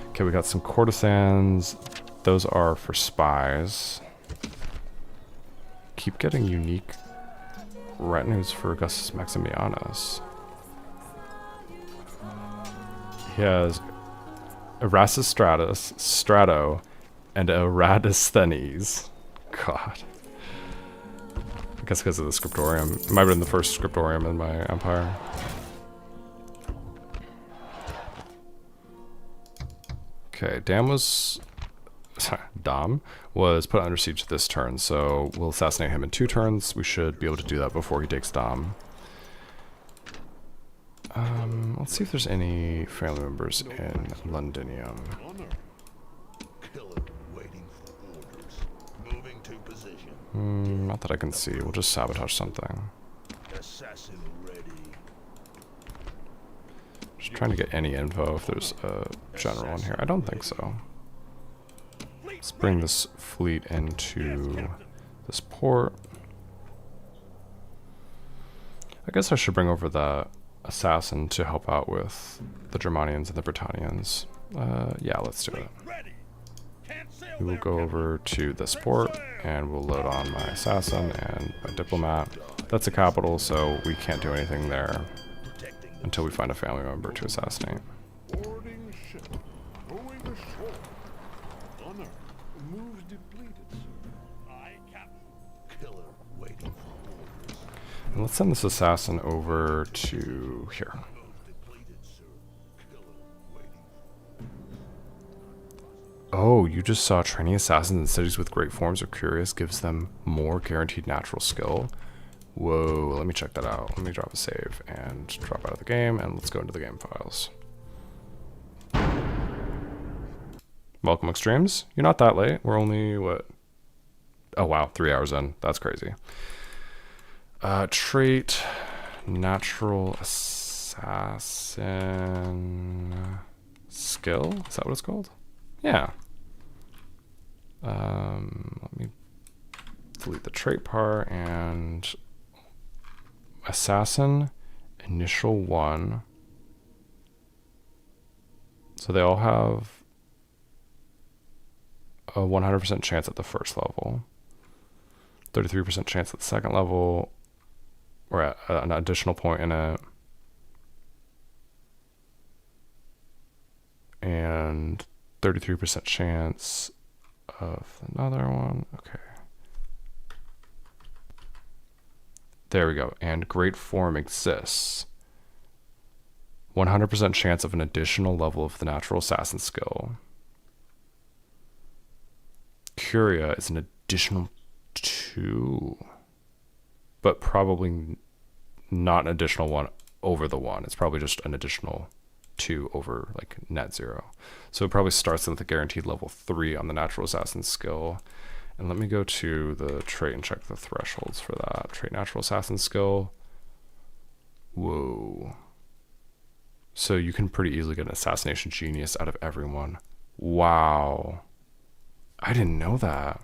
Okay, we got some courtesans. Those are for spies. Keep getting unique retinues for Augustus Maximianus. He has Erastus Strato, and Eratosthenes. God. I guess because of the scriptorium. It might have been the first scriptorium in my empire. Okay, Dam was put under siege this turn, so we'll assassinate him in 2 turns. We should be able to do that before he takes Dam. Let's see if there's any family members in Londinium. Honor. Killer waiting for orders. Moving to position. Not that I can see. We'll just sabotage something. Assassin ready. Just trying to get any info if there's a general in here. I don't think so. Let's bring this fleet into this port. I guess I should bring over that assassin to help out with the Germanians and the Britannians. Yeah, let's do it. We will go over to this port and we'll load on my assassin and my diplomat. That's a capital, so we can't do anything there until we find a family member to assassinate. Boarding ship. Going ashore. Honor. Moves depleted, sir. Aye, Captain. Killer waiting for orders. And let's send this assassin over to here. Move depleted, sir. Killer waiting. Oh, you just saw training assassins in cities with great forms of curious gives them more guaranteed natural skill. Whoa, let me check that out. Let me drop a save and drop out of the game, and let's go into the game files. Welcome, Extremes. You're not that late. We're only, what? Oh, wow, 3 hours in. That's crazy. Trait, natural assassin skill? Is that what it's called? Yeah. Let me delete the trait part and assassin initial 1. So they all have a 100% chance at the first level, 33% chance at the second level, or at an additional point in it, and 33% chance of another one. Okay. There we go. And great form exists. 100% chance of an additional level of the natural assassin skill. Curia is an additional 2. But probably not an additional 1 over the 1. It's probably just an additional 2 over like net 0. So it probably starts with a guaranteed level 3 on the natural assassin skill. And let me go to the trait and check the thresholds for that. Trait natural assassin skill. Whoa. So you can pretty easily get an assassination genius out of everyone. Wow. I didn't know that.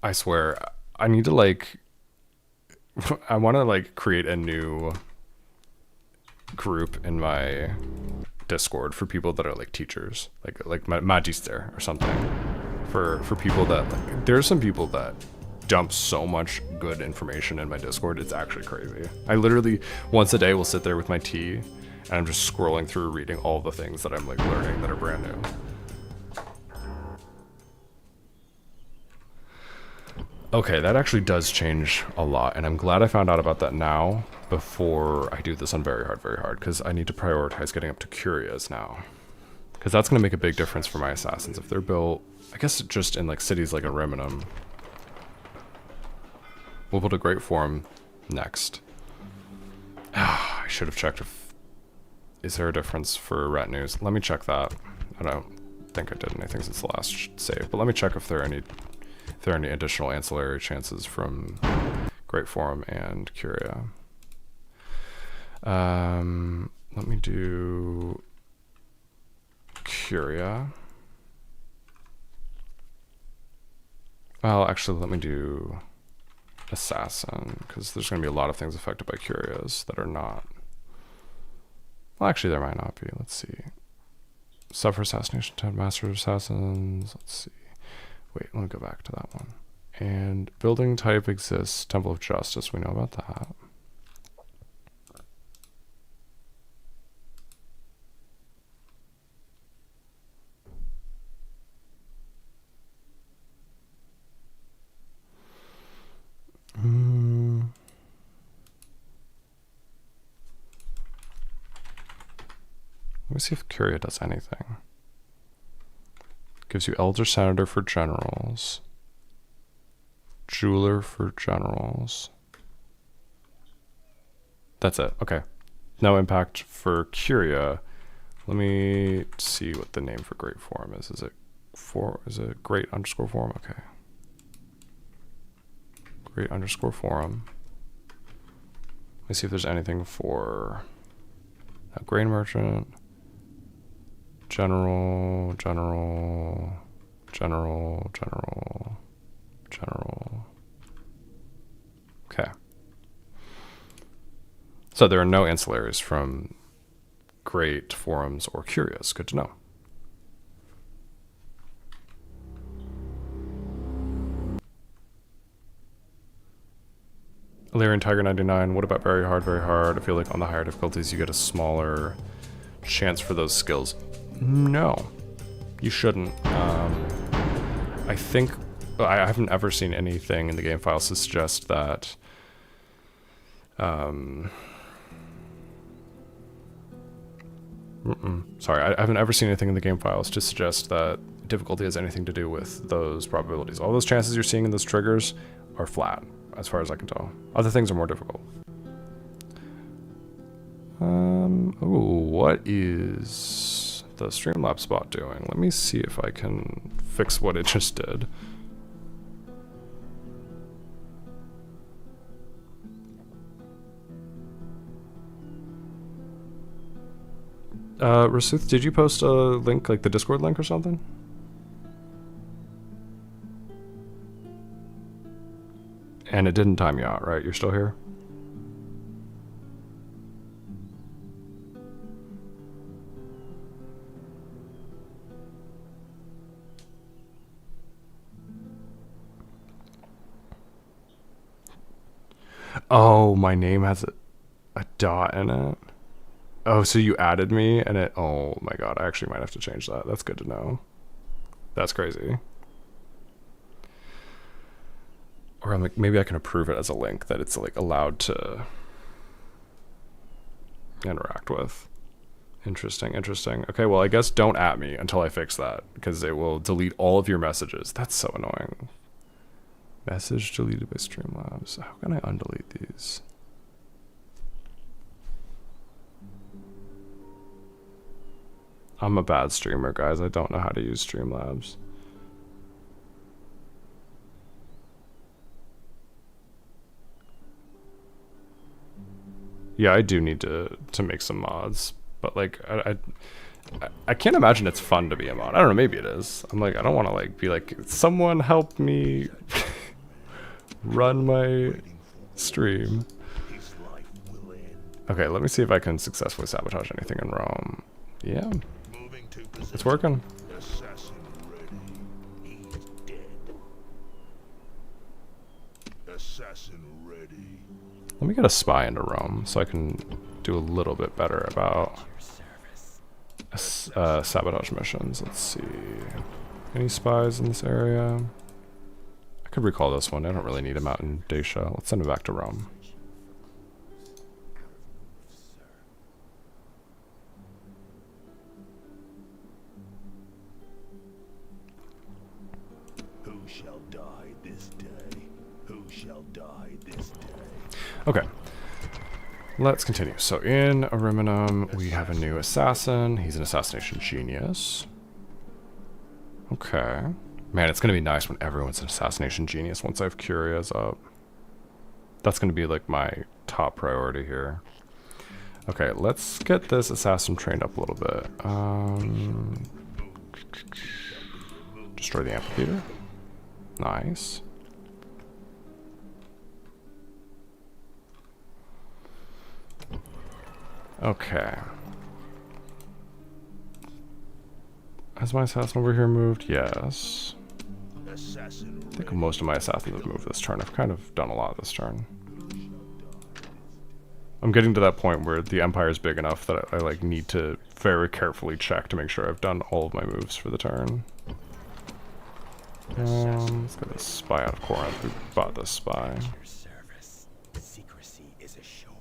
I swear, I need to like, I want to like create a new group in my Discord for people that are like teachers, like magister or something. For people that like, there's some people that dump so much good information in my Discord. It's actually crazy. I literally once a day will sit there with my tea, and I'm just scrolling through reading all the things that I'm like learning that are brand new. Okay, that actually does change a lot, and I'm glad I found out about that now before I do this on very hard, because I need to prioritize getting up to Curias now. Because that's going to make a big difference for my assassins if they're built, I guess, just in like cities like Ariminum. We'll build a Great Forum next. I should have checked if... Is there a difference for retinues? Let me check that. I don't think I did anything since the last save, but let me check if there are any additional ancillary chances from Great Forum and Curia. Let me do Curia. Well, actually, let me do Assassin, because there's going to be a lot of things affected by Curias that are not. Well, actually, there might not be. Let's see. Suffer Assassination, 10 Master Assassins. Let's see. Wait, let me go back to that one. And building type exists. Temple of Justice, we know about that. Let me see if Curia does anything. Gives you Elder Senator for generals. Jeweler for generals. That's it. Okay. No impact for Curia. Let me see what the name for Great Forum is. Is it Great _ Forum? Okay. Great _ Forum. Let me see if there's anything for a grain merchant. General. Okay. So there are no ancillaries from Great Forums or Curias. Good to know. Illyrian Tiger 99. What about very hard, very hard? I feel like on the higher difficulties you get a smaller chance for those skills. No, you shouldn't. I think I haven't ever seen anything in the game files to suggest that. Sorry, I haven't ever seen anything in the game files to suggest that difficulty has anything to do with those probabilities. All those chances you're seeing in those triggers are flat, as far as I can tell. Other things are more difficult. What is the Streamlabs bot doing? Let me see if I can fix what it just did. Rasuth, did you post a link, like the Discord link or something? And it didn't time you out, right? You're still here? Oh, my name has a dot in it. Oh, so you added me and it, oh my god, I actually might have to change that. That's good to know. That's crazy. Or I'm like, maybe I can approve it as a link that it's like allowed to interact with. Interesting, interesting. Okay, well, I guess don't at me until I fix that, because it will delete all of your messages. That's so annoying. Message deleted by Streamlabs. How can I undelete these? I'm a bad streamer, guys. I don't know how to use Streamlabs. Yeah, I do need to make some mods, but like I can't imagine it's fun to be a mod. I don't know, maybe it is. I'm like, I don't want to like be like, someone help me run my stream. Okay, let me see if I can successfully sabotage anything in Rome. Yeah, Moving to position. it's working. Assassin ready. He's dead. Assassin ready. Let me get a spy into Rome so I can do a little bit better about sabotage missions. Let's see. Any spies in this area? I could recall this one. I don't really need him out in Dacia. Let's send him back to Rome. Who shall die this day? Who shall die this day? Okay. Let's continue. So in Ariminum, we have a new assassin. He's an assassination genius. Okay. Man, it's going to be nice when everyone's an assassination genius once I have Curia's up. That's going to be like my top priority here. Okay, let's get this assassin trained up a little bit. Destroy the amphitheater. Nice. Okay. Has my assassin over here moved? Yes. Assassin I think most of my assassins have moved this turn. I've kind of done a lot this turn. I'm getting to that point where the empire is big enough that I like need to very carefully check to make sure I've done all of my moves for the turn. Let's get this spy out of Corinth. We bought this spy. Service. Secrecy is assured.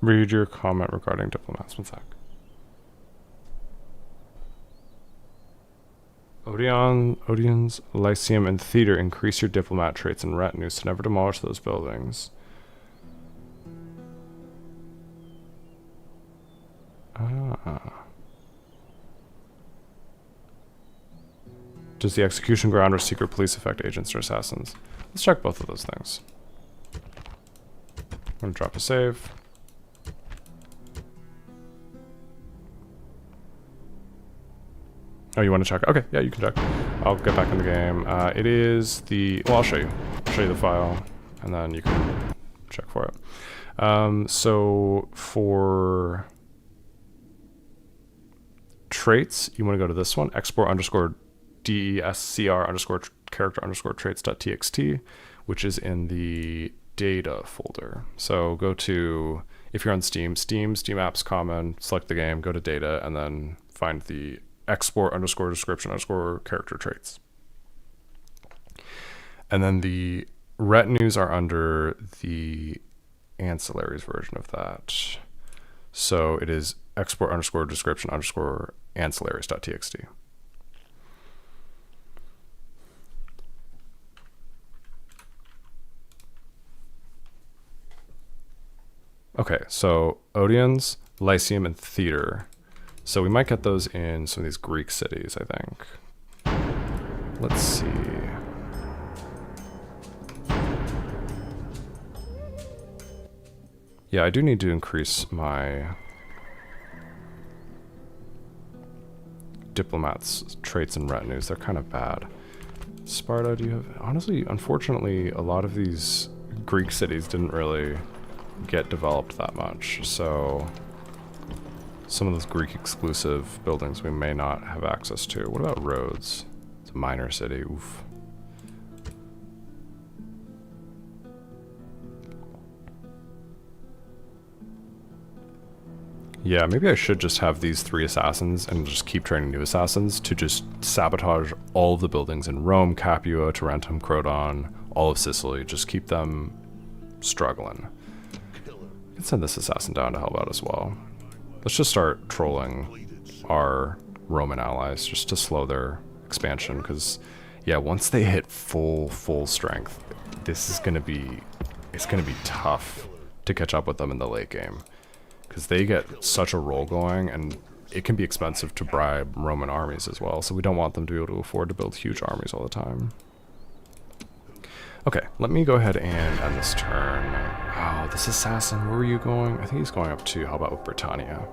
Read your comment regarding diplomats. One sec. Odeon's Lyceum and Theater increase your diplomat traits and retinues to never demolish those buildings. Does the execution ground or secret police affect agents or assassins? Let's check both of those things. I'm gonna drop a save. Oh, you want to check? Okay, yeah, you can check. I'll get back in the game. It is the... Well, I'll show you. I'll show you the file, and then you can check for it. So, for traits, you want to go to this one, export underscore DESCR underscore character underscore traits.txt, which is in the data folder. So go to, if you're on Steam apps common, select the game, go to data, and then find the export underscore description underscore character traits. And then the retinues are under the ancillaries version of that. So it is export underscore description underscore ancillaries.txt. Okay, so Odeon's, Lyceum, and Theater. So we might get those in some of these Greek cities, I think. Let's see. Yeah, I do need to increase my diplomats' traits and retinues. They're kind of bad. Sparta, do you have... Honestly, unfortunately, a lot of these Greek cities didn't really get developed that much, so some of those Greek exclusive buildings we may not have access to. What about Rhodes? It's a minor city. Oof. Yeah, maybe I should just have these 3 assassins and just keep training new assassins to just sabotage all of the buildings in Rome, Capua, Tarentum, Croton, all of Sicily. Just keep them struggling. I can send this assassin down to help out as well. Let's just start trolling our Roman allies just to slow their expansion, because yeah, once they hit full strength, this is gonna be tough to catch up with them in the late game, because they get such a roll going, and it can be expensive to bribe Roman armies as well, so we don't want them to be able to afford to build huge armies all the time. Okay, let me go ahead and end this turn. Oh, this assassin, where were you going? I think he's going up to, how about with Britannia?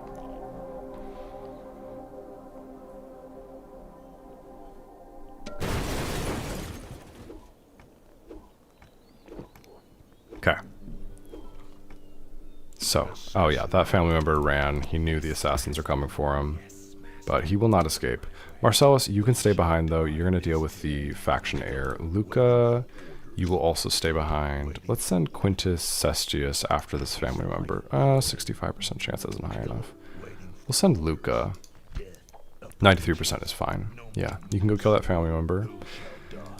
Okay. So, oh yeah, that family member ran. He knew the assassins are coming for him, but he will not escape. Marcellus, you can stay behind though. You're going to deal with the faction heir. Luca, you will also stay behind. Let's send Quintus Cestius after this family member. 65% chance isn't high enough. We'll send Luca. 93% is fine. Yeah, you can go kill that family member.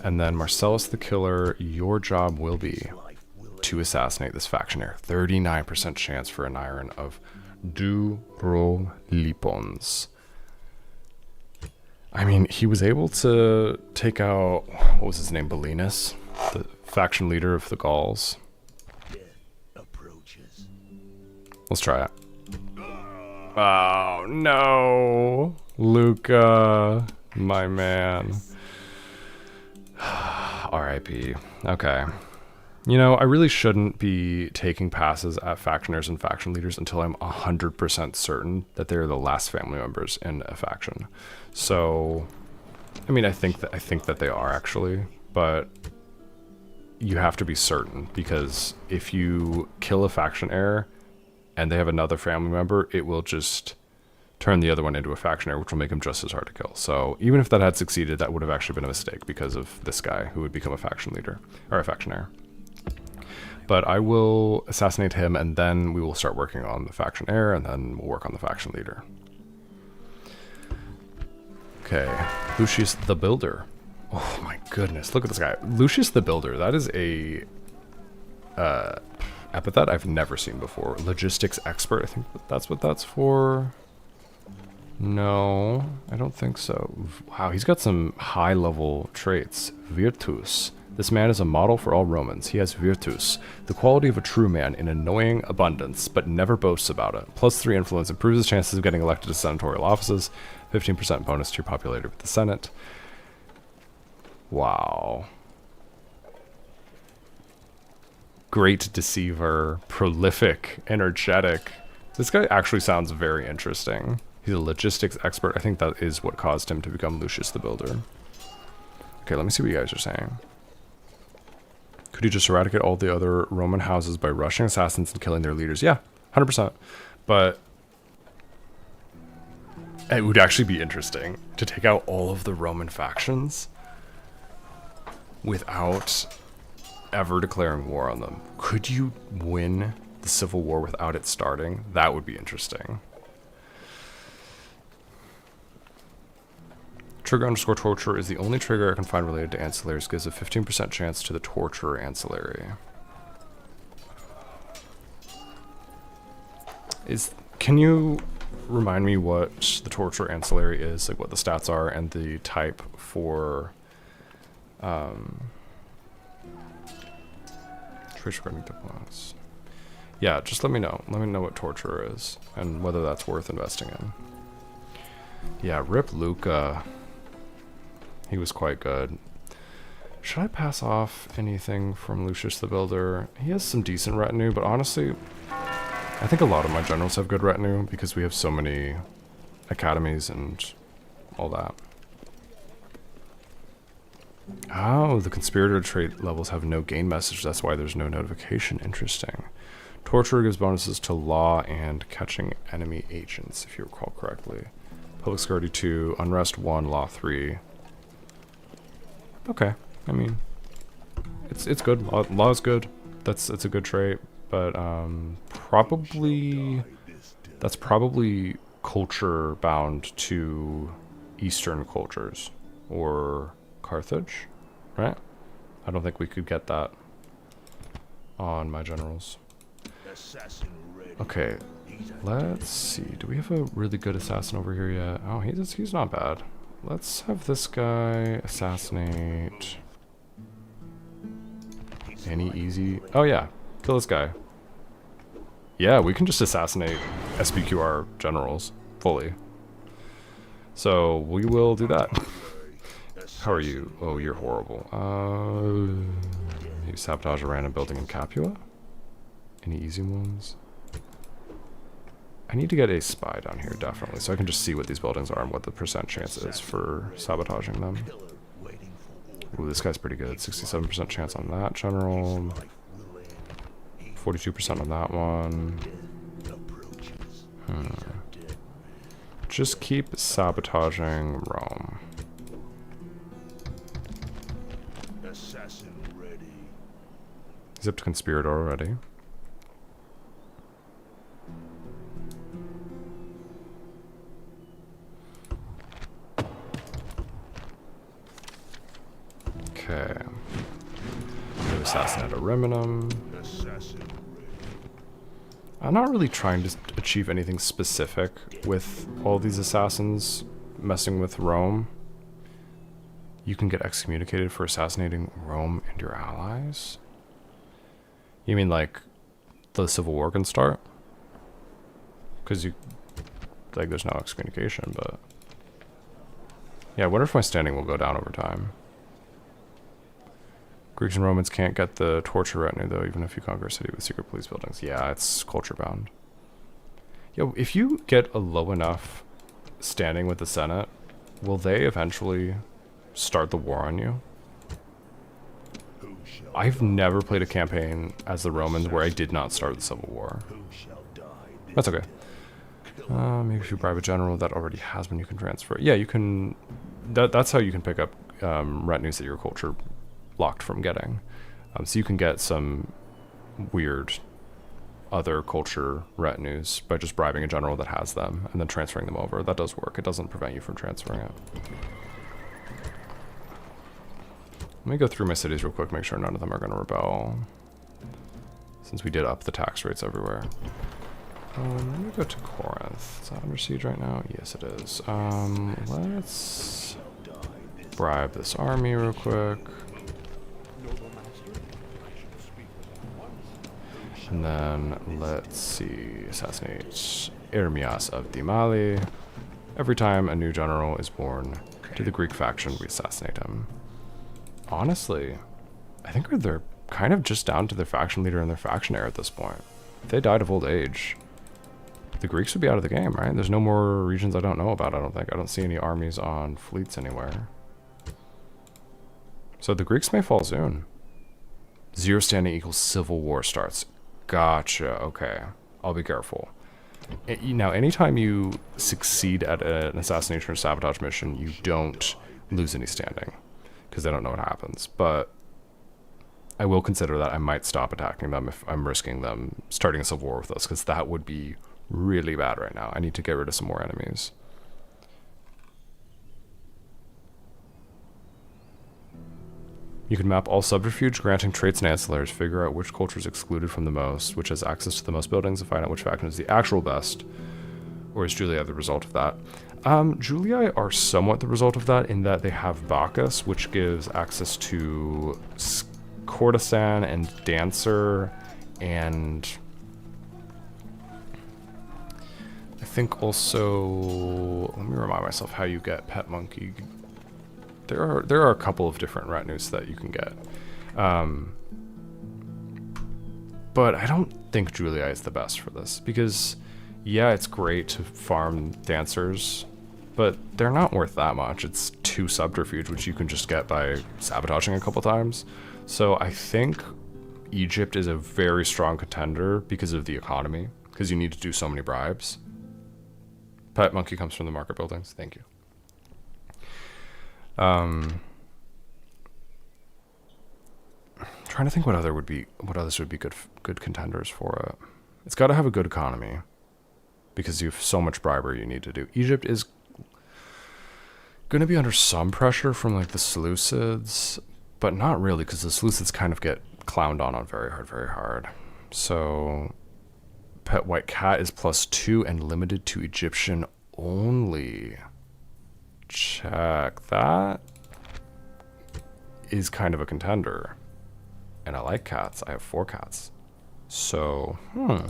And then Marcellus the Killer, your job will be to assassinate this faction heir. 39% chance for an iron of Durolipons. I mean, he was able to take out, what was his name, Belinus, the faction leader of the Gauls. Let's try it. Oh, no. Luca, my man. R.I.P. Okay. You know, I really shouldn't be taking passes at factioners and faction leaders until I'm 100% certain that they're the last family members in a faction. So, I mean, I think that they are actually, but you have to be certain, because if you kill a faction heir and they have another family member, it will just turn the other one into a faction heir, which will make him just as hard to kill. So even if that had succeeded, that would have actually been a mistake because of this guy who would become a faction leader, or a faction heir. But I will assassinate him, and then we will start working on the faction heir, and then we'll work on the faction leader. Okay, Lucius the Builder. Oh my goodness, look at this guy. Lucius the Builder, that is a epithet I've never seen before. Logistics expert, I think that's what that's for. No, I don't think so. Wow, he's got some high level traits. Virtus. This man is a model for all Romans. He has virtus, the quality of a true man in annoying abundance, but never boasts about it. +3 influence improves his chances of getting elected to senatorial offices. 15% bonus to your popularity with the Senate. Wow. Great deceiver, prolific, energetic. This guy actually sounds very interesting. He's a logistics expert. I think that is what caused him to become Lucius the Builder. Okay, let me see what you guys are saying. Could you just eradicate all the other Roman houses by rushing assassins and killing their leaders? Yeah, 100%. But it would actually be interesting to take out all of the Roman factions without ever declaring war on them. Could you win the Civil War without it starting? That would be interesting. Trigger_torture is the only trigger I can find related to ancillaries. Gives a 15% chance to the torture ancillary. Can you remind me what the torture ancillary is, like what the stats are and the type for trace regarding diplomats? Yeah, just let me know. Let me know what torture is and whether that's worth investing in. Yeah, rip Luca. He was quite good. Should I pass off anything from Lucius the Builder? He has some decent retinue, but honestly, I think a lot of my generals have good retinue because we have so many academies and all that. Oh, the conspirator trait levels have no gain message. That's why there's no notification. Interesting. Torture gives bonuses to law and catching enemy agents, if you recall correctly. Public security 2, unrest 1, law 3. Okay, I mean, it's good. Law is good. It's a good trait, but that's probably culture bound to Eastern cultures or Carthage, right? I don't think we could get that on my generals. Okay, let's see. Do we have a really good assassin over here yet? Oh, he's not bad. Let's have this guy assassinate. Any easy? Oh yeah, kill this guy. Yeah, we can just assassinate SPQR generals fully. So we will do that. How are you? Oh, you're horrible. You sabotage a random building in Capua? Any easy ones? I need to get a spy down here, definitely, so I can just see what these buildings are and what the percent chance is for sabotaging them. Ooh, this guy's pretty good. 67% chance on that general. 42% on that one. Just keep sabotaging Rome. Assassin ready. He's up to Conspirator already. Okay. New assassinate Ariminum. Assassin ready. I'm not really trying to achieve anything specific with all these assassins messing with Rome. You can get excommunicated for assassinating Rome and your allies? You mean like the Civil War can start? Because you, like, there's no excommunication, but... Yeah, I wonder if my standing will go down over time. Greeks and Romans can't get the torture retinue, though, even if you conquer a city with secret police buildings. Yeah, it's culture bound. Yo, if you get a low enough standing with the Senate, will they eventually start the war on you? Who shall I've never played a campaign as the Romans where I did not start the Civil War. who shall die? That's okay. Maybe if you bribe a general that already has one, you can transfer. Yeah, you can... That's how you can pick up retinues that your culture blocked from getting. So you can get some weird other culture retinues by just bribing a general that has them and then transferring them over. That does work. It doesn't prevent you from transferring it. Let me go through my cities real quick, make sure none of them are going to rebel. Since we did up the tax rates everywhere. Let me go to Corinth. Is that under siege right now? Yes, it is. Let's bribe this army real quick. Noble master, I shall speak with them once. And then, let's see, assassinate Ermias of Dimali. Every time a new general is born to the Greek faction, we assassinate him. Honestly, I think they're kind of just down to their faction leader and their faction heir at this point. If they died of old age, the Greeks would be out of the game, right? There's no more regions I don't know about, I don't think. I don't see any armies on fleets anywhere. So the Greeks may fall soon. 0 standing equals civil war starts. Gotcha, okay. I'll be careful. Now, anytime you succeed at an assassination or sabotage mission, you don't lose any standing, because they don't know what happens. But I will consider that I might stop attacking them if I'm risking them starting a civil war with us, because that would be really bad right now. I need to get rid of some more enemies. You can map all subterfuge, granting traits and ancillaries, figure out which culture is excluded from the most, which has access to the most buildings, and find out which faction is the actual best. Or is Julii the result of that? Julii are somewhat the result of that, in that they have Bacchus, which gives access to courtesan and dancer, and I think also, let me remind myself how you get pet monkey. There are a couple of different retinues that you can get, but I don't think Julii is the best for this, because yeah, it's great to farm dancers, but they're not worth that much. It's 2 subterfuge, which you can just get by sabotaging a couple times. So I think Egypt is a very strong contender because of the economy, because you need to do so many bribes. Pet monkey comes from the market buildings. Thank you. Trying to think what others would be good contenders for it. It's got to have a good economy, because you have so much bribery you need to do. Egypt is going to be under some pressure from like the Seleucids, but not really, because the Seleucids kind of get clowned on very hard. So pet white cat is +2 and limited to Egyptian only. Check. That is kind of a contender. And I like cats. I have 4 cats. So, I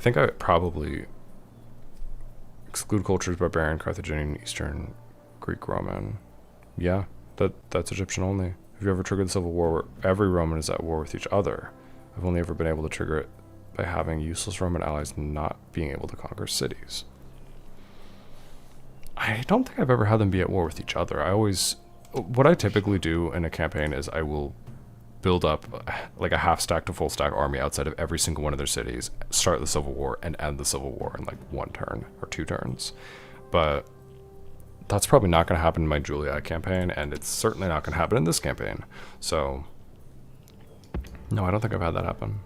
think I would probably exclude cultures, barbarian, Carthaginian, Eastern, Greek, Roman. Yeah, that's Egyptian only. Have you ever triggered the Civil War where every Roman is at war with each other? I've only ever been able to trigger it by having useless Roman allies not being able to conquer cities. I don't think I've ever had them be at war with each other. What I typically do in a campaign is I will build up like a half stack to full stack army outside of every single one of their cities, start the Civil War, and end the Civil War in like 1 turn or 2 turns. But that's probably not going to happen in my Julia campaign, and it's certainly not going to happen in this campaign. So, no, I don't think I've had that happen.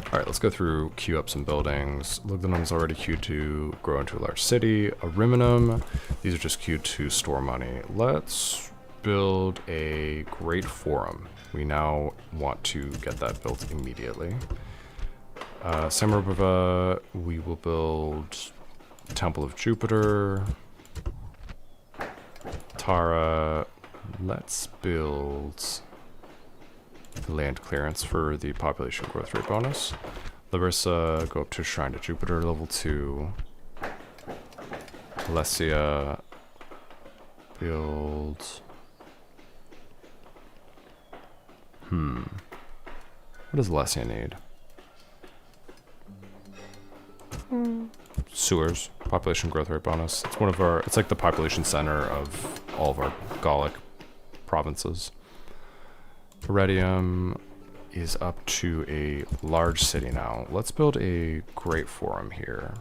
Alright, let's go through, queue up some buildings. Lugdunum's already queued to grow into a large city. Ariminum, these are just queued to store money. Let's build a great forum. We now want to get that built immediately. Samarubava, we will build Temple of Jupiter. Tara, let's build land clearance for the population growth rate bonus. Larissa, go up to Shrine to Jupiter, level 2. Alessia, build... What does Alessia need? Sewers, population growth rate bonus. It's one of our, it's like the population center of all of our Gallic provinces. Iridium is up to a large city now. Let's build a great forum here.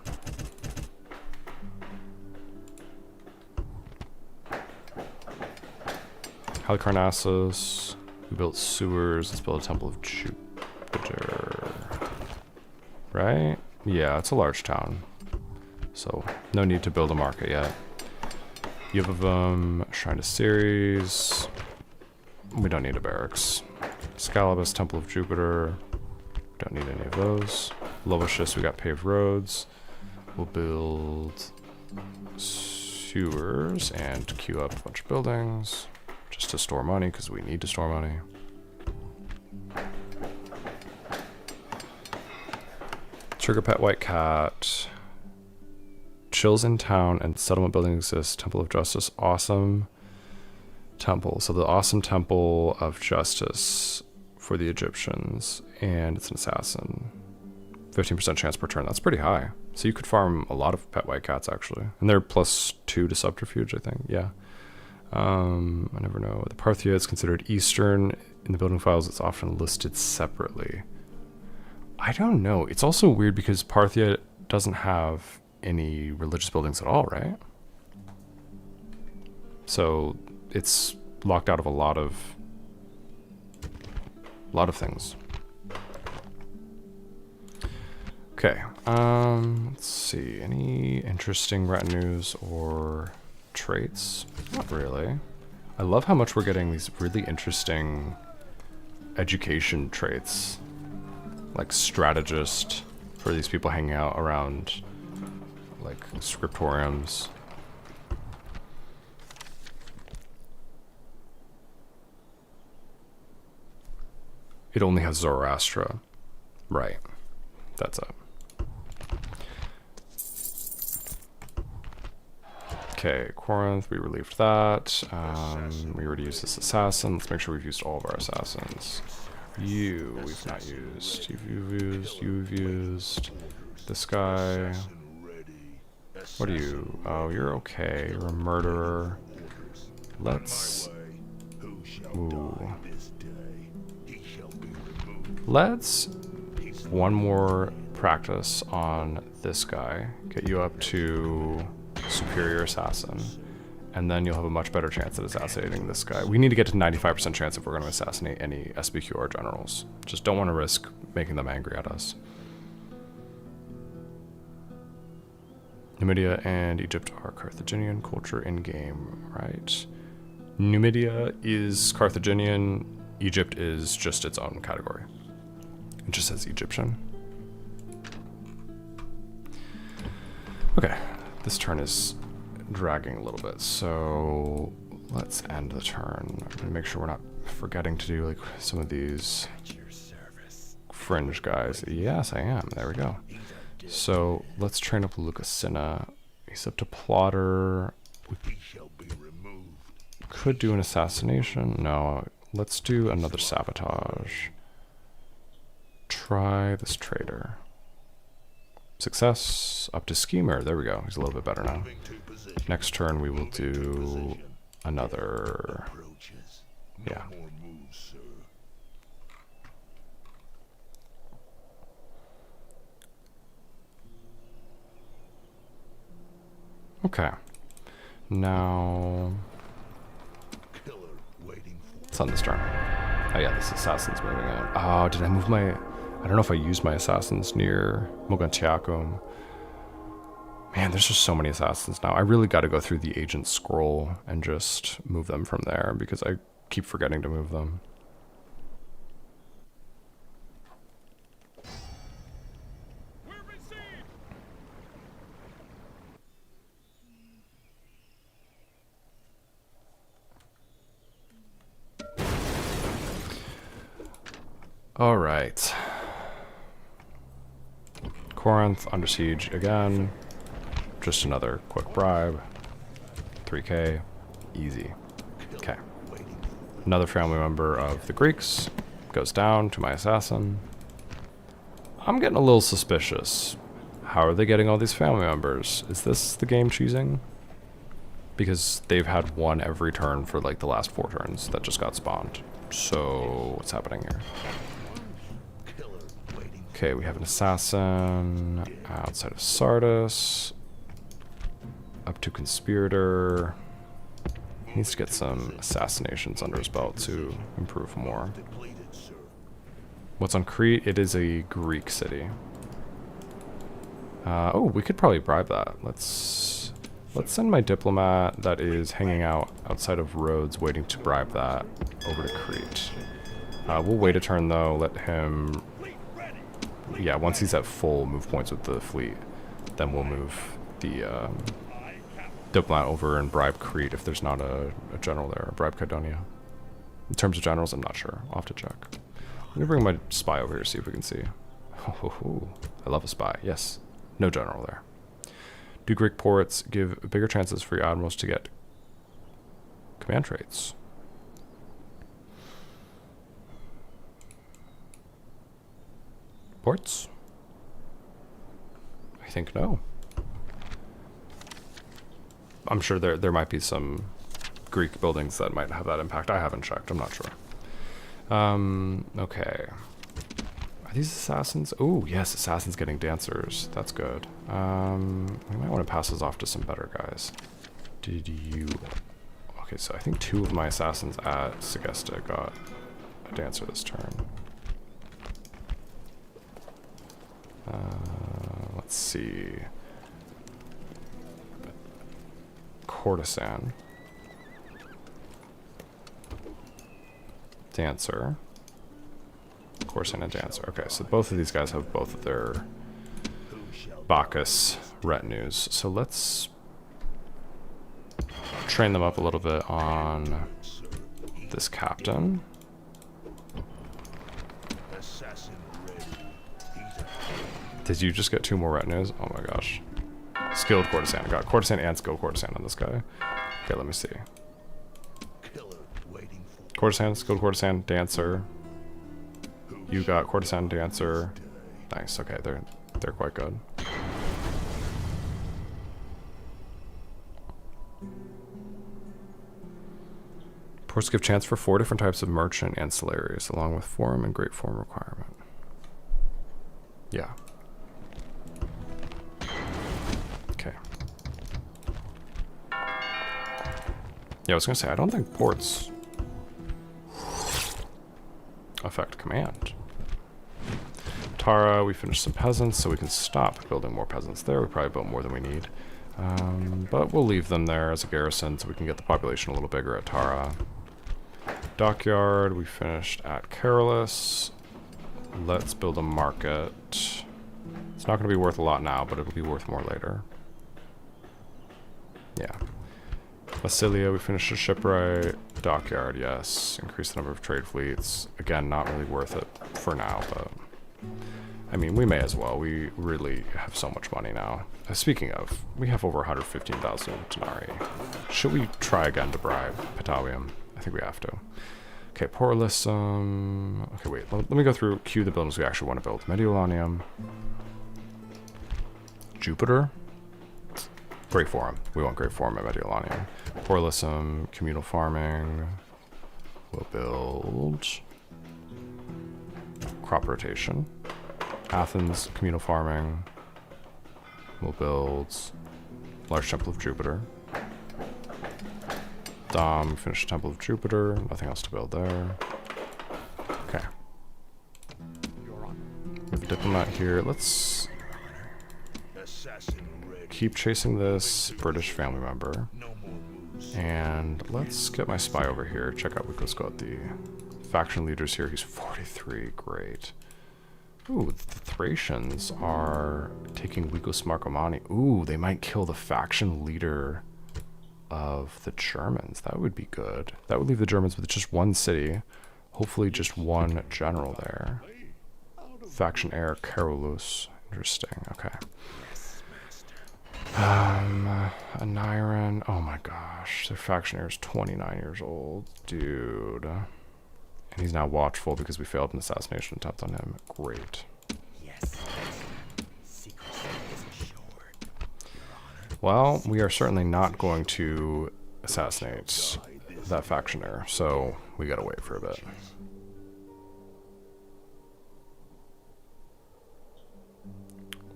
Halicarnassus, we built sewers. Let's build a Temple of Jupiter. Right? Yeah, it's a large town. So, no need to build a market yet. Yuvavum, Shrine to Ceres. We don't need a barracks. Scalabus, Temple of Jupiter. Don't need any of those. Lovicious, we got paved roads. We'll build sewers and queue up a bunch of buildings just to store money because we need to store money. Trigger Pet White Cat. Chills in town and settlement building exists. Temple of Justice, awesome. Temple. So the awesome Temple of Justice for the Egyptians, and it's an assassin. 15% chance per turn. That's pretty high. So you could farm a lot of pet white cats actually, and they're +2 to subterfuge, I think. Yeah. I never know. The Parthia is considered Eastern. In the building files, it's often listed separately. I don't know. It's also weird because Parthia doesn't have any religious buildings at all, right? So it's locked out of a lot of things. Okay, let's see. Any interesting retinues or traits? Not really. I love how much we're getting these really interesting education traits, like strategist for these people hanging out around like scriptoriums. It only has Zoroastra. Right. That's it. Okay, Corinth, we relieved that. We already used this assassin. Let's make sure we've used all of our assassins. You, we've not used. You've used. This guy. What are you? Oh, you're okay. You're a murderer. Let's... Ooh. Let's one more practice on this guy. Get you up to superior assassin. And then you'll have a much better chance at assassinating this guy. We need to get to 95% chance if we're going to assassinate any SBQ or generals. Just don't want to risk making them angry at us. Numidia and Egypt are Carthaginian culture in-game, right? Numidia is Carthaginian. Egypt is just its own category. It just says Egyptian. Okay, this turn is dragging a little bit, so let's end the turn. I'm gonna make sure we're not forgetting to do like some of these fringe guys. Yes, I am. There we go. So let's train up Lucasina. He's up to plotter. We could do an assassination. No, let's do another sabotage. Try this traitor. Success. Up to schemer. There we go. He's a little bit better now. Next turn we will do another Yeah. No more moves, sir. Okay. Now, Killer waiting for it's on this turn. Oh yeah, this assassin's moving in. Oh, did I move my... I don't know if I used my assassins near Mogontiacum. Man, there's just so many assassins now. I really got to go through the agent scroll and just move them from there because I keep forgetting to move them. All right. Corinth under siege again. Just another quick bribe. 3k. Easy. Okay. Another family member of the Greeks goes down to my assassin. I'm getting a little suspicious. How are they getting all these family members? Is this the game choosing? Because they've had one every turn for like the last 4 turns that just got spawned. So what's happening here? Okay, we have an assassin outside of Sardis. Up to conspirator. He needs to get some assassinations under his belt to improve more. What's on Crete? It is a Greek city. Oh, we could probably bribe that. Let's send my diplomat that is hanging out outside of Rhodes waiting to bribe that over to Crete. We'll wait a turn though, let him... Yeah, once he's at full move points with the fleet, then we'll move the diplomat over and bribe Crete if there's not a general there, or bribe Cydonia. In terms of generals, I'm not sure. I'll have to check. Let me bring my spy over here, see if we can see. Oh, I love a spy. Yes, no general there. Do Greek ports give bigger chances for your admirals to get command traits? Ports? I think no. I'm sure there might be some Greek buildings that might have that impact. I haven't checked. I'm not sure. Okay. Are these assassins? Oh, yes, assassins getting dancers. That's good. We might want to pass this off to some better guys. Did you... Okay, so I think 2 of my assassins at Segesta got a dancer this turn. Let's see. Courtesan. Dancer. Courtesan and Dancer. Okay, so both of these guys have both of their Bacchus retinues. So let's train them up a little bit on this captain. Did you just get 2 more retinues? Oh my gosh. Skilled courtesan. I got courtesan and skilled courtesan on this guy. Okay, let me see. Courtesan, skilled courtesan, dancer. You got courtesan, dancer. Nice. Okay, they're quite good. Ports give chance for 4 different types of merchant ancillaries, along with form and great form requirement. Yeah. Okay. Yeah, I was gonna say, I don't think ports affect command. Tara, we finished some peasants, so we can stop building more peasants there. We probably built more than we need. But we'll leave them there as a garrison so we can get the population a little bigger at Tara. Dockyard, we finished at Carolus. Let's build a market. It's not going to be worth a lot now, but it'll be worth more later. Yeah. Massilia, we finished a shipwright. Dockyard, yes. Increase the number of trade fleets. Again, not really worth it for now, but... I mean, we may as well. We really have so much money now. Speaking of, we have over 115,000 denarii. Should we try again to bribe Patavium? I think we have to. Okay, Porlisum. Okay, wait. Let me go through, queue the buildings we actually want to build. Mediolanium. Jupiter. Great Forum. We want Great Forum at Mediolanium. Porlisum. Communal farming. We'll build crop rotation. Athens, communal farming. We'll build large temple of Jupiter. Dom, finish temple of Jupiter. Nothing else to build there. Okay. Your Honor. We have a diplomat here. Let's Assassin ready. keep chasing this British family member. No more moves. And let's get my spy over here. Check out Weekly Squad, the faction leaders here. He's 43. Great. Ooh, the Thracians are taking Wikos Marcomanni. Ooh, they might kill the faction leader of the Germans. That would be good. That would leave the Germans with just one city. Hopefully just one general there. Faction heir, Carolus. Interesting. Okay. Aniran. Oh my gosh. Their faction heir is 29 years old. Dude. And he's now watchful because we failed an assassination attempt on him. Great. Yes, secrecy is assured. Well, we are certainly not going to assassinate that faction heir, so we gotta wait for a bit.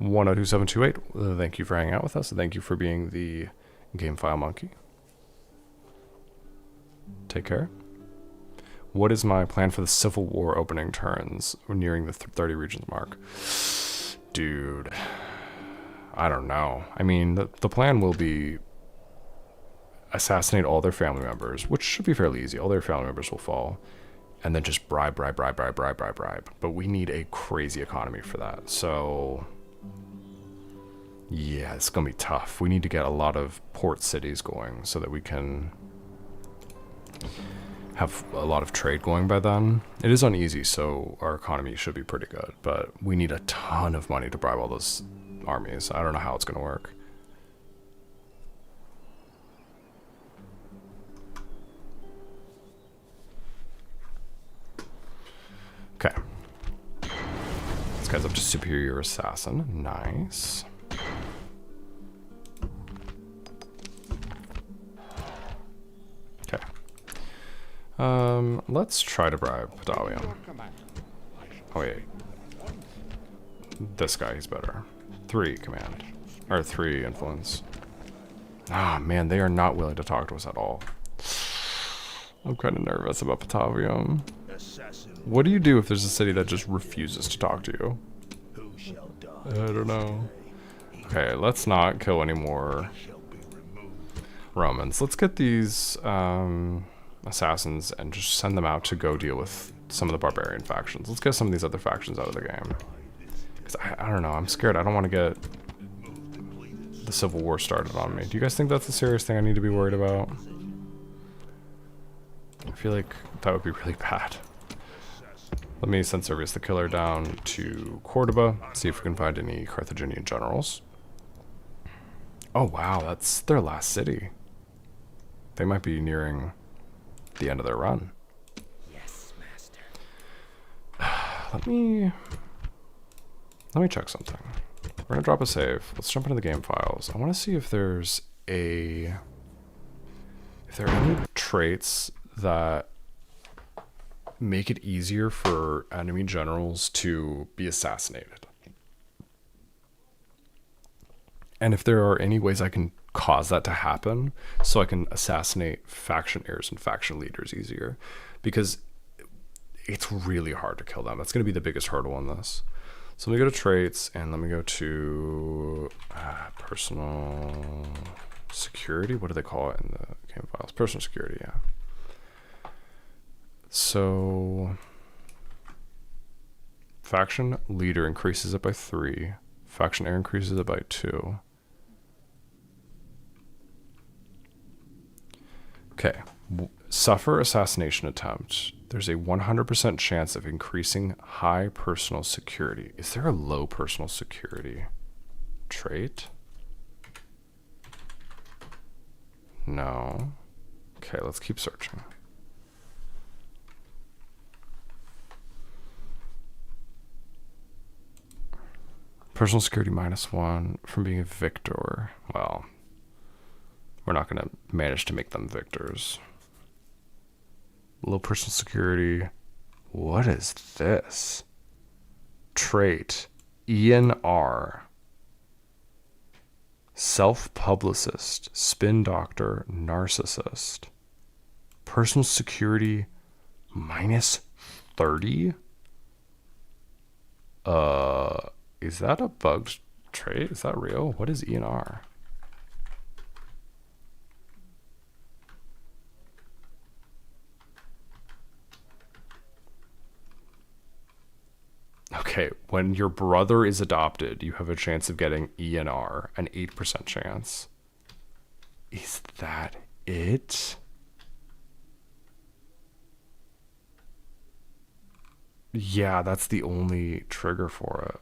$102,728. Thank you for hanging out with us. Thank you for being the game file monkey. Take care. What is my plan for the Civil War opening turns? We're nearing the 30 regions mark. Dude, I don't know. I mean, the plan will be assassinate all their family members, which should be fairly easy. All their family members will fall. And then just bribe. But we need a crazy economy for that. So, yeah, it's going to be tough. We need to get a lot of port cities going so that we can have a lot of trade going by then. It is uneasy, so our economy should be pretty good, but we need a ton of money to bribe all those armies. I don't know how it's going to work. Okay. This guy's up to superior assassin. Nice. Okay. Let's try to bribe Padawium. Your command. I shall Oh wait, this guy, he's better. 3 command, or 3 influence. Ah man, they are not willing to talk to us at all. I'm kind of nervous about Patavium. Assassin What do you do if there's a city that just refuses to talk to you? who shall die I don't know. Okay, let's not kill any more shall be removed. Romans. Let's get these assassins and just send them out to go deal with some of the barbarian factions. Let's get some of these other factions out of the game. 'Cause I don't know, I'm scared. I don't want to get the Civil War started on me. Do you guys think that's a serious thing I need to be worried about? I feel like that would be really bad. Let me send Servius the Killer down to Cordoba, see if we can find any Carthaginian generals. Oh wow, that's their last city. They might be nearing the end of their run. Yes, master. Let me check something. We're gonna drop a save. Let's jump into the game files. I want to see if there are any traits that make it easier for enemy generals to be assassinated. And if there are any ways I can cause that to happen so I can assassinate faction heirs and faction leaders easier, because it's really hard to kill them. That's going to be the biggest hurdle in this. So let me go to traits and let me go to personal security. What do they call it in the game files? Personal security, yeah. So faction leader increases it by 3. Faction heir increases it by 2. Okay. Suffer assassination attempt. There's a 100% chance of increasing high personal security. Is there a low personal security trait? No. Okay, let's keep searching. Personal security -1 from being a victor. Well, we're not going to manage to make them victors. Low personal security. What is this? Trait. Ian R. Self-publicist. Spin doctor. Narcissist. Personal security minus 30? Is that a bugged trait? Is that real? What is Ian R? Okay, when your brother is adopted, you have a chance of getting ENR, an 8% chance. Is that it? Yeah, that's the only trigger for it.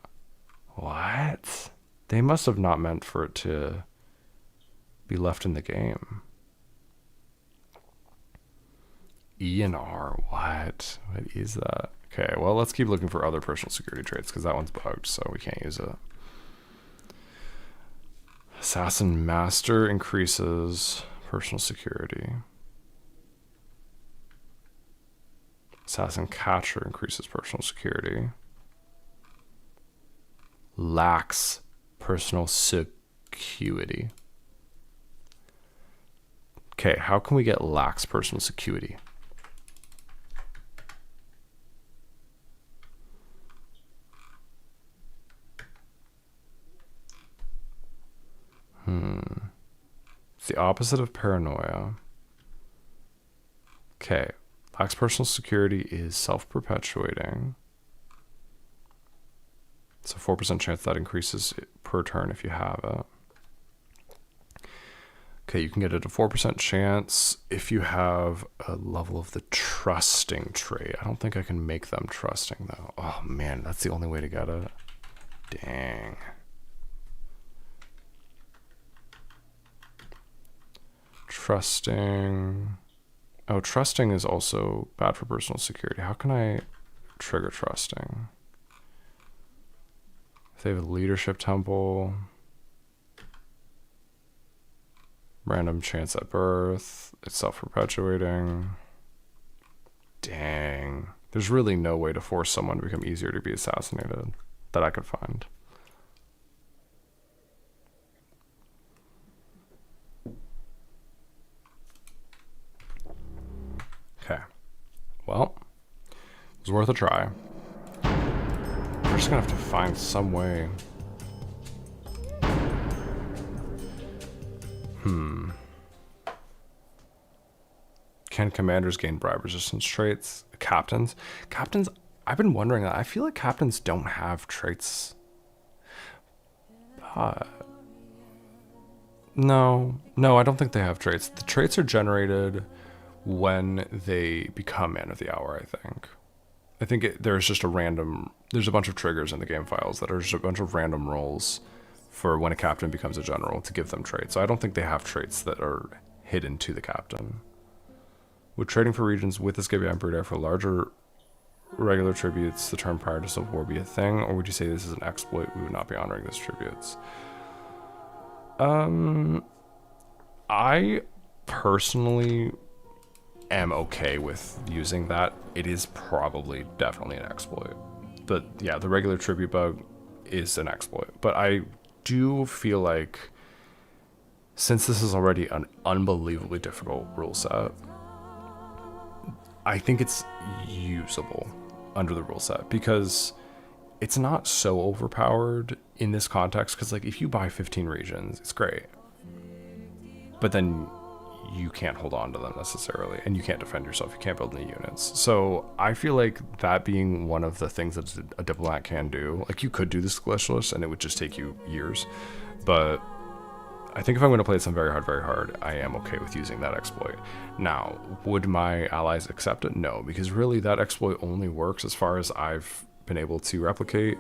What? They must have not meant for it to be left in the game. ENR, what? What is that? Okay, well, let's keep looking for other personal security traits because that one's bugged, so we can't use it. Assassin Master increases personal security. Assassin Catcher increases personal security. Lacks personal security. Okay, how can we get lax personal security? It's the opposite of paranoia. Okay. Lacks personal security is self-perpetuating. It's a 4% chance that increases per turn if you have it. Okay, you can get it a 4% chance if you have a level of the trusting trait. I don't think I can make them trusting, though. Oh, man, that's the only way to get it. Dang. Trusting. Oh, trusting is also bad for personal security. How can I trigger trusting? If they have a leadership temple, random chance at birth, it's self-perpetuating. Dang. There's really no way to force someone to become easier to be assassinated that I could find. Okay. Well, it was worth a try. We're just gonna have to find some way. Can commanders gain bribe resistance traits? Captains? Captains, I've been wondering that. I feel like captains don't have traits. No, I don't think they have traits. The traits are generated when they become man of the hour, I think. There's just there's a bunch of triggers in the game files that are just a bunch of random rolls for when a captain becomes a general to give them traits. So I don't think they have traits that are hidden to the captain. Would trading for regions with Escapee Emperor for larger regular tributes the turn prior to Civil War be a thing? Or would you say this is an exploit? We would not be honoring these tributes. I personally am okay with using that. It is probably definitely an exploit. But yeah, the regular tribute bug is an exploit. But I do feel like since this is already an unbelievably difficult rule set, I think it's usable under the rule set because it's not so overpowered in this context. Because like if you buy 15 regions, it's great, but then you can't hold on to them necessarily, and you can't defend yourself. You can't build any units. So I feel like that being one of the things that a diplomat can do, like you could do this glitchless and it would just take you years, but I think if I'm going to play this on very hard, I am okay with using that exploit. Now, would my allies accept it? No, because really that exploit only works as far as I've been able to replicate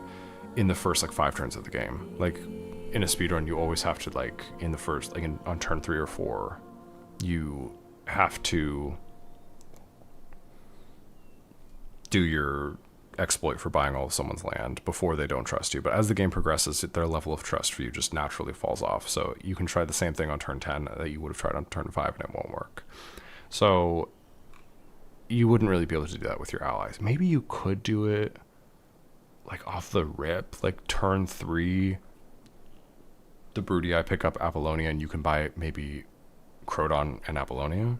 in the first like 5 turns of the game. Like in a speedrun, you always have to like in the first, like on turn 3 or 4, you have to do your exploit for buying all of someone's land before they don't trust you. But as the game progresses, their level of trust for you just naturally falls off. So you can try the same thing on turn 10 that you would have tried on turn 5 and it won't work. So you wouldn't really be able to do that with your allies. Maybe you could do it like off the rip, like turn 3, the Brudii pick up Apollonia, and you can buy maybe Croton and Apollonia.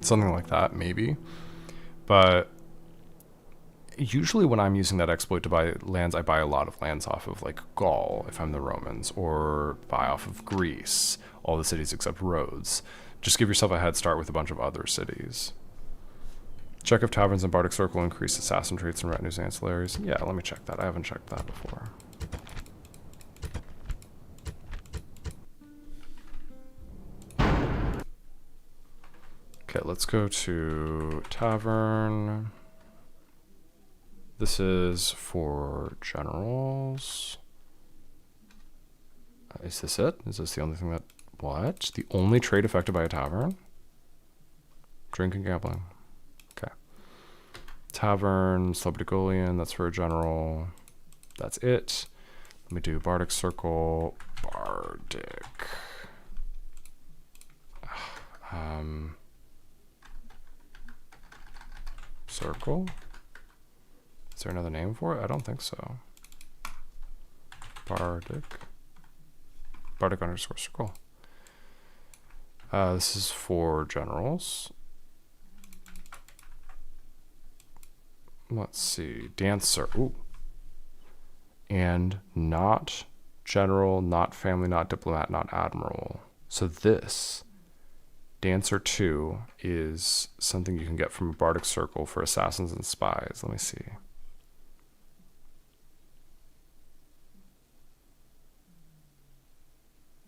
Something like that, maybe. But usually when I'm using that exploit to buy lands, I buy a lot of lands off of like Gaul, if I'm the Romans, or buy off of Greece, all the cities except Rhodes. Just give yourself a head start with a bunch of other cities. Check if taverns and Bardic Circle increase assassin traits and retinues and ancillaries. Yeah, let me check that. I haven't checked that before. Okay, let's go to tavern. This is for generals. Is this it? Is this the only thing that... What? The only trade affected by a tavern? Drink and gambling. Okay. Tavern, Celebrity Golian, that's for a general. That's it. Let me do Bardic Circle. Bardic. Circle? Is there another name for it? I don't think so. Bardic. Bardic underscore circle. This is for generals. Let's see. Dancer. Ooh. And not general, not family, not diplomat, not admiral. So this, Dancer 2, is something you can get from a Bardic Circle for assassins and spies. Let me see.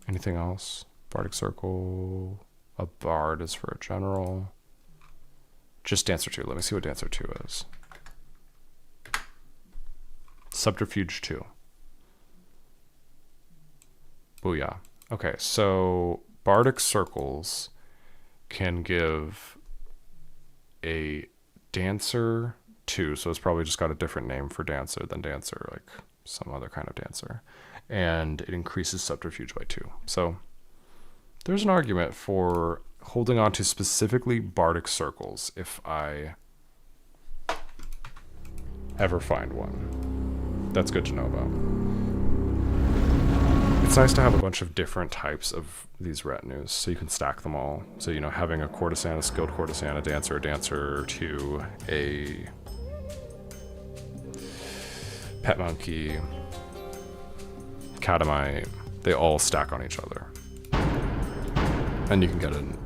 Anything else? Bardic Circle. A bard is for a general. Just Dancer 2. Let me see what Dancer 2 is. Subterfuge 2. Booyah. Okay, so Bardic Circles can give a Dancer 2, so it's probably just got a different name for Dancer than Dancer, like some other kind of Dancer. And it increases Subterfuge by 2. So there's an argument for holding on to specifically Bardic Circles if I ever find one. That's good to know about. It's nice to have a bunch of different types of these retinues so you can stack them all. So, you know, having a courtesan, a skilled courtesan, a Dancer 2, a pet monkey, Catamite, they all stack on each other. And you can get an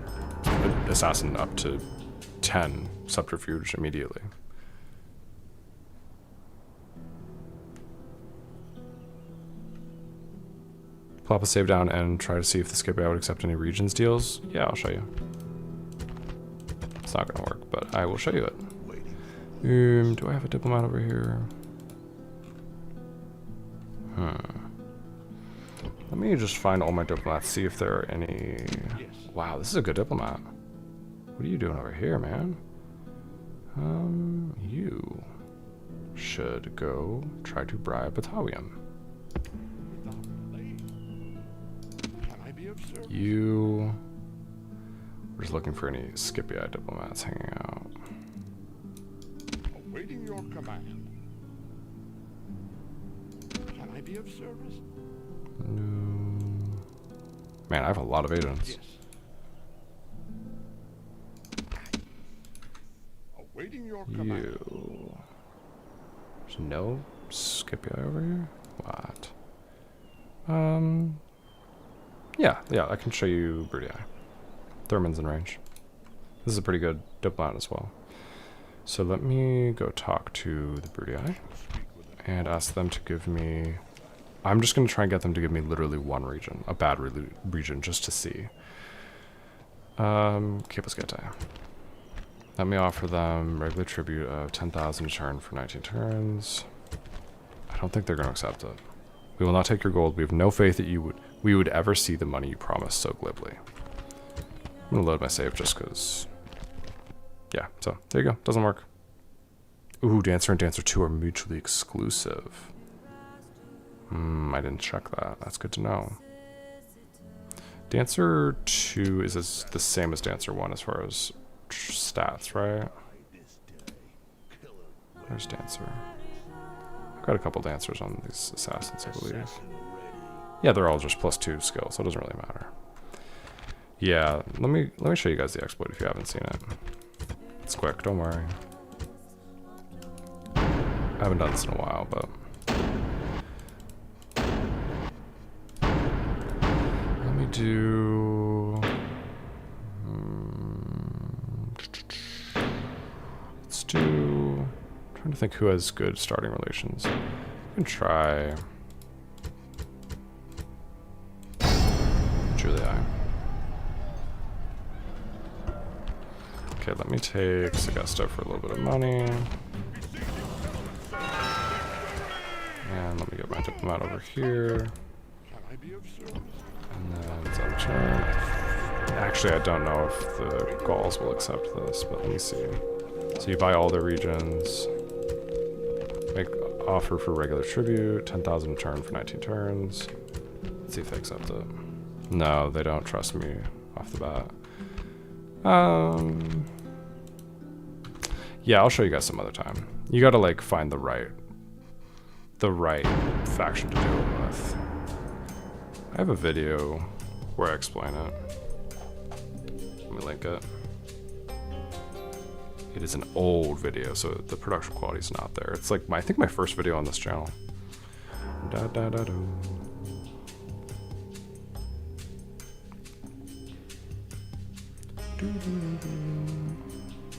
assassin up to 10 subterfuge immediately. Plop a save down and try to see if the skip AI would accept any regions deals. Yeah, I'll show you. It's not gonna work, but I will show you it. Do I have a diplomat over here? Let me just find all my diplomats, see if there are any... Wow, this is a good diplomat. What are you doing over here, man? You should go try to bribe Batavium. You... We're just looking for any Scipii diplomats hanging out. Awaiting your command. Can I be of service? No. Man, I have a lot of agents. Yes. Awaiting your command. You... There's no Scipii over here? What? Yeah, I can show you Brudii. Thurman's in range. This is a pretty good diplomat as well. So let me go talk to the Brudii and ask them to give me... I'm just going to try and get them to give me literally one region, a bad region, just to see. Capuscete. Let me offer them regular tribute of 10,000 a turn for 19 turns. I don't think they're going to accept it. We will not take your gold. We have no faith that we would ever see the money you promised so glibly. I'm going to load my save just because... Yeah, so there you go. Doesn't work. Ooh, Dancer and Dancer 2 are mutually exclusive. I didn't check that. That's good to know. Dancer 2 is the same as Dancer 1 as far as stats, right? Where's Dancer? I've got a couple Dancers on these Assassins, I believe. Yeah, they're all just +2 skill, so it doesn't really matter. Yeah, let me show you guys the exploit if you haven't seen it. It's quick, don't worry. I haven't done this in a while, but let me do. Let's do. I'm trying to think who has good starting relations. We can try Julia. Okay, let me take Segusta for a little bit of money. And let me get my diplomat over here. Can I be of service? And then it's on turn. Actually, I don't know if the Gauls will accept this, but let me see. So you buy all their regions. Make offer for regular tribute. 10,000 a turn for 19 turns. Let's see if they accept it. No, they don't trust me off the bat. Yeah, I'll show you guys some other time. You gotta like find the right faction to do it with. I have a video where I explain it. Let me link it. It is an old video, so the production quality is not there. It's like I think my first video on this channel. Da da da do.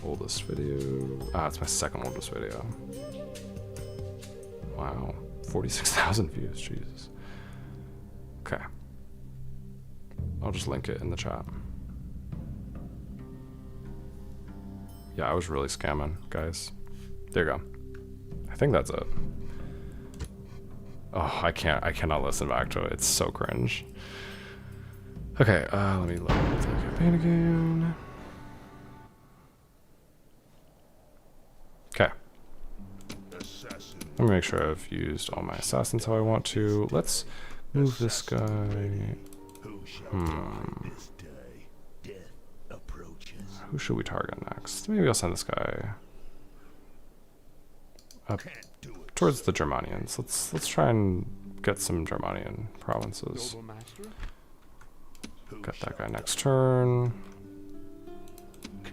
Oldest video. Ah, it's my second oldest video. Wow, 46,000 views. Jesus. Okay. I'll just link it in the chat. Yeah, I was really scamming, guys. There you go. I think that's it. Oh, I cannot listen back to it. It's so cringe. Okay, let me load up the campaign again. Okay. Let me make sure I've used all my assassins how I want to. Let's move this guy. Who should we target next? Maybe I'll send this guy up towards the Germanians. Let's try and get some Germanian provinces. Noble master? Got that guy next turn.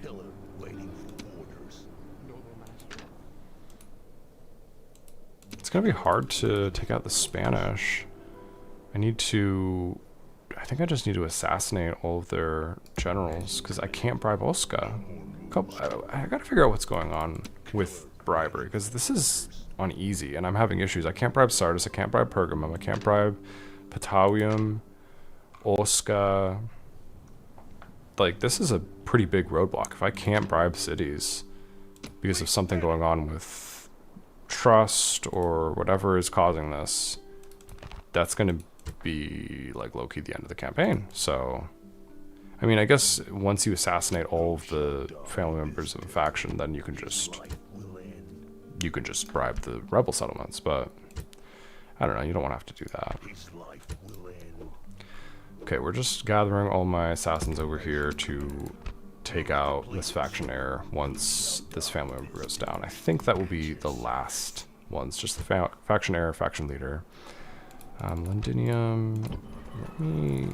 Killer waiting for orders. Noble master? It's gonna be hard to take out the Spanish. I think I just need to assassinate all of their generals because I can't bribe Osca. I gotta figure out what's going on with bribery because this is uneasy and I'm having issues. I can't bribe Sardis, I can't bribe Pergamum, I can't bribe Patavium, Osca. Like, this is a pretty big roadblock. If I can't bribe cities because of something going on with trust or whatever is causing this, that's gonna be like low-key the end of the campaign. So I mean, I guess once you assassinate all of the family members of a faction, then you can just bribe the rebel settlements, but I don't know, you don't want to have to do that. Okay, we're just gathering all my assassins over here to take out this faction heir once this family member goes down. I think that will be the last ones, just the faction heir, faction leader. Londinium, let me...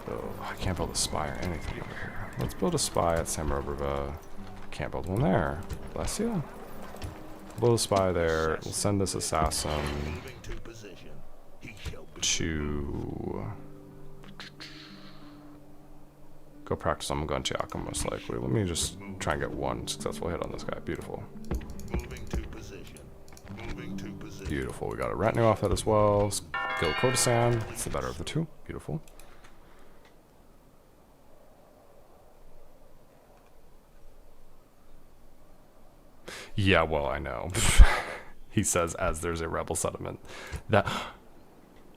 Oh, I can't build a spy or anything over here. Let's build a spy at Samrobrva. Can't build one there. Bless you. Build a spy there. We'll send this assassin to go practice on Guntiaka most likely. Let me just try and get one successful hit on this guy. Beautiful. Beautiful. We got a retinue off that as well. Kill Courtesan. It's the better of the two. Beautiful. Yeah, well, I know. He says as there's a rebel settlement. That...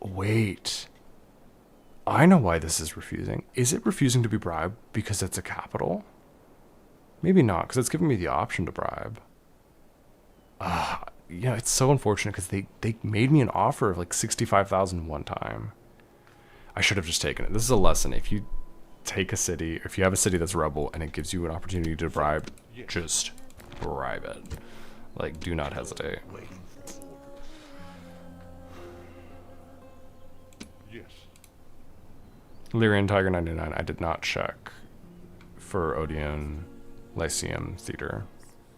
Wait. I know why this is refusing. Is it refusing to be bribed because it's a capital? Maybe not, because it's giving me the option to bribe. Yeah, it's so unfortunate because they made me an offer of like 65,000 one time. I should have just taken it. This is a lesson. If you take a city. If you have a city that's rebel and it gives you an opportunity to bribe, Yes. just bribe it. Like, do not hesitate. Waiting for orders. Yes. Lyrian Tiger 99, I did not check for Odeon Lyceum Theater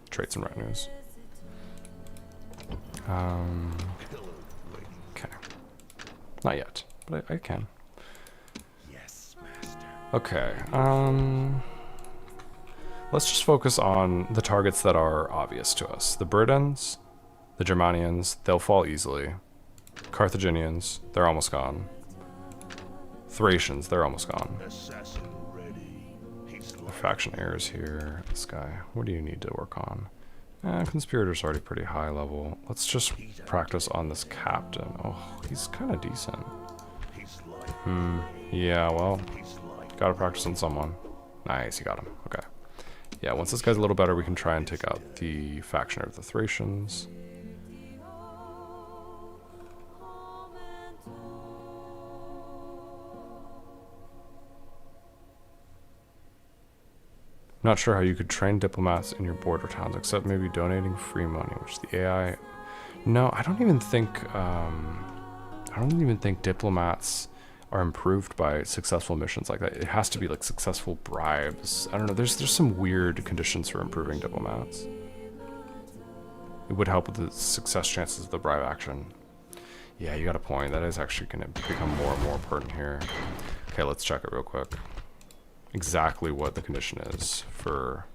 traits and retinues. Killer waiting. Okay. Not yet, but I can. Yes, master. Okay, let's just focus on the targets that are obvious to us. The Britons, the Germanians, they'll fall easily. Carthaginians, they're almost gone. Thracians, they're almost gone. Assassin ready. He's The like faction heirs here. This guy, what do you need to work on? Conspirator's already pretty high level. Let's just practice on this captain. Oh, he's kind of decent. he's like Yeah, well, he's like gotta practice on someone. Nice, you got him. Okay. Yeah, once this guy's a little better, we can try and take out the faction of the Thracians. Not sure how you could train diplomats in your border towns, except maybe donating free money, which the AI... No, I don't even think diplomats are improved by successful missions like that. It has to be like successful bribes. I don't know. There's some weird conditions for improving diplomats. It would help with the success chances of the bribe action. Yeah, you got a point. That is actually going to become more and more important here. Okay, let's check it real quick. Exactly what the condition is for...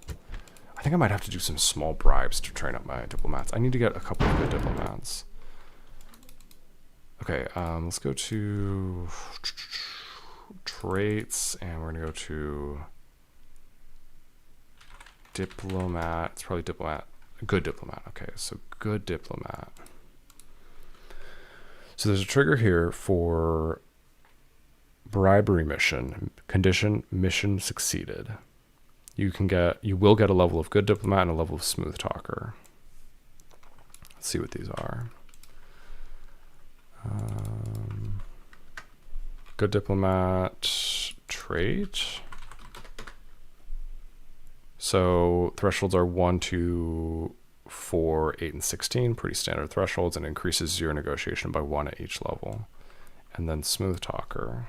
I think I might have to do some small bribes to train up my diplomats. I need to get a couple of good diplomats. Okay, let's go to traits, and we're gonna go to diplomat. It's probably diplomat. Good diplomat. Okay, so good diplomat. So there's a trigger here for bribery mission. Condition: mission succeeded. You will get a level of good diplomat and a level of smooth talker. Let's see what these are. Good diplomat trait. So thresholds are 1, 2, 4, 8, and 16. Pretty standard thresholds, and increases your negotiation by 1 at each level. And then smooth talker.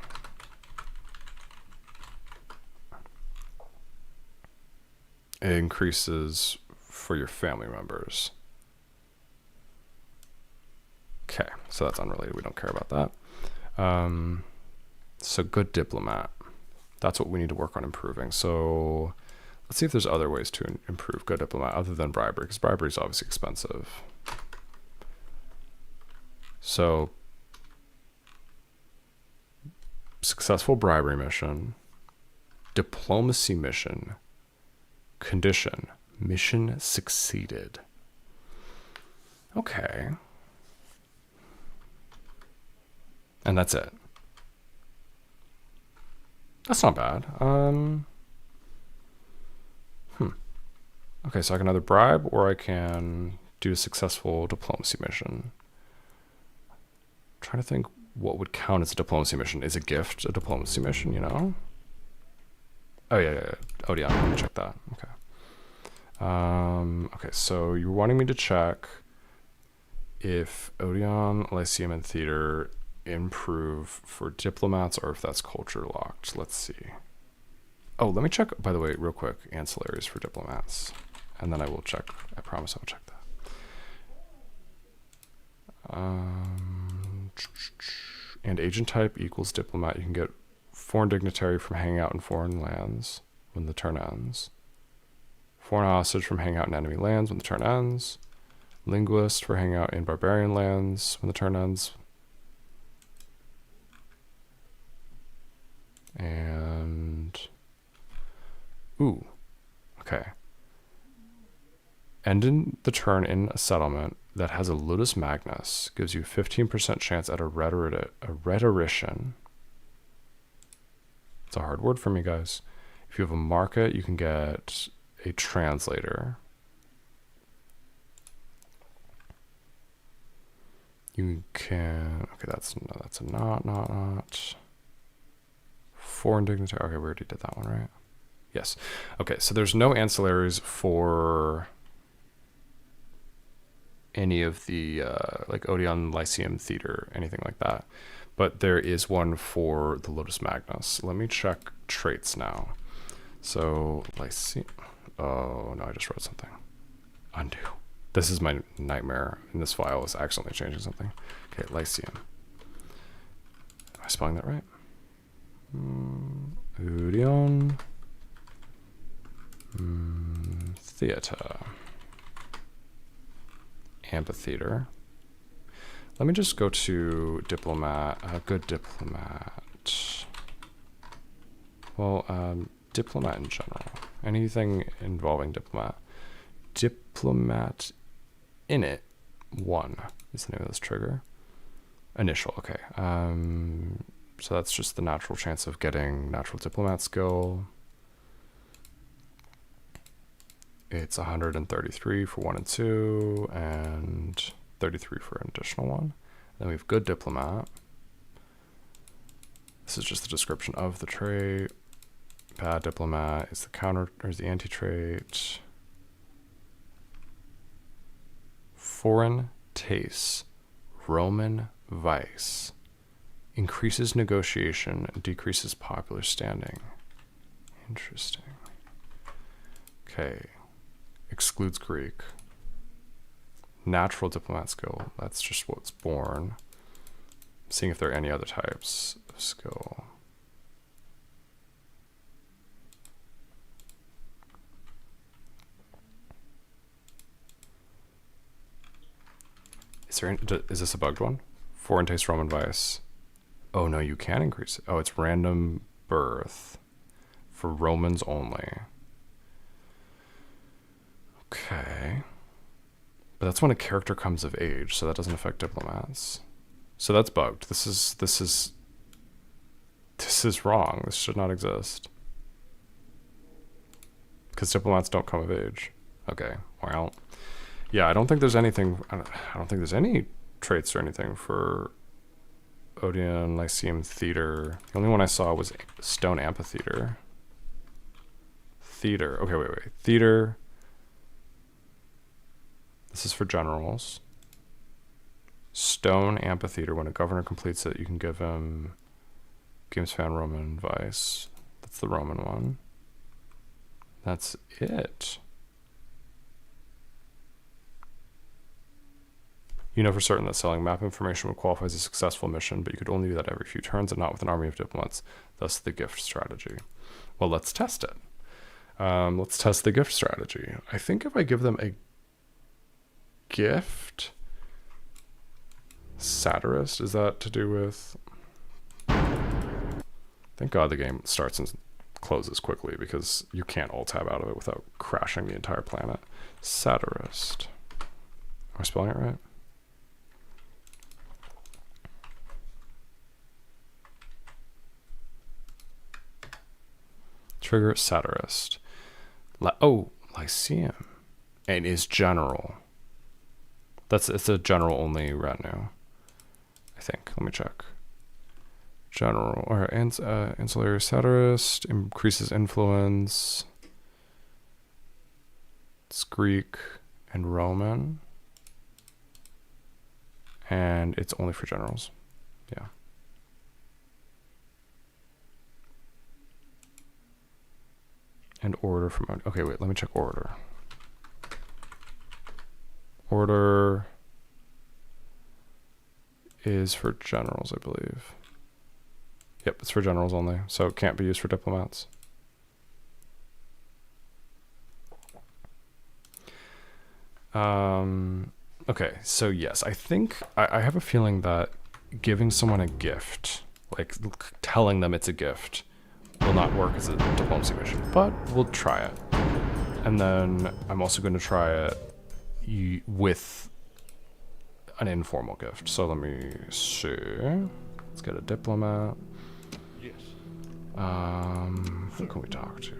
It increases for your family members. Okay, so that's unrelated. We don't care about that. So good diplomat. That's what we need to work on improving. So let's see if there's other ways to improve good diplomat other than bribery, because bribery is obviously expensive. So successful bribery mission, diplomacy mission, condition, mission succeeded. Okay. And that's it. That's not bad. Okay, so I can either bribe or I can do a successful diplomacy mission. I'm trying to think what would count as a diplomacy mission. Is a gift a diplomacy mission, you know? Oh, yeah. Odeon, let me check that. Okay. Okay, so you're wanting me to check if Odeon, Lyceum, and Theater improve for diplomats or if that's culture locked. Let's see. Oh, let me check, by the way, real quick, ancillaries for diplomats. And then I will check. I promise I'll check that. And agent type equals diplomat. You can get foreign dignitary from hanging out in foreign lands when the turn ends. Foreign hostage from hanging out in enemy lands when the turn ends. Linguist for hanging out in barbarian lands when the turn ends. And ooh, okay. Ending the turn in a settlement that has a Ludus Magnus gives you 15% chance at a rhetorician. It's a hard word for me, guys. If you have a market, you can get a translator. You can, okay, that's a not. foreign dignitary. Okay, we already did that one, right? Yes. Okay, so there's no ancillaries for any of the like Odeon Lyceum Theater, anything like that. But there is one for the Lotus Magnus. Let me check traits now. So Lyceum. Oh no, I just wrote something. Undo. This is my nightmare in this file, is accidentally changing something. Okay, Lyceum. Am I spelling that right? Odeon Theater. Amphitheater. Let me just go to diplomat. Good diplomat. Well, diplomat in general. Anything involving diplomat. Diplomat init 1 is the name of this trigger. Initial, okay. So that's just the natural chance of getting natural diplomat skill. It's 133 for 1 and 2, and 33 for an additional one. Then we have good diplomat. This is just the description of the trait. Bad diplomat is the counter, or is the anti-trait. Foreign taste, Roman vice. Increases negotiation, decreases popular standing. Interesting. Okay. Excludes Greek. Natural diplomat skill. That's just what's born. Seeing if there are any other types of skill. Is this a bugged one? Foreign taste Roman vice. Oh no, you can increase it. Oh, it's random birth for Romans only. Okay. But that's when a character comes of age, so that doesn't affect diplomats. So that's bugged. This is wrong. This should not exist. Because diplomats don't come of age. Okay, well. Yeah, I don't think there's anything, I don't think there's any traits or anything for Odeon Lyceum Theater. The only one I saw was Stone Amphitheater. Theater, okay, wait. Theater. This is for generals. Stone Amphitheater, when a governor completes it, you can give him Games Fan Roman Vice. That's the Roman one. That's it. You know for certain that selling map information would qualify as a successful mission, but you could only do that every few turns and not with an army of diplomats, thus the gift strategy. Well, let's test it. Let's test the gift strategy. I think if I give them a gift, satirist, is that to do with... Thank God the game starts and closes quickly, because you can't alt-tab out of it without crashing the entire planet. Satirist. Am I spelling it right? Trigger satirist. Lyceum. And is general. It's a general only retinue, I think. Let me check. General or ancillary satirist, increases influence. It's Greek and Roman. And it's only for generals. Yeah. And order from... Okay, wait, let me check order. Order is for generals, I believe. Yep, it's for generals only, so it can't be used for diplomats. Okay, so yes, I think... I have a feeling that giving someone a gift, like telling them it's a gift, will not work as a diplomacy mission, but we'll try it. And then I'm also going to try it with an informal gift. So let me see. Let's get a diplomat. Yes. Who can we talk to?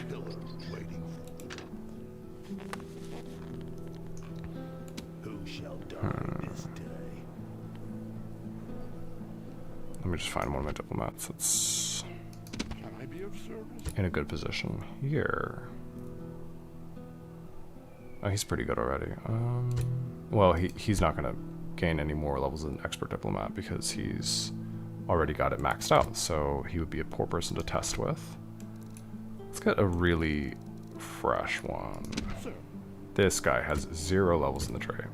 Killer waiting for who shall die this day? Let me me just find one of my diplomats that's Can I be of service? in a good position here. Oh, he's pretty good already. Well, he's not gonna gain any more levels as an expert diplomat because he's already got it maxed out, so he would be a poor person to test with. Let's get a really fresh one. Sir, This guy has 0 levels in the trade.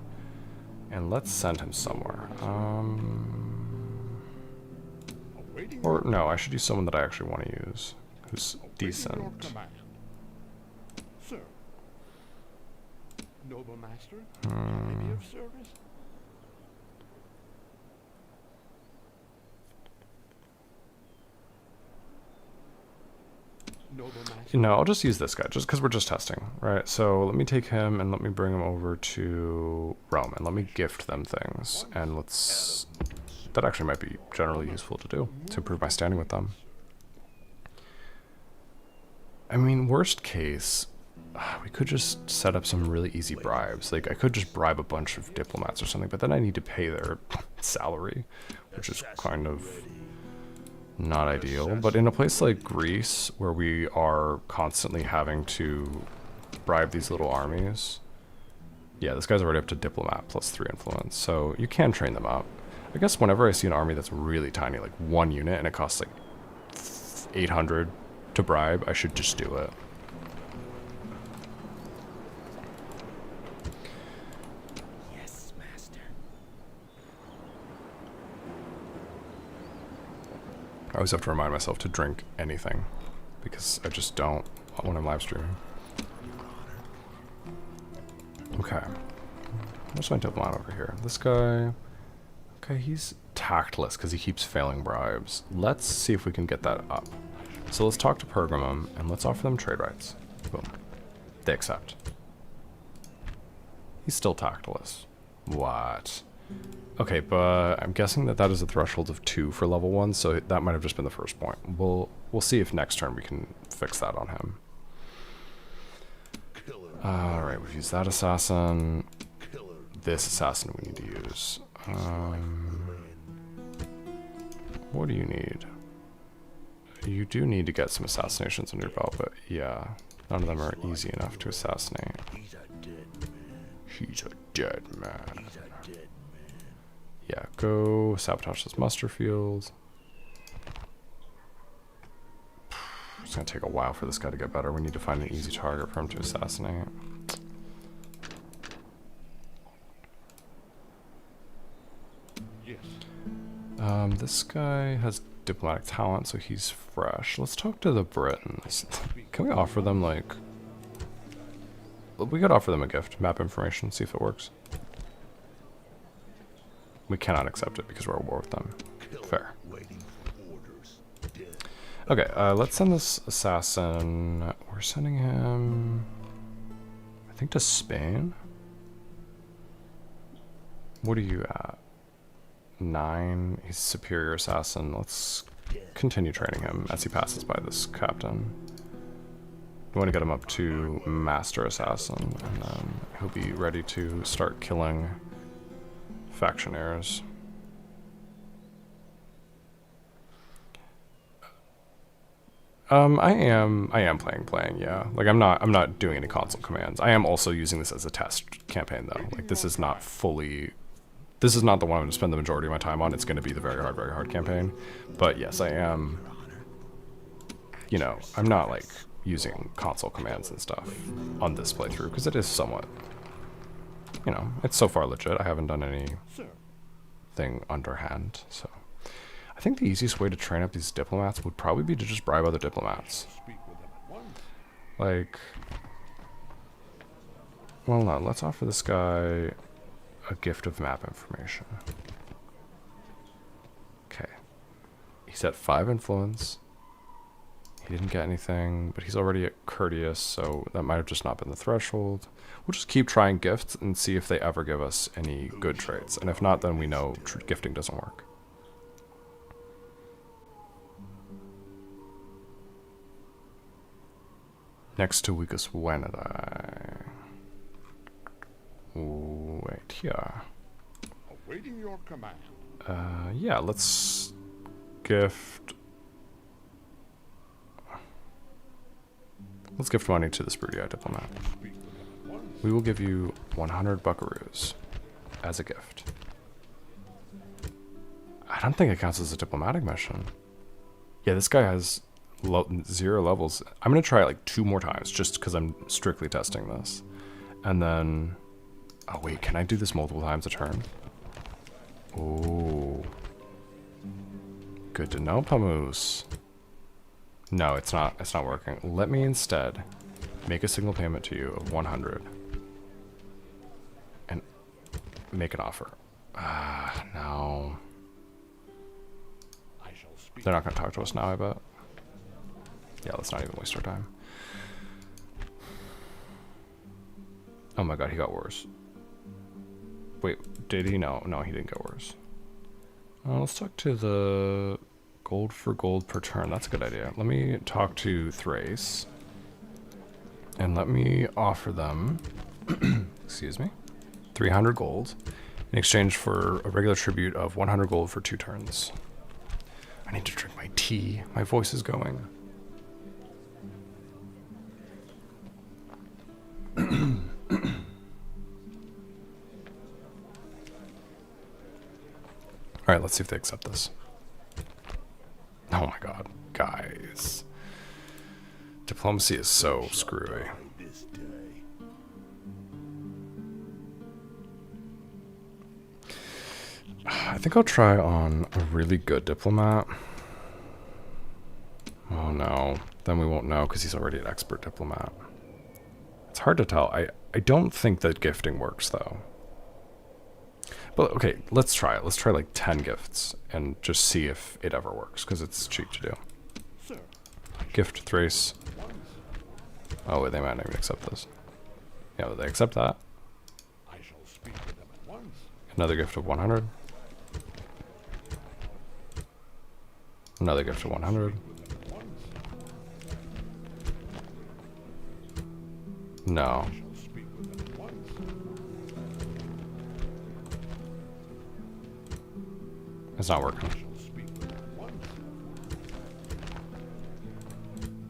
And let's send him somewhere. awaiting Or no, I should use someone that I actually want to use, who's your decent. command. Sir. Noble master, Hmm. can I be of service? Noble master. No, I'll just use this guy, just because we're just testing, right? So let me take him and let me bring him over to Rome, and let me gift them things, and let's... That actually might be generally useful to do, to improve my standing with them. I mean, worst case, we could just set up some really easy bribes. Like, I could just bribe a bunch of diplomats or something, but then I need to pay their salary, which is kind of not ideal. But in a place like Greece, where we are constantly having to bribe these little armies, yeah, this guy's already up to diplomat plus 3 influence, so you can train them up. I guess whenever I see an army that's really tiny, like 1 unit, and it costs like 800 to bribe, I should just do it. Yes, master. I always have to remind myself to drink anything, because I just don't when I'm live streaming. Okay. Where's my diplomat over here? This guy... Okay, he's tactless because he keeps failing bribes. Let's see if we can get that up. So let's talk to Pergamum, and let's offer them trade rights. Boom. They accept. He's still tactless. What? Okay, but I'm guessing that that is a threshold of 2 for level 1, so that might have just been the first point. We'll see if next turn we can fix that on him. Alright, we've used that assassin. This assassin we need to use. What do you need? You do need to get some assassinations under your belt, but yeah, none of them are easy enough to assassinate. He's a dead man. He's a dead man. He's a dead man. Yeah, go sabotage this muster field. It's gonna take a while for this guy to get better. We need to find an easy target for him to assassinate. Yes. This guy has diplomatic talent, so he's fresh. Let's talk to the Britons. Can we offer them, like... We could offer them a gift, map information, see if it works. We cannot accept it because we're at war with them. Fair. Waiting for orders. Dead. Okay, let's send this assassin... We're sending him... I think to Spain? What are you at? 9. He's superior assassin. Let's continue training him as he passes by this captain. We want to get him up to master assassin, and then he'll be ready to start killing factionaires. I am playing, yeah. Like I'm not doing any console commands. I am also using this as a test campaign though. Like this is not the one I'm gonna spend the majority of my time on. It's gonna be the very hard campaign. But yes, I am, you know, I'm not like using console commands and stuff on this playthrough because it is somewhat, you know, it's so far legit. I haven't done anything Sir. underhand, so. I think the easiest way to train up these diplomats would probably be to just bribe other diplomats. Speak with them at once. Like, well, no, let's offer this guy a gift of map information. Okay. He's at 5 influence. He didn't get anything, but he's already at courteous, so that might have just not been the threshold. We'll just keep trying gifts and see if they ever give us any good traits. And if not, then we know gifting doesn't work. Next to Vicus Venedae. Wait here. Awaiting your command. Yeah, let's gift. Let's gift money to this broody eye diplomat. We will give you 100 buckaroos as a gift. I don't think it counts as a diplomatic mission. Yeah, this guy has 0 levels. I'm going to try it like 2 more times just because I'm strictly testing this. And then... Oh, wait, can I do this multiple times a turn? Oh. Good to know, Pamoose. No, it's not working. Let me instead make a signal payment to you of 100. And make an offer. No. I shall speak. They're not going to talk to us now, I bet. Yeah, let's not even waste our time. Oh my god, he got worse. Wait, did he? No, he didn't get worse. Let's talk to the gold for gold per turn. That's a good idea. Let me talk to Thrace. And let me offer them, excuse me, 300 gold in exchange for a regular tribute of 100 gold for 2 turns. I need to drink my tea. My voice is going. Alright, let's see if they accept this. Oh my god, guys. Diplomacy is so screwy. This day. I think I'll try on a really good diplomat. Oh no, then we won't know because he's already an expert diplomat. It's hard to tell. I don't think that gifting works though. But okay, let's try it. Let's try like 10 gifts and just see if it ever works because it's cheap to do. Sir, Gift Thrace. Oh wait, they might not even accept this. Yeah, but they accept that. I shall speak with them at once. Another gift of 100. Another gift of 100. With them at once. No. I shall speak with them at once. It's not working. I shall speak with them at once.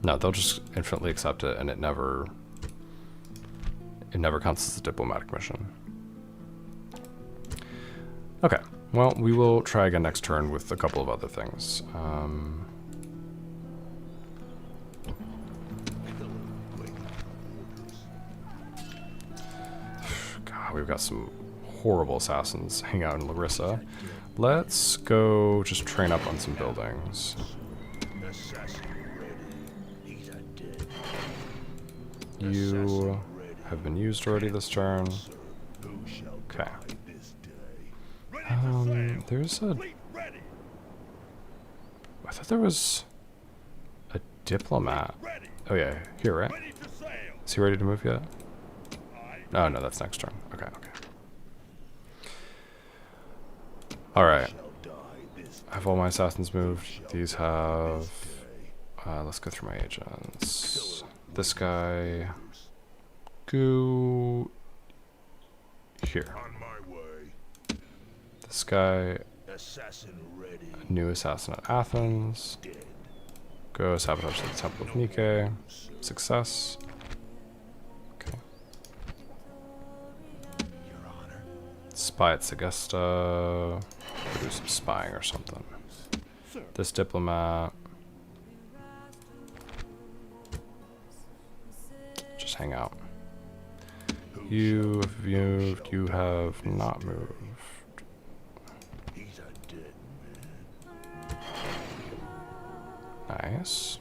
No, they'll just infinitely accept it and it never counts as a diplomatic mission. Okay, well, we will try again next turn with a couple of other things. God, we've got some horrible assassins hanging out in Larissa. Let's go just train up on some buildings. Assassin ready. He's a dead. You have been used already this turn. Who shall Okay. die this day? There's a... Ready. I thought there was a diplomat. Ready. Oh yeah, here, right? Ready to sail. Is he ready to move yet? I Oh no, that's next turn. Okay. Alright, shall die this day. have all my assassins moved? These have... let's go through my agents. This guy... Go... Here. On my way. This guy... Assassin ready. New assassin at Athens. Dead. Go sabotage the Temple of Nike. Success. Okay. Your Honor. Spy at Segesta. Do some spying or something. Sir, This diplomat. Just hang out. You have moved. You have not moved. He's a dead man. Nice.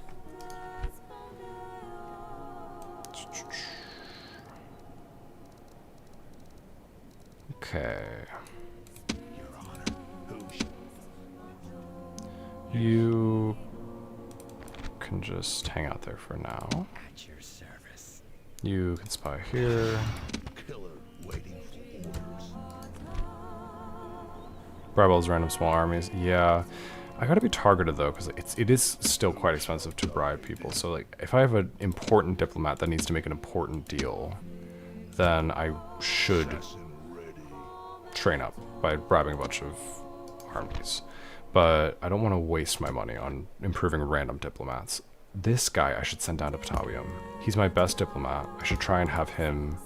Okay. Your Honor. Who shall You can just hang out there for now. At your service. You can spy here. killer waiting for orders? Rebels, random small armies. Yeah. I gotta be targeted though, because it is still quite expensive to bribe people. So like, if I have an important diplomat that needs to make an important deal, then I should Assassin ready. train up by bribing a bunch of armies. but I don't want to waste my money on improving random diplomats. This guy I should send down to Patavium. He's my best diplomat. I should try and have him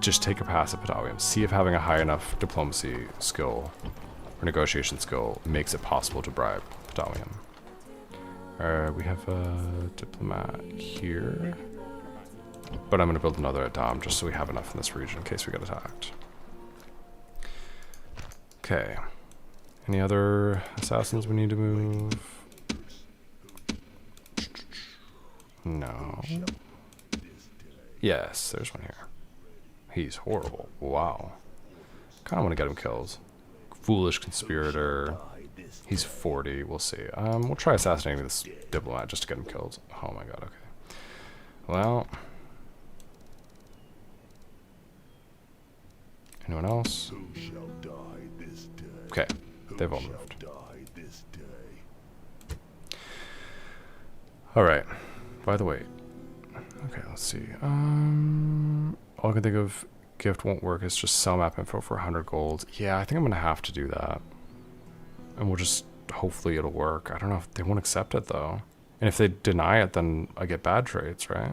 just take a pass at Patavium. See if having a high enough diplomacy skill or negotiation skill makes it possible to bribe Patavium. We have a diplomat here. But I'm going to build another at Dom just so we have enough in this region in case we get attacked. Okay. Any other assassins we need to move? No. Yes, there's one here. He's horrible. Wow. Kind of want to get him killed. Foolish conspirator. He's 40. We'll see. We'll try assassinating this diplomat just to get him killed. Oh my god, okay. Well... Anyone else? Who shall die this day? Okay, they've Who all shall moved. die this day? Alright, by the way, okay, let's see. All I can think of gift won't work is just sell map info for 100 gold. Yeah, I think I'm gonna have to do that. And we'll just, hopefully it'll work. I don't know if they won't accept it though. And if they deny it, then I get bad traits, right?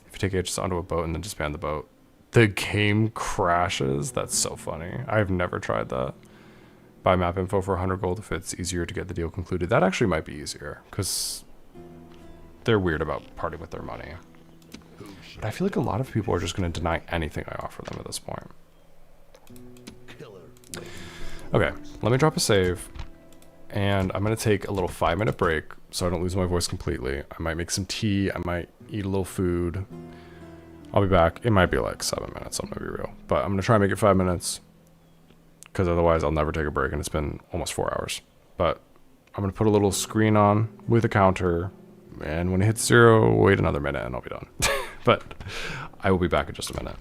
If you take Aegis onto a boat and then disband the boat, the game crashes. That's so funny. I've never tried that. Buy map info for 100 gold if it's easier to get the deal concluded. That actually might be easier, because they're weird about parting with their money. But I feel like a lot of people are just going to deny anything I offer them at this point. Okay, let me drop a save. And I'm going to take a little 5-minute break so I don't lose my voice completely. I might make some tea. I might eat a little food. I'll be back. It might be like 7 minutes, I'm gonna be real. But I'm gonna try and make it 5 minutes, because otherwise I'll never take a break and it's been almost 4 hours. But I'm gonna put a little screen on with a counter, and when it hits 0, wait another minute and I'll be done. But I will be back in just a minute.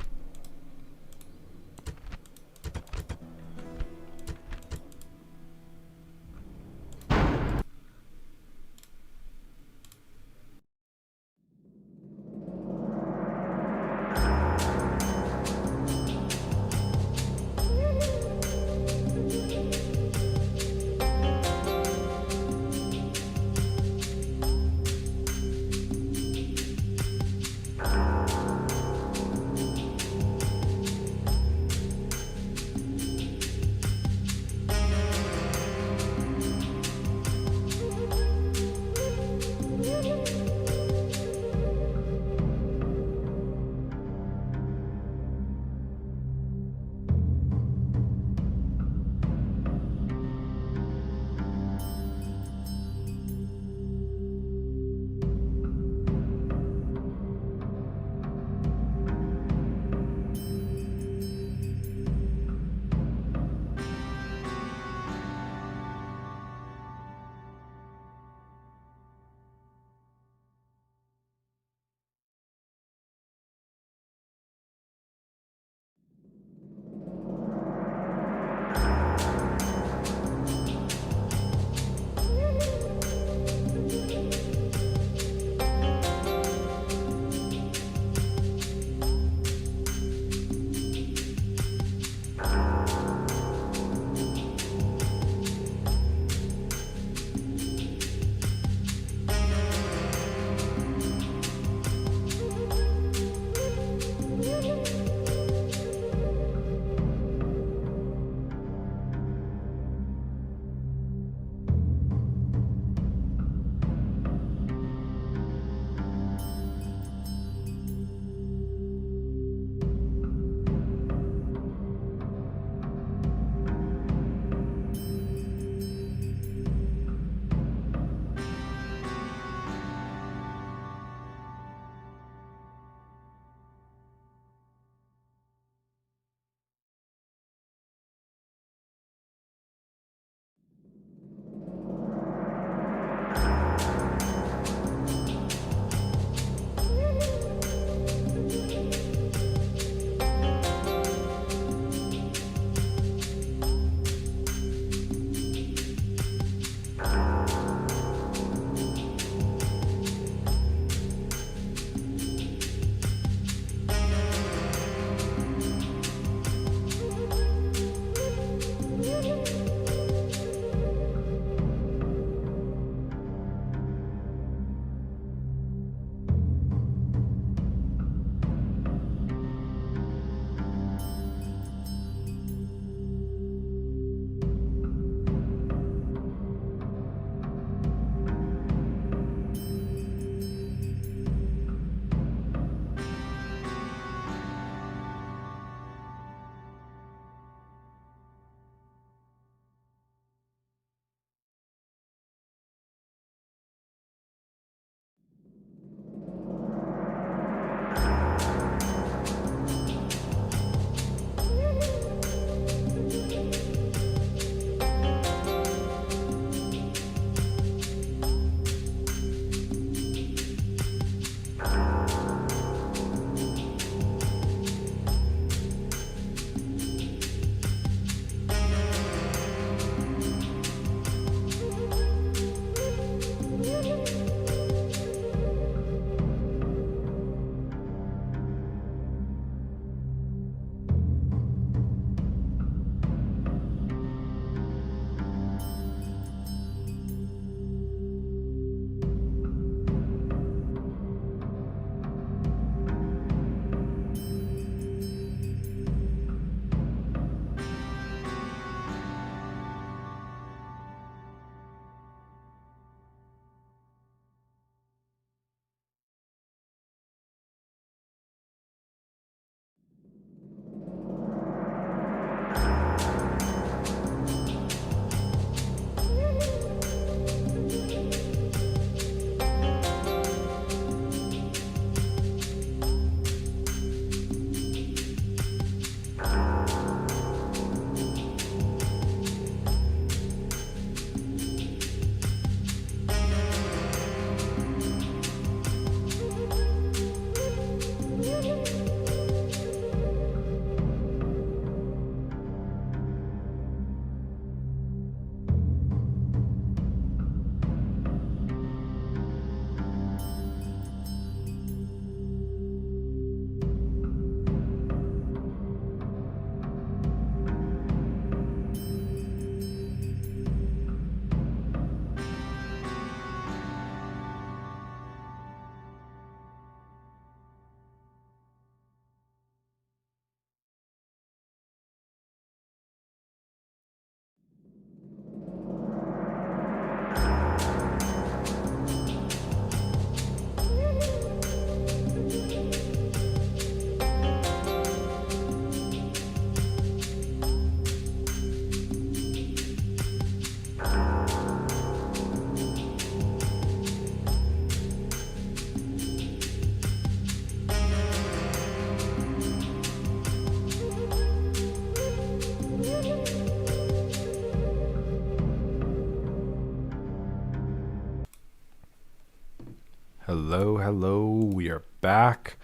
Hello, hello. We are back.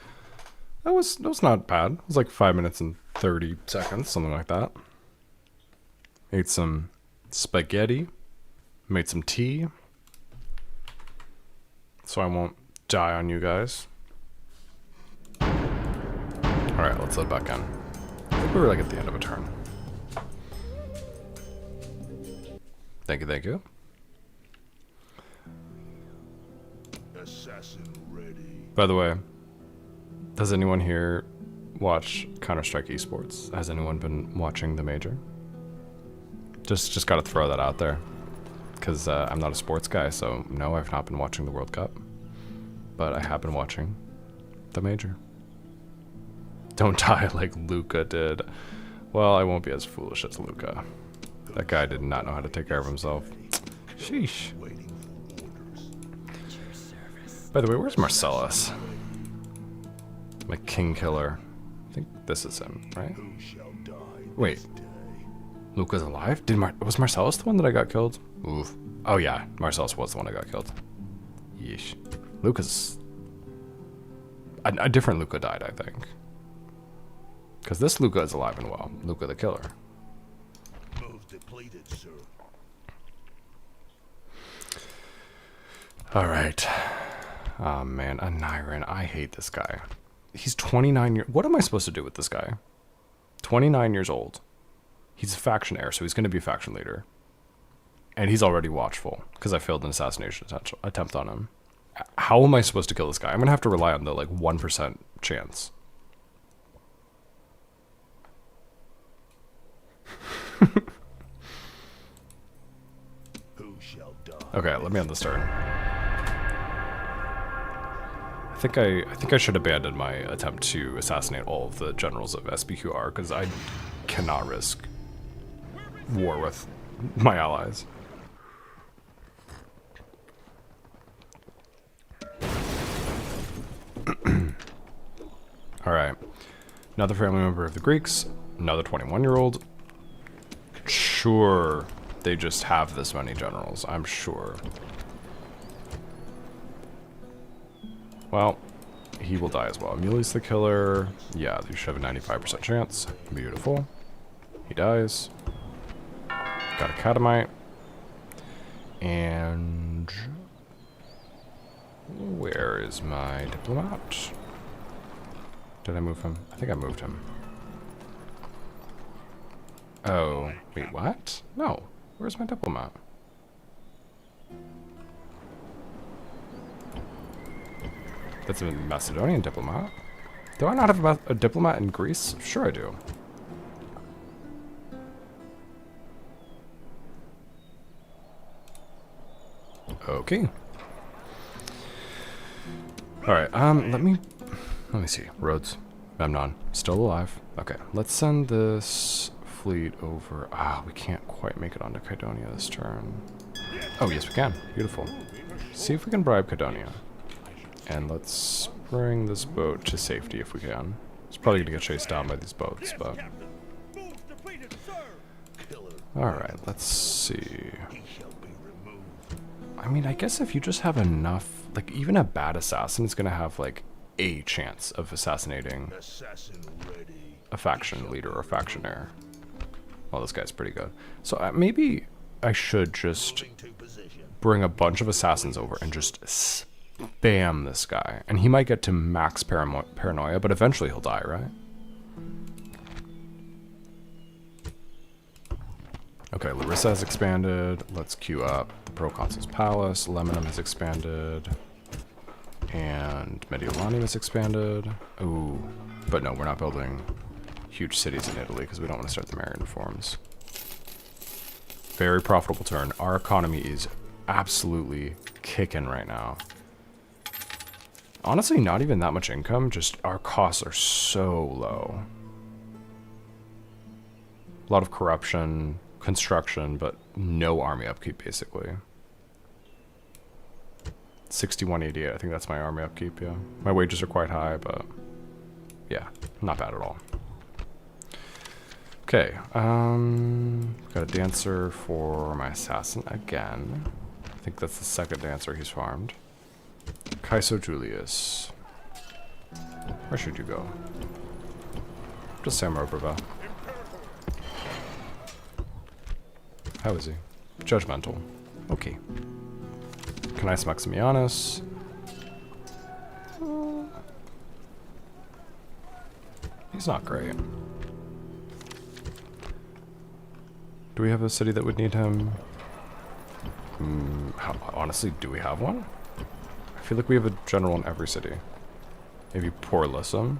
That was not bad. It was like 5 minutes and 30 seconds, something like that. Ate some spaghetti. Made some tea. So I won't die on you guys. Alright, let's load back in. I think we were like at the end of a turn. Thank you, thank you. Assassin ready. By the way, does anyone here watch Counter-Strike Esports? Has anyone been watching the major? Just gotta throw that out there. Because I'm not a sports guy, so no, I've not been watching the World Cup. But I have been watching the major. Don't die like Luca did. Well, I won't be as foolish as Luca. That guy did not know how to take care of himself. Sheesh. Waiting for orders. At your service. By the way, where's Marcellus? My king killer. I think this is him, right? Who shall die Wait. this day? Luca's alive? Was Marcellus the one that I got killed? Oof. Oh yeah, Marcellus was the one I got killed. Yeesh. Luca's... A different Luca died, I think. Because this Luca is alive and well. Luca the killer. Move depleted, sir. Alright. Oh man, Aniran. I hate this guy. He's 29 years... What am I supposed to do with this guy? 29 years old. He's a faction heir, so he's going to be a faction leader. And he's already watchful, because I failed an assassination attempt on him. How am I supposed to kill this guy? I'm going to have to rely on the, like, 1% chance. Who shall die? Okay, let me end this turn. I think I should abandon my attempt to assassinate all of the generals of SBQR, because I cannot risk war with my allies. Alright. Another family member of the Greeks. Another 21-year-old. Sure, they just have this many generals, I'm sure. Well, he will die as well. Amulius the killer. Yeah, you should have a 95% chance. Beautiful. He dies. Got a Catamite. And... where is my diplomat? Did I move him? I think I moved him. Oh, wait, what? No. Where's my diplomat? That's a Macedonian diplomat. Do I not have a diplomat in Greece? Sure I do. Okay. Alright, let me see. Rhodes. Memnon. Still alive. Okay, let's send this fleet over. Ah, we can't quite make it onto Kydonia this turn. Oh, yes we can. Beautiful. See if we can bribe Kydonia. And let's bring this boat to safety if we can. It's probably gonna get chased down by these boats, but... Alright, let's see. He shall be removed. I mean, I guess if you just have enough... Like, even a bad assassin is gonna have, like, a chance of assassinating Assassin ready. a faction leader or faction heir. Well, this guy's pretty good. So maybe I should just Moving to position. bring a bunch of assassins over and just spam this guy. And he might get to max paranoia, but eventually he'll die, right? Okay, Larissa has expanded. Let's queue up the Proconsul's Palace. Lemonum has expanded. And Mediolanum has expanded. Ooh. But no, we're not building huge cities in Italy because we don't want to start the Marian reforms. Very profitable turn. Our economy is absolutely kicking right now. Honestly, not even that much income, just our costs are so low. A lot of corruption, construction, but no army upkeep, basically. 6188, I think that's my army upkeep, yeah. My wages are quite high, but yeah, not bad at all. Okay, got a dancer for my assassin again. I think that's the second dancer he's farmed. Kaiso Julius. Where should you go? Just Samurai Brava. How is he? Judgmental. Okay. Canice Maximianus. He's not great. Do we have a city that would need him? Honestly, do we have one? I feel like we have a general in every city. Maybe Porlisum.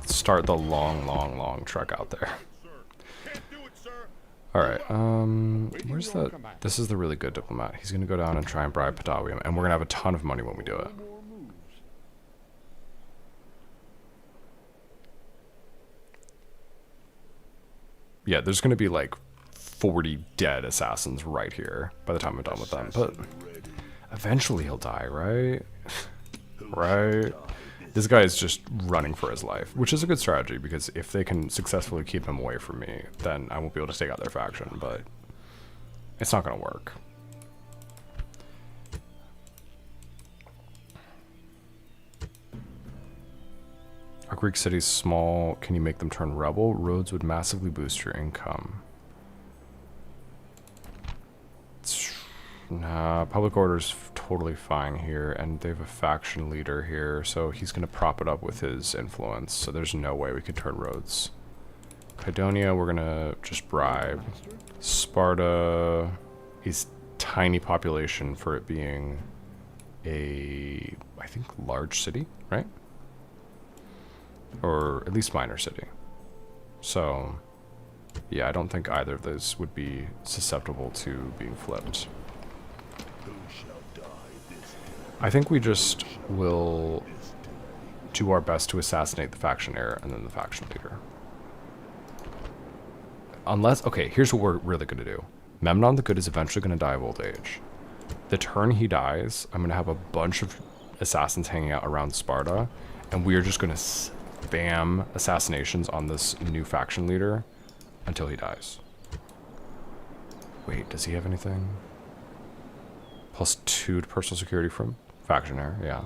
Start the long trek out there. Alright, where's the... This is the really good diplomat. He's gonna go down and try and bribe Patawi, and we're gonna have a ton of money when we do it. More moves. Yeah, there's gonna be like 40 dead assassins right here by the time I'm done with them, but eventually he'll die, right? Right? This guy is just running for his life, which is a good strategy, because if they can successfully keep him away from me, then I won't be able to take out their faction, but it's not gonna work. Our Greek city's small. Can you make them turn rebel? Roads would massively boost your income. Nah, public order's totally fine here, and they have a faction leader here, so he's gonna prop it up with his influence, so there's no way we could turn roads. Kydonia, we're gonna just bribe. Sparta is tiny population for it being a, I think, large city, right? Or at least minor city. So, yeah, I don't think either of those would be susceptible to being flipped. I think we just will do our best to assassinate the faction heir and then the faction leader. Unless, okay, here's what we're really going to do. Memnon the Good is eventually going to die of old age. The turn he dies, I'm going to have a bunch of assassins hanging out around Sparta, and we are just going to spam assassinations on this new faction leader until he dies. Wait, does he have anything? +2 to personal security from faction heir, yeah.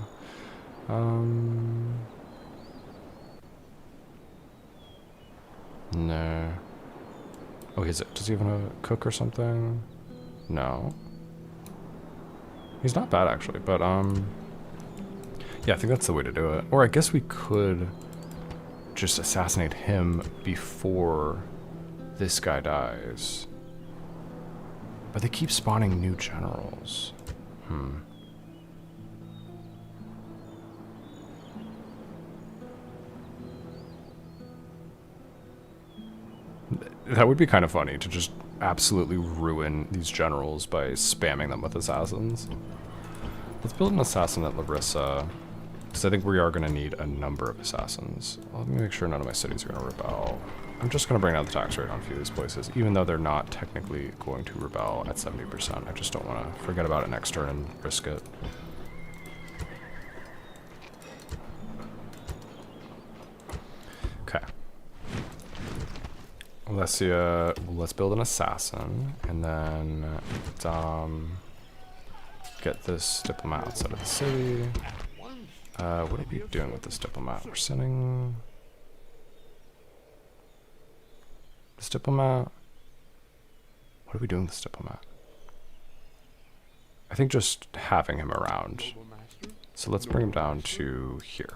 No. Oh, does he have a cook or something? No. He's not bad, actually, but, yeah, I think that's the way to do it. Or I guess we could just assassinate him before this guy dies. But they keep spawning new generals. That would be kind of funny, to just absolutely ruin these generals by spamming them with assassins. Let's build an assassin at Larissa, because I think we are going to need a number of assassins. Let me make sure none of my cities are going to rebel. I'm just going to bring down the tax rate on a few of these places, even though they're not technically going to rebel at 70%. I just don't want to forget about it next turn and risk it. Okay. Let's build an assassin, and then get this diplomat outside of the city. What are we doing with this diplomat? We're sending this diplomat. What are we doing with this diplomat? I think just having him around. So let's bring him down to here.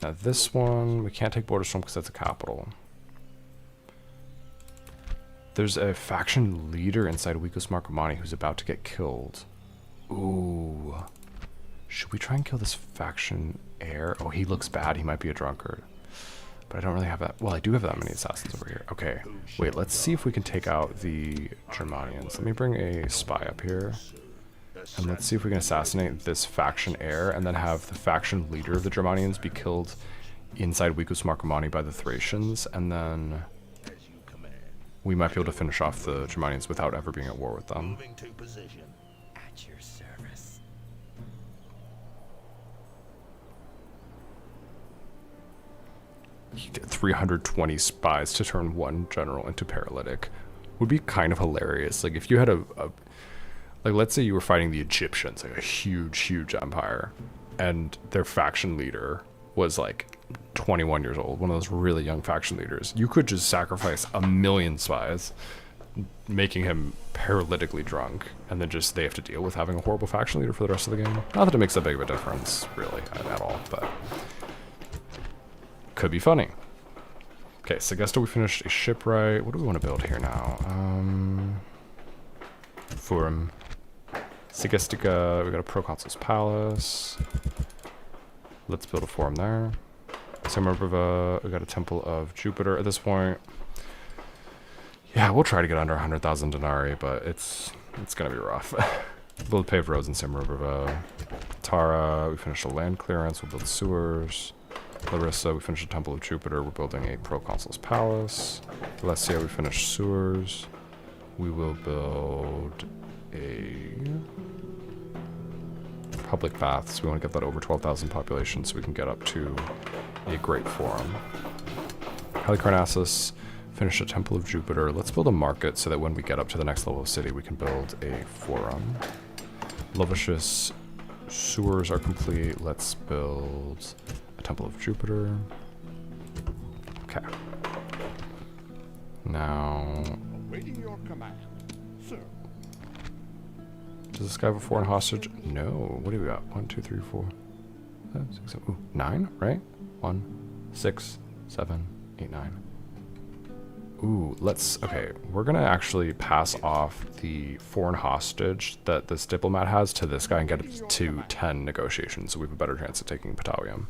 Now this one, we can't take Borderstrom because that's a capital. There's a faction leader inside Wikos Marcomanni who's about to get killed. Ooh. Should we try and kill this faction heir? Oh, he looks bad. He might be a drunkard. But I don't really have that. Well, I do have that many assassins over here. Okay. Wait, let's see if we can take out the Germanians. Let me bring a spy up here. And let's see if we can assassinate this faction heir and then have the faction leader of the Germanians be killed inside Wikos Marcomanni by the Thracians. And then we might be able to finish off the Germanians without ever being at war with them. Moving to position. At your service. 320 spies to turn one general into paralytic would be kind of hilarious. Like if you had a Like, let's say you were fighting the Egyptians, like a huge empire, and their faction leader was like 21 years old, one of those really young faction leaders. You could just sacrifice a million spies, making him paralytically drunk, and then just they have to deal with having a horrible faction leader for the rest of the game. Not that it makes that big of a difference, really, at all, but could be funny. Okay, Segesta, we finished a shipwright. What do we want to build here now? Forum. Segestica, we got a proconsul's palace. Let's build a forum there. Semerbiva, we got a temple of Jupiter at this point. Yeah, we'll try to get under 100,000 denarii, but it's gonna be rough. Build paved roads in Semerbiva. Tara, we finished a land clearance, we'll build sewers. Larissa, we finished the Temple of Jupiter, we're building a proconsul's palace. Alessia, we finished sewers. We will build a public baths. We want to get that over 12,000 population so we can get up to a great forum. Halicarnassus, finish a Temple of Jupiter. Let's build a market so that when we get up to the next level of city, we can build a forum. Lovicious, sewers are complete. Let's build a Temple of Jupiter. Okay. Now, Awaiting your command, sir. does this guy have a foreign hostage? No. What do we got? 1, 2, 3, 4, 5, 6, 7. Ooh, 9, right? 1, 6, 7, 8, 9. Ooh, let's, okay, we're gonna actually pass off the foreign hostage that this diplomat has to this guy and get it to 10 negotiations, so we have a better chance of taking Patavium.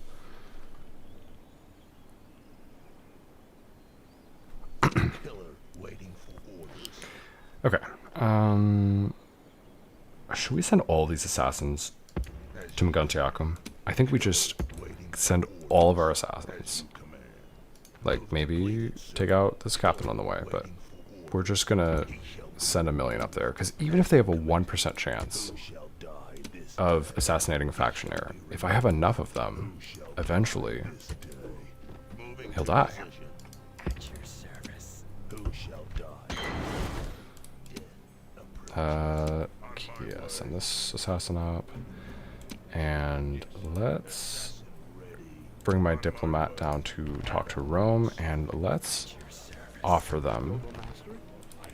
Killer waiting for orders. Okay, should we send all these assassins to Maguntiacum? I think we just send all of our assassins. Like, maybe take out this captain on the way, but we're just gonna send 1 million up there, because even if they have a 1% chance of assassinating a factionaire, if I have enough of them, eventually, he'll die. At your service. Who shall die? Yeah, send this assassin up. And let's bring my diplomat down to talk to Rome, and let's offer them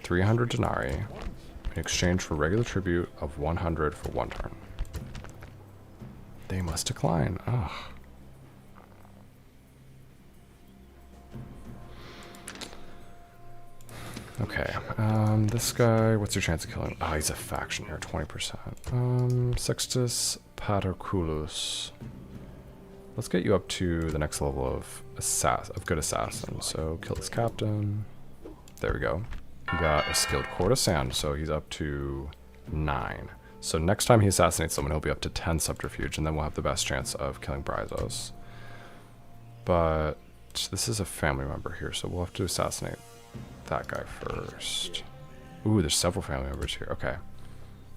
300 denarii in exchange for regular tribute of 100 for 1 turn. They must decline. Ugh. Okay, this guy, what's your chance of killing him? Ah, he's a factionaire, 20%. Sextus Paterculus. Let's get you up to the next level of good assassin. So, kill this captain. There we go. We got a skilled courtesan, so he's up to 9. So next time he assassinates someone, he'll be up to 10 subterfuge, and then we'll have the best chance of killing Bryzos. But this is a family member here, so we'll have to assassinate that guy first. Ooh, there's several family members here. Okay.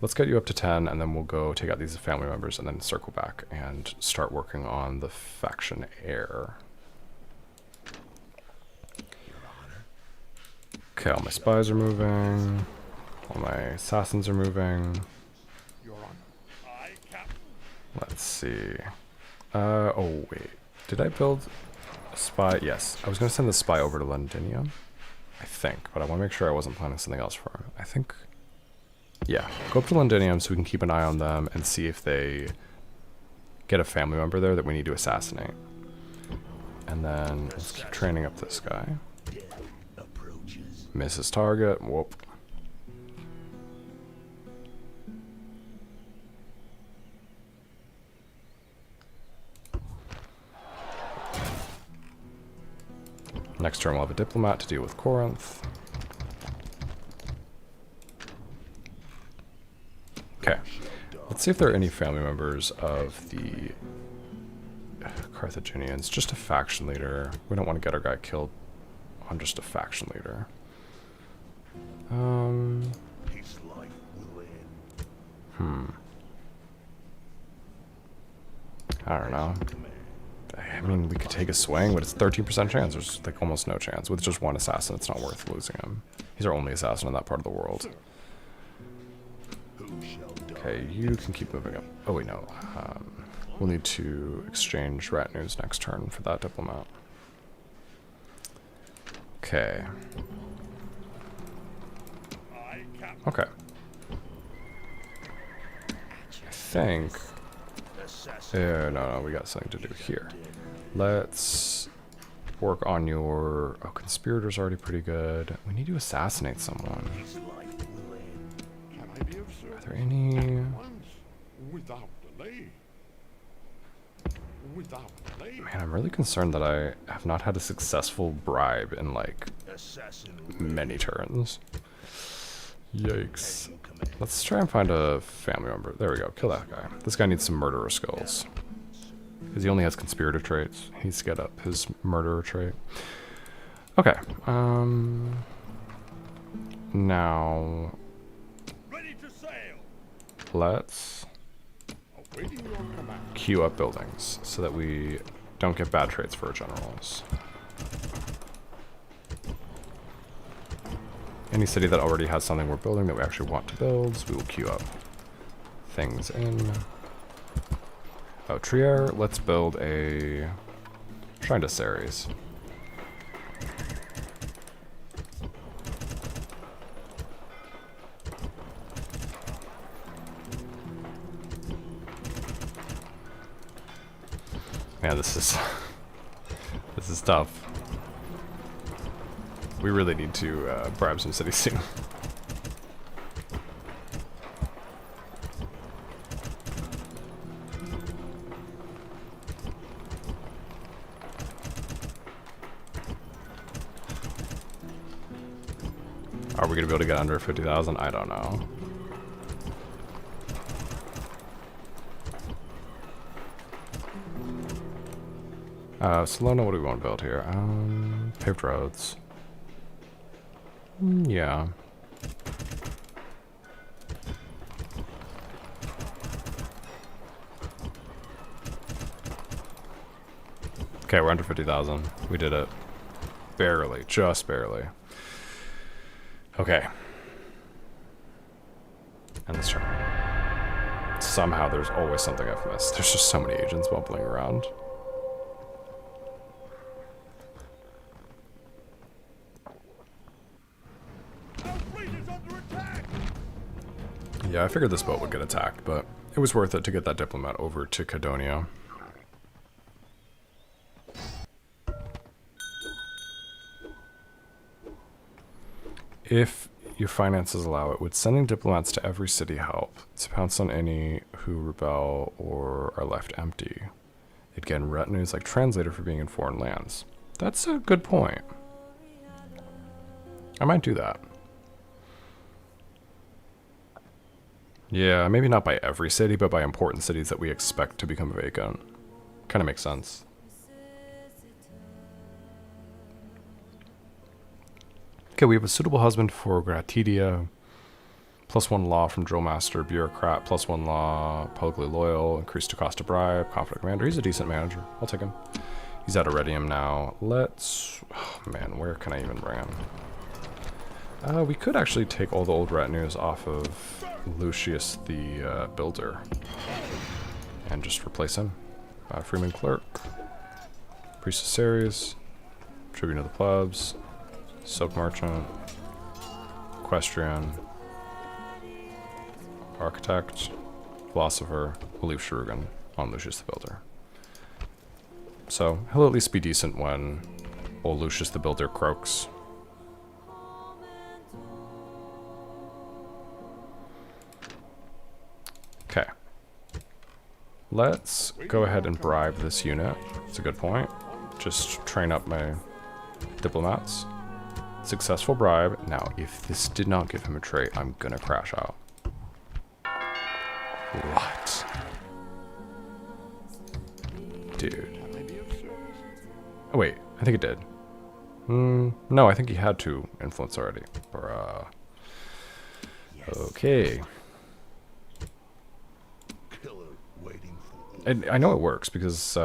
Let's get you up to 10, and then we'll go take out these family members and then circle back and start working on the faction heir. Okay, all my spies are moving. All my assassins are moving. Your Honor. Aye, Captain. Let's see. Oh wait. Did I build a spy? Yes. I was going to send the spy over to Londinium, I think, but I want to make sure I wasn't planning something else for him. I think... Yeah. Go up to Londinium so we can keep an eye on them and see if they get a family member there that we need to assassinate. And then let's keep training up this guy. Misses target. Whoop. Next turn we'll have a diplomat to deal with Corinth. Okay. Let's see if there are any family members of the Carthaginians. Just a faction leader. We don't want to get our guy killed on just a faction leader. His life will end. I don't know. I mean, we could take a swing, but it's 13% chance. There's like almost no chance. With just one assassin, it's not worth losing him. He's our only assassin in that part of the world. shall die. Okay, you can keep moving up. Oh wait, no. We'll need to exchange retinues next turn for that diplomat. Okay. I cap Okay. I think. Assassin. No, we got something to do here. Let's work on your. Oh, conspirator's already pretty good. We need to assassinate someone. His life will end. can I be of Are service? there any? Once, without delay. Without delay. Man, I'm really concerned that I have not had a successful bribe in like Assassin many turns. Yikes. as you command. Let's try and find a family member. There we go. Kill that guy. This guy needs some murderer skills. Because he only has conspirator traits. He needs to get up his murderer trait. Okay. Now, Ready to sail. let's Awaiting your command. queue up buildings so that we don't get bad traits for our generals. Any city that already has something we're building that we actually want to build, we will queue up things in. Oh, Trier, let's build a Shrine to Ceres. Man, this is this is tough. We really need to bribe some cities soon. Are we gonna be able to get under 50,000? I don't know. Salona, what do we want to build here? Paved roads. Yeah. Okay, we're under 50,000. We did it. Barely, just barely. Okay. And this turn. Somehow there's always something I've missed. There's just so many agents bubbling around. Our fleet is under attack. Yeah, I figured this boat would get attacked, but it was worth it to get that diplomat over to Cadonia. If your finances allow it, would sending diplomats to every city help? To pounce on any who rebel or are left empty. They'd get retinues like translator for being in foreign lands. That's a good point. I might do that. Yeah, maybe not by every city, but by important cities that we expect to become vacant. Kind of makes sense. Okay, we have a suitable husband for Gratidia. +1 law from Drill Master, Bureaucrat. +1 law, publicly loyal, increased to cost of bribe, confident commander. He's a decent manager. I'll take him. He's at Iridium now. Let's... Oh, man, where can I even bring him? We could actually take all the old retinues off of Lucius the Builder and just replace him. Freeman Clerk, Priest of Ceres, Tribune of the Plebs, Silk Merchant, Equestrian, Architect, Philosopher. We'll leave Sharugan on Lucius the Builder. So he'll at least be decent when old Lucius the Builder croaks. Okay. Let's go ahead and bribe this unit. It's a good point. Just train up my diplomats. Successful bribe. Now, if this did not give him a trait, I'm gonna crash out. What? Dude. Can I be of service? Oh, wait. I think it did. No, I think he had 2 influence already. Bruh. Okay. Killer waiting for And I know it works because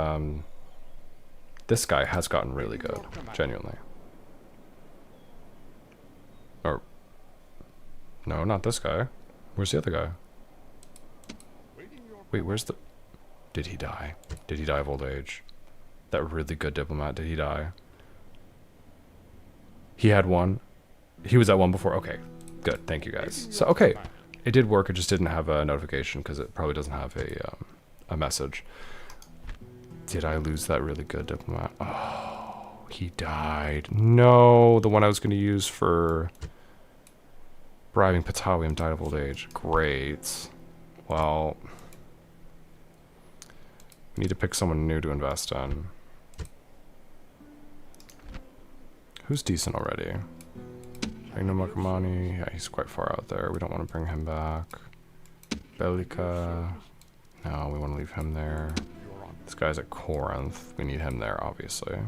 this guy has gotten really good, genuinely. Or no, not this guy. Where's the other guy? Wait, where's the... Did he die? Did he die of old age? That really good diplomat, did he die? He had one. He was at one before. Okay, good. Thank you guys. So, okay. It did work. It just didn't have a notification because it probably doesn't have a message. Did I lose that really good diplomat? Oh, he died. No, the one I was going to use for bribing Patawium died of old age. Great. Well, we need to pick someone new to invest in. Who's decent already? Reino Makamani. Yeah, he's quite far out there. We don't want to bring him back. Bellica. No, we want to leave him there. This guy's at Corinth. We need him there, obviously.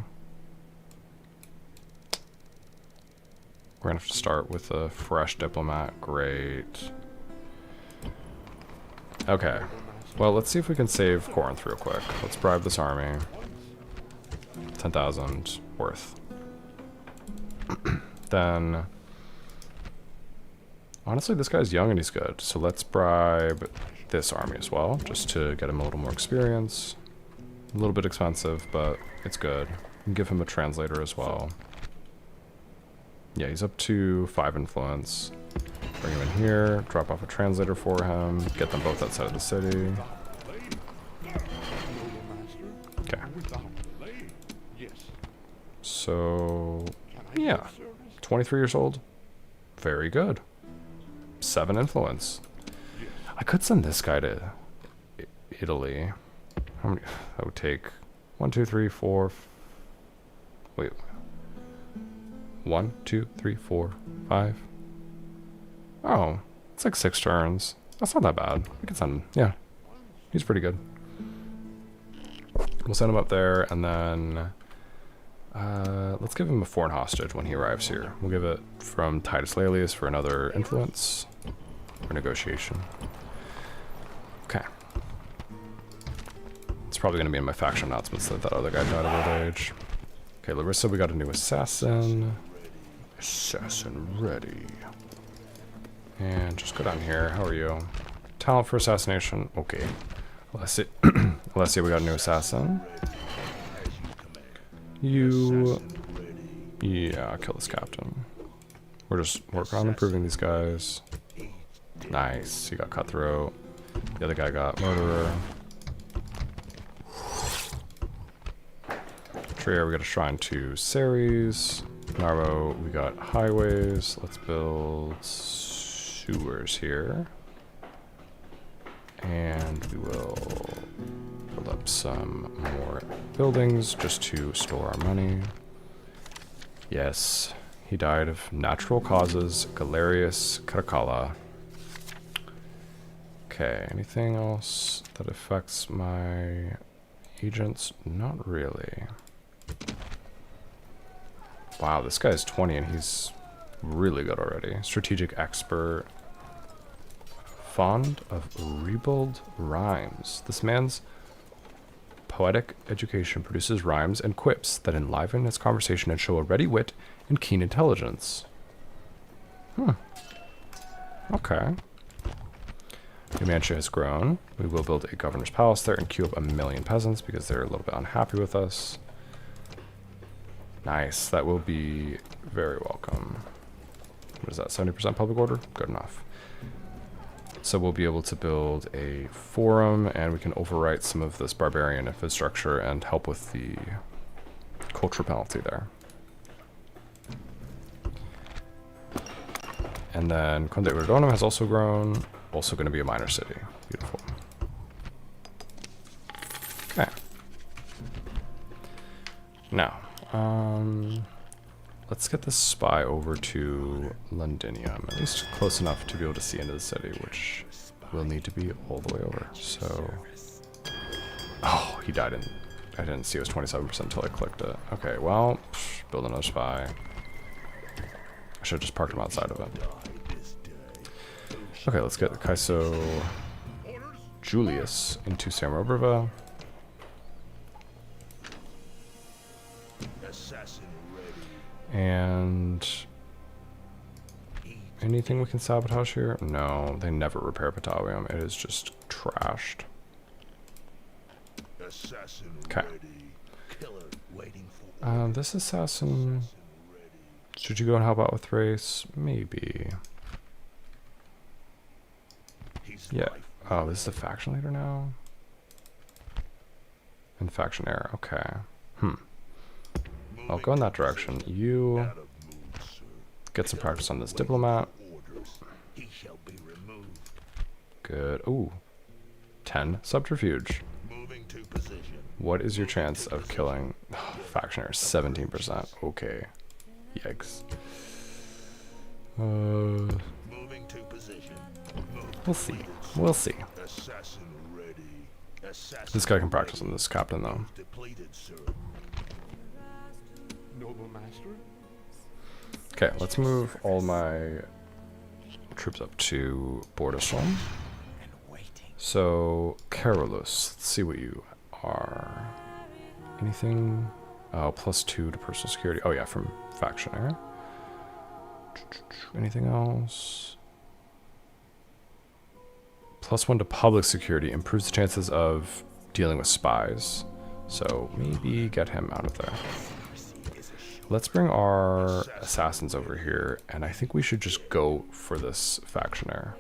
We're gonna have to start with a fresh diplomat. Great. Okay. Well, let's see if we can save Corinth real quick. Let's bribe this army. 10,000 worth. Then... Honestly, this guy's young and he's good. So let's bribe this army as well, just to get him a little more experience. A little bit expensive, but it's good. And give him a translator as well. Yeah, he's up to 5 influence. Bring him in here, drop off a translator for him, get them both outside of the city. Okay. So, yeah. 23 years old. Very good. 7 influence. I could send this guy to Italy. How many? That would take 1, 2, 3, 4. Wait. 1, 2, 3, 4, 5. Oh, it's like 6 turns. That's not that bad. We can send him. Yeah. He's pretty good. We'll send him up there, and then let's give him a foreign hostage when he arrives here. We'll give it from Titus Laelius for another influence or negotiation. Okay. It's probably going to be in my faction announcements that that other guy died of old age. Okay, Larissa, we got a new assassin. Assassin ready. And just go down here. How are you? Talent for assassination. Okay. Alessia, Alessia, we got a new assassin. You... Yeah, kill this captain. We're just working on improving these guys. Nice. He got cutthroat. The other guy got murderer. Trier, we got a shrine to Ceres. Narvo, we got highways. Let's build sewers here. And we will build up some more buildings just to store our money. Yes, he died of natural causes. Galerius Caracalla. Okay, anything else that affects my agents? Not really. Wow, this guy's 20 and he's really good already. Strategic expert. Fond of ribald rhymes. This man's poetic education produces rhymes and quips that enliven his conversation and show a ready wit and keen intelligence. Okay. Numantia has grown. We will build a governor's palace there and queue up 1 million peasants because they're a little bit unhappy with us. Nice. That will be very welcome. What is that? 70% public order? Good enough. So we'll be able to build a forum, and we can overwrite some of this barbarian infrastructure and help with the cultural penalty there. And then Conde Urdonum has also grown. Also going to be a minor city. Beautiful. Okay. Now, let's get this spy over to Londinium, at least close enough to be able to see into the city, which will need to be all the way over. So, oh, he died in, I didn't see it was 27% until I clicked it. Okay, well, build another spy. I should have just parked him outside of it. Okay, let's get Kaiso Julius into Samobrava. And anything we can sabotage here? No, they never repair Patawium. It is just trashed. Assassin Okay. ready. Killer waiting for This assassin. Should you go and help out with race? Maybe. He's Yeah. life Oh, this is the faction leader now? And faction heir. Okay. I'll go in that direction. You out of mood, sir. get some practice on this diplomat. Orders. He shall be removed. Good. Ooh. 10 subterfuge. Moving to position. What is your chance of killing faction heir? 17%. Okay. Yikes. Moving to position. We'll see. We'll see. Assassin ready. Assassin This guy can practice on this captain though. depleted, sir. Noble master? Okay, let's move all my troops up to Bordesholm. And waiting. So, Carolus, let's see what you are. Anything? Oh, +2 to personal security. Oh yeah, from faction heir. Anything else? +1 to public security improves the chances of dealing with spies. So maybe get him out of there. Let's bring our assassins over here, and I think we should just go for this faction heir.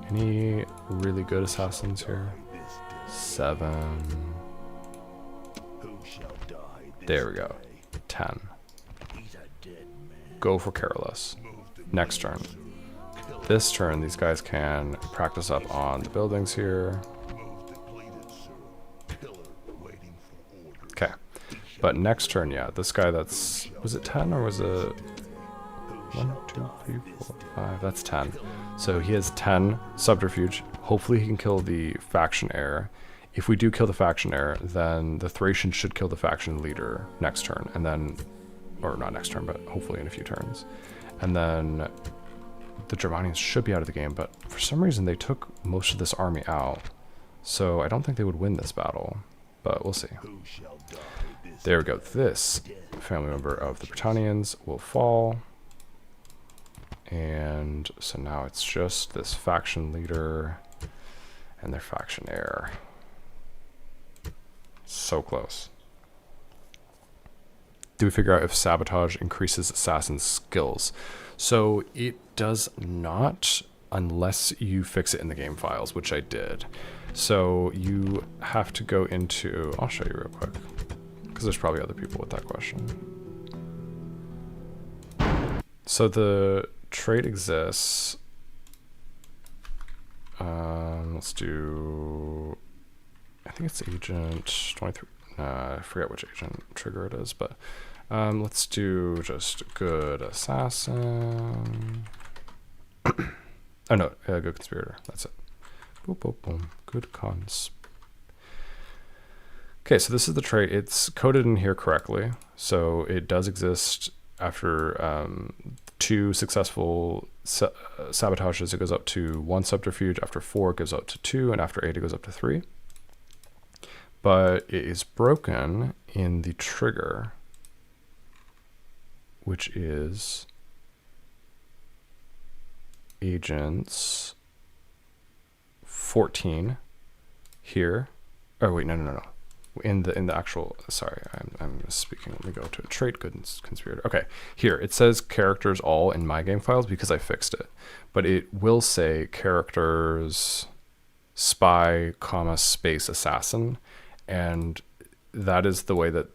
Any really good assassins here? 7. Who shall die this There we go. day? 10. He's a dead man. Go for Carolus. Move to Next turn. This turn, these guys can practice up on the buildings here. move depleted, sir. Killer waiting for orders. Okay. But next turn, yeah, this guy that's... Was it 10 or was it... 1, 2, 3, 4, 5... That's 10. So he has 10 subterfuge. Hopefully he can kill the faction heir. If we do kill the faction heir, then the Thracian should kill the faction leader next turn. And then... Or not next turn, but hopefully in a few turns. And then... The Germanians should be out of the game, but for some reason they took most of this army out. So I don't think they would win this battle. But we'll see. Who shall die this There we go. This family member of the Britannians will fall. And so now it's just this faction leader and their faction heir. So close. Do we figure out if sabotage increases assassin's skills? So it does not unless you fix it in the game files, which I did. So you have to go into, I'll show you real quick, because there's probably other people with that question. So the trait exists. Let's do, I think it's agent 23. I forget which agent trigger it is, but let's do just good assassin. Oh no, good conspirator. That's it. Boom, boom, boom. Good cons. Okay, so this is the trait. It's coded in here correctly. So it does exist after 2 successful sabotages. It goes up to 1 subterfuge. After 4, it goes up to 2. And after 8, it goes up to 3. But it is broken in the trigger, which is agents 14 here. Oh wait, no. In the actual, sorry, I'm speaking. Let me go to trait good conspirator. Okay, here it says characters all in my game files because I fixed it, but it will say characters spy comma space assassin, and that is the way that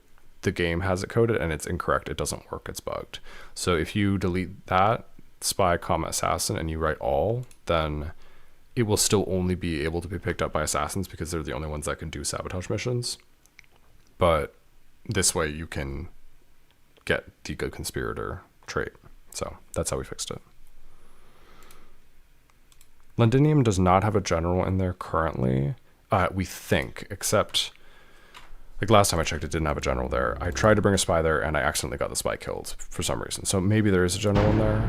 the game has it coded, and it's incorrect. It doesn't work. It's bugged. So if you delete that spy comma assassin and you write all, then it will still only be able to be picked up by assassins because they're the only ones that can do sabotage missions. But this way you can get the good conspirator trait. So that's how we fixed it. Londinium does not have a general in there currently, we think, except like last time I checked, it didn't have a general there. I tried to bring a spy there and I accidentally got the spy killed for some reason. So maybe there is a general in there,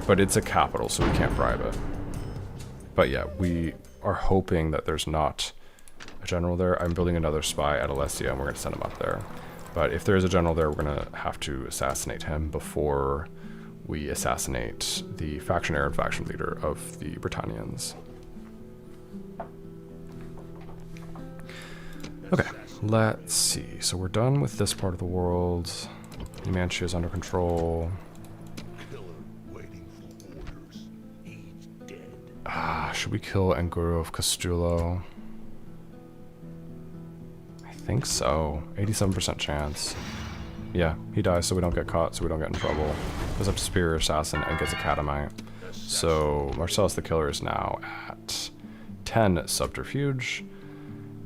but it's a capital, so we can't bribe it. But yeah, we are hoping that there's not a general there. I'm building another spy at Alessia and we're going to send him up there. But if there is a general there, we're going to have to assassinate him before we assassinate the faction heir and faction leader of the Britannians. Okay, let's see. So we're done with this part of the world. Numantia is under control. Killer waiting for orders. He's dead. Should we kill Anguru of Castulo? I think so. 87% chance. Yeah, he dies so we don't get caught, so we don't get in trouble. Goes up to Superior Assassin and gets a Catamite. So Marcellus the Killer is now at 10 Subterfuge.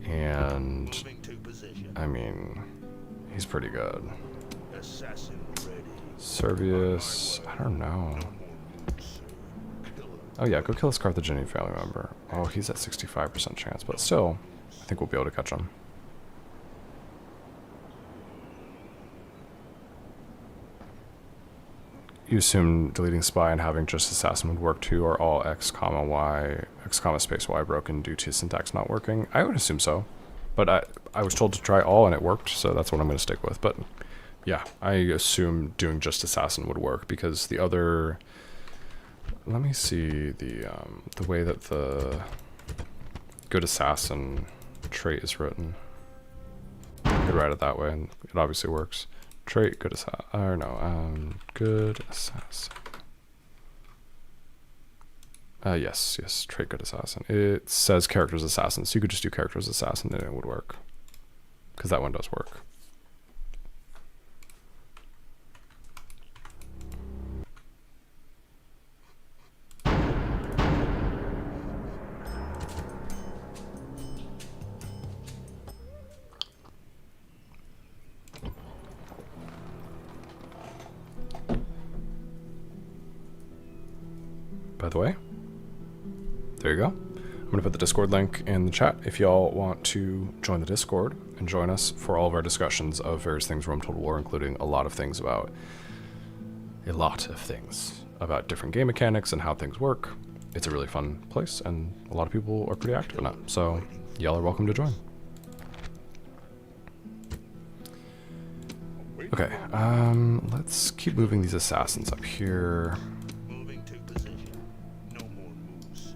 And, Moving to position. I mean, he's pretty good. Assassin ready. Servius, I don't know. Oh yeah, go kill this Carthaginian family member. Oh, he's at 65% chance, but still, I think we'll be able to catch him. You assume deleting spy and having just assassin would work too, or all x comma y, x comma space y broken due to syntax not working? I would assume so, but I was told to try all and it worked, so that's what I'm going to stick with. But yeah, I assume doing just assassin would work because the other. Let me see the way that the good assassin trait is written. I could write it that way, and it obviously works. Trait, good assassin, or no, good assassin. Yes, trait, good assassin. It says characters assassin, so you could just do characters assassin and it would work. Because that one does work. By the way, there you go. I'm going to put the Discord link in the chat if y'all want to join the Discord and join us for all of our discussions of various things Rome Total War, including a lot of things about different game mechanics and how things work. It's a really fun place, and a lot of people are pretty active in it, so y'all are welcome to join. Okay, let's keep moving these assassins up here. Moving to position. No more moves, sir.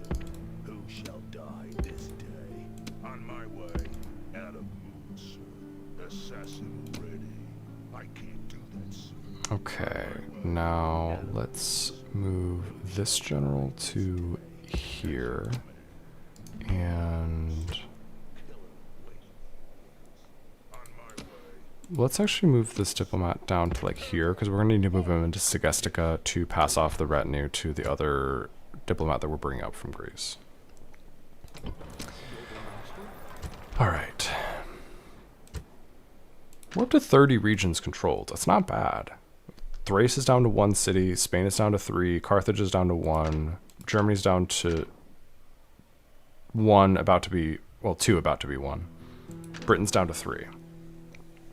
Who shall die this day? On my way. Out of mood, sir. Assassin ready. I can't do that, sir. Okay, now let's move this general to here, and let's actually move this diplomat down to like here, because we're going to need to move him into Segestica to pass off the retinue to the other diplomat that we're bringing up from Greece. Alright. We're up to 30 regions controlled. That's not bad. Thrace is down to 1 city, Spain is down to 3, Carthage is down to 1, Germany's down to 1, about to be, well, 2 about to be 1. Britain's down to 3.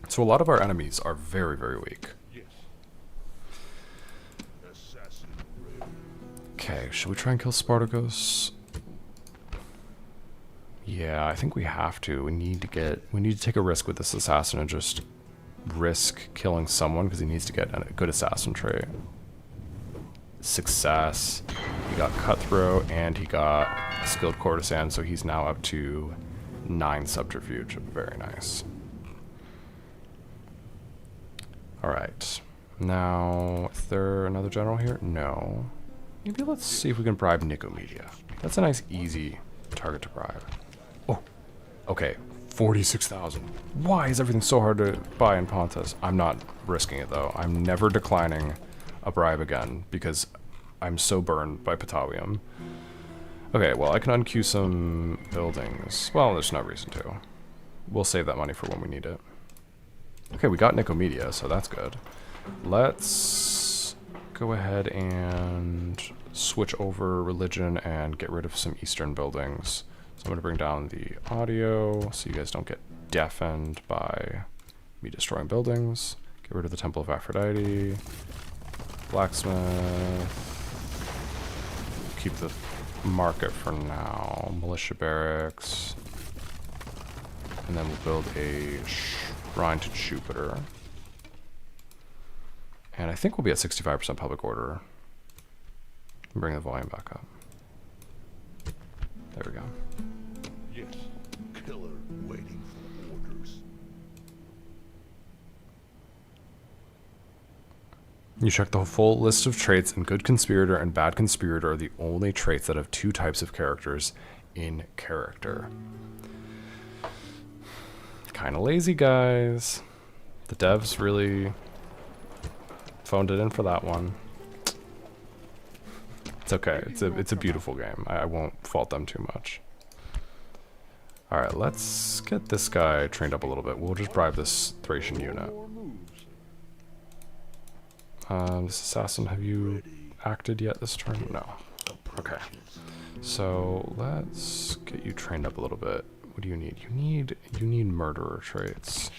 So a lot of our enemies are very, very weak. Yes. Assassin ready. Okay, should we try and kill Spartacus? Yeah, I think we have to. We need to take a risk with this assassin and just risk killing someone because he needs to get a good assassin trait. Success. He got Cutthroat and he got Skilled Courtesan, so he's now up to 9 Subterfuge. Very nice. Alright. Now, is there another general here? No. Maybe let's see if we can bribe Nicomedia. That's a nice, easy target to bribe. Oh, okay. 46,000. Why is everything so hard to buy in Pontus? I'm not risking it, though. I'm never declining a bribe again, because I'm so burned by Patavium. Okay, well, I can unqueue some buildings. Well, there's no reason to. We'll save that money for when we need it. Okay, we got Nicomedia, so that's good. Let's go ahead and switch over religion and get rid of some eastern buildings. So I'm going to bring down the audio so you guys don't get deafened by me destroying buildings. Get rid of the Temple of Aphrodite. Blacksmith. Keep the market for now. Militia barracks. And then we'll build a shrine to Jupiter. And I think we'll be at 65% public order. Bring the volume back up. There we go. Yes. Killer waiting for You check the full list of traits, and good conspirator and bad conspirator are the only traits that have two types of characters in character. Kind of lazy, guys. The devs really phoned it in for that one. It's okay. It's a beautiful game. I won't fault them too much. All right, let's get this guy trained up a little bit. We'll just bribe this Thracian unit. More moves. This assassin, have you acted yet this turn? No. Okay. So let's get you trained up a little bit. What do you need? You need murderer traits.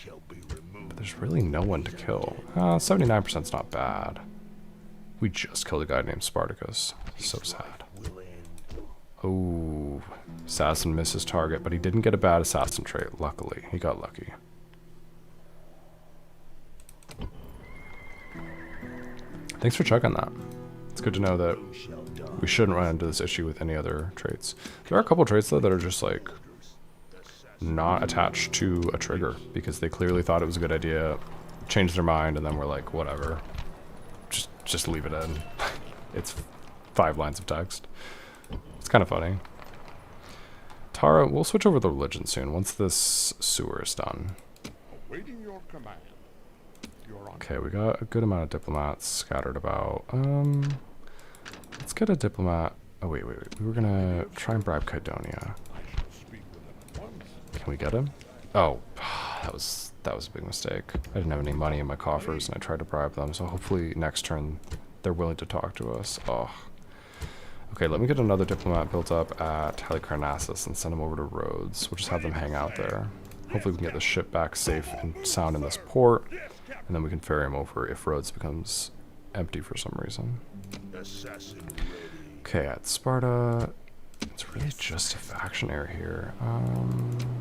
But there's really no one to kill. 79% is not bad. We just killed a guy named Spartacus. So sad. Oh, assassin misses target, but he didn't get a bad assassin trait. Luckily, he got lucky. Thanks for checking that. It's good to know that we shouldn't run into this issue with any other traits. There are a couple traits though that are just like not attached to a trigger because they clearly thought it was a good idea, changed their mind, and then we're like, whatever, just leave it in. It's 5 lines of text. It's kind of funny. Tara, we'll switch over to religion soon once this sewer is done. Awaiting your command. You're on. Okay, we got a good amount of diplomats scattered about. Let's get a diplomat. Oh wait. We were gonna try and bribe Kydonia. I shall speak with them at once. Can we get him? Oh, that was a big mistake. I didn't have any money in my coffers, and I tried to bribe them. So hopefully next turn they're willing to talk to us. Oh. Okay, let me get another diplomat built up at Halicarnassus and send them over to Rhodes. We'll just have them hang out there. Hopefully we can get the ship back safe and sound in this port, and then we can ferry him over if Rhodes becomes empty for some reason. Okay, at Sparta, it's really just a factionary here.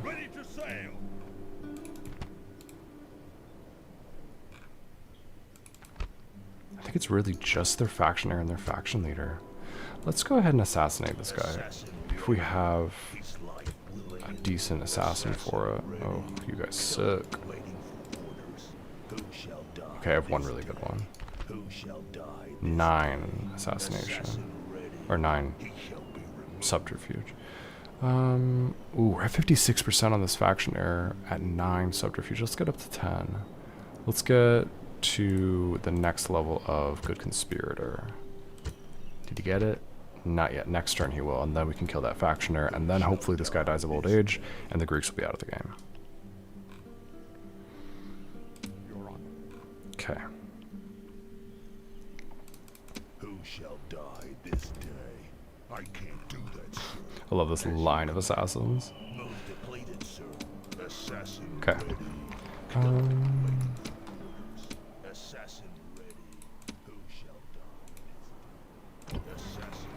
Ready to sail. I think it's really just their factionary and their faction leader. Let's go ahead and assassinate this guy. If we have a decent assassin for it. Oh, you guys suck. Okay, I have one really good one. 9 assassination. Or 9 subterfuge. Ooh, we're at 56% on this faction error at 9 subterfuge. Let's get up to 10. Let's get to the next level of good conspirator. Did you get it? Not yet. Next turn he will, and then we can kill that factioner, and then hopefully this guy dies of old age, and the Greeks will be out of the game. You're on. Okay. Who shall die this day? I can't do that, sir. I love this line of assassins. Move depleted, sir. Assassin Okay. ready. Assassin ready. Who shall die? Assassin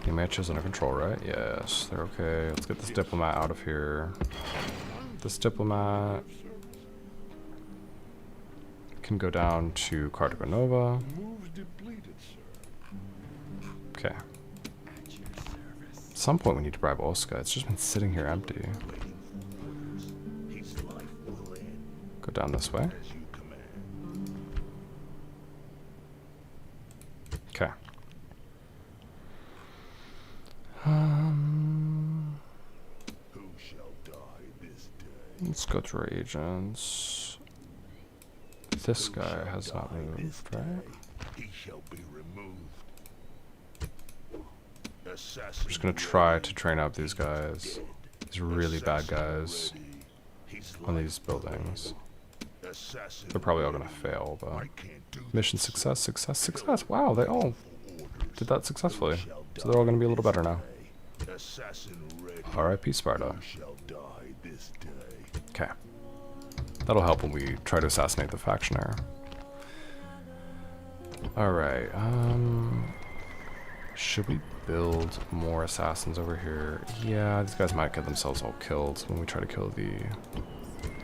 The match is under control, right? Yes, they're okay. Let's get this diplomat out of here. This diplomat can go down to Cartago Nova. Moves depleted, sir. Okay. At your service. At some point we need to bribe Osca. It's just been sitting here empty. his life will end Go down this way. as you command. Okay. Who shall die this day? Let's go through our agents. This guy has not moved, right? He shall be removed. Assassin I'm just gonna try to train up these guys. These really bad guys on these buildings. Assassin They're probably all gonna fail, I but can't do mission success, success, success. Wow, they all did that successfully. So they're all gonna be a little better now. Assassin ready. R.I.P. Sparta. Who shall die this day? Okay. That'll help when we try to assassinate the factioner. Alright, should we build more assassins over here? Yeah, these guys might get themselves all killed when we try to kill the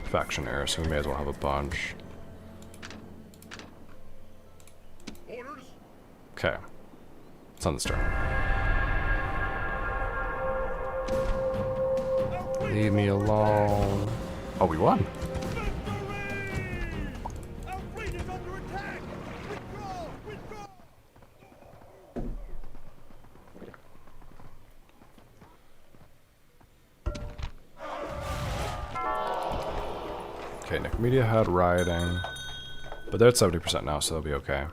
factioner, so we may as well have a bunch. Orders. Okay. It's on this turn. Leave me alone. Oh, we won. Okay, Nicomedia had rioting, but they're at 70% now, so they'll be okay.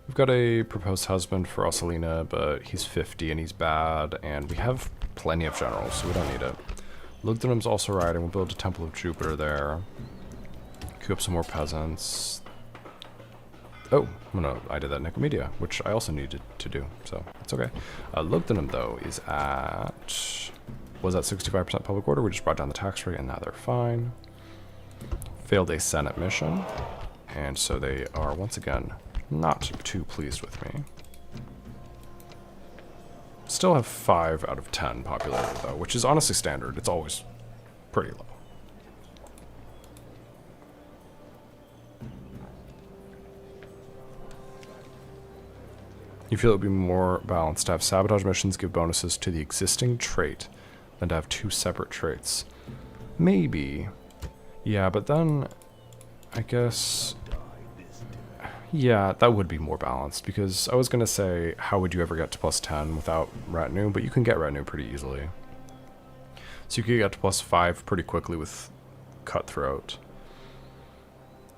We've got a proposed husband for Alcelina, but he's 50 and he's bad, and we have plenty of generals, so we don't need it. Lugdunum's also rioting. We'll build a Temple of Jupiter there. Queue up some more peasants. Oh, no, I did that in Nicomedia, which I also needed to do, so it's okay. Lugdunum, though, was at 65% public order. We just brought down the tax rate, and now they're fine. Failed a Senate mission, and so they are, once again, not too pleased with me. Still have 5 out of 10 popularity, though, which is honestly standard. It's always pretty low. You feel it would be more balanced to have sabotage missions give bonuses to the existing trait than to have 2 separate traits. Maybe. Yeah, but then I guess... Yeah, that would be more balanced, because I was going to say, how would you ever get to +10 without retinue? But you can get retinue pretty easily. So you could get to +5 pretty quickly with Cutthroat.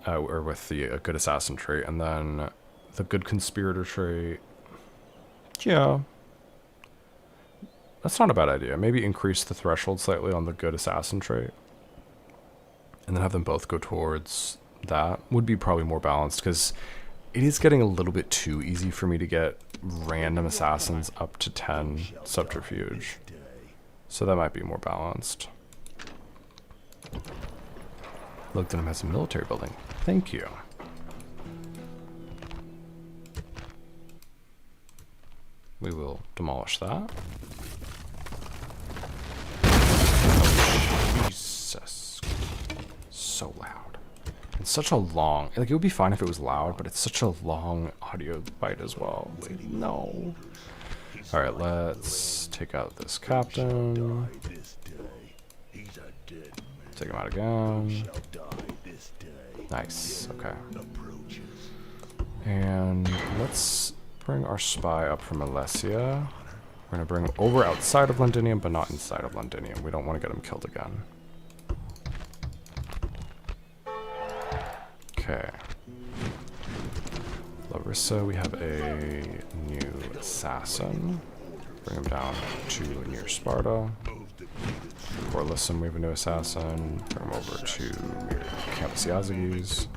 Or with the good assassin trait, and then the good conspirator trait. Yeah. That's not a bad idea. Maybe increase the threshold slightly on the good assassin trait. And then have them both go towards that. Would be probably more balanced, because it is getting a little bit too easy for me to get random assassins up to 10 subterfuge. So that might be more balanced. Lugdunum has a military building. Thank you. We will demolish that. Oh, Jesus. So loud. It's such a long... Like, it would be fine if it was loud, but it's such a long audio bite as well. Like, no. Alright, let's take out this captain. Take him out again. Nice, okay. And let's bring our spy up from Alessia. We're gonna bring him over outside of Londinium, but not inside of Londinium. We don't want to get him killed again. Okay. Larissa, we have a new assassin. Bring him down to near Sparta. Corlison, we have a new assassin. Bring him over to near Campus Yazigis.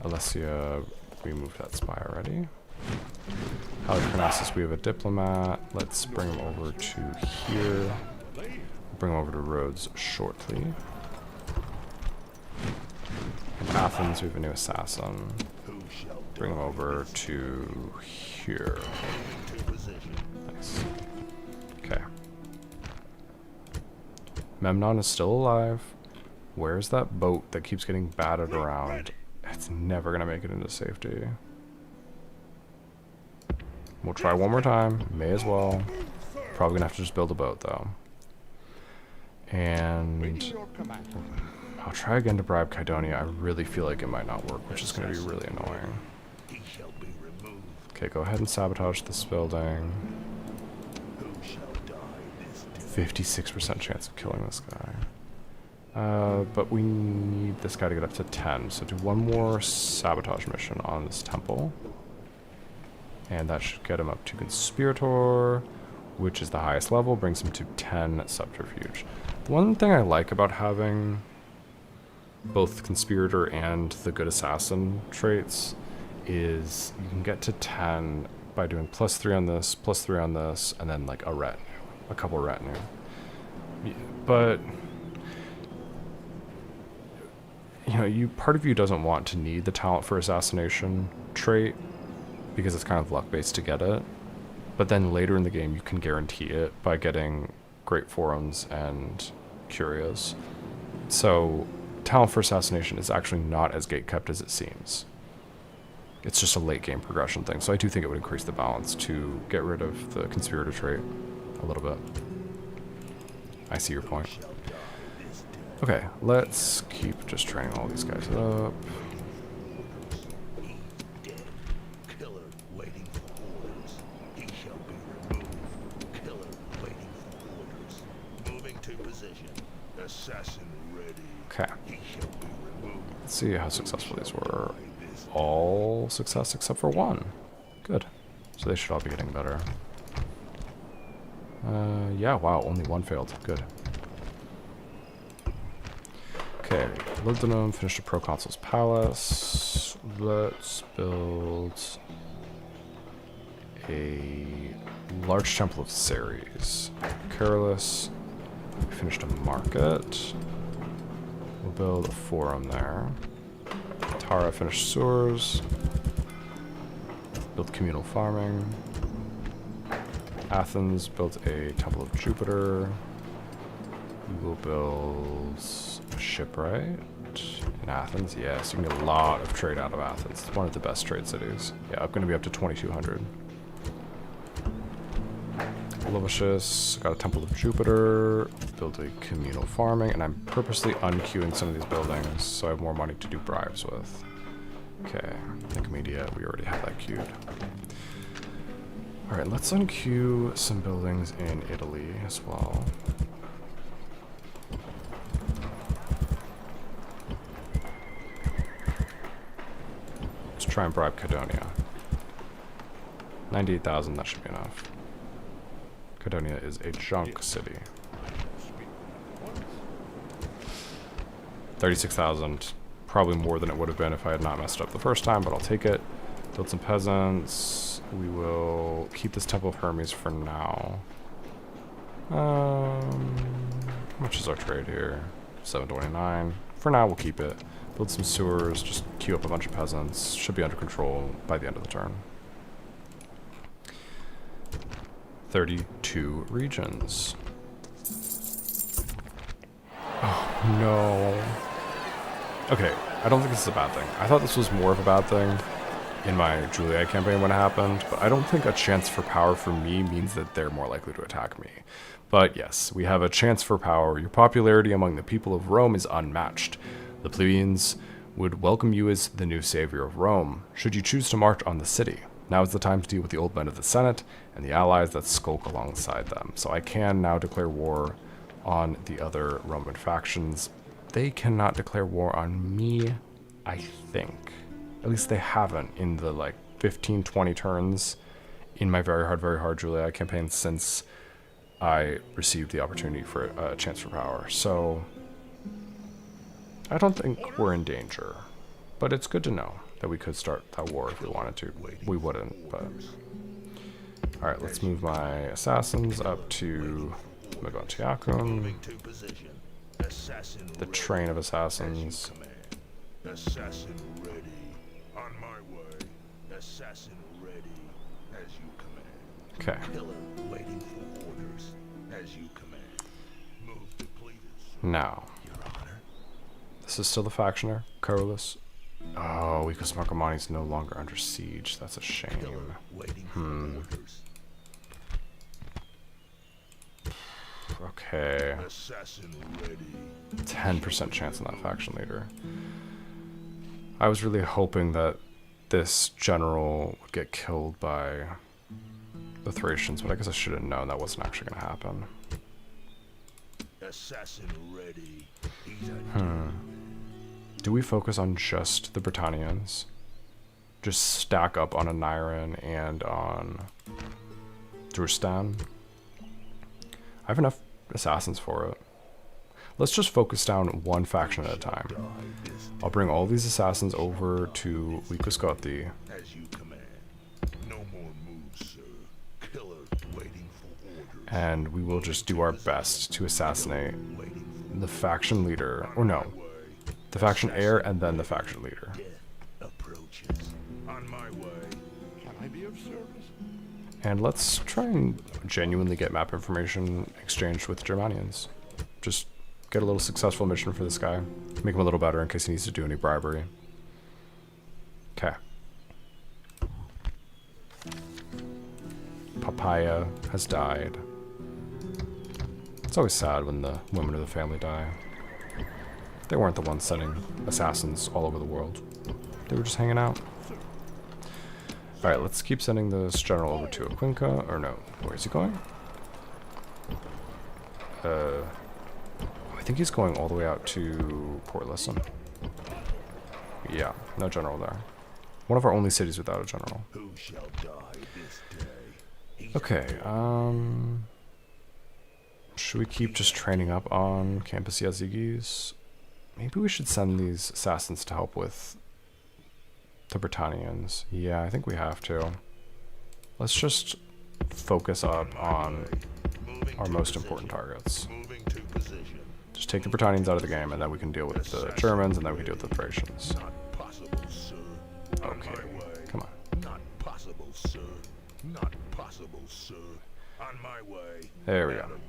Alessia, we moved that spy already. Halicarnassus, we have a diplomat. Let's bring him over to here. Bring him over to Rhodes shortly. In Athens, we have a new assassin. Bring him over to here. Nice. Okay. Memnon is still alive. Where's that boat that keeps getting battered around? It's never gonna make it into safety. We'll try one more time. May as well. Probably gonna have to just build a boat though. And I'll try again to bribe Kydonia. I really feel like it might not work, which is gonna be really annoying. Okay, go ahead and sabotage this building. 56% chance of killing this guy. But we need this guy to get up to 10, so do one more sabotage mission on this temple. And that should get him up to Conspirator, which is the highest level, brings him to 10 subterfuge. The one thing I like about having both Conspirator and the Good Assassin traits is you can get to 10 by doing +3 on this, +3 on this, and then like a retinue, a couple retinue. But you know, part of you doesn't want to need the talent for assassination trait because it's kind of luck based to get it. But then later in the game you can guarantee it by getting great forums and curios. So talent for assassination is actually not as gatekept as it seems. It's just a late game progression thing. So I do think it would increase the balance to get rid of the conspirator trait a little bit. I see your point. Okay, let's keep just training all these guys up. Killer waiting for orders. He shall be removed. Killer waiting for orders. Moving to position. Assassin ready. Okay. He shall be removed. Let's see how successful these were. All success except for one. Good. So they should all be getting better. Yeah, wow, only one failed. Good. Okay, Molybdenum, finished a proconsul's palace. Let's build a large temple of Ceres. Carolus, we finished a market. We'll build a forum there. Tara finished sewers. Built communal farming. Athens built a temple of Jupiter. We will build a shipwright in Athens. Yes, you can get a lot of trade out of Athens. It's one of the best trade cities. Yeah, I'm going to be up to 2,200. Lovicious, got a temple of Jupiter. Built a communal farming, and I'm purposely unqueuing some of these buildings so I have more money to do bribes with. Okay, Nicomedia, we already have that queued. Alright, let's unqueue some buildings in Italy as well. Let's try and bribe Cadonia. 98,000, that should be enough. Cadonia is a junk city. 36,000, probably more than it would have been if I had not messed up the first time, but I'll take it. Build some peasants. We will keep this Temple of Hermes for now. How much is our trade here? 729. For now, we'll keep it. Build some sewers, just queue up a bunch of peasants. Should be under control by the end of the turn. 32 regions. Oh, no. Okay, I don't think this is a bad thing. I thought this was more of a bad thing in my Juliet campaign when it happened, but I don't think a chance for power for me means that they're more likely to attack me. But yes, we have a chance for power. Your popularity among the people of Rome is unmatched. The plebeians would welcome you as the new savior of Rome, should you choose to march on the city. Now is the time to deal with the old men of the Senate and the allies that skulk alongside them. So I can now declare war on the other Roman factions. They cannot declare war on me, I think. At least they haven't in the like 15, 20 turns in my very hard Juliet campaign since I received the opportunity for a chance for power. So I don't think we're in danger, but it's good to know that we could start that war if we wanted to. We wouldn't, but... Alright, let's move my assassins up to Mogontiacum. Moving to position. Assassin The ready. train of As assassins. you command. Assassin ready. On my way. Assassin ready. As you command. Okay. Killer waiting for orders. As you command. Move depleted. Now, Your Honor. this is still the factioner, Carolus. Oh, because Marcomanni's no longer under siege. That's a shame. Killer waiting for orders. Okay. Assassin ready. 10% chance on that faction leader. I was really hoping that this general would get killed by the Thracians, but I guess I should have known that wasn't actually going to happen. Assassin ready. He's a Do we focus on just the Britannians? Just stack up on Aniran and on Drustan? I have enough assassins for it. Let's just focus down one faction at a time. I'll bring all these assassins over to Wikoscoti. As you command. No more moves, sir. Killer waiting for orders. And we will just do our best to assassinate the faction leader, or no, the faction heir and then the faction leader. Death approaches. On my way. Can I be of service? And let's try and genuinely get map information exchanged with Germanians. Just get a little successful mission for this guy. Make him a little better in case he needs to do any bribery. Okay. Papaya has died. It's always sad when the women of the family die. They weren't the ones sending assassins all over the world. They were just hanging out. Alright, let's keep sending this general over to Aquinca. Or no, where is he going? think he's going all the way out to Port Lisson. Yeah, no general there. One of our only cities without a general. Who shall die this day? He's Okay, should we keep just training up on Campus Yazigis? Maybe we should send these assassins to help with the Britannians. Yeah, I think we have to. Let's just focus up on moving our to most position. important targets. Moving to position. Just take the Britannians out of the game, and then we can deal with the Germans, and then we can deal with the Thracians. Not possible, sir. On Okay, my way. come on. Not possible, sir. Not possible, sir. On my way. There we go. Adam.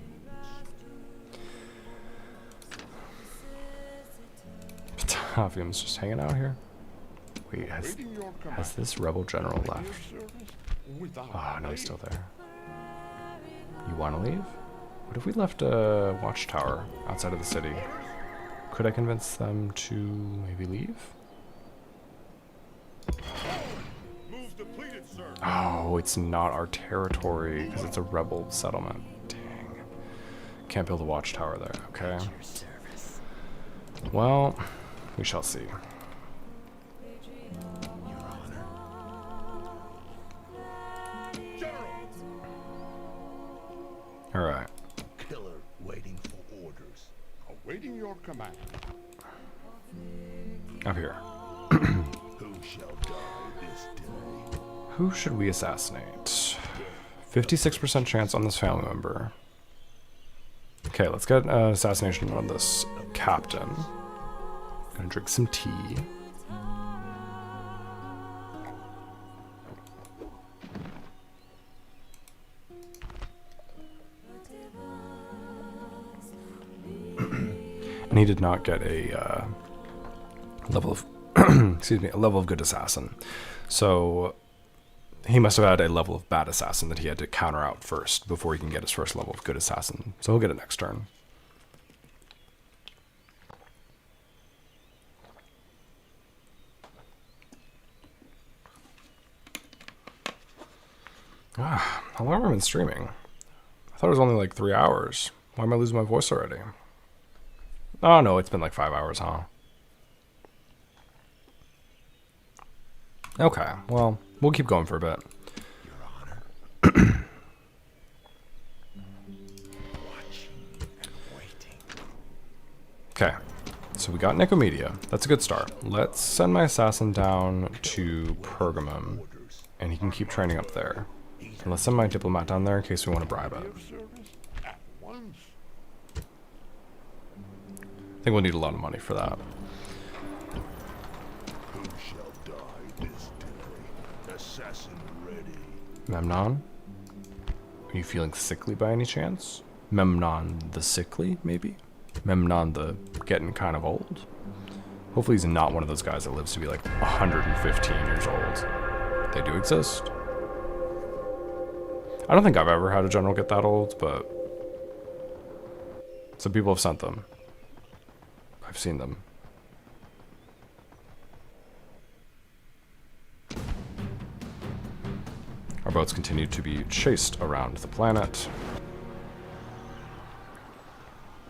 Batavium's just hanging out here. Wait, has Waiting your command. this rebel general Your left? service without Oh, no, he's delay. still there. You want to leave? What if we left a watchtower outside of the city? Could I convince them to maybe leave? Moves depleted, sir. Oh, it's not our territory because it's a rebel settlement. Dang. Can't build a watchtower there, okay. Your service. Well, we shall see. Your honor. General. Alright. Killer waiting for orders. Awaiting your command. Up here. Who shall die this day? Who should we assassinate? 56% chance on this family member. Okay, let's get an assassination on this captain. Gonna drink some tea. And he did not get a level of excuse me, a level of good assassin. So he must have had a level of bad assassin that he had to counter out first before he can get his first level of good assassin. So he'll get it next turn. How long have I been streaming? I thought it was only like 3 hours. Why am I losing my voice already? Oh no, it's been like 5 hours, huh? Okay, well, we'll keep going for a bit. Your honor. Watching and waiting. Okay, so we got Nicomedia. That's a good start. Let's send my assassin down to Pergamum, and he can keep training up there. And let's send my diplomat down there in case we want to bribe it. Your service at once. I think we'll need a lot of money for that. Who shall die this day? Assassin ready. Memnon? Are you feeling sickly by any chance? Memnon the sickly, maybe? Memnon the getting kind of old? Hopefully he's not one of those guys that lives to be like 115 years old. They do exist. I don't think I've ever had a general get that old, but some people have sent them. I've seen them. Our boats continue to be chased around the planet.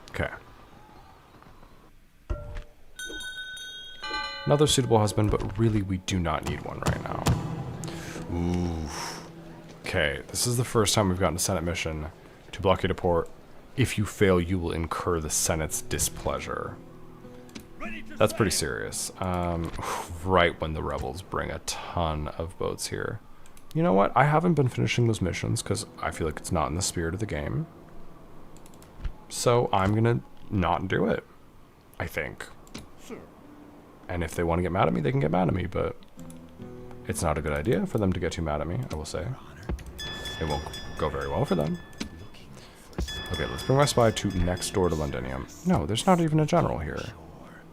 Okay. Another suitable husband, but really we do not need one right now. Ooh. Okay, this is the first time we've gotten a Senate mission to blockade a port. If you fail, you will incur the Senate's displeasure. That's pretty serious. Right when the rebels bring a ton of boats here. You know what? I haven't been finishing those missions because I feel like it's not in the spirit of the game. So I'm gonna not do it, I think. Sir, And if they want to get mad at me, they can get mad at me, but it's not a good idea for them to get too mad at me, I will say. It won't go very well for them. Okay, let's bring my spy to next door to Londinium. No, there's not even a general here.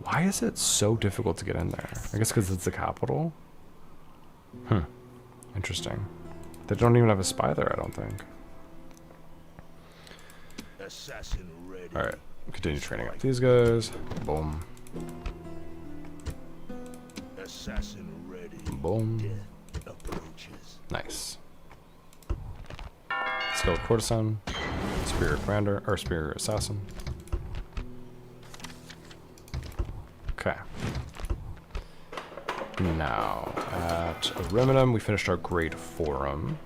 Why is it so difficult to get in there? I guess because it's the capital? Interesting. They don't even have a spy there, I don't think. Assassin ready. Alright, continue training up these guys. Boom. Assassin ready. Boom. Death approaches. Nice. Skilled courtesan. Superior commander, or superior assassin. Okay. Now, at Ariminum, we finished our Great Forum.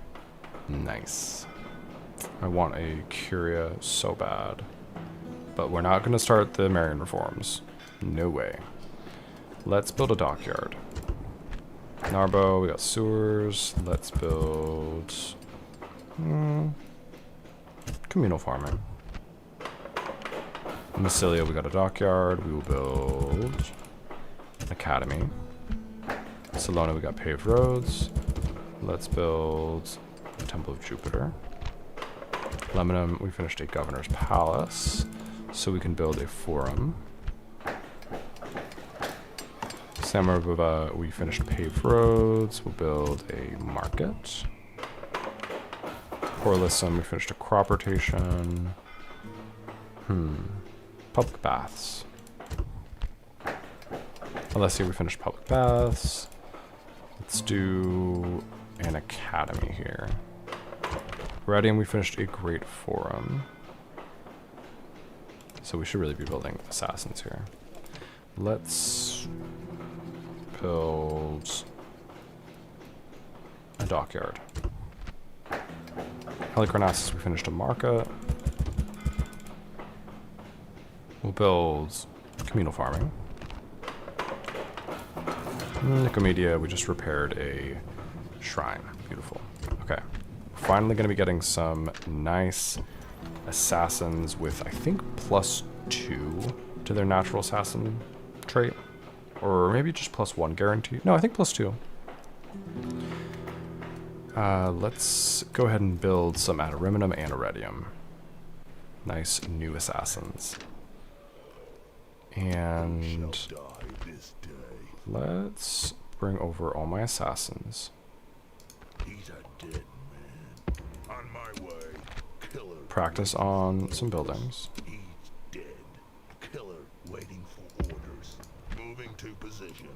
Nice. I want a Curia so bad. But we're not going to start the Marian reforms. No way. Let's build a dockyard. Narbo, we got sewers. Let's build... communal farming. In Massilia, we got a dockyard. We will build an academy. Salona, we got paved roads. Let's build a Temple of Jupiter. Lebanon, we finished a governor's palace, so we can build a forum. Samarbuba, we finished paved roads. We'll build a market. Porlisum, we finished a crop rotation. Public baths. Alessia, we finished public baths. Let's do an academy here. Radium, we finished a great forum. So we should really be building assassins here. Let's build a dockyard. Halicarnassus, we finished a market. We'll build communal farming. Nicomedia, we just repaired a shrine. Beautiful. Okay. We're finally going to be getting some nice assassins with, I think, +2 to their natural assassin trait. Or maybe just +1 guaranteed. No, I think +2. Let's go ahead and build some Adariminum and Iridium. Nice new assassins. And Die this day. let's bring over all my assassins. He's a dead man. On my way. Killer. Practice on some buildings. He's dead. Killer waiting for orders. Moving to position.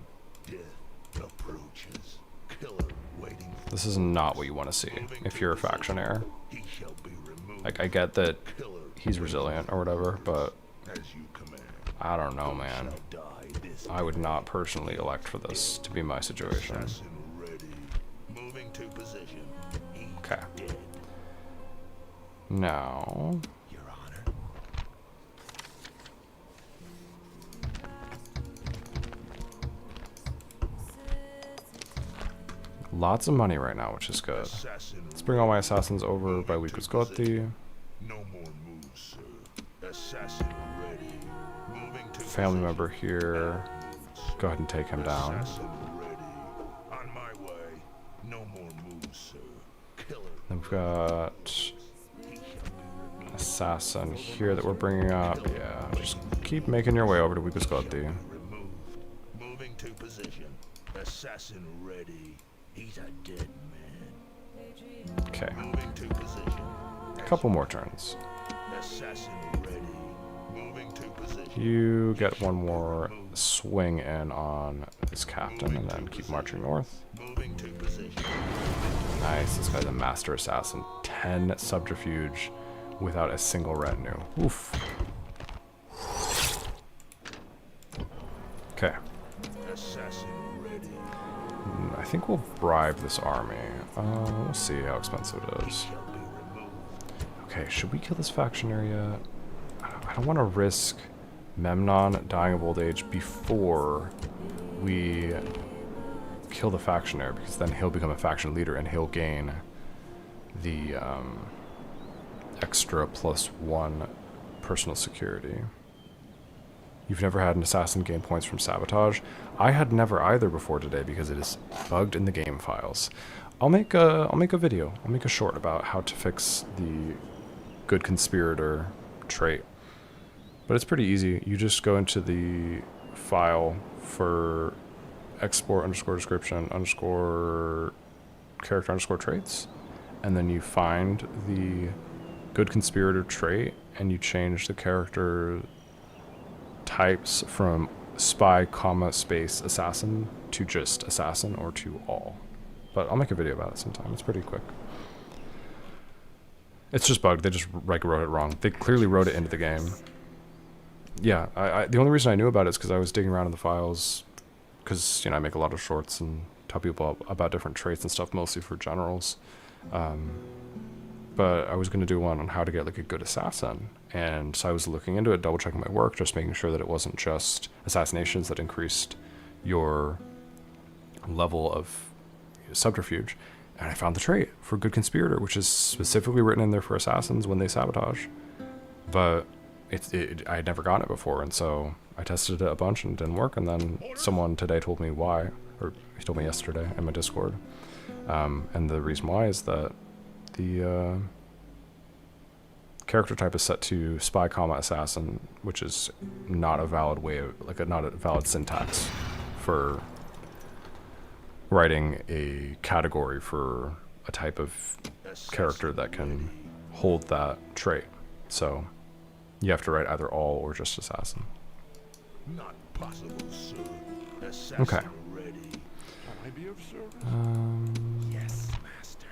Death approaches. Killer waiting for This is not what you want to see if you're a factionaire. He shall be removed. Like, I get that Killer he's resilient or whatever, but as you command. I don't know, man. Shall die this I would not personally elect for this to be my situation. assassin ready. Moving to position. He's Okay. dead. Now, Your Honor. lots of money right now, which is good. Assassin Let's bring all my assassins over by Lucas Gotti. No more moves, sir. Assassin ready. Moving to Family position. member here. Go ahead and take him down. Assassin ready. On my way. No more moves, sir. Killer. Then we've got He shall be removed. assassin here that we're bringing up. Yeah, just keep making your way over to Lucas Gotti. Removed. Moving to position. Assassin ready. He's a dead man. Okay, Moving to position. a couple more turns. Assassin ready. Moving to position. You get one more swing in on this captain and then keep marching north. Moving to position. Nice, this guy's a master assassin. 10 subterfuge without a single retinue. Oof. Okay, Assassin ready. I think we'll bribe this army. We'll see how expensive it is. Shall be removed. Okay, should we kill this factionary yet? I don't want to risk Memnon dying of old age before we kill the factionary, because then he'll become a faction leader and he'll gain the extra +1 personal security. You've never had an assassin gain points from sabotage? I had never either before today because it is bugged in the game files. I'll make a video. I'll make a short about how to fix the good conspirator trait. But it's pretty easy. You just go into the file for export _description _character _traits, and then you find the good conspirator trait and you change the character types from spy, space assassin to just assassin or to all. But I'll make a video about it sometime. It's pretty quick. It's just bugged. They just wrote it wrong. They clearly wrote it into the game. yeah, the only reason I knew about it is because I was digging around in the files, because I make a lot of shorts and tell people about different traits and stuff, mostly for generals. But I was going to do one on how to get like a good assassin, and so I was looking into it, double checking my work, just making sure that it wasn't just assassinations that increased your level of subterfuge, and I found the trait for good conspirator, which is specifically written in there for assassins when they sabotage. But I had never gotten it before, and so I tested it a bunch and it didn't work, and then someone today told me why, or he told me yesterday in my Discord, and the reason why is that the character type is set to spy comma assassin, which is not a valid way of, like, not a valid syntax for writing a category for a type of character that can hold that trait. So you have to write either all or just assassin. Not possible, sir. Assassin Okay. ready. Can I be of service? Yes, master.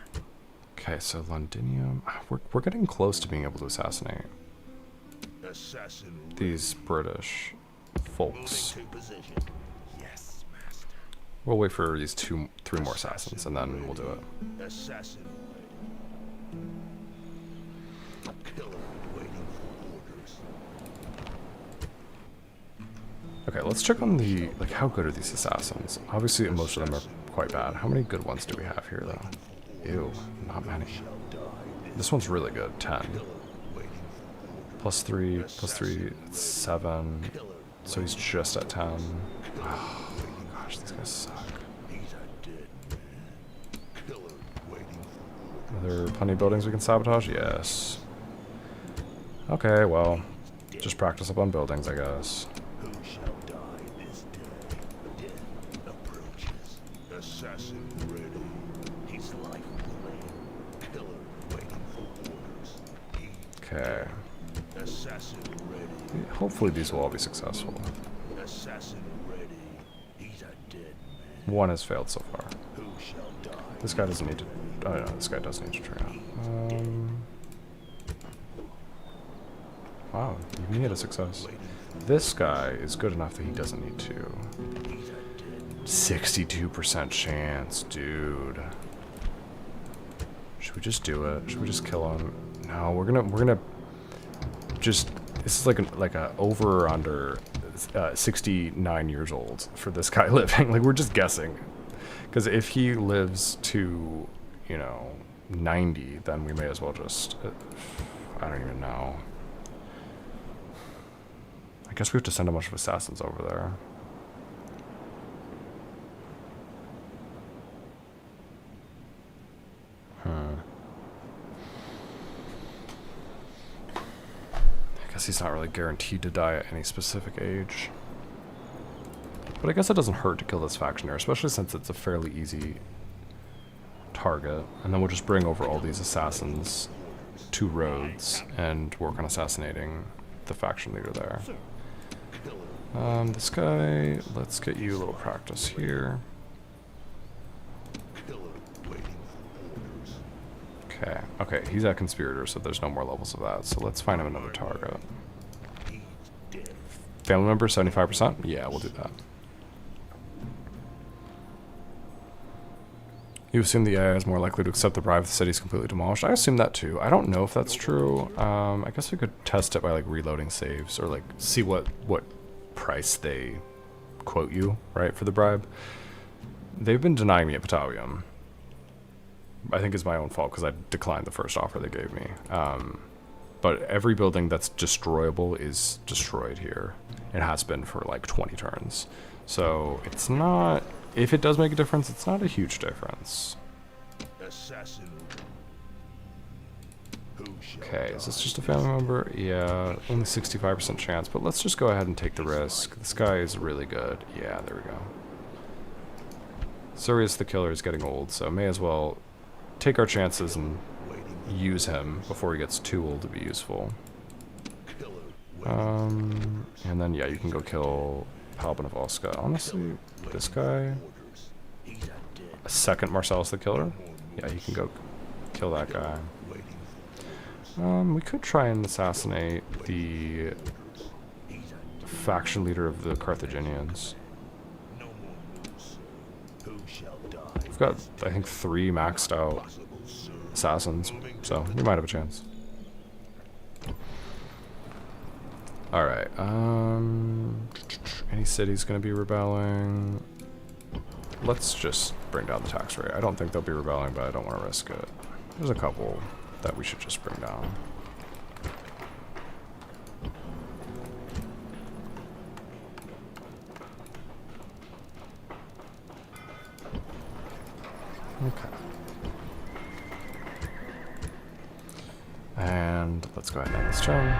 Okay, so Londinium. We're getting close to being able to assassinate Assassin ready. these British folks. Moving to position. Yes, master. We'll wait for these three more assassins, and then we'll do it. Assassin ready. Killer waiting for orders. Okay, let's check on the, like, how good are these assassins? Obviously, most of them are quite bad. How many good ones do we have here, though? Ew, not many. This one's really good, 10. Plus 3, plus 3, 7. So he's just at 10. Oh, gosh, these guys suck. He's a dead man. Killer waiting for Are there plenty of buildings we can sabotage? Yes. Okay, well, just practice up on buildings, I guess. who shall die this day. Death approaches. Assassin ready. His life plan. Killer waiting for orders. Okay. Assassin ready. Hopefully these will all be successful. Assassin ready. He's a dead man. One has failed so far. Who shall die? This guy doesn't need to... Oh, no, this guy does need to train out. Wow, even he had a success. This guy is good enough that he doesn't need to. 62% chance, dude. Should we just do it? Should we just kill him? No, we're gonna just... This is like a over or under 69 years old for this guy living. Like, we're just guessing. Because if he lives to, 90, then we may as well just... I don't even know. I guess we have to send a bunch of assassins over there. I guess he's not really guaranteed to die at any specific age. But I guess it doesn't hurt to kill this factionaire, especially since it's a fairly easy target. And then we'll just bring over all these assassins to Rhodes and work on assassinating the faction leader there. This guy, let's get you a little practice here. Okay, he's at conspirator, so there's no more levels of that. So let's find him another target. Family member, 75%? Yeah, we'll do that. You assume the AI is more likely to accept the bribe if the city is completely demolished. I assume that too. I don't know if that's true. I guess we could test it by like reloading saves or like see what price they quote you, right, for the bribe. They've been denying me at Batavium. I think it's my own fault because I declined the first offer they gave me. But every building that's destroyable is destroyed here. It has been for like 20 turns. So it's not... If it does make a difference, it's not a huge difference. Assassin. Okay, is this just a family member? Yeah, only 65% chance, but let's just go ahead and take the risk. This guy is really good. Yeah, there we go. Sirius the killer is getting old, so may as well take our chances and use him before he gets too old to be useful. And then, yeah, you can go kill Palpin of Volska. Honestly, this guy... A second Marcellus the Killer? Yeah, you can go kill that guy. We could try and assassinate the faction leader of the Carthaginians. No more moves, sir. Who shall die? We've got, I think, 3 maxed out Possible, sir. assassins, so we might have a chance. Alright, any city's gonna be rebelling? Let's just bring down the tax rate. I don't think they'll be rebelling, but I don't want to risk it. There's a couple that we should just bring down. Okay. And let's go ahead and end this turn.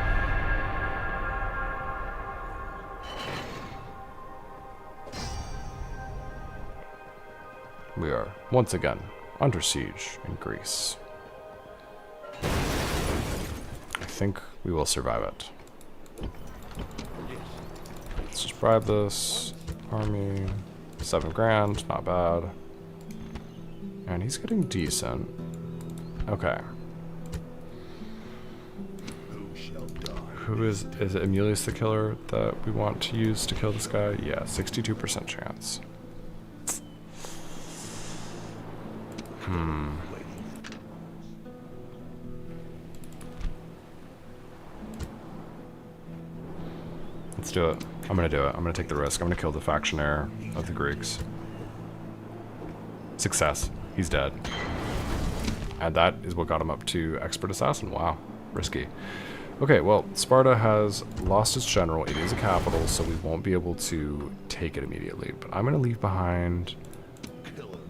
We are once again under siege in Greece. I think we will survive it. Let's just bribe this army. 7 grand, not bad. And he's getting decent. Okay. Who shall die? Who is it Emilius the Killer that we want to use to kill this guy? Yeah, 62% chance. Let's do it. I'm gonna do it. I'm gonna take the risk. I'm gonna kill the factionaire of the Greeks. Success. He's dead. And that is what got him up to Expert Assassin. Wow. Risky. Okay, well, Sparta has lost its general. It is a capital, so we won't be able to take it immediately. But I'm gonna leave behind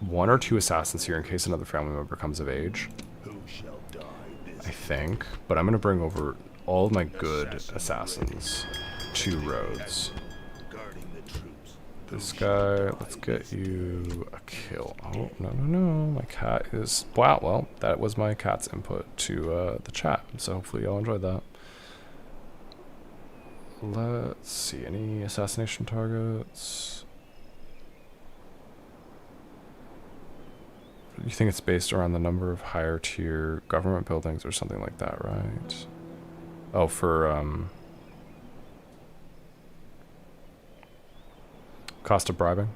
1 or 2 assassins here in case another family member comes of age. Who shall die this I think. But I'm gonna bring over all of my good assassins to Rhodes. guarding the troops? This guy, let's get you a kill. Oh, no. My cat is... Wow, well, that was my cat's input to the chat. So hopefully y'all enjoyed that. Let's see, any assassination targets? You think it's based around the number of higher tier government buildings or something like that, right? Oh, for cost of bribing.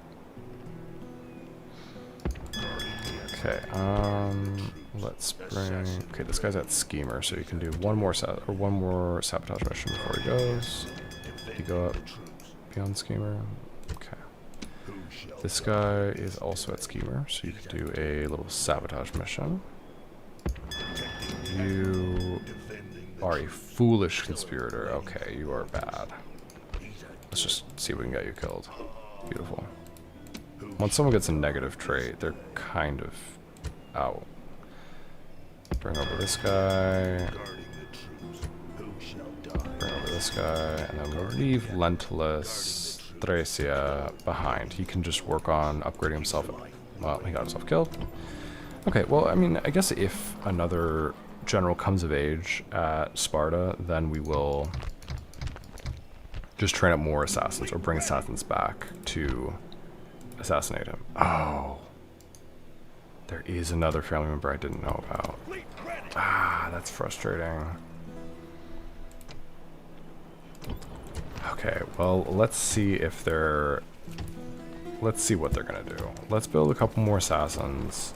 Okay, let's bring. Okay, this guy's at schemer, so you can do one more sabotage mission before he goes. You go up beyond schemer. Okay. This guy is also at schemer, so you can do a little sabotage mission. You are a foolish conspirator. Okay, you are bad. Let's just see if we can get you killed. Beautiful. Once someone gets a negative trait, they're kind of out. Bring over this guy. Bring over this guy, and then we'll leave Lentulus Thracia behind. He can just work on upgrading himself. Well, he got himself killed. Okay, well, I mean, I guess if another general comes of age at Sparta, then we will just train up more assassins or bring assassins back to assassinate him. Oh. There is another family member I didn't know about. Ah, that's frustrating. Okay, well, let's see if they're... Let's see what they're gonna do. Let's build a couple more assassins.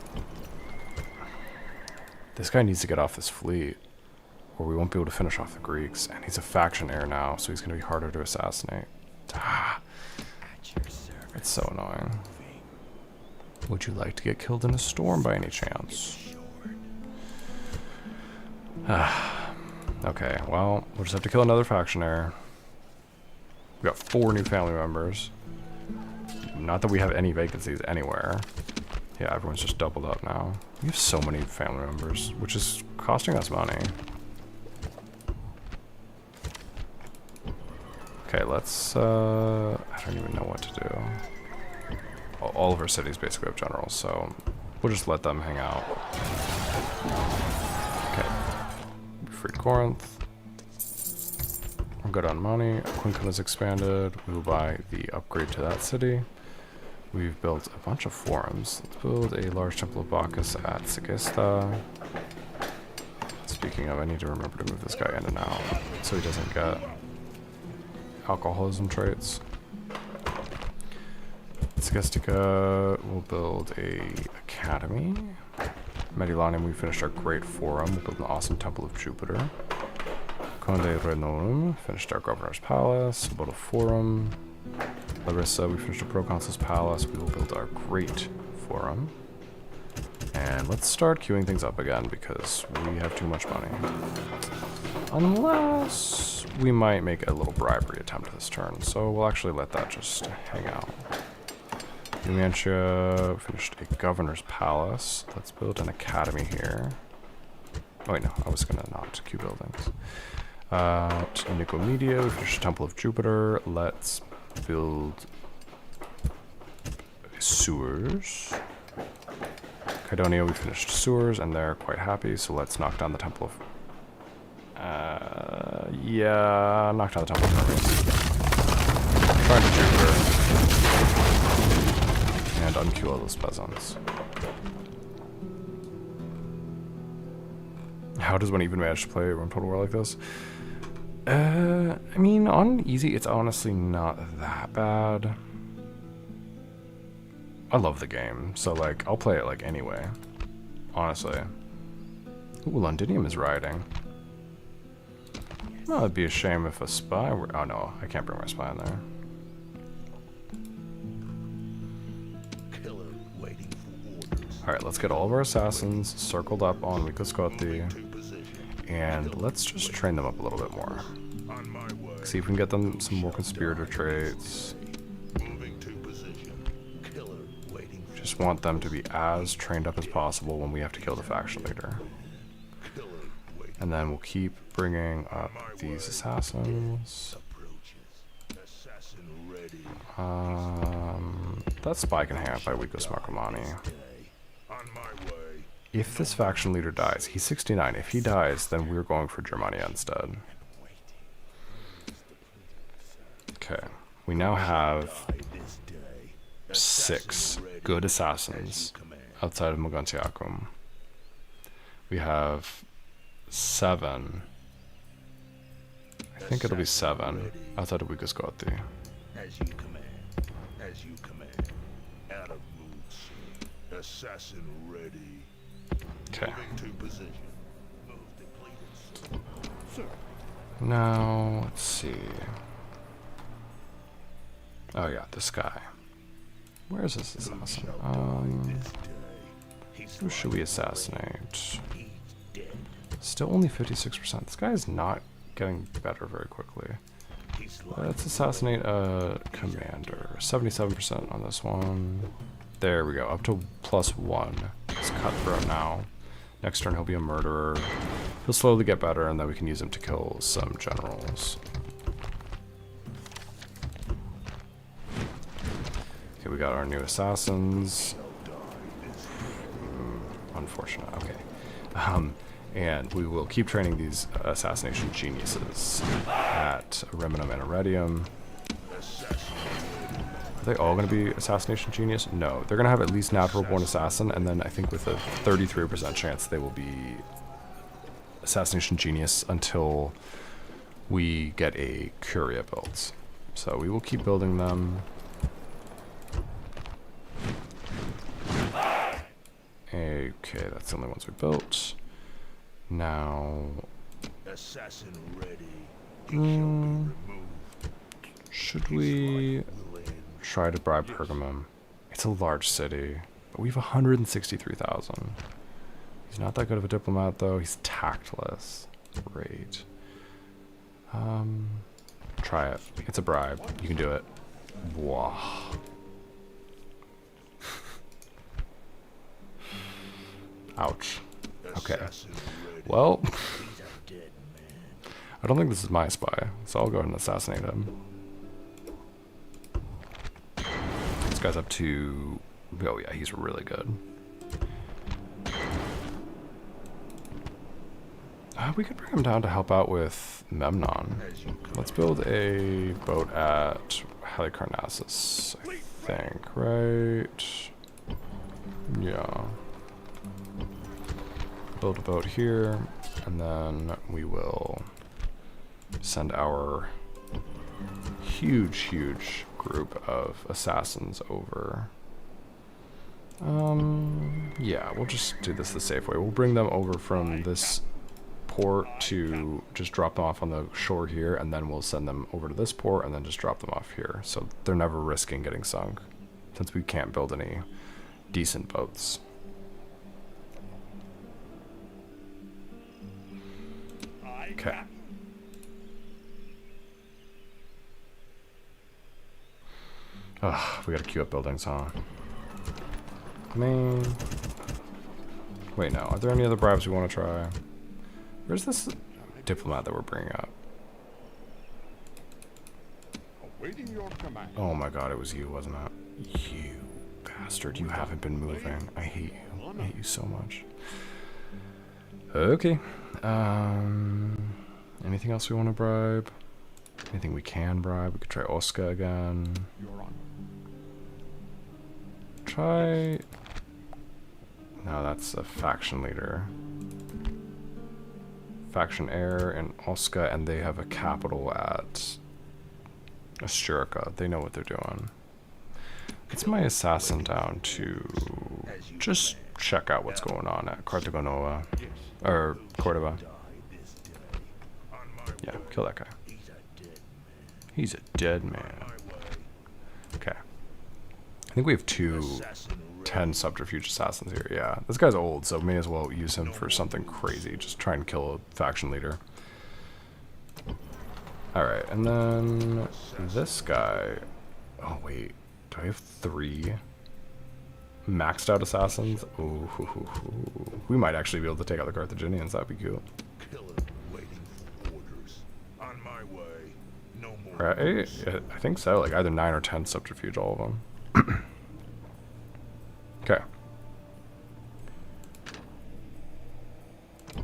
This guy needs to get off this fleet, or we won't be able to finish off the Greeks. And he's a faction heir now, so he's gonna be harder to assassinate. Ah, it's so annoying. Would you like to get killed in a storm by any chance? Okay, well, we'll just have to kill another faction heir. We got 4 new family members. Not that we have any vacancies anywhere. Yeah, everyone's just doubled up now. We have so many family members, which is costing us money. Okay, let's, I don't even know what to do. All of our cities basically have generals, so we'll just let them hang out. Okay. We freed Corinth. We're good on money. Quincum is expanded. We will buy the upgrade to that city. We've built a bunch of forums. Let's build a large temple of Bacchus at Segesta. Speaking of, I need to remember to move this guy in and out so he doesn't get alcoholism traits. Sgestica will build a academy. Mediolanum, we finished our great forum. We'll build an awesome Temple of Jupiter. Conde Renorum, finished our Governor's Palace. We'll build a forum. Larissa, we finished a Proconsul's Palace. We will build our great forum. And let's start queuing things up again because we have too much money. Unless we might make a little bribery attempt this turn. So we'll actually let that just hang out. Numantia finished a Governor's Palace. Let's build an academy here. Oh wait, no, I was gonna not queue buildings. Nicomedia, we finished a Temple of Jupiter. Let's build sewers. Cydonia, we finished sewers and they're quite happy, so let's knock down the Temple of... yeah, knock down the Temple of Hermes. Trying to Jupiter. And unqueue all those peasants. How does one even manage to play Rome Total War like this? I mean, on easy, it's honestly not that bad. I love the game, so like, I'll play it like anyway. Honestly. Ooh, Londinium is riding. Well, it'd be a shame if a spy were... Oh no, I can't bring my spy in there. Killer waiting for orders. Alright, let's get all of our assassins circled up on Wikoscotti. To position. And let's just train them up a little bit more. On my way. See if we can get them some more conspirator traits. Moving to position. Killer waiting for Just want them to be as trained up as possible when we have to kill the faction leader. killer waiting. And then we'll keep bringing up these assassins. Approaches. Assassin ready. That spy can hang out by Wikos Markomani. On my way. If this faction leader dies, he's 69. If he dies, then we're going for Germania instead. Okay, we now have This day. 6 good assassins outside of Mogontiacum. We have 7. I think it'll be 7 outside of Wikoscotti. As you command. As you command. Out of mood, sir. Assassin ready. Okay, Moving to position. Move depleted, sir. Sir, now let's see. Oh yeah, this guy. Where is this assassin? This day. He's Who should we assassinate? he's dead. Still only 56%. This guy is not getting better very quickly. He's lying. Let's assassinate a commander. 77% on this one. There we go, up to +1. He's cutthroat now. Next turn he'll be a murderer. He'll slowly get better and then we can use him to kill some generals. Okay, we got our new assassins. Unfortunate, okay. And we will keep training these assassination geniuses at Reminum and Iridium. Are they all going to be assassination genius? No, they're going to have at least natural born assassin, and then I think with a 33% chance they will be assassination genius until we get a Curia built. So we will keep building them. Okay, that's the only ones we built. Now, Assassin ready. He shall be removed. should we try to bribe Pergamum? It's a large city, but we have 163,000. He's not that good of a diplomat, though. He's tactless. Great. Try it. It's a bribe. You can do it. Wow. Ouch. Okay. Assassin ready. Well, He's a dead man. I don't think this is my spy, so I'll go ahead and assassinate him. This guy's up to... Oh yeah, he's really good. We could bring him down to help out with Memnon. As you Let's build a boat at Halicarnassus, I think, right? Yeah. Build a boat here, and then we will send our huge group of assassins over. Yeah, we'll just do this the safe way. We'll bring them over from this port to just drop them off on the shore here, and then we'll send them over to this port and then just drop them off here. So they're never risking getting sunk, since we can't build any decent boats. Okay. Ugh, we gotta queue up buildings, huh? Main. Wait, no. Are there any other bribes we want to try? Where's this diplomat that we're bringing up? Awaiting your command. Oh my god, it was you, wasn't it? You bastard, you haven't been moving. I hate you. I hate you so much. Okay. Anything else we want to bribe? Anything we can bribe? We could try Oscar again. Your honor. Try... No, that's a faction leader. Faction heir and Oscar, and they have a capital at Asturica. They know what they're doing. It's my assassin down to just check out what's going on at Cartagena, or Cordoba. Yeah, kill that guy. He's a dead man. Okay. I think we have 10 subterfuge assassins here. Yeah, this guy's old, so may as well use him for something crazy. Just try and kill a faction leader. Alright, and then this guy... Oh, wait. Do I have 3 maxed out assassins? Ooh, we might actually be able to take out the Carthaginians. That'd be cool. Right? I think so. Like either 9 or 10 subterfuge, all of them. Okay.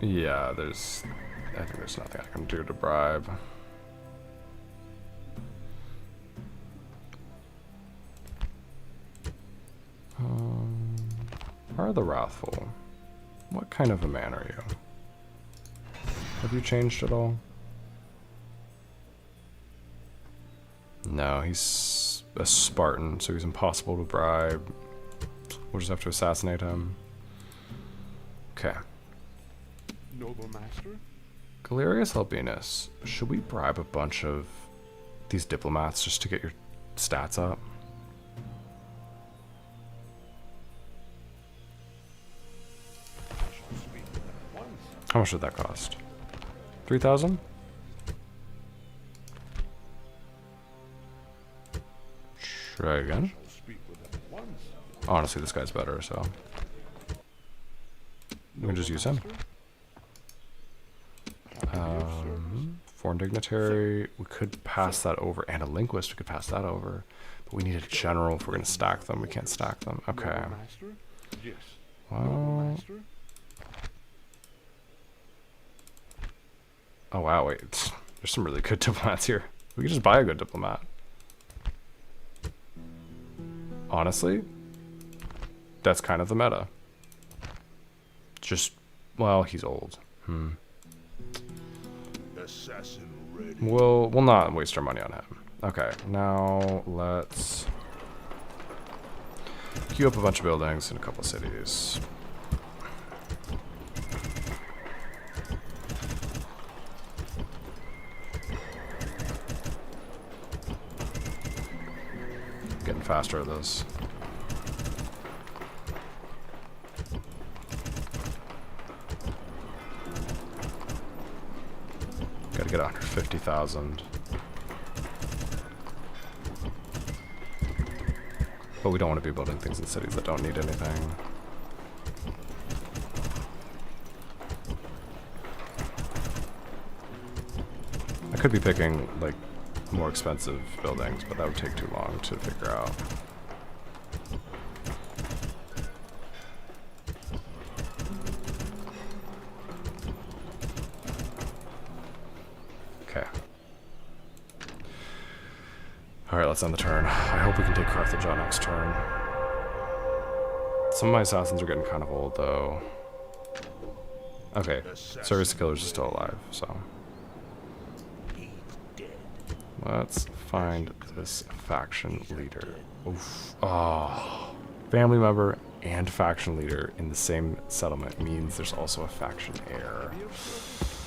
Yeah, I think there's nothing I can do to bribe. Are the Wrathful? What kind of a man are you? Have you changed at all? No, he's a Spartan, so he's impossible to bribe. We'll just have to assassinate him. Okay. Noble master. Galerius Albinus, should we bribe a bunch of these diplomats just to get your stats up? How much did that cost? 3,000? Try again. Honestly, this guy's better, so we can just use him. Foreign dignitary, we could pass that over, and a linguist, we could pass that over, but we need a general if we're gonna stack them. We can't stack them. Okay. Well. Oh wow, wait. There's some really good diplomats here. We could just buy a good diplomat. Honestly, that's kind of the meta. Just, well, he's old. We'll not waste our money on him. Okay, now let's queue up a bunch of buildings in a couple of cities. Getting faster at this. Gotta get 150,000. But we don't want to be building things in cities that don't need anything. I could be picking, like, more expensive buildings, but that would take too long to figure out. Okay. Alright, let's end the turn. I hope we can take Carthage on next turn. Some of my assassins are getting kind of old, though. Okay, Service Killers is still alive, so... Let's find this faction leader. Oof. Oh. Family member and faction leader in the same settlement means there's also a faction heir.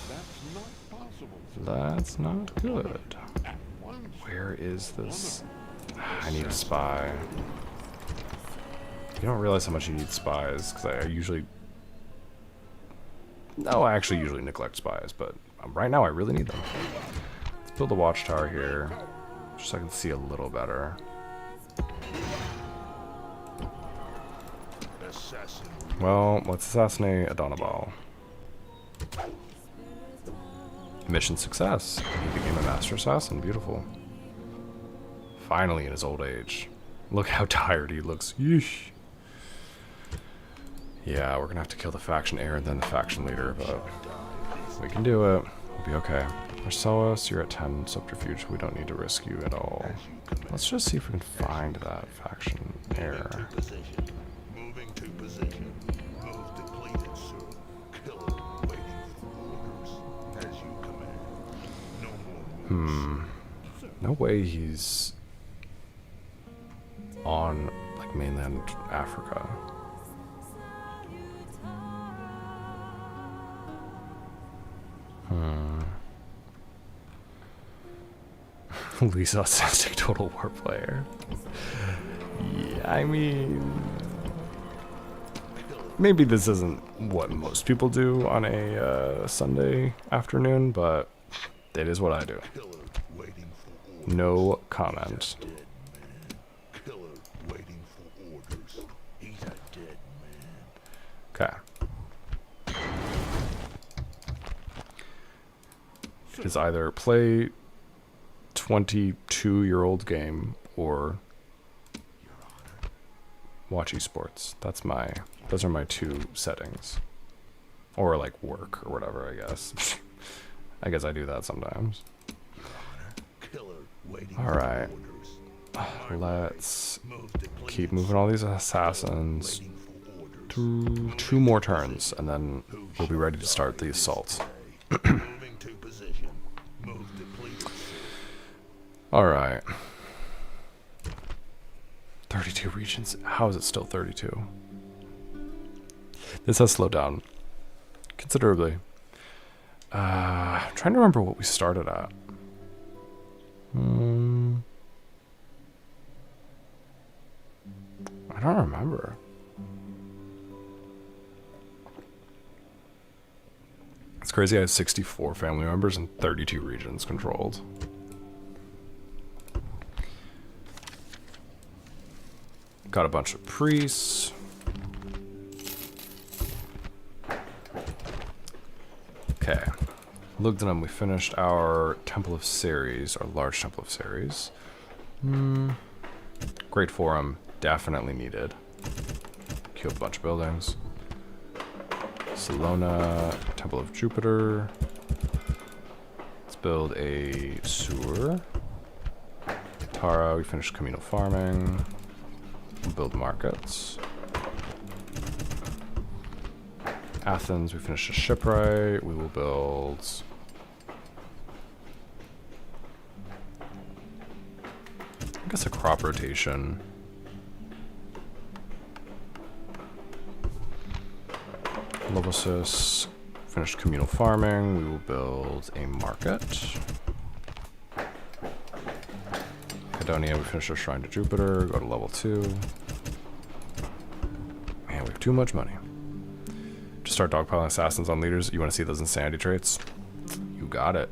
That's not possible. That's not good. At once. Where is this? I need a spy. You don't realize how much you need spies, because I usually... No, I actually usually neglect spies, but right now I really need them. Let's build a watchtower here, just so I can see a little better. Assassin. Well, let's assassinate Adonabal. Mission success. He became a master assassin. Beautiful. Finally in his old age. Look how tired he looks. Yeesh. Yeah, we're gonna have to kill the faction heir and then the faction leader, but we can do it. We'll be okay. Marcellus, you're at 10 subterfuge. We don't need to risk you at all. Let's just see if we can find that faction heir. Position. Moving to position. Move depleted, sir. Killer waiting for orders. As you command. No more moves. No way he's on like mainland Africa. Least autistic total war player. Yeah, I mean, maybe this isn't what most people do on a Sunday afternoon, but it is what I do. Killer waiting for orders. No comment. Dead man. Killer waiting for orders. He's a dead man. Okay. It is either play 22-year-old game or watch esports. Those are my two settings. Or like work or whatever, I guess. I guess I do that sometimes. Killer waiting All right. for orders. Let's Move depleted. keep moving all these assassins. Waiting for orders. Two more turns, and then we'll be ready to start the assault. Moving to position. Move depleted. Alright. 32 regions. How is it still 32? This has slowed down considerably. Trying to remember what we started at. I don't remember. It's crazy I have 64 family members and 32 regions controlled. Got a bunch of priests. Okay. Lugdunum, we finished our Temple of Ceres, our large Temple of Ceres. Great Forum, definitely needed. Killed a bunch of buildings. Salona, Temple of Jupiter. Let's build a sewer. Tara, we finished communal farming. We'll build markets. Athens, we finished a shipwright. We will build... I guess a crop rotation. Lovosis, finished communal farming. We will build a market. Cadonia, we finished our shrine to Jupiter. Go to level 2. Man, we have too much money. Just start dogpiling assassins on leaders. You want to see those insanity traits? You got it.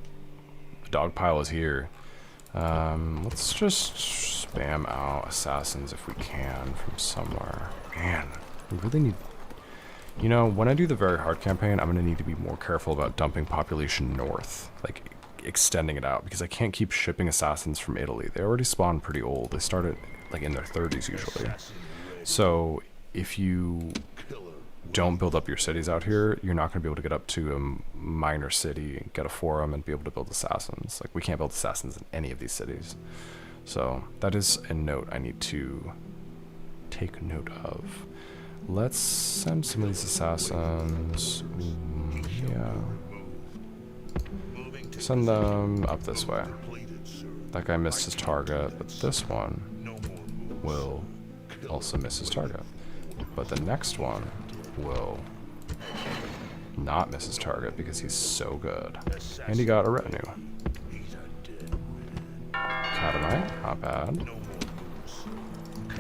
The dogpile is here. Let's just spam out assassins if we can from somewhere. Man, we really need... You know, when I do the very hard campaign, I'm going to need to be more careful about dumping population north. Like, extending it out, because I can't keep shipping assassins from Italy. They already spawn pretty old. They start at, like, in their 30s usually. So, if you don't build up your cities out here, you're not going to be able to get up to a minor city, get a forum, and be able to build assassins. Like, we can't build assassins in any of these cities. So, that is a note I need to take note of. Let's send some of these assassins. Yeah. Send them up this way. That guy missed his target, but this one No more moves. will also miss his target. But the next one will not miss his target because he's so good. And he got a retinue. He's a dead Catamite, not bad. no more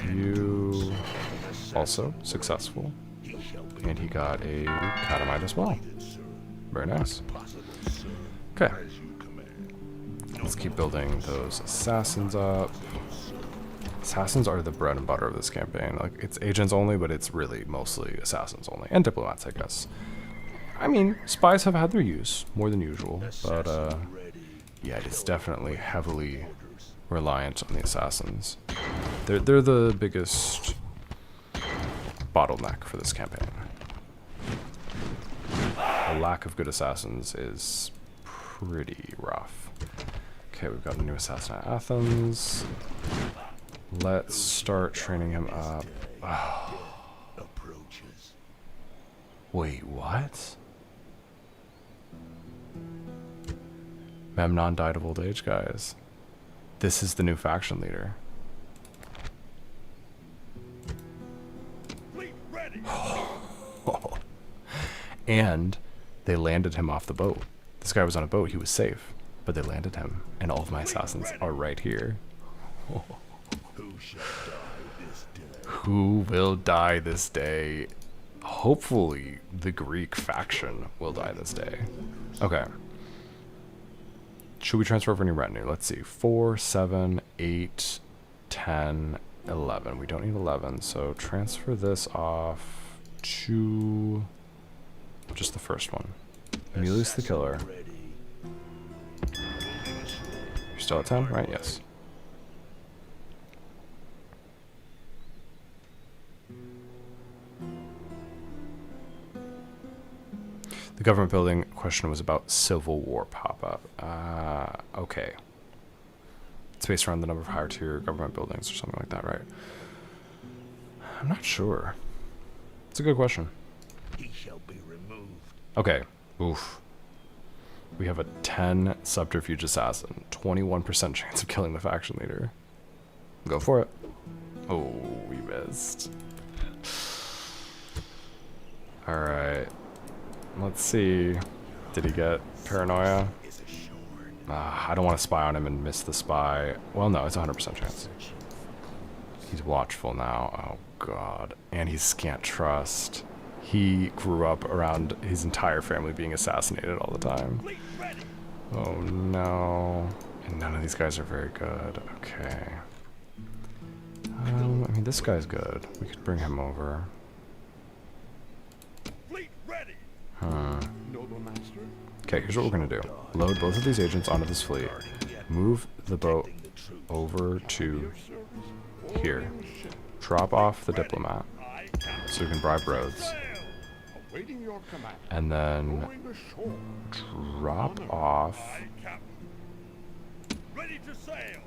moves. You also successful. He shall be And he got a Catamite as well. sir. Very nice. Possible, sir. Okay, As you command. let's keep building those assassins up. Assassins are the bread and butter of this campaign. Like, it's agents only, but it's really mostly assassins only. And diplomats, I guess. I mean, spies have had their use, more than usual. But, Ready. yeah, it's definitely heavily reliant on the assassins. They're the biggest bottleneck for this campaign. A lack of good assassins is pretty rough. Okay, we've got a new assassin at Athens. Let's start training him up. Approaches. Wait, what? Memnon died of old age, guys. This is the new faction leader. Fleet ready. And they landed him off the boat. This guy was on a boat, he was safe. But they landed him, and all of my assassins are right here. Who shall die this day? Who will die this day? Hopefully, the Greek faction will die this day. Okay. Should we transfer over any retinue? Let's see. 4, 7, 8, 10, 11. We don't need 11, so transfer this off to just the first one. Amulius the Killer. Ready. You're still at 10, right? Yes. The government building question was about Civil War pop-up. Okay. It's based around the number of higher tier government buildings or something like that, right? I'm not sure. It's a good question. He shall be removed. Okay. Oof. We have a 10 subterfuge assassin. 21% chance of killing the faction leader. Go for it. Oh, we missed. Alright. Let's see. Did he get paranoia? Is assured. I don't want to spy on him and miss the spy. Well, no, it's a 100% chance. He's watchful now. Oh, God. And he's scant trust. He grew up around his entire family being assassinated all the time. Fleet ready. Oh, no. And none of these guys are very good. Okay. I mean, this guy's good. We could bring him over. Fleet ready. Noble master, Okay, here's what we're gonna do. Load both of these agents onto this fleet. Move the boat The truth. over to your service. here. Boarding ship. Drop off the diplomat I am so we can bribe Rhodes. sail. Awaiting your command. And then Going ashore. drop off I captain. Ready to sail.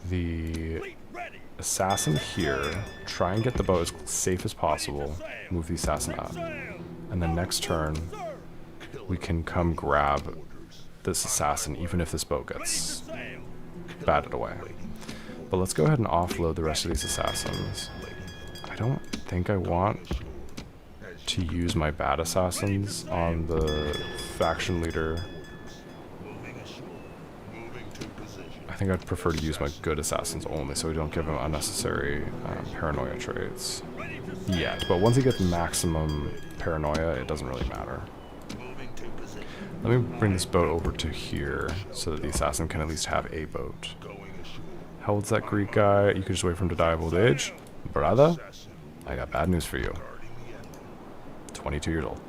the Fleet ready. assassin here. Try and get the boat as safe as possible. Move the assassin up. Sail. And then next turn, Sir. we can come grab this assassin even if this boat Ready to gets sail. batted away. But let's go ahead and offload the rest of these assassins. I don't think I want to use my bad assassins on the faction leader. Moving ashore. Moving to position. I think I'd prefer to use my good assassins only so we don't give him unnecessary paranoia traits Ready to sail. yet. But once he gets maximum paranoia, it doesn't really matter. Moving to position. Let me bring this boat over to here so that the assassin can at least have a boat. Going ashore. How old's that Greek guy? You could just wait for him to die of old age? Brother, Assassin. I got bad news for you. Guarding the enemy. 22 years old.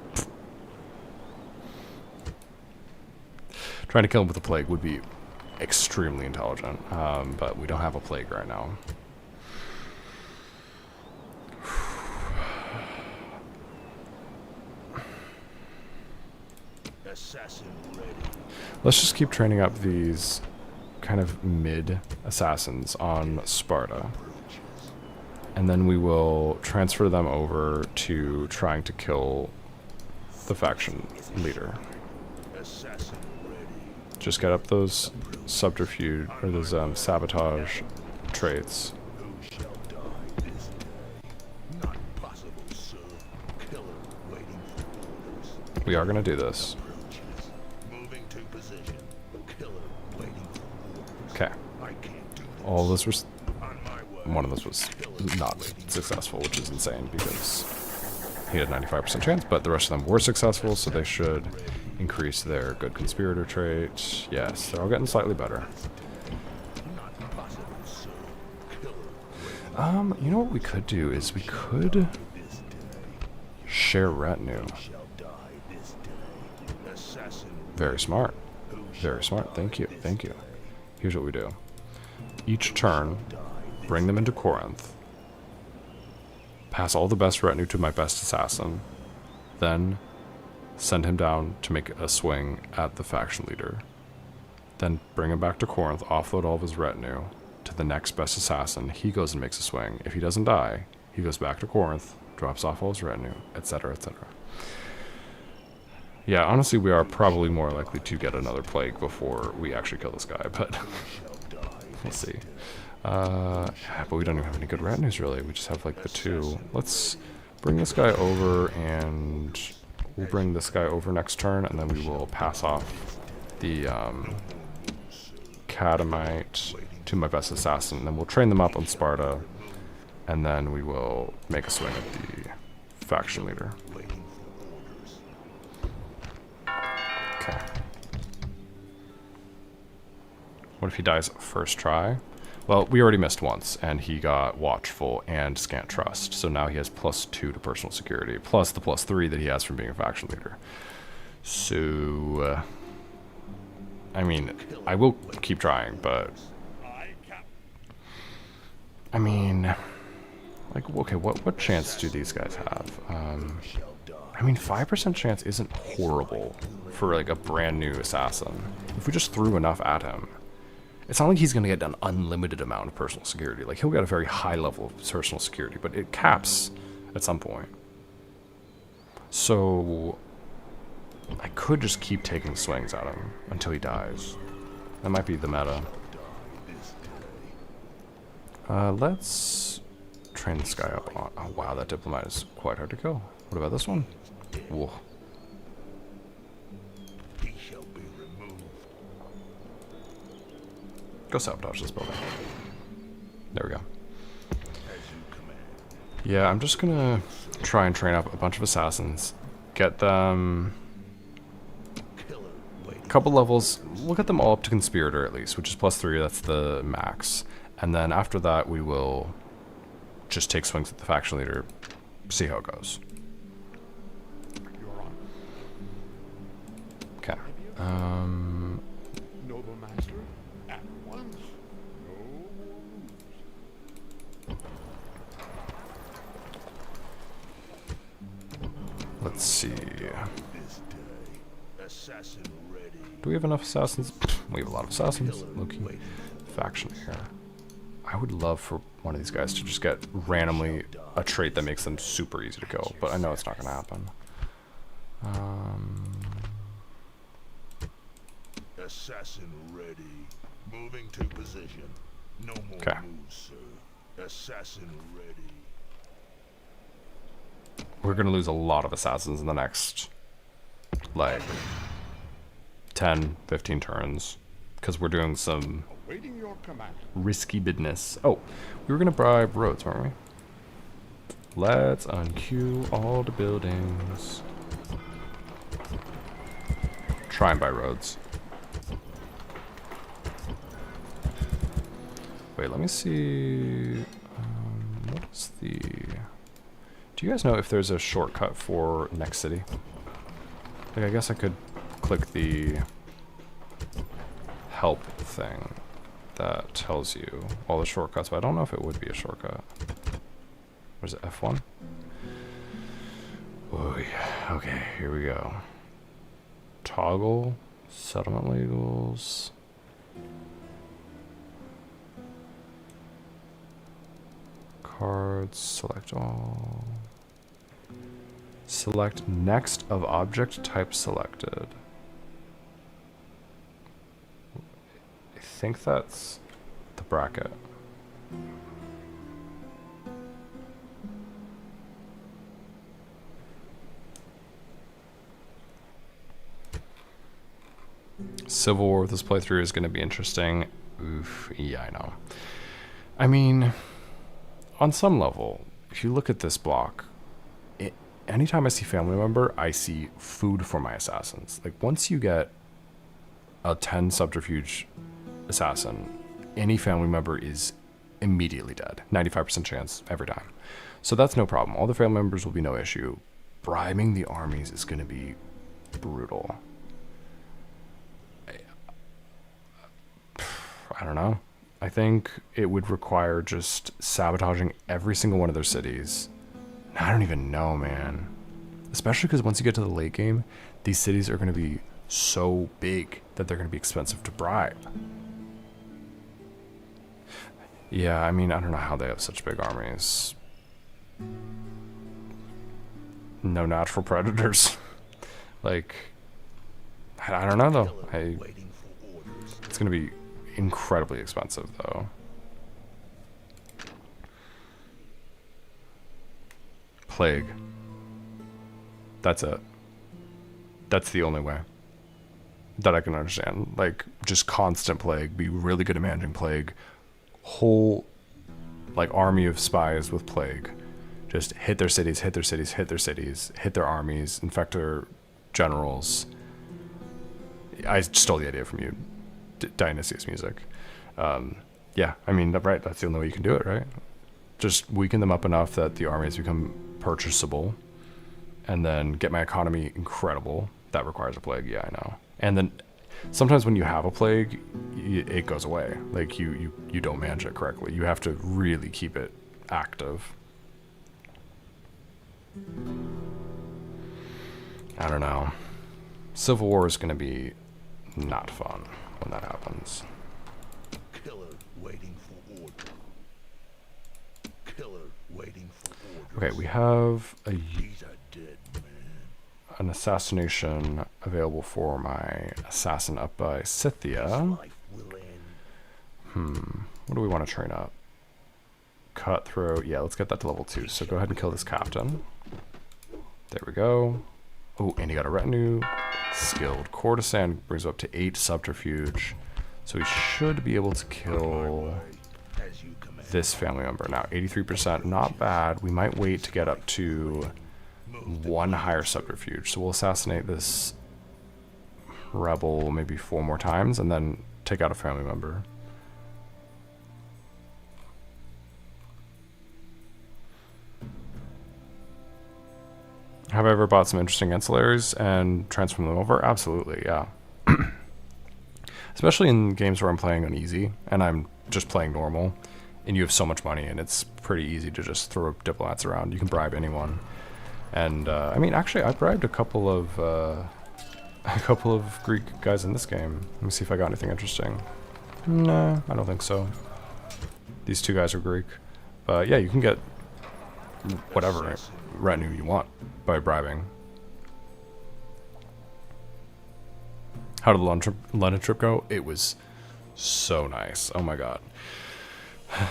Trying to kill him with a plague would be extremely intelligent, but we don't have a plague right now. Assassin ready. Let's just keep training up these kind of mid assassins on Sparta. And then we will transfer them over to trying to kill the faction leader. Assassin ready. Just get up those subterfuge or those sabotage traits. Who shall die this day? Not possible, sir. Killer waiting for orders. We are gonna do this. Approaches. Moving to position. Killer waiting for orders. Okay. I can't do this. All this was On my way. one of those was not successful, which is insane because he had a 95% chance, but the rest of them were successful, so they should increase their good conspirator trait. Yes, they're all getting slightly better. Not possible, sir. Killer You know what we could do is we could this day. share retinue. Shall die this day. Assassin. Very smart. Who Very smart. Thank you. Thank you. Here's what we do. Each turn, bring them into Corinth. Pass all the best retinue to my best assassin. Then send him down to make a swing at the faction leader. Then bring him back to Corinth, offload all of his retinue to the next best assassin. He goes and makes a swing. If he doesn't die, he goes back to Corinth, drops off all his retinue, etc., etc. Yeah, honestly, we are probably more likely to get another plague before we actually kill this guy, but we'll see. Yeah, but we don't even have any good retinues, really. We just have, like, the two. Let's bring this guy over, and we'll bring this guy over next turn, and then we will pass off the Catamite to my best assassin, and then we'll train them up on Sparta, and then we will make a swing at the faction leader. Okay. What if he dies first try? Well, we already missed once, and he got Watchful and Scant Trust, so now he has +2 to personal security, plus the +3 that he has from being a faction leader. So, I mean, I will keep trying, but, I mean, like, okay, what chance do these guys have? I mean, 5% chance isn't horrible for, like, a brand new assassin. If we just threw enough at him, it's not like he's going to get an unlimited amount of personal security. Like, he'll get a very high level of personal security, but it caps at some point. So, I could just keep taking swings at him until he dies. That might be the meta. Let's train this guy up on... Oh, wow, that diplomat is quite hard to kill. What about this one? Whoa. He shall be removed. Go sabotage this building. There we go. As you command. Yeah, I'm just gonna try and train up a bunch of assassins. Get them Killer waiting. a couple levels. We'll get them all up to Conspirator at least, which is +3. That's the max. And then after that, we will just take swings at the faction leader, see how it goes. You're on. Okay. Noble master, at once. No moves. Let's see. This day. Assassin ready. Do we have enough assassins? We have a lot of assassins. Loki. Faction here. I would love for one of these guys to just get randomly a trait that makes them super easy to kill, but I know it's not going to happen. Assassin ready. Moving to position. No more 'Kay. moves, sir. Assassin ready. We're going to lose a lot of assassins in the next, like, 10, 15 turns, because we're doing some Awaiting your command. risky business. Oh, we were going to bribe Rhodes, weren't we? Let's unqueue all the buildings. Try and buy Rhodes. Wait, let me see. What is the... Do you guys know if there's a shortcut for next city? Like, I guess I could click the help thing that tells you all the shortcuts, but I don't know if it would be a shortcut. What is it, F1? Oh yeah, okay, here we go. Toggle, settlement legals. Cards, select all. Select next of object type selected. think that's the bracket. Civil War with this playthrough is going to be interesting. Oof, yeah, I know. I mean, on some level, if you look at this block, anytime I see family member, I see food for my assassins. Like, once you get a 10 subterfuge assassin, any family member is immediately dead. 95% chance every time. So that's no problem. All the family members will be no issue. Bribing the armies is going to be brutal. I don't know. I think it would require just sabotaging every single one of their cities. I don't even know, man. Especially because once you get to the late game, these cities are going to be so big that they're going to be expensive to bribe. Yeah, I mean, I don't know how they have such big armies. No natural predators. Like, I don't know, though. It's going to be incredibly expensive, though. Plague. That's it. That's the only way that I can understand. Like, just constant plague. Be really good at managing plague. Whole, like, army of spies with plague. Just hit their cities, hit their cities, hit their cities, hit their armies, infect their generals. I stole the idea from you. Dionysius music. Yeah, I mean, right, that's the only way you can do it, right? Just weaken them up enough that the armies become purchasable, and then get my economy incredible. That requires a plague, yeah, I know. And then sometimes when you have a plague, it goes away. Like, you don't manage it correctly. You have to really keep it active. I don't know. Civil War is going to be not fun when that happens. Killer waiting for order. Killer waiting for order. Okay, we have He's a dead man. an assassination available for my assassin up by Scythia. Life will end. What do we want to train up? Cutthroat. Yeah, let's get that to level 2. So go ahead and kill this captain. There we go. Oh, and he got a retinue. Skilled. Courtesan brings up to 8 subterfuge. So we should be able to kill As you command. this family member. Now, 83%, not bad. We might wait to get up to 1 higher subterfuge. So we'll assassinate this rebel maybe 4 more times and then take out a family member. Have I ever bought some interesting ancillaries and transformed them over? Absolutely, yeah. Especially in games where I'm playing on easy and I'm just playing normal and you have so much money and it's pretty easy to just throw diplomats around. You can bribe anyone. And I mean, actually, I bribed a couple of Greek guys in this game. Let me see if I got anything interesting. Nah, I don't think so. These 2 guys are Greek. But yeah, you can get whatever retinue you want by bribing. How did the London trip go? It was so nice. Oh my god.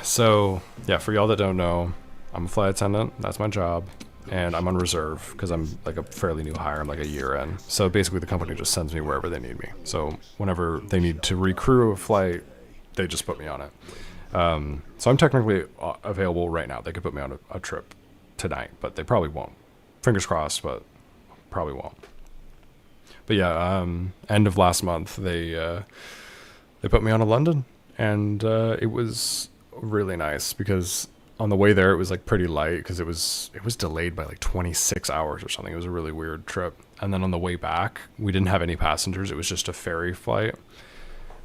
So yeah, for y'all that don't know, I'm a flight attendant. That's my job. And I'm on reserve because I'm like a fairly new hire. I'm like a year in. So basically the company just sends me wherever they need me. So whenever they need to recrew a flight, they just put me on it. So I'm technically available right now. They could put me on a trip tonight, but they probably won't. Fingers crossed, but probably won't. But yeah, end of last month, they put me on to London, and it was really nice because on the way there it was like pretty light because it was delayed by like 26 hours or something. It was a really weird trip. And then on the way back, we didn't have any passengers. It was just a ferry flight,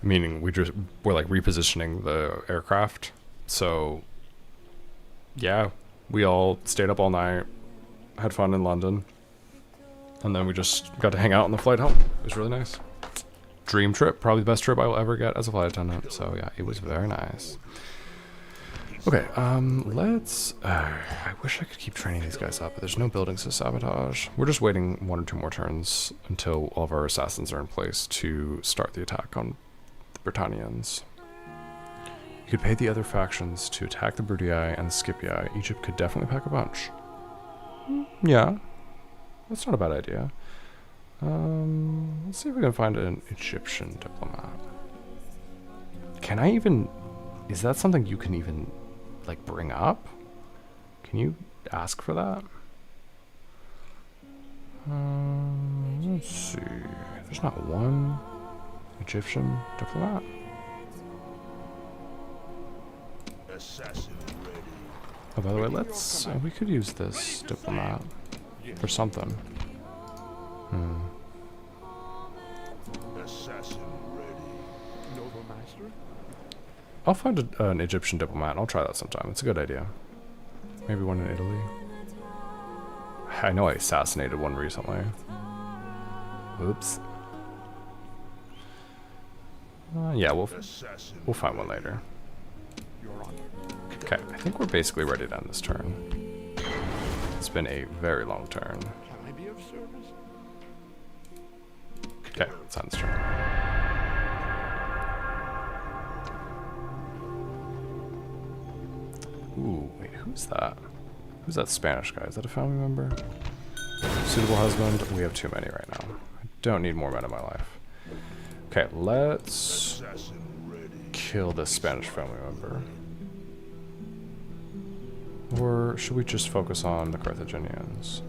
meaning we're like repositioning the aircraft. So yeah, we all stayed up all night, had fun in London, and then we just got to hang out on the flight home. It was really nice. Dream trip, probably the best trip I will ever get as a flight attendant. So yeah, it was very nice. Okay, let's... I wish I could keep training these guys up, but there's no buildings to sabotage. We're just waiting 1 or 2 more turns until all of our assassins are in place to start the attack on the Britannians. You could pay the other factions to attack the Brutii and the Scipii. Egypt could definitely pack a bunch. Yeah, that's not a bad idea. Let's see if we can find an Egyptian diplomat. Can I even... Is that something you can even, like, bring up? Can you ask for that? Let's see. There's not one Egyptian diplomat. Assassin ready. Oh, by the way, let's... we could use this diplomat for something. Assassin ready. Noble master? I'll find an Egyptian diplomat and I'll try that sometime. It's a good idea. Maybe one in Italy. I know I assassinated one recently. Oops. Yeah, we'll find one later. Your honor. Okay, I think we're basically ready to end this turn. It's been a very long turn. Can I be of service? Okay, let's end this turn. Ooh, wait, who's that? Who's that Spanish guy? Is that a family member? Suitable husband? We have too many right now. I don't need more men in my life. Okay, let's Assassin ready. kill this Spanish family member. Or should we just focus on the Carthaginians?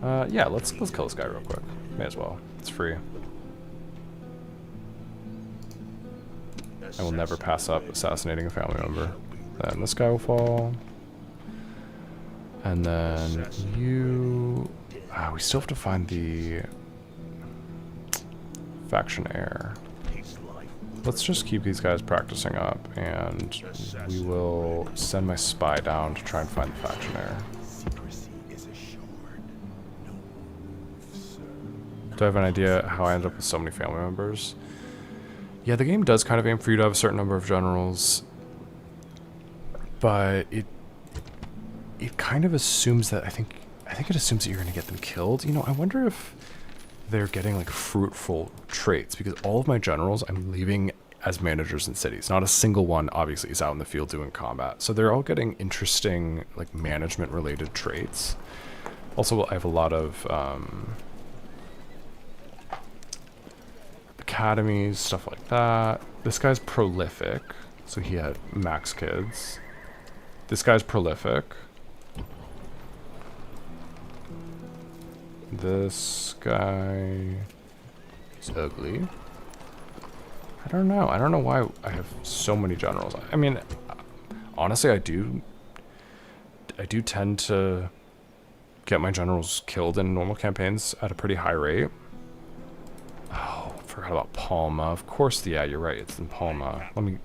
Yeah, let's kill this guy real quick. May as well. It's free. I will never pass up assassinating a family member. Then this guy will fall. And then you... we still have to find the faction heir. His life Let's just keep these guys practicing up, and we will send my spy down to try and find the faction heir. Secrecy is assured. No move, sir. Do I have an idea how I ended up with so many family members? Yeah, the game does kind of aim for you to have a certain number of generals, but it kind of assumes that I think it assumes that you're going to get them killed. You know, I wonder if they're getting like fruitful traits, because all of my generals I'm leaving as managers in cities. Not a single one obviously is out in the field doing combat. So they're all getting interesting like management related traits. Also, I have a lot of academies, stuff like that. This guy's prolific, so he had max kids. This guy's prolific. This guy is ugly. I don't know. I don't know why I have so many generals. I mean, honestly, I do tend to get my generals killed in normal campaigns at a pretty high rate. Oh, forgot about Palma. Of course, yeah, you're right. It's in Palma. Let me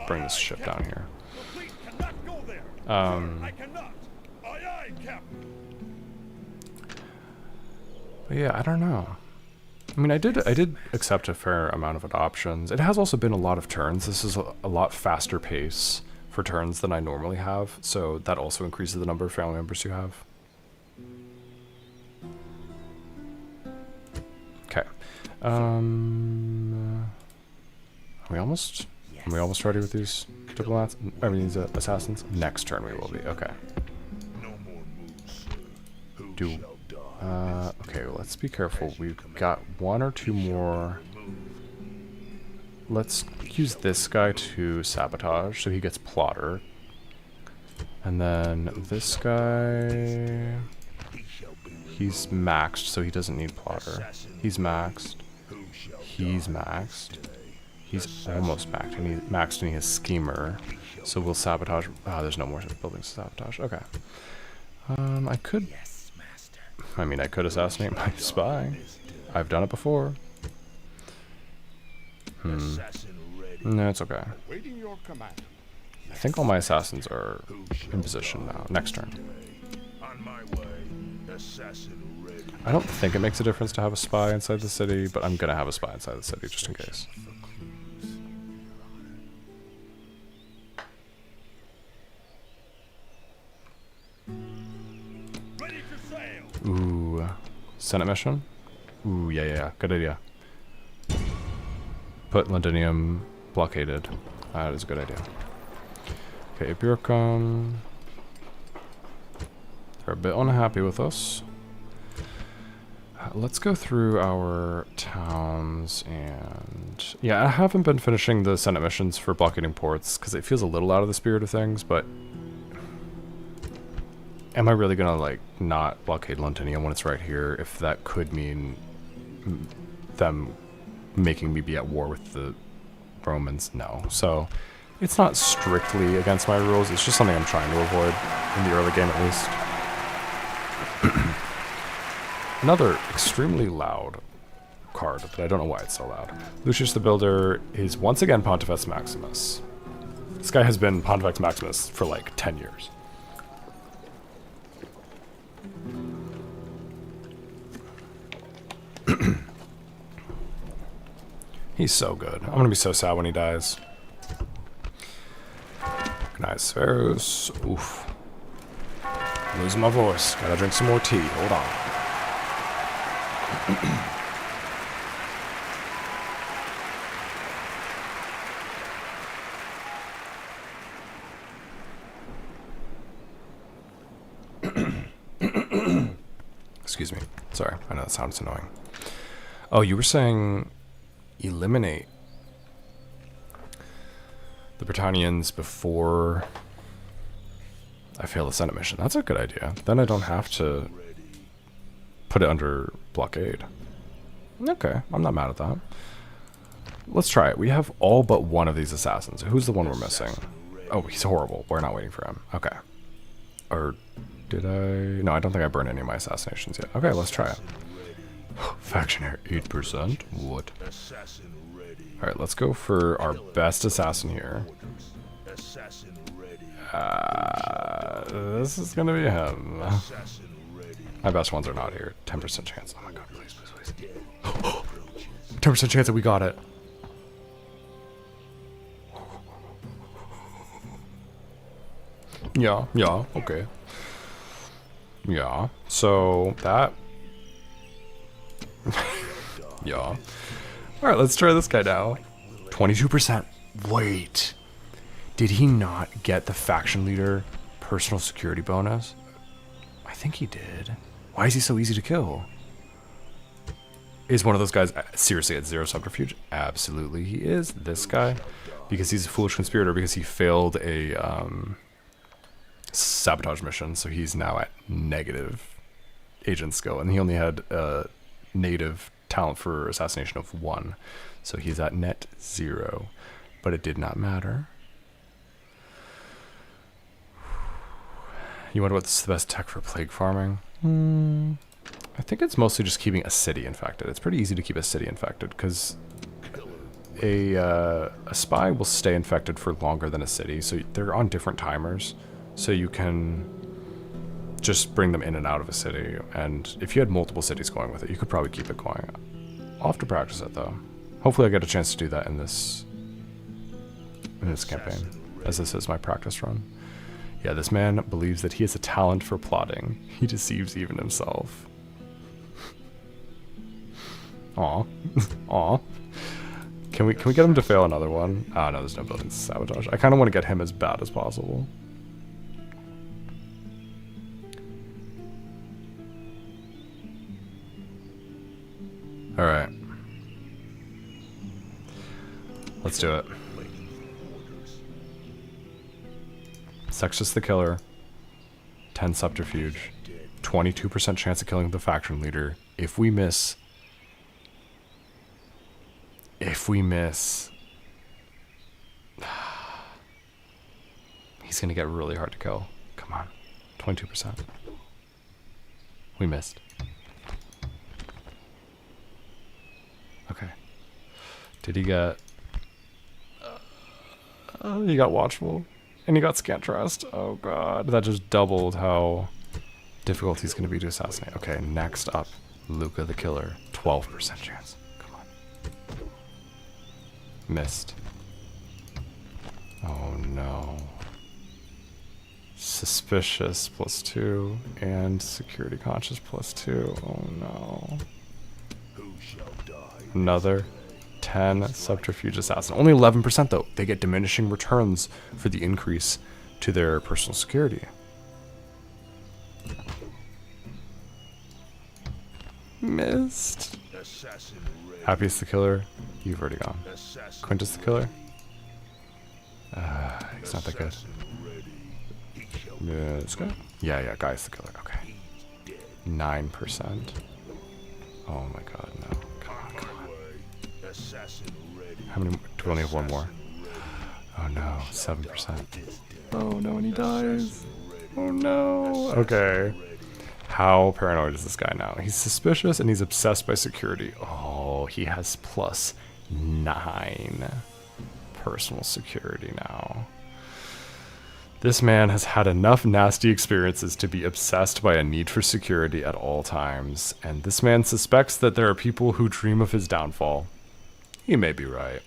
bring this ship down here. The fleet cannot go there. I cannot. Aye, aye, Captain. But yeah, I don't know. I mean, I did accept a fair amount of adoptions. It has also been a lot of turns. This is a lot faster pace for turns than I normally have, so that also increases the number of family members you have. Okay. Are we almost ready with these diplomats? I mean, these assassins? Next turn we will be. Okay. No more moves, sir. Who Do- shall die? Okay, well, let's be careful. We've got one or two more. Let's use this guy to sabotage, so he gets plotter. And then this guy... He shall be He's maxed, so he doesn't need plotter. He's maxed. who shall He's maxed. He's almost maxed, and he has schemer. So we'll sabotage. Oh, there's no more buildings to sabotage. Okay. I could... Yes, master. I mean, I could assassinate my spy. I've done it before. assassin ready. No, it's okay. Waiting your command. I think all my assassins are Who shall in position now. Next turn. On my way, assassin ready. I don't think it makes a difference to have a spy inside the city, but I'm gonna have a spy inside the city just in case. Ready to sail. Ooh, Senate mission? Ooh, yeah, good idea. Put Londinium blockaded. That is a good idea. Okay, Ibircum. They're a bit unhappy with us. Let's go through our towns and... Yeah, I haven't been finishing the Senate missions for blockading ports because it feels a little out of the spirit of things, but... Am I really gonna, like, not blockade Londinium when it's right here if that could mean them making me be at war with the Romans? No. So, it's not strictly against my rules, it's just something I'm trying to avoid in the early game at least. Another extremely loud card, but I don't know why it's so loud. Lucius the Builder is once again Pontifex Maximus. This guy has been Pontifex Maximus for like 10 years. He's so good. I'm gonna be so sad when he dies. Nice. Ferus. Oof. Losing my voice. Gotta drink some more tea. Hold on. Excuse me. Sorry, I know that sounds annoying. Oh, you were saying eliminate the Britannians before I fail the Senate mission. That's a good idea. Then I don't have to put it under blockade. Okay, I'm not mad at that. Let's try it. We have all but one of these assassins. Who's the one we're missing? Oh, he's horrible. We're not waiting for him. Okay. Or did I? No, I don't think I burned any of my assassinations yet. Okay, let's try it. Factionary 8%. What? Alright, let's go for our best assassin here. This is gonna be him. My best ones are not here. 10% chance. Oh my god, please, please, please. 10% chance that we got it. Yeah, okay. Yeah, so that... yeah. Alright, let's try this guy now. 22%. Wait. Did he not get the faction leader personal security bonus? I think he did. Why is he so easy to kill? Is one of those guys seriously at 0 subterfuge? Absolutely he is. This guy. Because he's a foolish conspirator because he failed a sabotage mission. So he's now at negative agent skill. And he only had native talent for assassination of 1. So he's at net 0. But it did not matter. You wonder what's the best tech for plague farming? I think it's mostly just keeping a city infected. It's pretty easy to keep a city infected because a spy will stay infected for longer than a city. So they're on different timers. So you can just bring them in and out of a city. And if you had multiple cities going with it, you could probably keep it going. I'll have to practice it though. Hopefully I get a chance to do that in this campaign, as this is my practice run. Yeah, this man believes that he has a talent for plotting. He deceives even himself. Aw. Aw. Can we get him to fail another one? Ah, no, there's no buildings to sabotage. I kind of want to get him as bad as possible. Alright. Let's do it. Sextus the Killer. 10 subterfuge. 22% chance of killing the faction leader. If we miss... he's gonna get really hard to kill. Come on. 22%. We missed. Okay. Did he get... he got Watchful. And he got Scant Trust. Oh god. That just doubled how difficult he's going to be to assassinate. Okay, next up. Luca the Killer. 12% chance. Come on. Missed. Oh no. Suspicious +2. And Security Conscious +2. Oh no. Who shall die? Another 10 subterfuge assassin. Only 11% though. They get diminishing returns for the increase to their personal security. Missed. Assassin ready. Happiest the killer. You've already gone. Assassin Quintus the killer. He's not that good. assassin ready. He shall Yeah, this guy? Yeah, Guy's the killer. Okay. be dead. 9%. Oh my god, no. Come on, On come my on. way. Assassin ready. How many? Do we only have one more? Oh no, 7%. Oh no, and he dies. Oh no. Okay. How paranoid is this guy now? He's suspicious and he's obsessed by security. Oh, he has plus 9 personal security now. This man has had enough nasty experiences to be obsessed by a need for security at all times, and this man suspects that there are people who dream of his downfall. He may be right.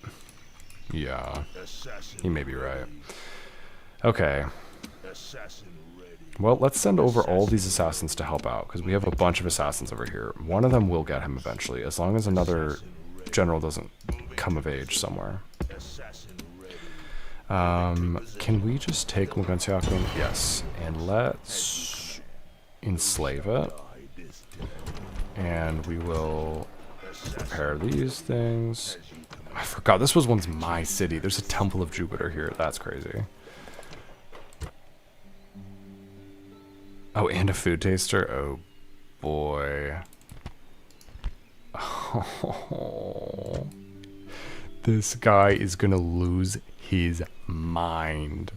Yeah, Assassin he may be right. Okay, assassin ready. well, let's send over all these assassins to help out, because we have a bunch of assassins over here. One of them will get him eventually, as long as another general doesn't come of age somewhere. Assassin ready. Can we just take Mugantiakun? Yes, and let's enslave it. Die this day. And we will repair these things. I forgot, this was once my city. There's a Temple of Jupiter here. That's crazy. Oh, and a food taster? Oh, boy. Oh. This guy is gonna lose his mind.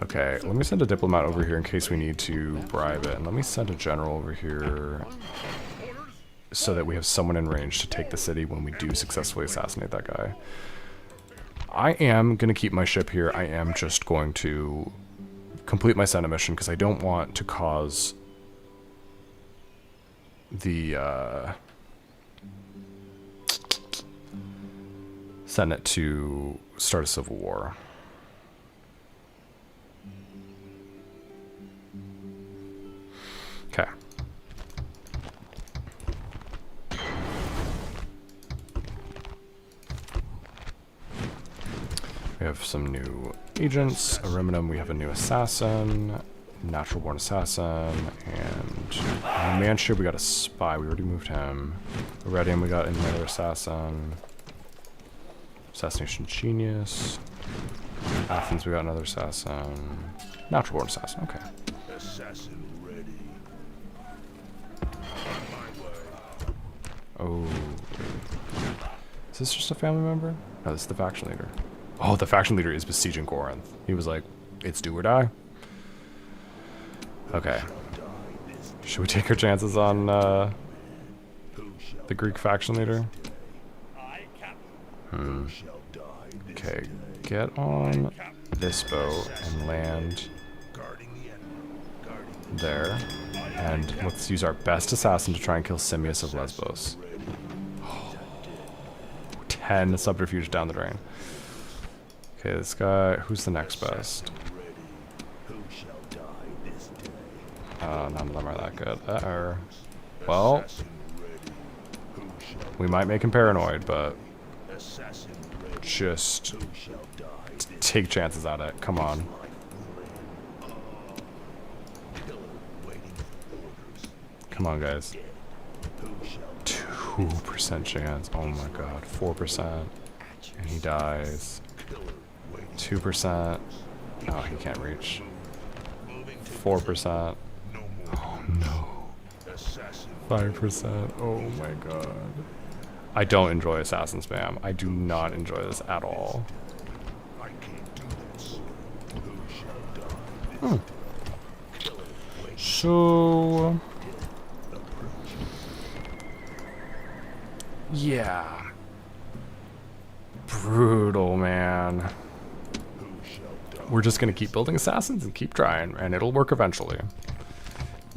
Okay, let me send a diplomat over here in case we need to bribe it. And let me send a general over here so that we have someone in range to take the city when we do successfully assassinate that guy. I am going to keep my ship here. I am just going to complete my Senate mission because I don't want to cause the Senate to start a civil war. Okay. We have some new agents. Ariminum, we have a new assassin. Natural born assassin. And Manship, we got a spy. We already moved him. Iridium, we got another assassin. Assassination genius. Athens, we got another assassin. Natural born assassin, okay. Assassin ready. On my way. Oh. Is this just a family member? No, this is the faction leader. Oh, the faction leader is besieging Corinth. He was like, it's do or die. Okay. Should we take our chances on the Greek faction leader? Shall die this Okay, day. get on this boat and land Guarding the enemy. Guarding the there. And let's use our best assassin to try and kill Simius of Lesbos. 10 subterfuge down the drain. Okay, this guy, who's the next best? ready. Who shall die this day? None of them are that good. Well, Assassin ready. Who shall we might make him paranoid, but assassin ready? just Who shall die this take chances at it. Come on. killer waiting for orders? Come on, guys. Who shall 2% chance. Oh my god. 4%. And he dies. killer waiting? 2%. Oh, he can't reach. Moving to 4%. no more. Oh no. Assassin 5%. Oh my god. I don't enjoy assassin spam. I do not enjoy this at all. I can't do this. Who shall die this killer waiting? So yeah. Brutal, man. Who shall die? We're just gonna keep building assassins and keep trying, and it'll work eventually.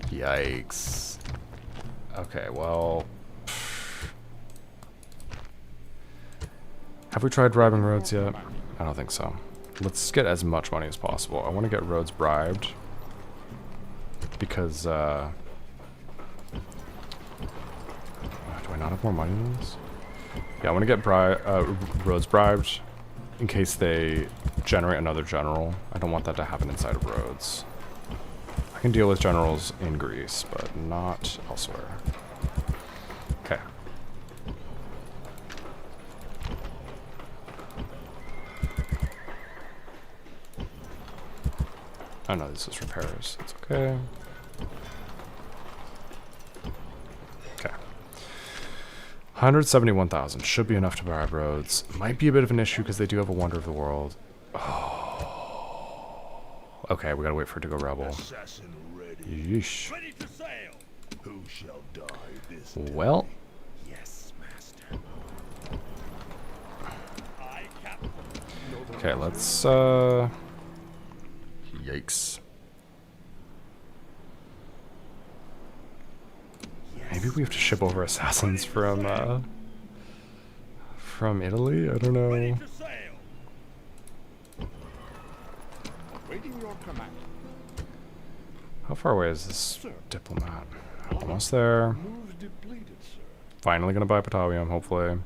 Yikes. Okay, well. Have we tried bribing Rhodes yet? I don't think so. Let's get as much money as possible. I want to get Rhodes bribed. Because, do I not have more money than this? Yeah, I want to get Rhodes bribed in case they generate another general. I don't want that to happen inside of Rhodes. I can deal with generals in Greece, but not elsewhere. Okay. Oh no, this is repairs. It's okay. Okay. 171,000 should be enough to buy Rhodes. Might be a bit of an issue because they do have a Wonder of the World. Oh. Okay, we gotta wait for it to go rebel. Assassin ready. Yeesh. Ready to sail. Who shall die this day? Well, Yes, master. I captain. okay, let's yikes. Maybe we have to ship over assassins from Italy? I don't Ready know. to sail. Waiting your command. How far away is this diplomat? Almost there. Moves depleted, sir. Finally gonna buy Patavium, hopefully.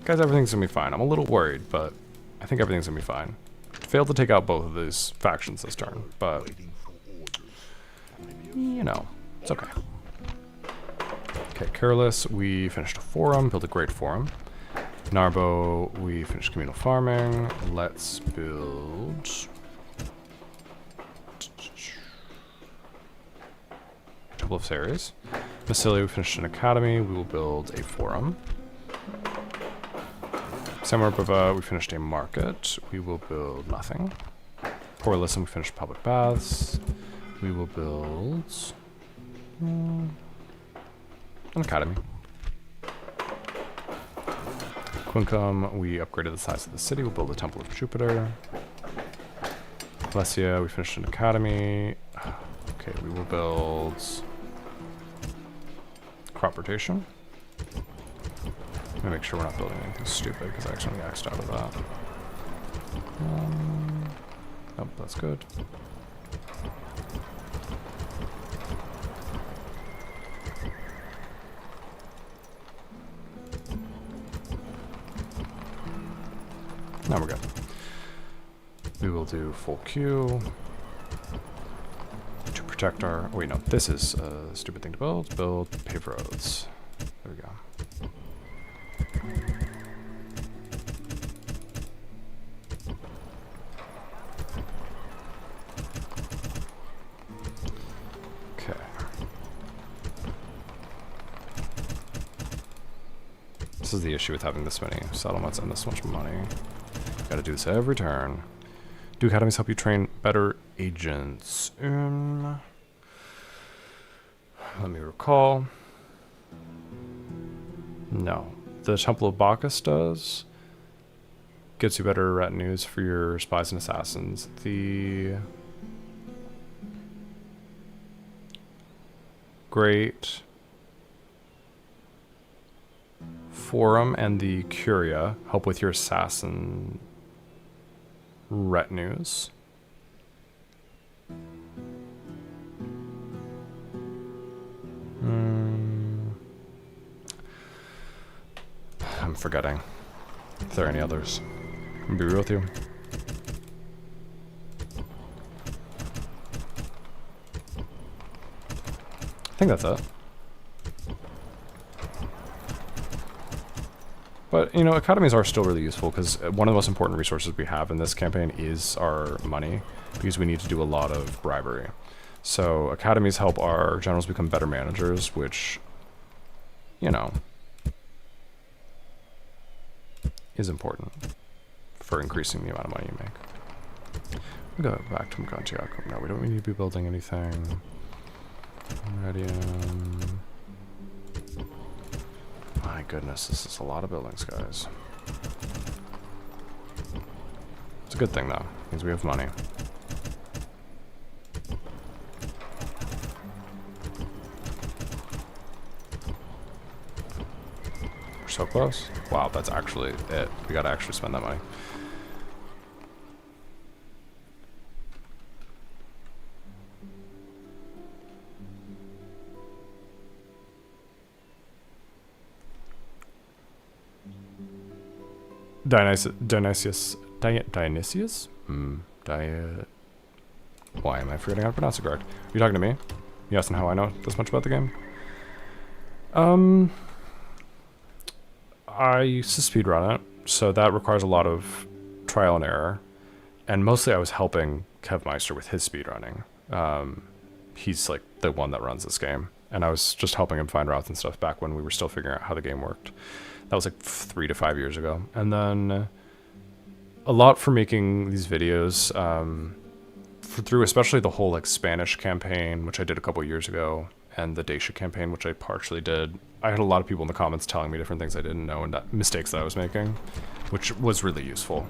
Guys, everything's gonna be fine. I'm a little worried, but I think everything's gonna be fine. Failed to take out both of these factions this turn, but Waiting for orders. you know, it's okay. Okay, Careless, we finished a forum, built a great forum. Narbo, we finished communal farming. Let's build... Temple of Ceres. Massilia, we finished an academy. We will build a forum. Samarabava, we finished a market. We will build nothing. Porlism, we finished public baths. We will build... an academy. Quincum, we upgraded the size of the city. We'll build a Temple of Jupiter. Lesia, we finished an academy. Okay, we will build crop rotation. Let me make sure we're not building anything stupid because I accidentally axed out of that. Nope, that's good. Now we're good. We will do full queue to protect our... Oh wait, no, this is a stupid thing to build. Build paved roads. There we go. Okay. This is the issue with having this many settlements and this much money. Gotta do this every turn. Do academies help you train better agents? Let me recall. No. The Temple of Bacchus does. Gets you better retinues for your spies and assassins. The Great Forum and the Curia help with your assassin retinues. I'm forgetting if there are any others. I'm gonna be real with you. I think that's it. But, you know, academies are still really useful because one of the most important resources we have in this campaign is our money, because we need to do a lot of bribery. So academies help our generals become better managers, which, you know, is important for increasing the amount of money you make. We go back to Mgantiaco. No, we don't need to be building anything. Radium. My goodness, this is a lot of buildings, guys. It's a good thing, though. It means we have money. We're so close. Wow, that's actually it. We gotta actually spend that money. Dionysius? Why am I forgetting how to pronounce it correct? Are you talking to me? You asking how I know this much about the game? I used to speedrun it, so that requires a lot of trial and error. And mostly I was helping Kevmeister with his speedrunning. He's like the one that runs this game. And I was just helping him find routes and stuff back when we were still figuring out how the game worked. That was like 3 to 5 years ago. And then a lot for making these videos, through especially the whole like Spanish campaign, which I did a couple years ago, and the Dacia campaign, which I partially did. I had a lot of people in the comments telling me different things I didn't know and mistakes that I was making, which was really useful.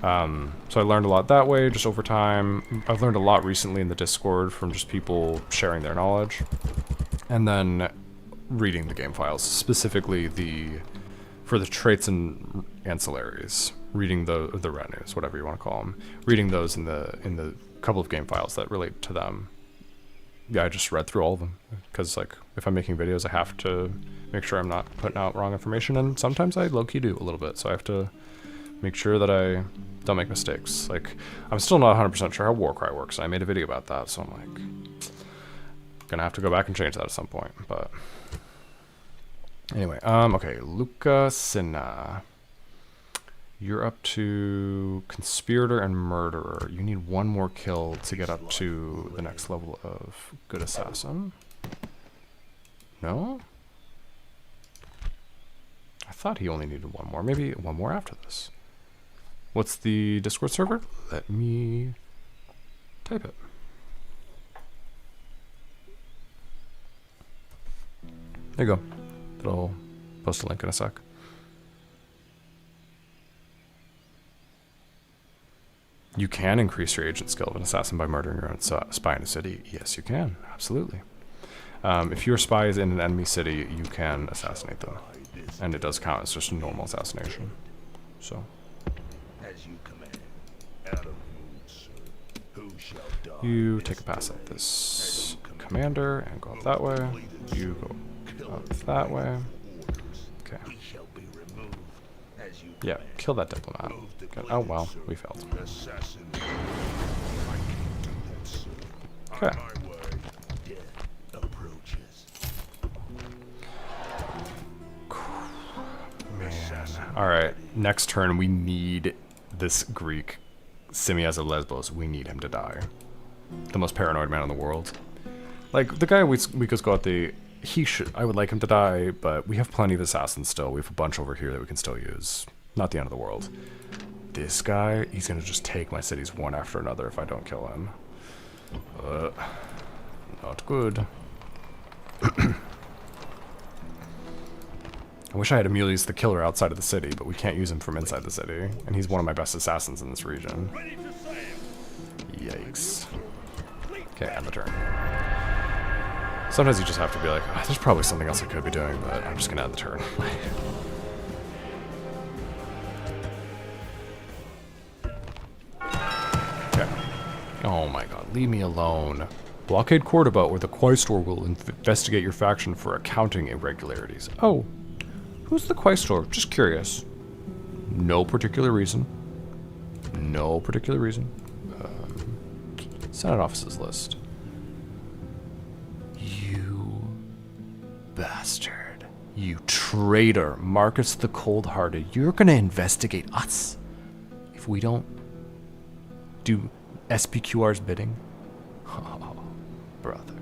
So I learned a lot that way, just over time. I've learned a lot recently in the Discord from just people sharing their knowledge. And then reading the game files, specifically for the traits and ancillaries, reading the retinues, whatever you want to call them, reading those in the couple of game files that relate to them. Yeah, I just read through all of them, because like if I'm making videos, I have to make sure I'm not putting out wrong information, and sometimes I low-key do a little bit, so I have to make sure that I don't make mistakes. Like, I'm still not 100% sure how Warcry works. I made a video about that, so I'm like gonna have to go back and change that at some point. But anyway, okay, Luca Sinna. You're up to Conspirator and Murderer. You need one more kill to get up to the next level of Good Assassin. No? I thought he only needed one more. Maybe one more after this. What's the Discord server? Let me type it. There you go. It'll post a link in a sec. You can increase your agent skill of an assassin by murdering your own spy in a city. Yes, you can. Absolutely. If your spy is in an enemy city, you can assassinate them. And it does count as just a normal assassination. So. As you command. Out of mood, sir. Who shall die? You take a pass at this commander and go up that way. You go up that way. Okay. He shall be removed. As you Yeah, command. kill that diplomat. Good. Oh well, we failed. Assassin. I can't do that, sir. Okay. On my way. Death approaches. Man. Alright, next turn we need this Greek, Simias of Lesbos. We need him to die. The most paranoid man in the world. Like, the guy we could go at the... I would like him to die, but we have plenty of assassins still. We have a bunch over here that we can still use. Not the end of the world. This guy, he's gonna just take my cities one after another if I don't kill him. Not good. I wish I had Amulius the Killer outside of the city, but we can't use him from inside the city. And he's one of my best assassins in this region. Yikes. Okay, end the turn. Sometimes you just have to be like, oh, there's probably something else I could be doing, but I'm just gonna end the turn. Okay. Oh my god, leave me alone. Blockade Cordoba, or the Quaestor will investigate your faction for accounting irregularities. Oh. Who's the Quaestor? Just curious. No particular reason. No particular reason. Senate offices list. You bastard. You traitor. Marcus the Cold-Hearted. You're gonna investigate us if we don't do SPQR's bidding? Oh, brother.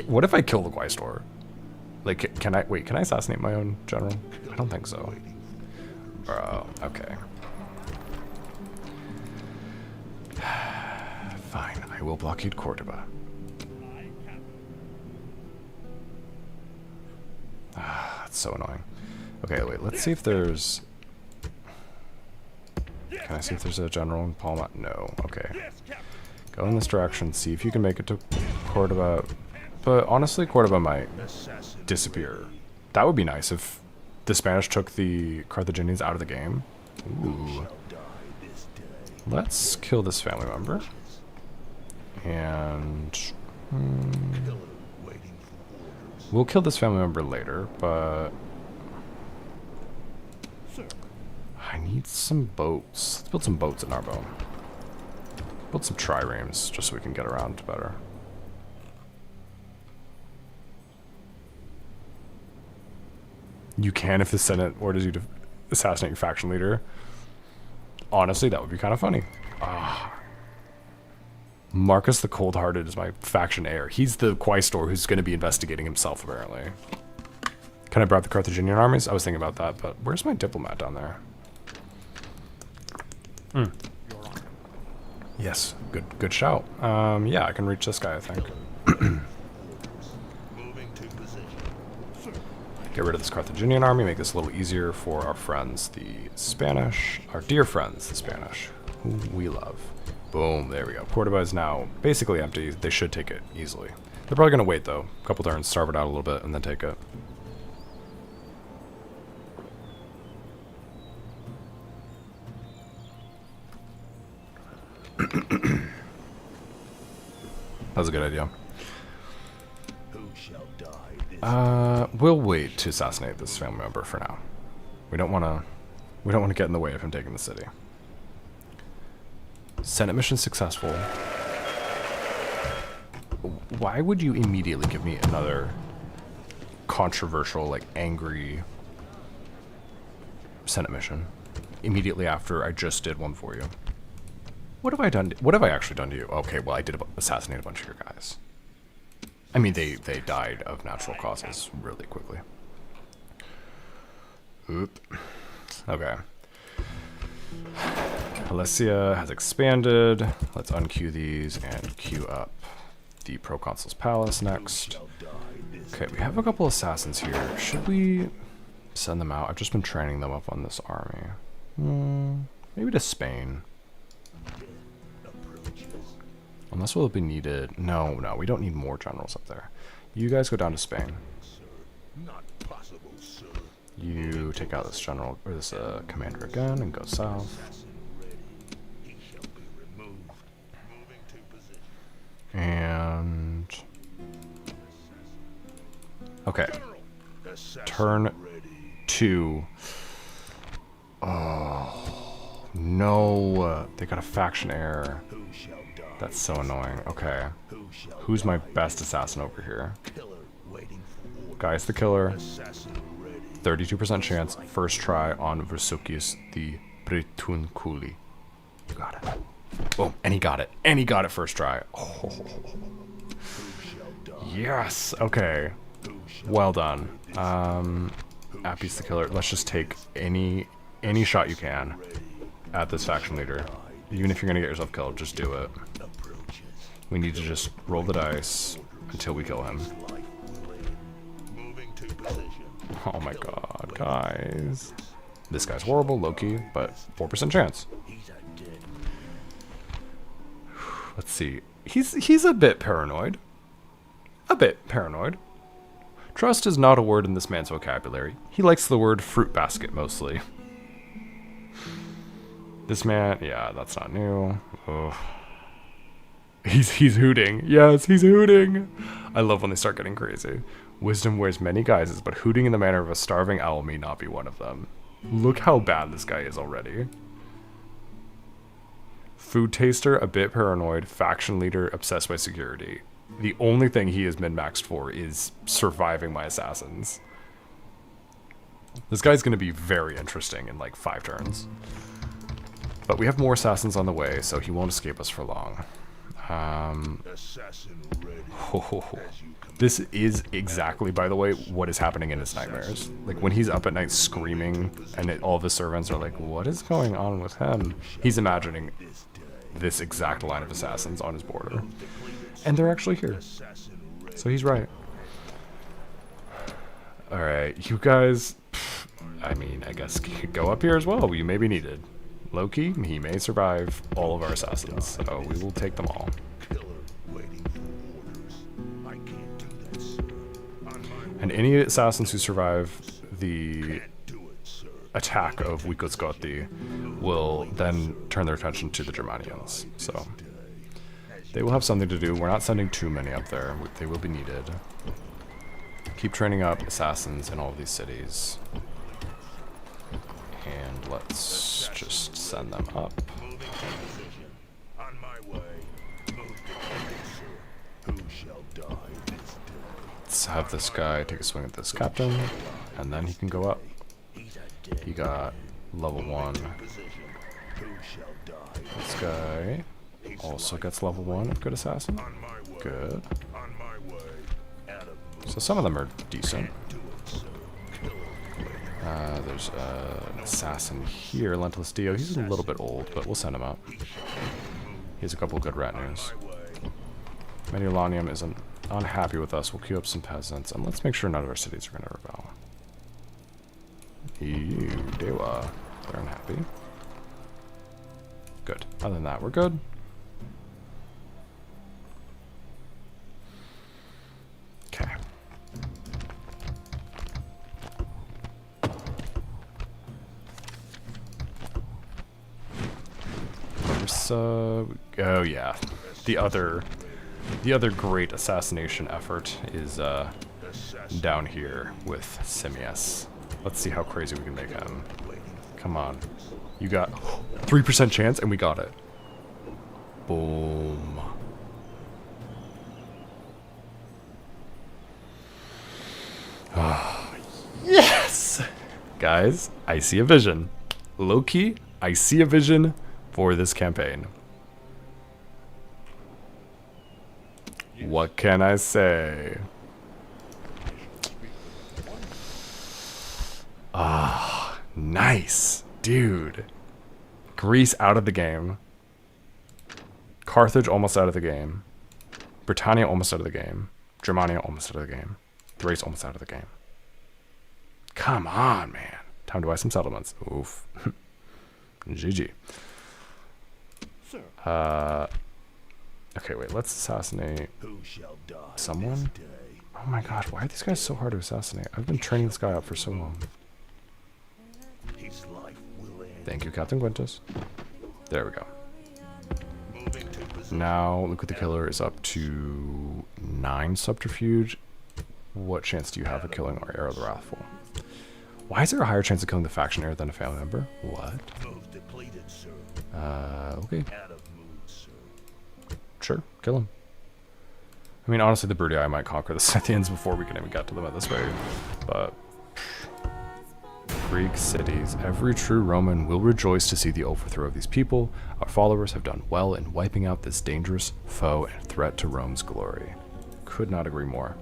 What if I kill the Quaestor? Like, can I assassinate my own general? I don't think so. Bro, okay. Fine, I will blockade Cordoba. Ah, that's so annoying. Okay, wait, let's see if there's... Can I see if there's a general in Palma? No, okay. Go in this direction, see if you can make it to Cordoba. But honestly, Cordoba might disappear. That would be nice if the Spanish took the Carthaginians out of the game. Ooh. Let's kill this family member. And... we'll kill this family member later, but... sir. I need some boats. Let's build some boats at Narbonne. Build some triremes just so we can get around better. You can if the Senate orders you to assassinate your faction leader. Honestly, that would be kind of funny. Marcus the Cold-Hearted is my faction heir. He's the Quaestor who's going to be investigating himself, apparently. Can I bribe the Carthaginian armies? I was thinking about that, but where's my diplomat down there? Your honor. Yes, good shout. Yeah, I can reach this guy, I think. Moving to position. Sir, Get rid of this Carthaginian army, make this a little easier for our friends, the Spanish. Our dear friends, the Spanish, who we love. Boom, there we go. Cordoba is now basically empty. They should take it easily. They're probably going to wait, though. A couple turns, starve it out a little bit, and then take it. That was a good idea. Who shall die this We'll wait to assassinate this family member for now. We don't want to get in the way of him taking the city. Senate mission successful. Why would you immediately give me another controversial, like, angry Senate mission immediately after I just did one for you? What have I done? What have I actually done to you? Okay, well, I did assassinate a bunch of your guys. I mean, they died of natural causes really quickly. Oop. Okay. Alessia has expanded. Let's unqueue these and queue up the Proconsul's Palace next. Okay, we have a couple assassins here. Should we send them out? I've just been training them up on this army. Maybe to Spain. Unless we'll be needed. No, we don't need more generals up there. You guys go down to Spain. not possible, sir. You take out this general, or this commander again, and go south. Assassin ready. He shall be removed. Moving to position. And... okay. General. Assassin Turn ready. 2. Oh, no. They got a faction error. Who shall die? That's so annoying. Okay. Who shall Who's my best assassin over here? killer waiting for order? Guy's the killer. Assassin ready. 32% chance. First try on Vesucius the Bretunculi. You got it. Boom. And he got it. And he got it first try. Oh. Who shall die? Yes. Okay. Who shall Well done. Appy's the killer. Let's just take any shot you can at this faction leader. Even if you're gonna get yourself killed, just do it. approaches? We need to just roll the dice until we kill him. Life will end. Moving to position. Oh my god, guys. This guy's horrible, Loki, but 4% chance. He's a dead. Let's see. He's a bit paranoid. A bit paranoid. Trust is not a word in this man's vocabulary. He likes the word fruit basket mostly. This man, yeah, that's not new. Ugh. He's hooting. Yes, he's hooting. I love when they start getting crazy. Wisdom wears many guises, but hooting in the manner of a starving owl may not be one of them. Look how bad this guy is already. Food taster, a bit paranoid, faction leader, obsessed by security. The only thing he is min-maxed for is surviving my assassins. This guy's going to be very interesting in like 5 turns. But we have more assassins on the way, so he won't escape us for long. Assassin ready. This is exactly, by the way, what is happening in his nightmares. Like, when he's up at night screaming, and all of his servants are like, what is going on with him? He's imagining this exact line of assassins on his border. And they're actually here. Assassin ready. So he's right. Alright, you guys... I mean, I guess you could go up here as well. You may be needed. Loki, he may survive all of our assassins, so we will take them all. Killer waiting for orders. I can't do that, sir. On my And any assassins who survive the can't do it, sir. attack of Wikosgoti will then turn their attention to the Germanians. So they will have something to do. We're not sending too many up there. They will be needed. Keep training up assassins in all of these cities. let's just send them up. Moving to position. On my way. Move deployed, sir. Who shall die this day? Let's have this guy take a swing at this captain, and then he can go up. He's a dead He got level 1. position. Who shall die? This guy also gets level 1 of Good Assassin. On my way. Good. On my way. Out of move. So some of them are decent. Do it, sir. Kill him. There's an assassin here, Lentilus Dio. He's a little bit old, but we'll send him up. He has a couple of good retinues. My way. Medulonium is unhappy with us. We'll queue up some peasants, and let's make sure none of our cities are going to rebel. Ew, Dewa. They're unhappy. Good. Other than that, we're good. Okay. There's, oh yeah. The other great assassination effort is down here with Simius. Let's see how crazy we can make him. Come on. You got 3% chance and we got it. Boom. Yes! Guys, I see a vision. Low-key, I see a vision for this campaign. What can I say? Ah, nice. Dude. Greece out of the game. Carthage almost out of the game. Britannia almost out of the game. Germania almost out of the game. Thrace almost out of the game. Come on, man. Time to buy some settlements. Oof. GG. Sir, Okay, wait. Let's assassinate Who shall die someone. this day? Oh my god, why are these guys so hard to assassinate? I've been training this guy up for so long. His life will end. Thank you, Captain Quintus. There we go. Moving to position. Now, Luke the Killer is up to 9 subterfuge. What chance do you have of killing our Arrow the Wrathful? Why is there a higher chance of killing the factionaire than a family member? What? Move depleted, sir. Okay. Out of mood, sir. Sure, kill him. I mean, honestly, the Brudii might conquer the Scythians before we can even get to them at this rate. But Greek cities. Every true Roman will rejoice to see the overthrow of these people. Our followers have done well in wiping out this dangerous foe and threat to Rome's glory. Could not agree more.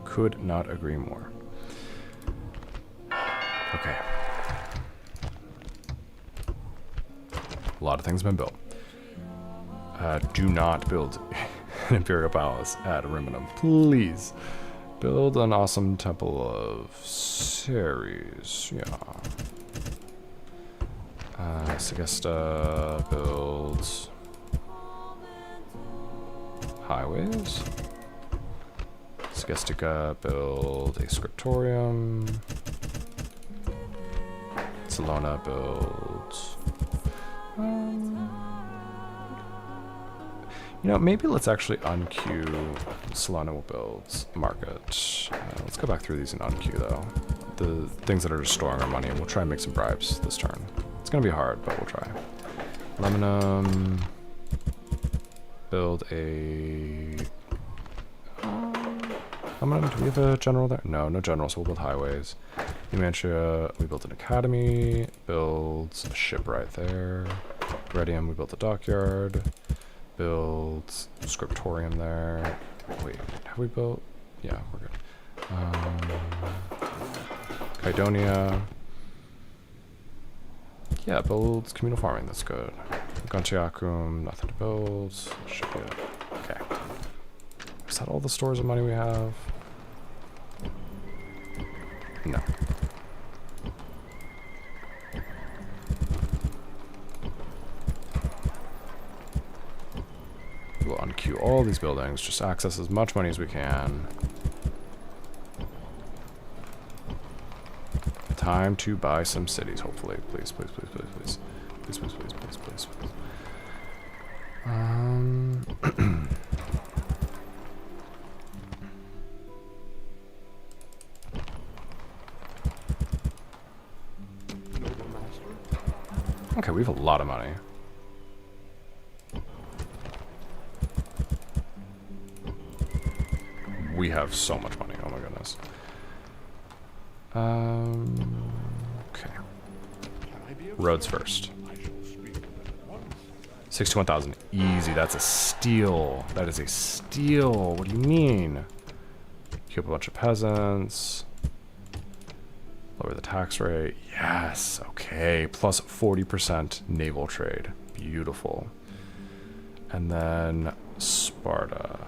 Could not agree more. Okay. A lot of things have been built. Do not build an Imperial Palace at Ariminum. Please. Build an awesome Temple of Ceres. Yeah. Segesta builds highways. Segestica build a scriptorium. Salona builds. You know, maybe let's actually unqueue Salona will build market. Let's go back through these and unqueue though. The things that are just storing our money, and we'll try and make some bribes this turn. It's gonna be hard, but we'll try. Lemonum. Build a... Lemonum, do we have a general there? No, no general, so we'll build highways. Numantia, we built an academy. Builds a ship right there. Redium, we built a dockyard. Build scriptorium there. Wait, have we built? Yeah, we're good. Kydonia. Yeah, builds communal farming. That's good. Gontiacum, nothing to build. Should be it. Okay. Is that all the stores of money we have? No. We'll unqueue all these buildings, just access as much money as we can. Time to buy some cities, hopefully. Please, please, please, please, please. Please, please, please, please, please, please. noble master, Okay, we have a lot of money. We have so much money. Oh my goodness. Okay. Can I be of Roads service? first. I shall speak with them at once. 61,000. Easy. That's a steal. That is a steal. What do you mean? Keep a bunch of peasants. Lower the tax rate. Yes. Okay. Plus 40% naval trade. Beautiful. And then Sparta.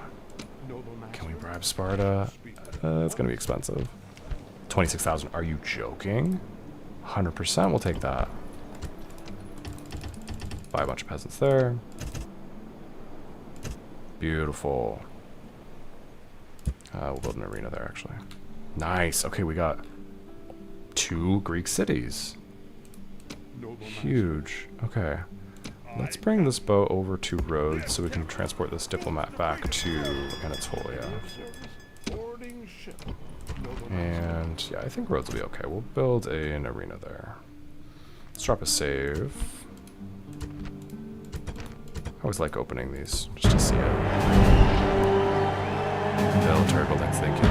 Noble master, Can we bribe Sparta? It's going to be expensive. 26,000. Are you joking? 100% we'll take that. Buy a bunch of peasants there. Beautiful. We'll build an arena there, actually. Nice. Okay, we got 2 Greek cities. noble master, Huge. Okay. Let's bring this boat over to Rhodes so we can transport this diplomat back to Anatolia. of service, boarding ship. Noble master, And yeah, I think Rhodes will be okay. We'll build an arena there. Let's drop a save. I always like opening these just to see it. Military buildings, thank you.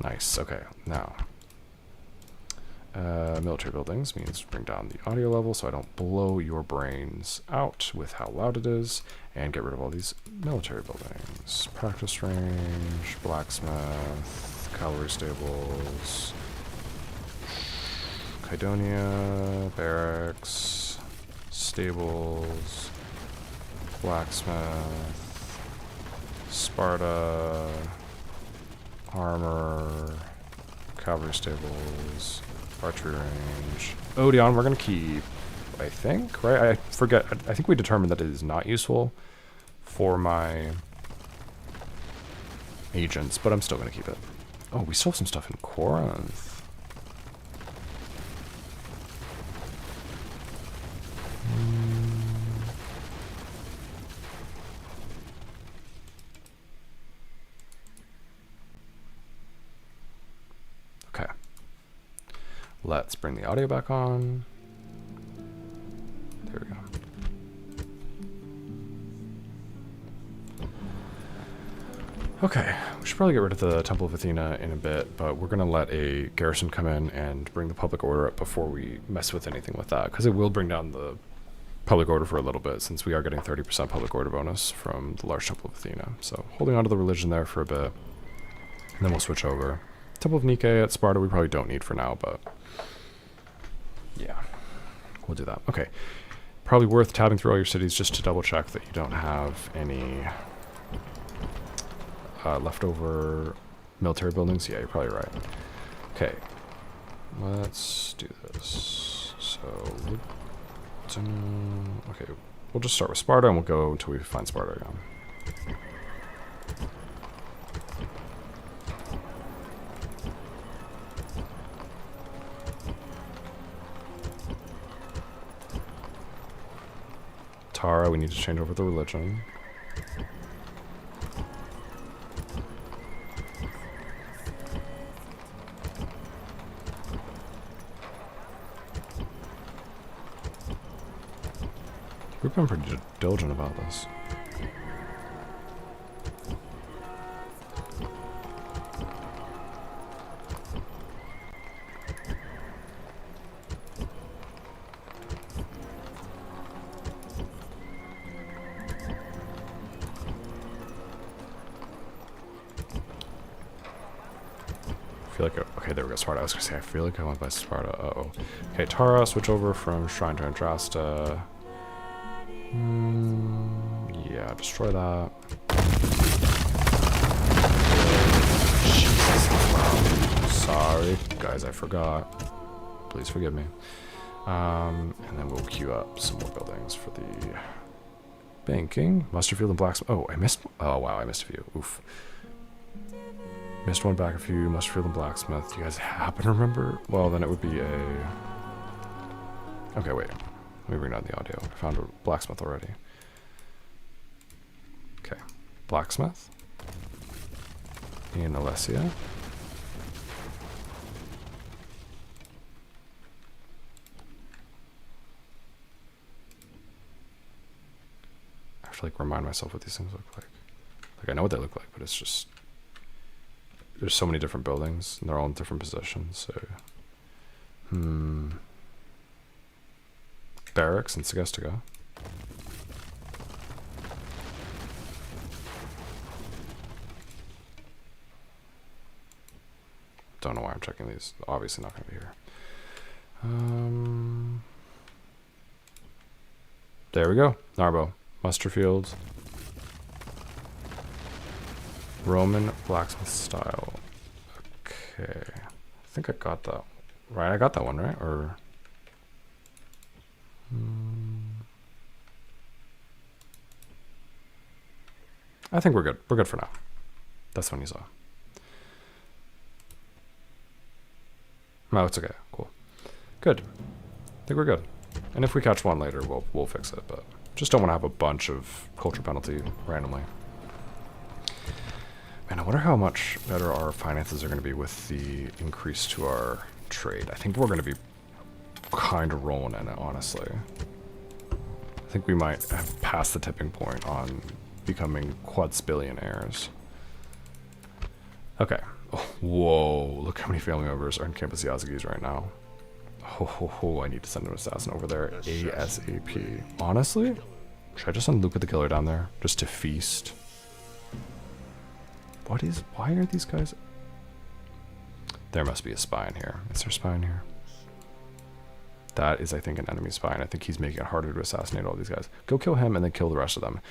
Nice, okay, now. Military buildings means bring down the audio level so I don't blow your brains out with how loud it is, and get rid of all these military buildings. Practice range, blacksmith, cavalry stables, Kydonia, barracks, stables, blacksmith, Sparta, armor, cavalry stables, archery range. Odeon, we're gonna keep, I think, right? I forget. I think we determined that it is not useful for my agents, but I'm still gonna keep it. Oh, we still have some stuff in Corinth. Okay. Let's bring the audio back on. There we go. Okay, we should probably get rid of the Temple of Athena in a bit, but we're going to let a garrison come in and bring the public order up before we mess with anything with that, because it will bring down the public order for a little bit, since we are getting 30% public order bonus from the large Temple of Athena. So holding on to the religion there for a bit, and then we'll switch over. Temple of Nike at Sparta we probably don't need for now, but yeah, we'll do that. Okay, probably worth tabbing through all your cities just to double check that you don't have any leftover military buildings. Yeah, you're probably right. Okay, let's do this. So, okay, we'll just start with Sparta and we'll go until we find Sparta again. Tara, we need to change over the religion. We've been pretty diligent about this. I feel like, okay, there we go, Sparta. I was gonna say, I feel like I went by Sparta. Uh-oh. Okay, Tara, switch over from Shrine to Andrasta. Yeah, destroy that. Jesus. Sorry, guys, I forgot. Please forgive me. And then we'll queue up some more buildings for the banking. Musterfield and Blacksmith. Oh, I missed. Oh, wow, I missed a few. Oof. Missed one back a few. Musterfield and Blacksmith. Do you guys happen to remember? Well, then it would be a. Okay, wait. Let me bring down the audio. I found a blacksmith already. Okay. Blacksmith. In Alessia. to like remind myself what these things look like. Like I know what they look like, but it's just there's so many different buildings and they're all in different positions. So, barracks in Segestica. Don't know why I'm checking these. Obviously not going to be here. There we go. Narbo. Musterfield. Roman blacksmith style. Okay. I think I got that. Right, I got that one, right? Or... I think we're good. We're good for now. That's the one you saw. No, it's okay. Cool. Good. I think we're good. And if we catch one later, we'll fix it. But just don't want to have a bunch of culture penalty randomly. Man, I wonder how much better our finances are going to be with the increase to our trade. I think we're going to be kind of rolling in it, honestly. I think we might have passed the tipping point on becoming quadspillionaires. Okay. Oh, whoa, look how many family members are in Campus Yazigis right now. Oh, I need to send an assassin over there ASAP. Honestly, should I just send Luca the Killer down there just to feast? Why are these guys? There must be a spy in here. Is there a spy in here? That is, I think, an enemy spy, and I think he's making it harder to assassinate all these guys. Go kill him and then kill the rest of them.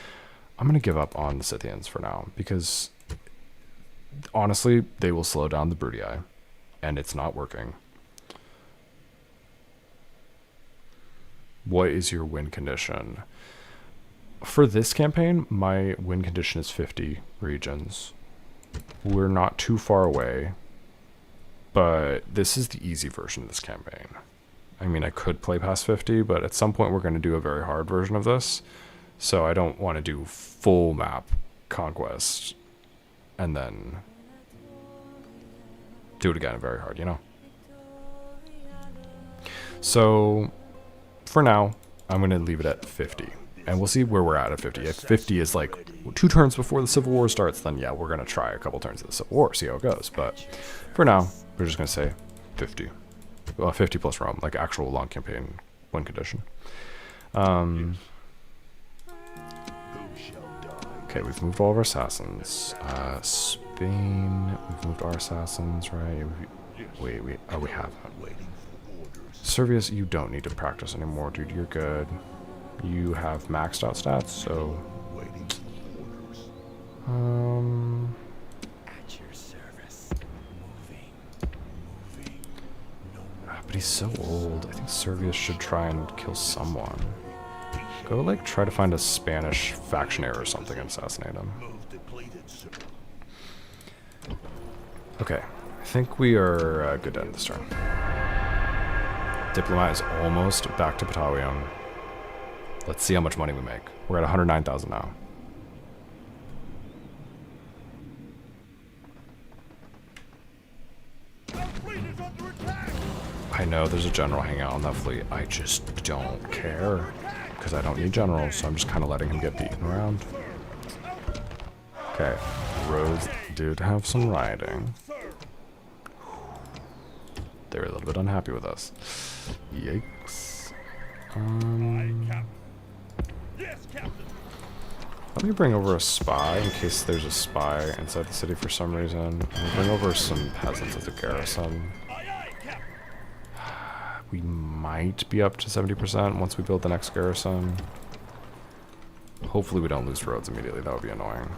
I'm going to give up on the Scythians for now, because honestly, they will slow down the Bruttii, and it's not working. What is your win condition? For this campaign, my win condition is 50 regions. We're not too far away, but this is the easy version of this campaign. I mean, I could play past 50, but at some point we're going to do a very hard version of this. So I don't want to do full map conquest and then do it again very hard, you know? So for now, I'm going to leave it at 50. And we'll see where we're at 50. If 50 is like 2 turns before the Civil War starts, then yeah, we're going to try a couple turns of the Civil War, see how it goes. But for now, we're just going to say 50. Well, 50 plus Rome, like actual long campaign win condition. Okay, we've moved all of our assassins. Spain, we've moved our assassins, right? Wait, we haven't. Servius, you don't need to practice anymore, dude. You're good. You have maxed out stats, so... At your service. But he's so old. I think Servius should try and kill someone. Go, like, try to find a Spanish factionary or something and assassinate him. Okay. I think we are good to end this turn. Diplomat is almost back to Batavium. Let's see how much money we make. We're at 109,000 now. I know there's a general hanging out on that fleet. I just don't care. Because I don't need generals, so I'm just kind of letting him get beaten around. Okay. Rhodes did have some riding. They were a little bit unhappy with us. Yikes. Let me bring over a spy in case there's a spy inside the city for some reason. We'll bring over some peasants as a garrison. We might be up to 70% once we build the next garrison. Hopefully we don't lose Rhodes immediately. That would be annoying.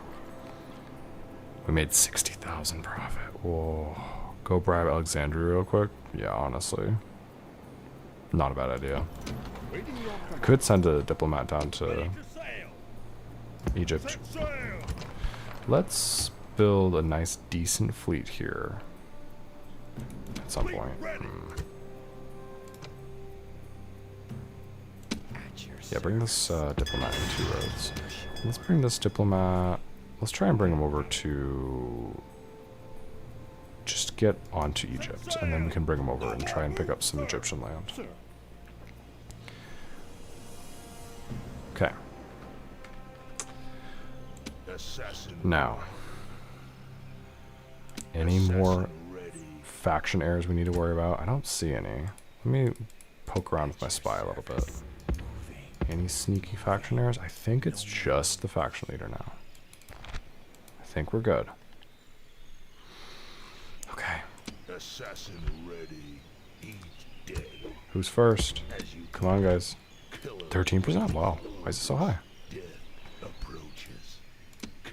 We made 60,000 profit. Whoa. Go bribe Alexandria real quick. Yeah, honestly. Not a bad idea. I could send a diplomat down to Egypt. Let's build a nice, decent fleet here at some point. Yeah, bring this diplomat in 2 roads. Let's bring this diplomat. Let's try and bring him over to just get onto Egypt, and then we can bring him over and try and pick up some Egyptian land. Okay. Assassin Now, any more ready. faction errors we need to worry about? I don't see any. Let me poke around with my spy a little bit. Any sneaky faction errors? I think it's just the faction leader now. I think we're good. Okay. Assassin ready. He's dead. Who's first? As you Come on, guys. killer 13%? Wow. Why is it so high? death approaches.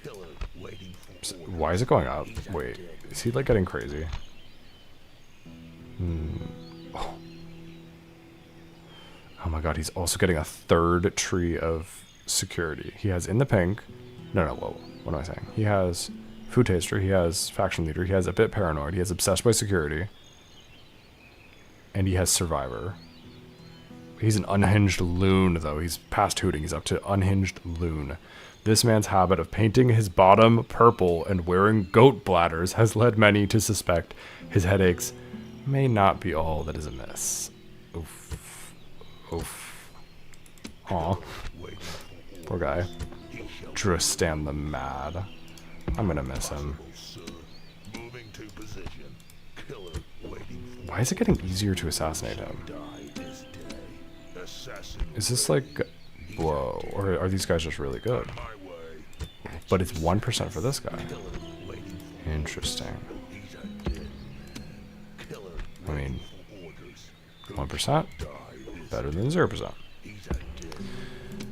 Killer waiting for orders. Why is it going up? Wait. Is he like getting crazy? Oh. Oh my god, he's also getting a third tree of security. He has in the pink. No, whoa. What am I saying? He has food taster. He has faction leader. He has a bit paranoid. He has obsessed by security. And he has survivor. He's an unhinged loon, though. He's past hooting. He's up to unhinged loon. This man's habit of painting his bottom purple and wearing goat bladders has led many to suspect his headaches may not be all that is amiss. Oof. Oof. Aw. Waiting for Poor guy. He shall Tristan the Mad. I'm gonna miss him. sir. Moving to position. Killer waiting for Why is it getting easier to assassinate him? die this day. Assassin Is this like... Whoa. Or are these guys just really good? my way. But it's 1% for this guy. Killer waiting for Interesting. he's a dead man. Killer I mean, orders. 1%? Die this Better than 0%. he's a dead man.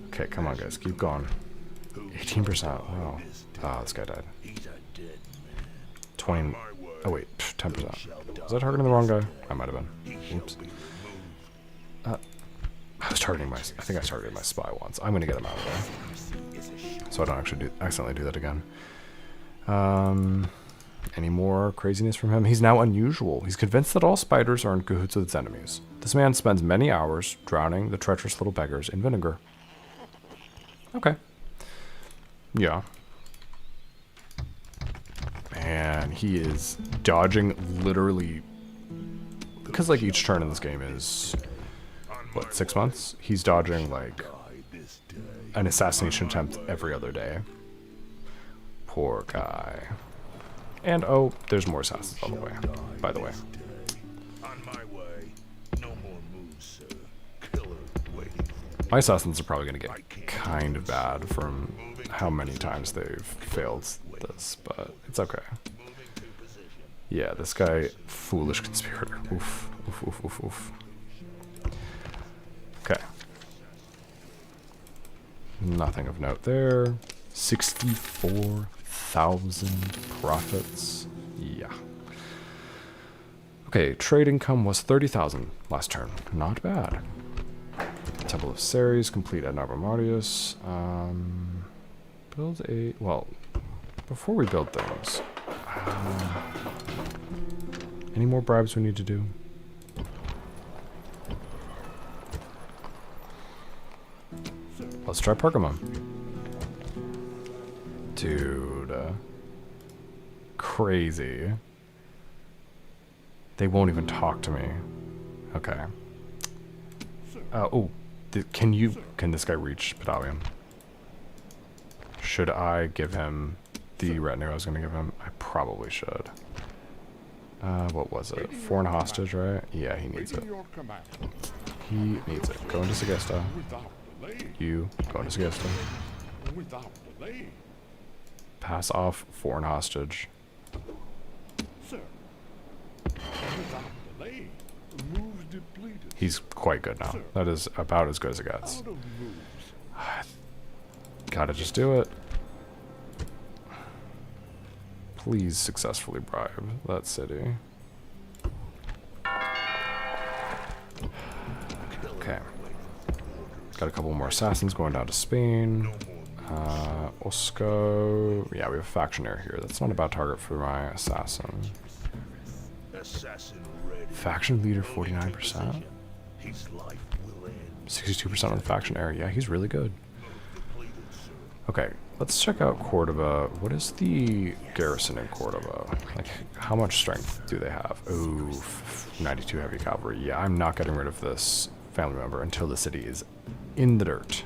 Okay, come on, guys. Keep going. 18%. Wow. Ah, this guy died. He's a dead man. 20. My way. Oh, wait. 10%. Shall Was I targeting the wrong guy? I might have been. He Oops. shall be removed. I was targeting my... I think I targeted my spy once. I'm going to get him out of there. So I don't actually accidentally do that again. Any more craziness from him? He's now unusual. He's convinced that all spiders are in cahoots with its enemies. This man spends many hours drowning the treacherous little beggars in vinegar. Okay. Yeah. And he is dodging literally... Because, like, each turn in this game is... What, 6 months? He's dodging, like, Die this day. an assassination attempt every other day. Poor guy. And, oh, there's more assassins on the way, by the way. On my way. No more moves, sir. Killer waiting for My assassins are probably going to get kind of bad from how many times they've failed this, but it's okay. moving to position. Yeah, this guy, foolish conspirator. Oof, oof, oof, oof, oof. Okay. Nothing of note there. 64,000 profits. Yeah. Okay, trade income was 30,000 last turn. Not bad. Temple of Ceres, complete ad Marius. Build a... Well, before we build things... any more bribes we need to do? Let's try Pergamum. Dude. Crazy. They won't even talk to me. Okay. Oh, can this guy reach Pedalium? Should I give him the retinue I was going to give him? I probably should. What was it? Foreign hostage, right? Yeah, he needs it. Waiting your command. He needs it. Go into Segesta. Without delay. You, go into Segesta. Without delay. Pass off foreign hostage. Sir. Without delay. Moves depleted. He's quite good now. That is about as good as it gets. Out of moves. Gotta just do it. Please successfully bribe that city. Okay. Got a couple more assassins going down to Spain. Osco. Yeah, we have a faction error here. That's not a bad target for my assassin. Assassin ready. Faction leader 49%. His life will end. 62% on the faction error. Yeah, he's really good. Depleted, sir. Okay, let's check out Cordoba. What is the garrison in Cordoba? Like, how much strength do they have? Ooh, 92 heavy cavalry. Yeah, I'm not getting rid of this family member until the city is in the dirt.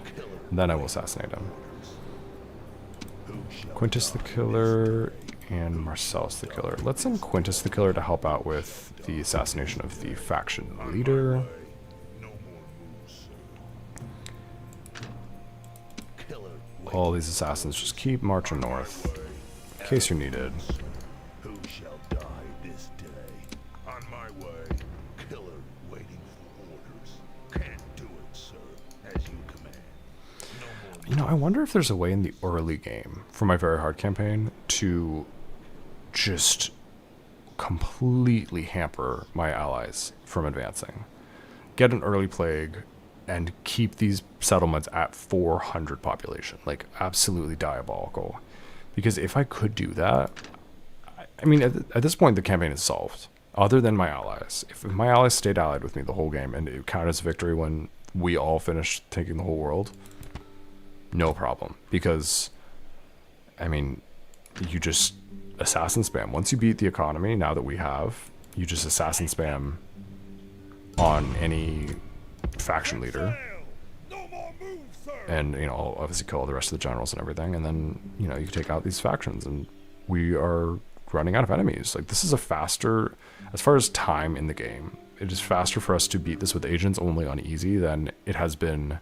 Then I will assassinate him. Quintus the Killer and Marcellus the Killer. Let's send Quintus the Killer to help out with the assassination of the faction leader. No more moves, sir. Killer All these assassins just keep marching north in case you're needed. who shall die this day? On my way. Killer waiting for orders. Can't do it, sir. As you command. No more. You know, I wonder if there's a way in the early game for my very hard campaign to just completely hamper my allies from advancing. Get an early plague and keep these settlements at 400 population. Like, absolutely diabolical. Because if I could do that, I mean, at this point, the campaign is solved. Other than my allies. If my allies stayed allied with me the whole game and it counted as victory when we all finished taking the whole world, no problem. Because, I mean, you just assassin spam. Once you beat the economy, now that we have, you just assassin spam on any faction leader. No more moves, sir. And, you know, I'll obviously kill all the rest of the generals and everything. And then, you know, you can take out these factions and we are running out of enemies. Like, this is a faster, as far as time in the game, it is faster for us to beat this with agents only on easy than it has been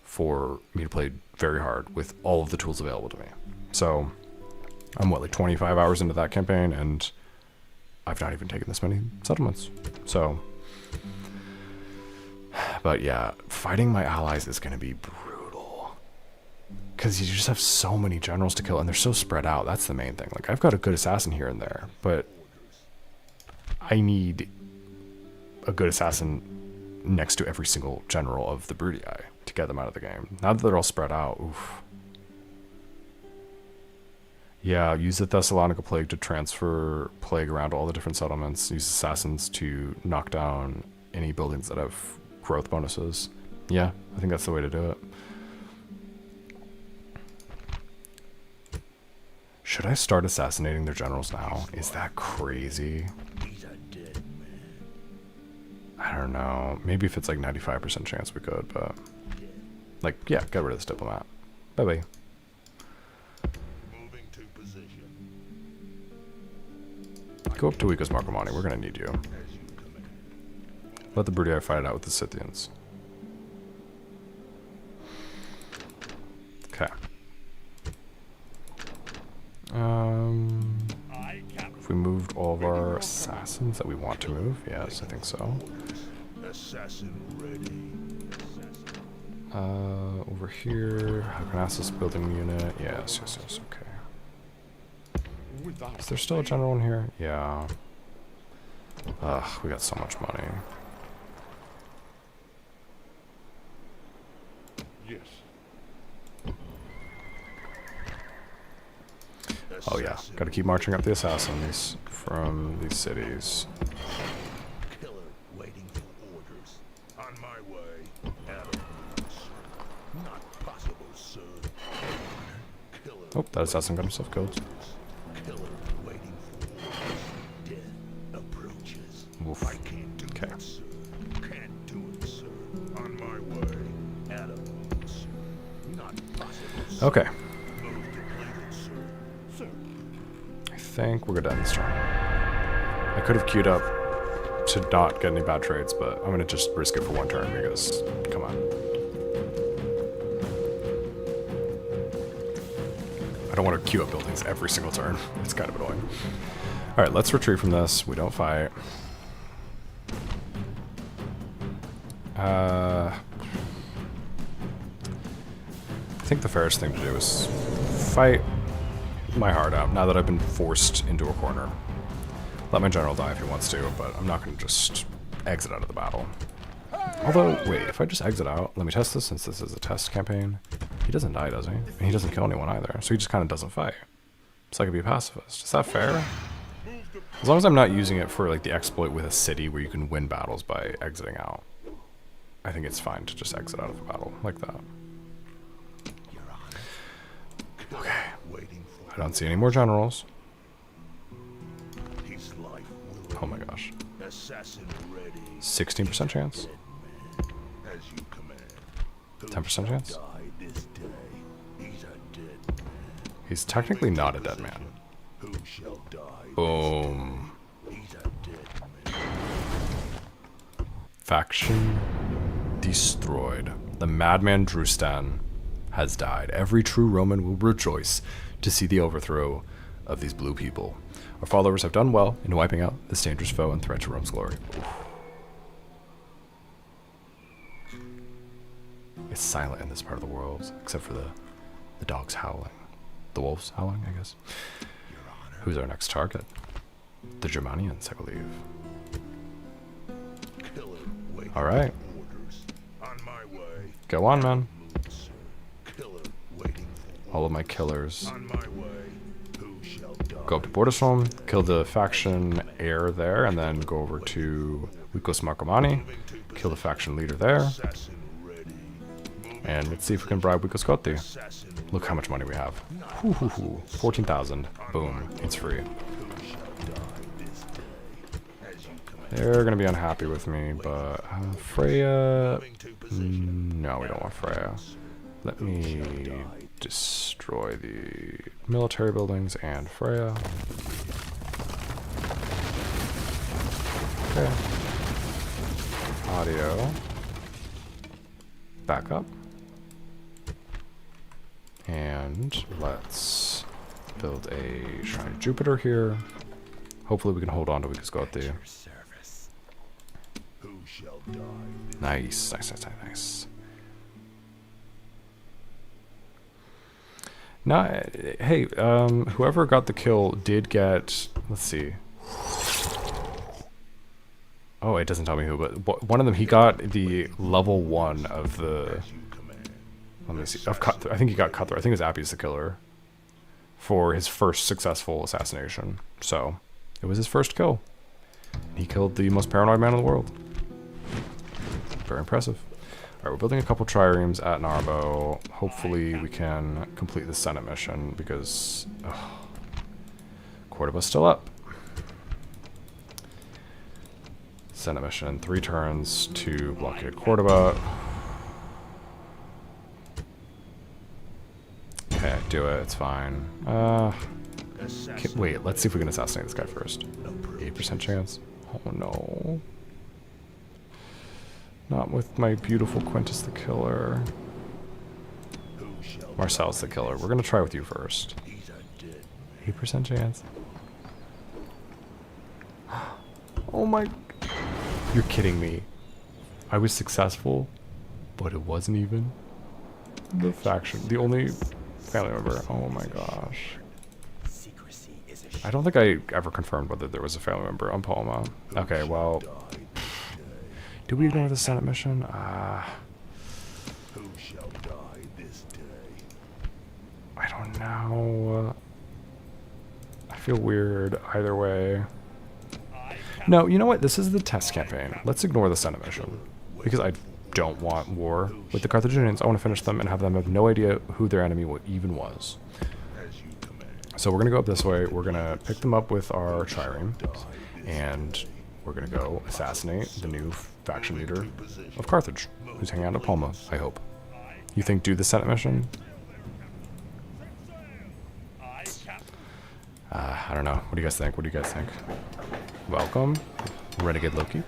for me to play very hard with all of the tools available to me. So I'm what, like 25 hours into that campaign, and I've not even taken this many settlements. So, but yeah, fighting my allies is going to be brutal. Because you just have so many generals to kill, and they're so spread out. That's the main thing. Like, I've got a good assassin here and there, but I need a good assassin next to every single general of the Brutii to get them out of the game. Now that they're all spread out, oof. Yeah, use the Thessalonica Plague to transfer plague around all the different settlements. Use assassins to knock down any buildings that have growth bonuses. Yeah, I think that's the way to do it. Should I start assassinating their generals now? Is that crazy? He's a dead man. I don't know. Maybe if it's like 95% chance we could, but... Like, yeah, get rid of this diplomat. Bye-bye. Moving to position. Go up to Wico's Marcomanni. We're gonna need you. As you command. Let the Brutii fight it out with the Scythians. Okay. If we moved all of our assassins that we want to move, yes, I think so. Assassin ready. Over here, Hagnasus building unit. Yes, okay. Without Is there still a general in here? Yeah. Ugh, we got so much money. yes. Oh yeah, gotta keep marching up the assassins from these cities. Killer waiting for orders. On my way. Out of moves. Not possible, sir. Killer. Oh, that assassin got himself killed. Killer waiting for orders. Death approaches. Oof. I can't do Okay. it, sir. Can't do it, sir. On my way. Out of moves. Not possible, sir. Okay, Move depleted, sir. Sir, I think we're good to end this turn. I could have queued up to not get any bad trades, but I'm gonna just risk it for one turn because, come on. I don't want to queue up buildings every single turn. It's kind of annoying. All right, let's retreat from this. We don't fight. I think the fairest thing to do is fight my heart out now that I've been forced into a corner. Let my general die if he wants to, but I'm not going to just exit out of the battle. Although, wait, if I just exit out, let me test this since this is a test campaign. He doesn't die, does he? And he doesn't kill anyone either, so he just kind of doesn't fight. So I could be a pacifist. Is that fair? As long as I'm not using it for like the exploit with a city where you can win battles by exiting out. I think it's fine to just exit out of a battle like that. Okay. Waiting for I don't see any more generals. his life will. Oh my gosh. Assassin ready. 16% chance. As you command. Who 10% shall chance? die this day? He's a dead man. He's technically not a dead man. Who shall die? Boom. He's a dead man. Faction destroyed. The madman Drustan has died. Every true Roman will rejoice to see the overthrow of these blue people. Our followers have done well in wiping out this dangerous foe and threat to Rome's glory. It's silent in this part of the world, except for the dogs howling. The wolves howling, I guess. Who's our next target? The Germanians, I believe. Killer waiting All right. for orders. On my way. Go on, man. Mood, sir. Killer waiting for All of my killers. On my way. Who shall die? Go up to Bordesholm, kill the faction heir there, and then go over to Wikos Marcomanni, kill the faction leader there, Assassin ready. and let's see if we can bribe Wikos Gotti. Assassin Look how much money we have. 14,000. Boom. It's free. who shall die this day? As you command. They're gonna be unhappy with me, but Freya. Moving to position. No, we don't want Freya. Let me destroy the military buildings and Freya. Okay. Audio. Back up. And let's build a Shrine of Jupiter here. Hopefully we can hold on to Wikos Gotti. Your service. Who shall die? Nice, nice, nice, nice, nice. Now, hey, whoever got the kill did get, let's see. Oh, it doesn't tell me who, but one of them, he got the level 1 of the, You command. let me see, of Cutthroat. I think he got Cutthroat. I think it was Appy's the killer for his first successful assassination. So, it was his first kill. He killed the most paranoid man in the world. Very impressive. Alright, we're building a couple triremes at Narbo. Hopefully we can complete the Senate mission because Cordoba's still up. Senate mission, 3 turns to blockade Cordoba. Okay, do it, it's fine. Wait, let's see if we can assassinate this guy first. 80% chance. Oh no. Not with my beautiful Quintus the Killer. Who shall Marcel's the Killer. We're gonna try with you first. He's a dead 8% chance. Oh my... You're kidding me. I was successful, but it wasn't even the faction. The only family member. Oh my gosh. Secrecy is a I don't think I ever confirmed whether there was a family member on Palma. Okay, well... die this day. Did we ignore the Senate mission? Who shall die this day? I don't know. I feel weird either way. No, you know what? This is the test campaign. Let's ignore the Senate mission. Because I don't want war with the Carthaginians. I want to finish them and have them have no idea who their enemy even was. As you command. So we're going to go up this way. We're going to pick them up with our trireme. And we're going to go assassinate the new faction leader of Carthage, who's hanging out at Palma, I hope. You think do the Senate mission? I don't know. What do you guys think? What do you guys think? Welcome, Renegade Loki.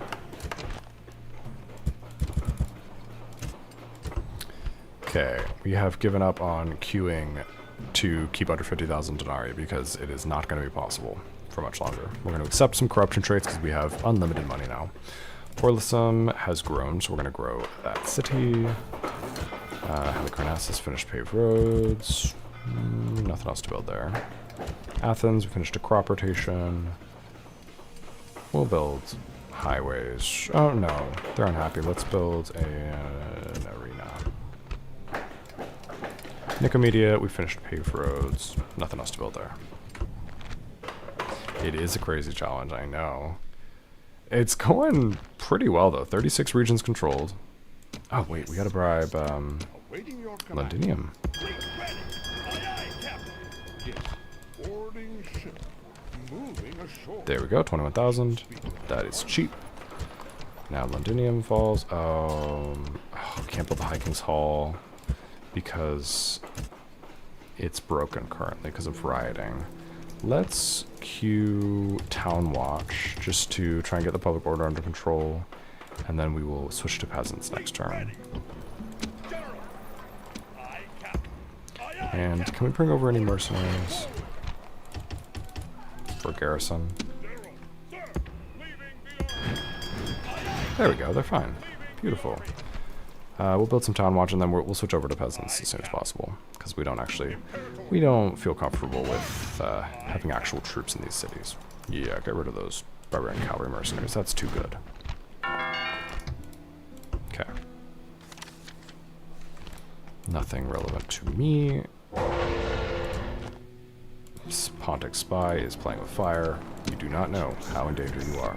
Okay, we have given up on queuing to keep under 50,000 denarii because it is not going to be possible for much longer. We're going to accept some corruption traits because we have unlimited money now. Porlisum has grown, so we're going to grow that city. Halicarnassus finished paved roads. Nothing else to build there. Athens, we finished a crop rotation. We'll build highways. Oh no, they're unhappy. Let's build an arena. Nicomedia, we finished paved roads. Nothing else to build there. It is a crazy challenge, I know. It's going pretty well though. 36 regions controlled. Oh wait, we gotta bribe Awaiting your command. Londinium. Fleet ready. Aye, aye, Captain. Yes. Boarding ship. Moving ashore. There we go, 21,000. That is cheap. Now Londinium falls. We can't build the High King's Hall because it's broken currently because of rioting. Let's queue Town Watch just to try and get the public order under control, and then we will switch to peasants next turn. General! Aye, Captain. Aye, aye, And can we bring over any mercenaries for garrison? General! Sir! Leaving the army! There we go, they're fine. Beautiful. We'll build some Town Watch, and then we'll switch over to peasants as soon as possible, because we don't feel comfortable with having actual troops in these cities. Yeah, get rid of those barbarian cavalry mercenaries. That's too good. Okay. Nothing relevant to me. Pontic Spy is playing with fire. You do not know how in danger you are.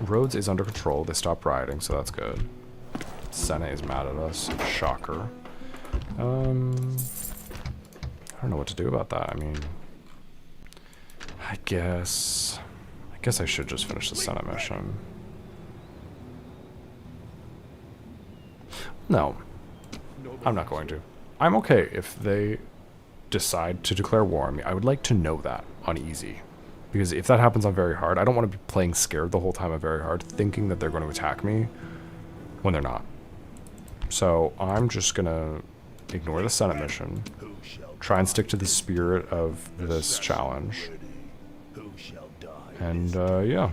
Rhodes is under control. They stopped rioting, so that's good. Senna is mad at us. Shocker. I don't know what to do about that. I mean, I guess I should just finish the Senate mission. No, I'm not going to. I'm okay if they decide to declare war on me. I would like to know that on easy. Because if that happens on very hard, I don't want to be playing scared the whole time on very hard, thinking that they're going to attack me when they're not. So I'm just going to ignore the Senate mission, try and stick to the spirit of this challenge, Who shall die? and yeah.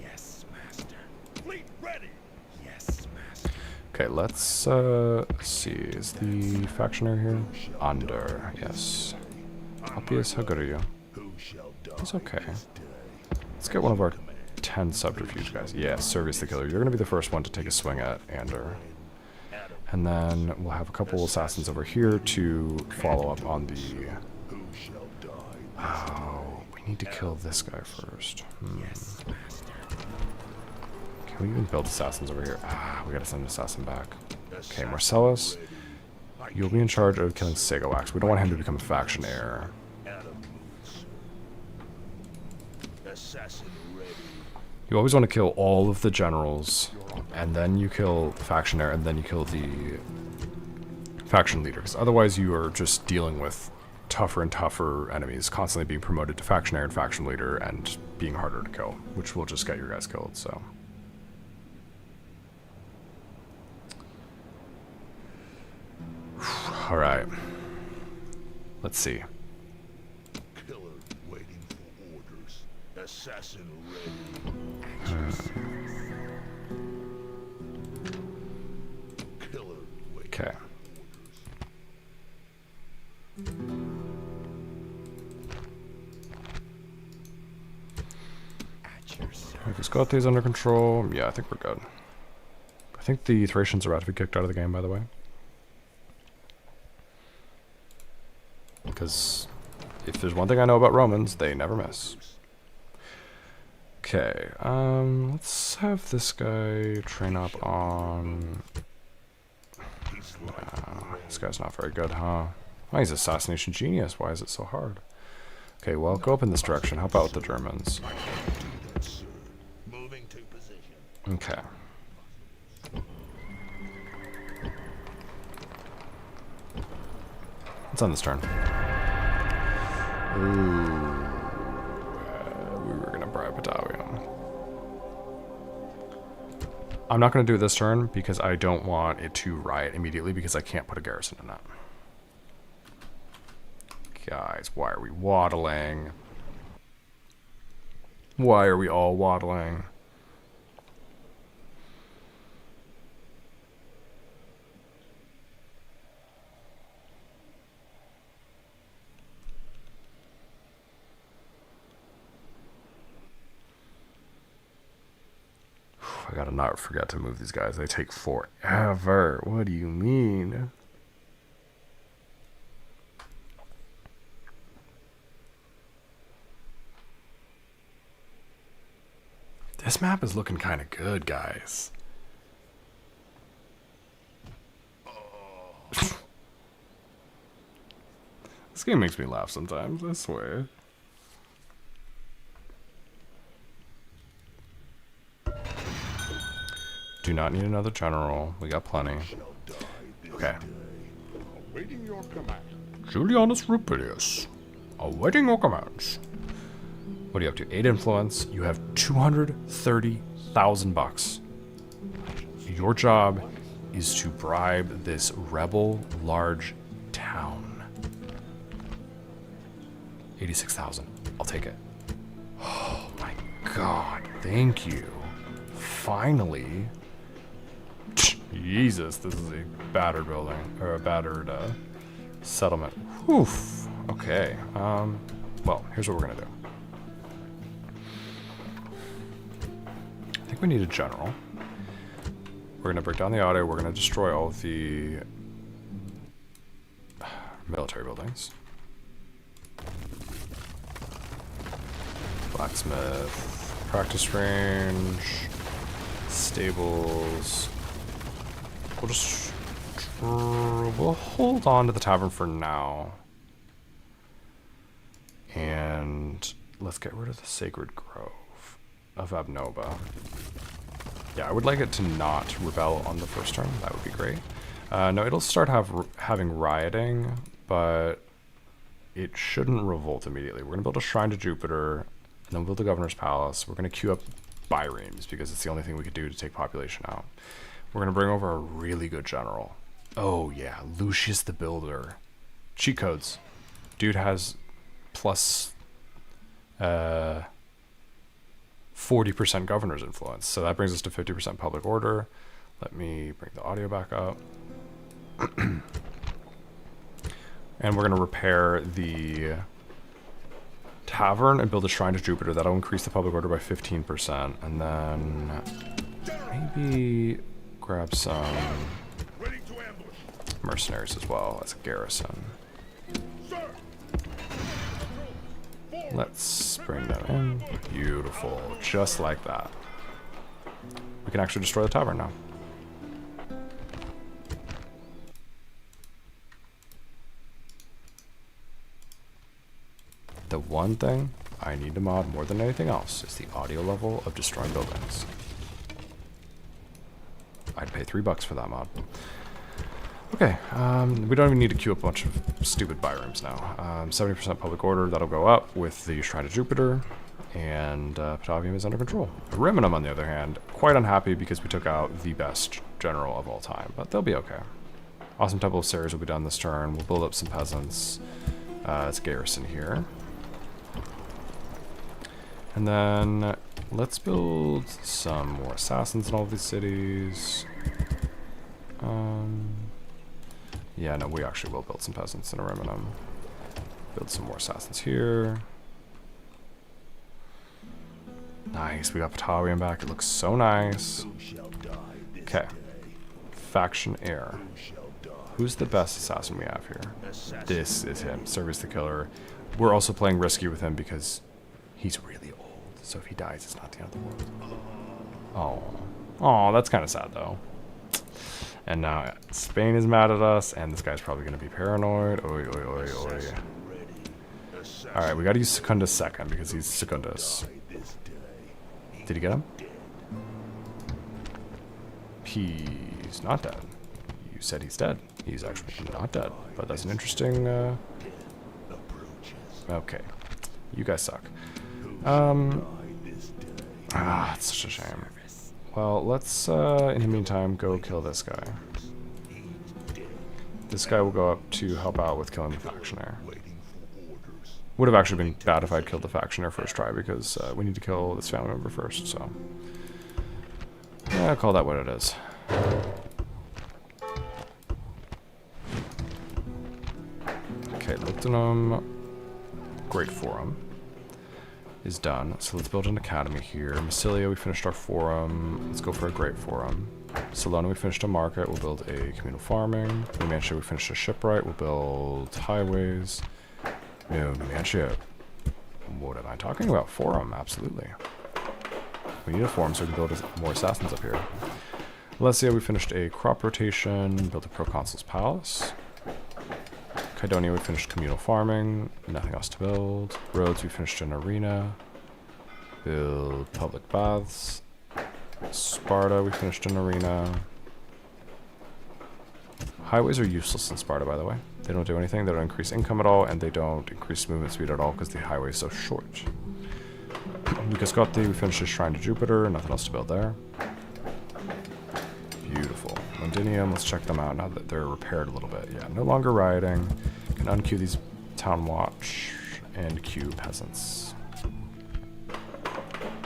Yes, master. Fleet ready! Yes, master. Okay, let's see. Is the factioner here? Under, yes. Oppius, how good are you? Who shall die? He's okay. This day? Let's get one of our 10 subterfuge guys. Yeah, Servius the Killer. You're going to be the first one to take a swing at Ander. And then we'll have a couple assassins over here to follow up on the... Who shall die? Oh, we need to kill this guy first. Yes, master. Can we even build assassins over here? Ah, we gotta send an assassin back. Okay, Marcellus, you'll be in charge of killing Segowax. We don't want him to become a faction heir. Out of moves. Assassin ready. You always want to kill all of the generals, and then you kill the faction heir, and then you kill the faction leader, because otherwise you are just dealing with tougher and tougher enemies, constantly being promoted to faction heir and faction leader, and being harder to kill, which will just get your guys killed, so... Alright. Let's see. Killer waiting for orders. Assassin ready. Killer waiting Okay. for orders. At your service. Have Visconti's under control. Yeah, I think we're good. I think the Thracians are about to be kicked out of the game, by the way. Because if there's one thing I know about Romans, they never miss. Okay, let's have this guy train up on... this guy's not very good, huh? Oh, he's assassination genius. Why is it so hard? Okay, well, go up in this direction. Help out with the Germans. Sir, moving to position. Okay. Let's end this turn. Ooh. We were gonna bribe Batavium. I'm not gonna do it this turn because I don't want it to riot immediately because I can't put a garrison in that. Guys, why are we waddling? Why are we all waddling? I gotta not forget to move these guys. They take forever. What do you mean? This map is looking kind of good, guys. This game makes me laugh sometimes, I swear. Do not need another general. We got plenty. Okay. Awaiting your command. Julianus Rupilius, awaiting your commands. What are you up to? 8 influence. You have 230,000 bucks. Your job is to bribe this rebel large town. 86,000. I'll take it. Oh my god. Thank you. Finally. Jesus, this is a battered building, or a battered settlement. Whew. Okay. Well, here's what we're gonna do. I think we need a general. We're gonna break down the audio. We're gonna destroy all of the military buildings. Blacksmith, practice range, stables. We'll hold on to the tavern for now. And let's get rid of the Sacred Grove of Abnoba. Yeah, I would like it to not rebel on the first turn. That would be great. No, it'll start having rioting, but it shouldn't revolt immediately. We're going to build a shrine to Jupiter, and then we'll build the Governor's Palace. We're going to queue up biremes, because it's the only thing we could do to take population out. We're going to bring over a really good general. Oh, yeah. Lucius the Builder. Cheat codes. Dude has plus 40% governor's influence. So that brings us to 50% public order. Let me bring the audio back up. And we're going to repair the tavern and build a shrine to Jupiter. That'll increase the public order by 15%. And then maybe grab some Ready to ambush. mercenaries as well as a garrison. Sir. Let's bring them in. Beautiful. Just like that. We can actually destroy the tavern now. The one thing I need to mod more than anything else is the audio level of destroying buildings. I'd pay $3 for that mod. Okay, we don't even need to queue up a bunch of stupid biremes now. 70% public order, that'll go up with the Shrine to Jupiter, and Patavium is under control. Ariminum, on the other hand, quite unhappy because we took out the best general of all time, but they'll be okay. Awesome Temple of Ceres will be done this turn. We'll build up some peasants. It's garrison here. And then let's build some more assassins in all of these cities. Yeah, no, we actually will build some peasants in Ariminum. Build some more assassins here. Nice, we got Patavium back. It looks so nice. Who shall die this Okay. day? Faction Heir. Who shall die? Who's the best assassin we have here? Assassin. This is him, Service the Killer. We're also playing risky with him because he's really old. So if he dies, it's not the end of the world. Oh, oh, that's kind of sad though. And now Spain is mad at us, and this guy's probably going to be paranoid. Oi, oi, oi, oi. Assassin ready. Assassin All right, we got to use Secundus second because he's Secundus. die this day. Did he get him? He's not dead. You said he's dead. He's actually not dead, but that's an interesting. Approaches. Okay, you guys suck. Die this day. Ah, it's such a shame. Well, let's, in the meantime, go kill this guy. This guy will go up to help out with killing the Factioner. Waiting for orders. Would have actually been bad if I'd killed the Factioner first try, because we need to kill this family member first, so. Yeah, I'll call that what it is. Okay, Liptonum, Great Forum is done. So let's build an academy here. Massilia, we finished our forum. Let's go for a great forum. Salona, we finished a market. We'll build a communal farming. Numantia, we finished a shipwright. We'll build highways. No, Numantia. What am I talking about? Forum, absolutely. We need a forum so we can build more assassins up here. Alessia, we finished a crop rotation. Built a proconsul's palace. Kydonia, we finished communal farming, nothing else to build. Rhodes, we finished an arena. Build public baths. Sparta, we finished an arena. Highways are useless in Sparta, by the way. They don't do anything. They don't increase income at all, and they don't increase movement speed at all because the highway is so short. Lucas Gotti, we finished his Shrine to Jupiter. Nothing else to build there. Beautiful. Londinium, let's check them out now that they're repaired a little bit. Yeah, no longer rioting. Can unqueue these town watch and queue peasants.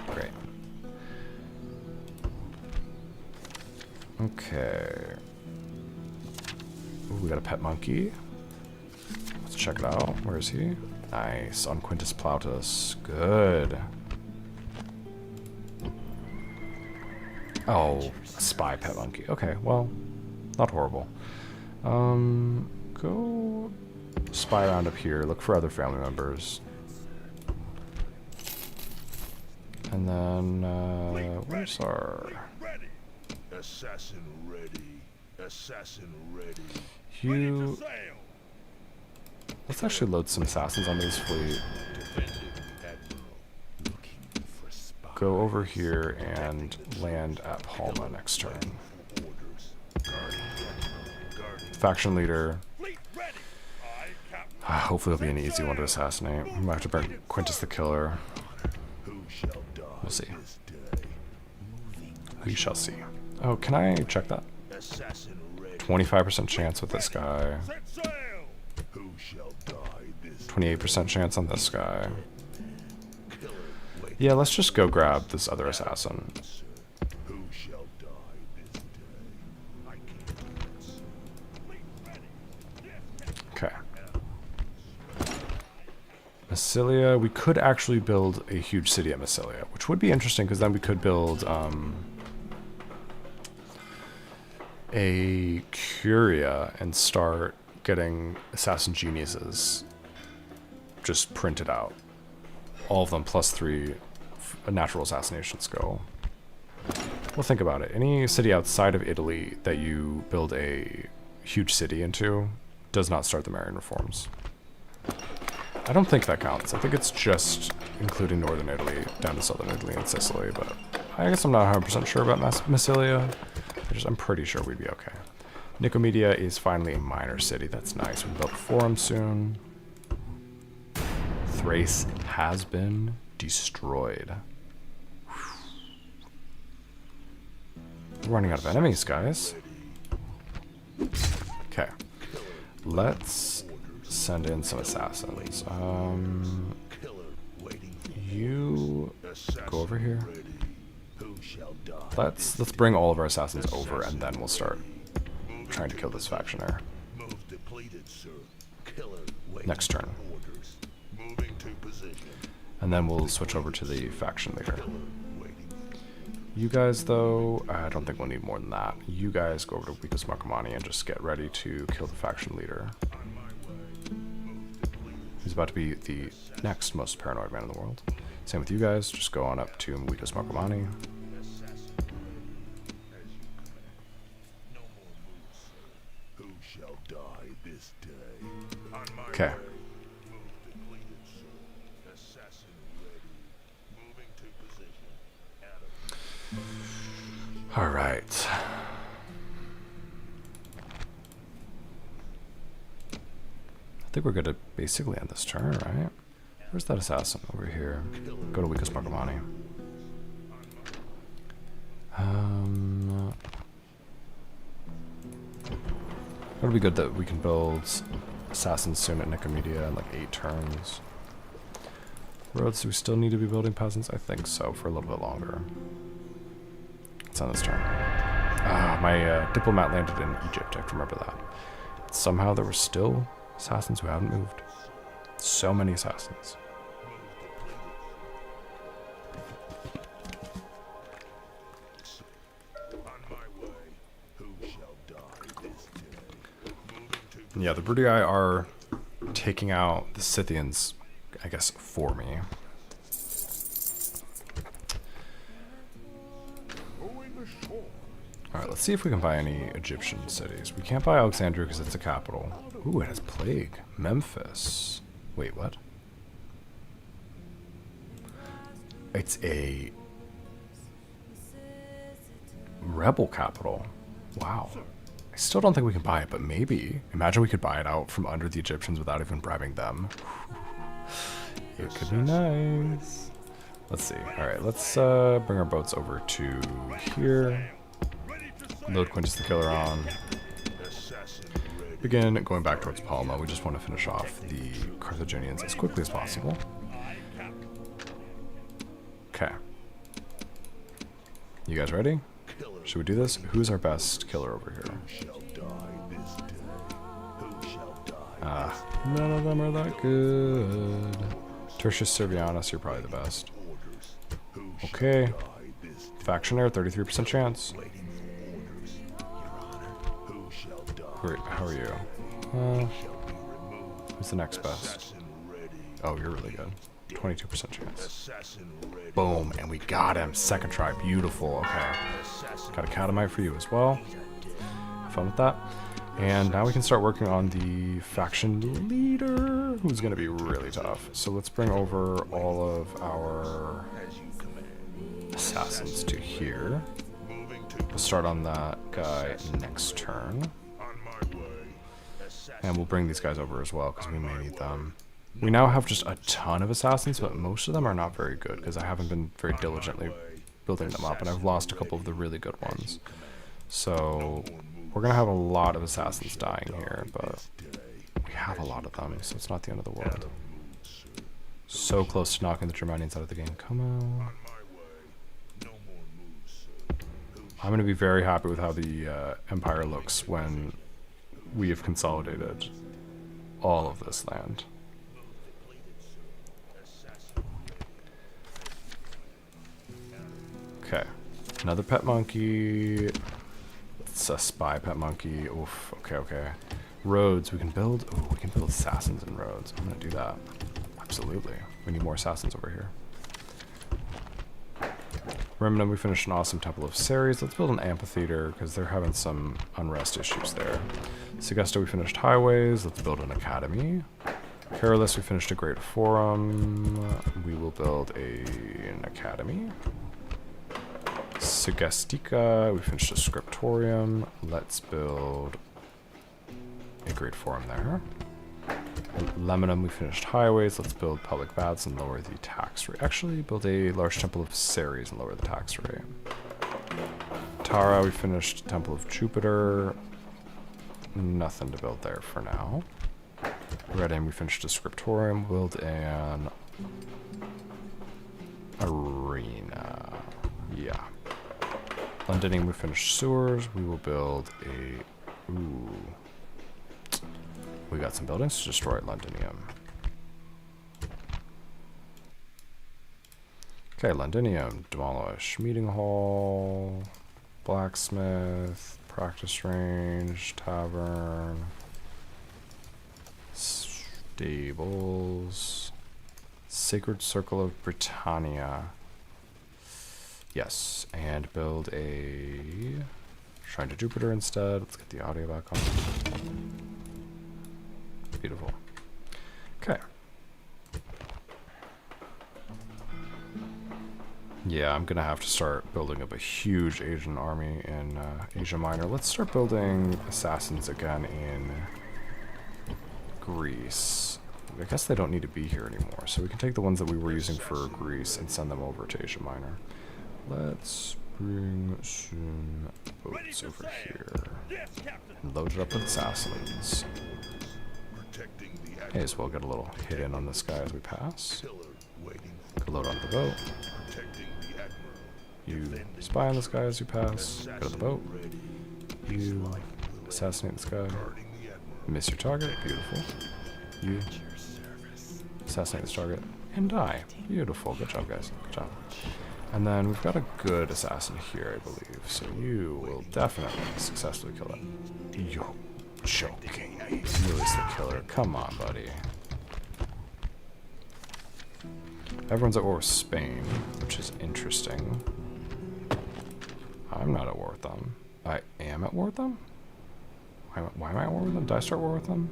Great. Okay. Ooh, we got a pet monkey. Let's check it out. Where is he? Nice. On Quintus Plautus. Good. Oh, a spy pet monkey. Okay, well, not horrible. Go spy around up here. Look for other family members. And then, where's our... Ready. Assassin ready. Assassin ready. You... Sail. Let's actually load some assassins on this fleet. Defending admiral. Looking for spies. Go over here and land at Palma next turn. Orders. Guarding admiral. Guarding. Faction leader. Fleet ready. I captain. Hopefully it'll be an easy one to assassinate. We might have to burn Quintus the Killer. Who shall die We'll see. this day? We shall see. Oh, can I check that? Assassin ready. 25% chance with this guy. Set sail. Who shall die this 28% chance on this guy. killer wait? Yeah, let's just go grab this other assassin. Who shall die this day? I can't. Fleet ready. Okay. Massilia, we could actually build a huge city at Massilia, which would be interesting because then we could build a Curia and start getting assassin geniuses just printed out. All of them plus 3 natural assassinations go. Well, think about it. Any city outside of Italy that you build a huge city into does not start the Marian reforms. I don't think that counts. I think it's just including northern Italy down to southern Italy and Sicily, but I guess I'm not 100% sure about Massilia. I'm pretty sure we'd be okay. Nicomedia is finally a minor city. That's nice. We'll build a forum soon. Thrace has been destroyed. We're running out of enemies, guys. Okay. Let's send in some assassins. Killer waiting for You go over here. ready. Who shall die? Let's bring all of our assassins over, and then we'll start trying to kill this factioner. Move depleted, sir. Killer waiting Next turn. for orders. Moving to position. And then we'll switch over to the faction leader. Killer waiting. You guys, though, I don't think we'll need more than that. You guys go over to Vicus Marcomanni and just get ready to kill the faction leader. On my way. Move depleted. He's about to be the next most paranoid man in the world. Same with you guys. Just go on up to Vicus Marcomanni. Assassin ready. As you command. No more moves, sir. Who shall die this day? On my Okay. way. Move depleted, sir. Assassin ready. Moving to position. Adam. All right. I think we're good to basically end this turn, right? Where's that assassin? Over here. Go to Vicus Marcomanni. It'll be good that we can build assassins soon at Nicomedia in like 8 turns. Roads, do we still need to be building peasants? I think so, for a little bit longer. Let's end this turn. My diplomat landed in Egypt, I have to remember that. Somehow there were still assassins who haven't moved. So many assassins. On my way. Who shall die this day? Moving to Yeah, the Bruttii are taking out the Scythians, I guess, for me. Going ashore. Alright, let's see if we can buy any Egyptian cities. We can't buy Alexandria because it's a capital. Ooh, it has plague. Memphis. Wait, what? It's a rebel capital. Wow. I still don't think we can buy it, but maybe. Imagine we could buy it out from under the Egyptians without even bribing them. It could be nice. Let's see. Alright, let's bring our boats over to here. Load Quintus the Killer on. Again, going back towards Palma, we just want to finish off the Carthaginians as quickly as possible. Okay. You guys ready? Should we do this? Who's our best killer over here? None of them are that good. Tertius Servianus, you're probably the best. Okay. Factioner, 33% chance. Great, how are you? Who's the next best? Oh, you're really good. 22% chance. Boom, and we got him. Second try, beautiful. Okay. Got a Catamite for you as well. Have fun with that. And now we can start working on the faction leader, who's going to be really tough. So let's bring over all of our assassins to here. We'll start on that guy next turn. And we'll bring these guys over as well, because we may need them. We now have just a ton of assassins, but most of them are not very good, because I haven't been very diligently building them up, and I've lost a couple of the really good ones. So we're going to have a lot of assassins dying here, but we have a lot of them, so it's not the end of the world. So close to knocking the Germanians out of the game. Come on. I'm going to be very happy with how the Empire looks when we have consolidated all of this land. Okay, another pet monkey. It's a spy pet monkey. Oof. Okay. Roads. We can build. Ooh, we can build assassins in roads. I'm gonna do that. Absolutely. We need more assassins over here. Remnant, we finished an awesome Temple of Ceres. Let's build an amphitheater because they're having some unrest issues there. Segusta, we finished highways. Let's build an academy. Carolus, we finished a great forum. We will build an academy. Sugestica, we finished a scriptorium. Let's build a great forum there. And Leminum, we finished highways. Let's build public baths and lower the tax rate. Actually, build a large temple of Ceres and lower the tax rate. Tara, we finished Temple of Jupiter. Nothing to build there for now. Reading, we finished a scriptorium. Build an arena. Yeah. Londonium, we finished sewers. We will build a... Ooh. We got some buildings to destroy at Londonium. Okay, Londonium, demolish. Meeting hall, blacksmith, practice range, tavern, stables, Sacred Circle of Britannia. Yes, and build a Shrine to Jupiter instead. Let's get the audio back on. Beautiful. Okay. Yeah, I'm gonna have to start building up a huge Asian army in Asia Minor. Let's start building assassins again in Greece. I guess they don't need to be here anymore, so we can take the ones that we were using for Greece and send them over to Asia Minor. Let's bring some boats over here and load it up with assassins. May as well get a little hit in on this guy as we pass. Load on the boat. You spy on this guy as you pass. Go to the boat. You assassinate this guy. Miss your target. Beautiful. You assassinate this target and die. Beautiful. Good job, guys. Good job. And then we've got a good assassin here, I believe. So you will definitely successfully kill it. You're joking me. Release the killer. Come on, buddy. Everyone's at war with Spain, which is interesting. I'm not at war with them. I am at war with them? Why am I at war with them? Did I start war with them?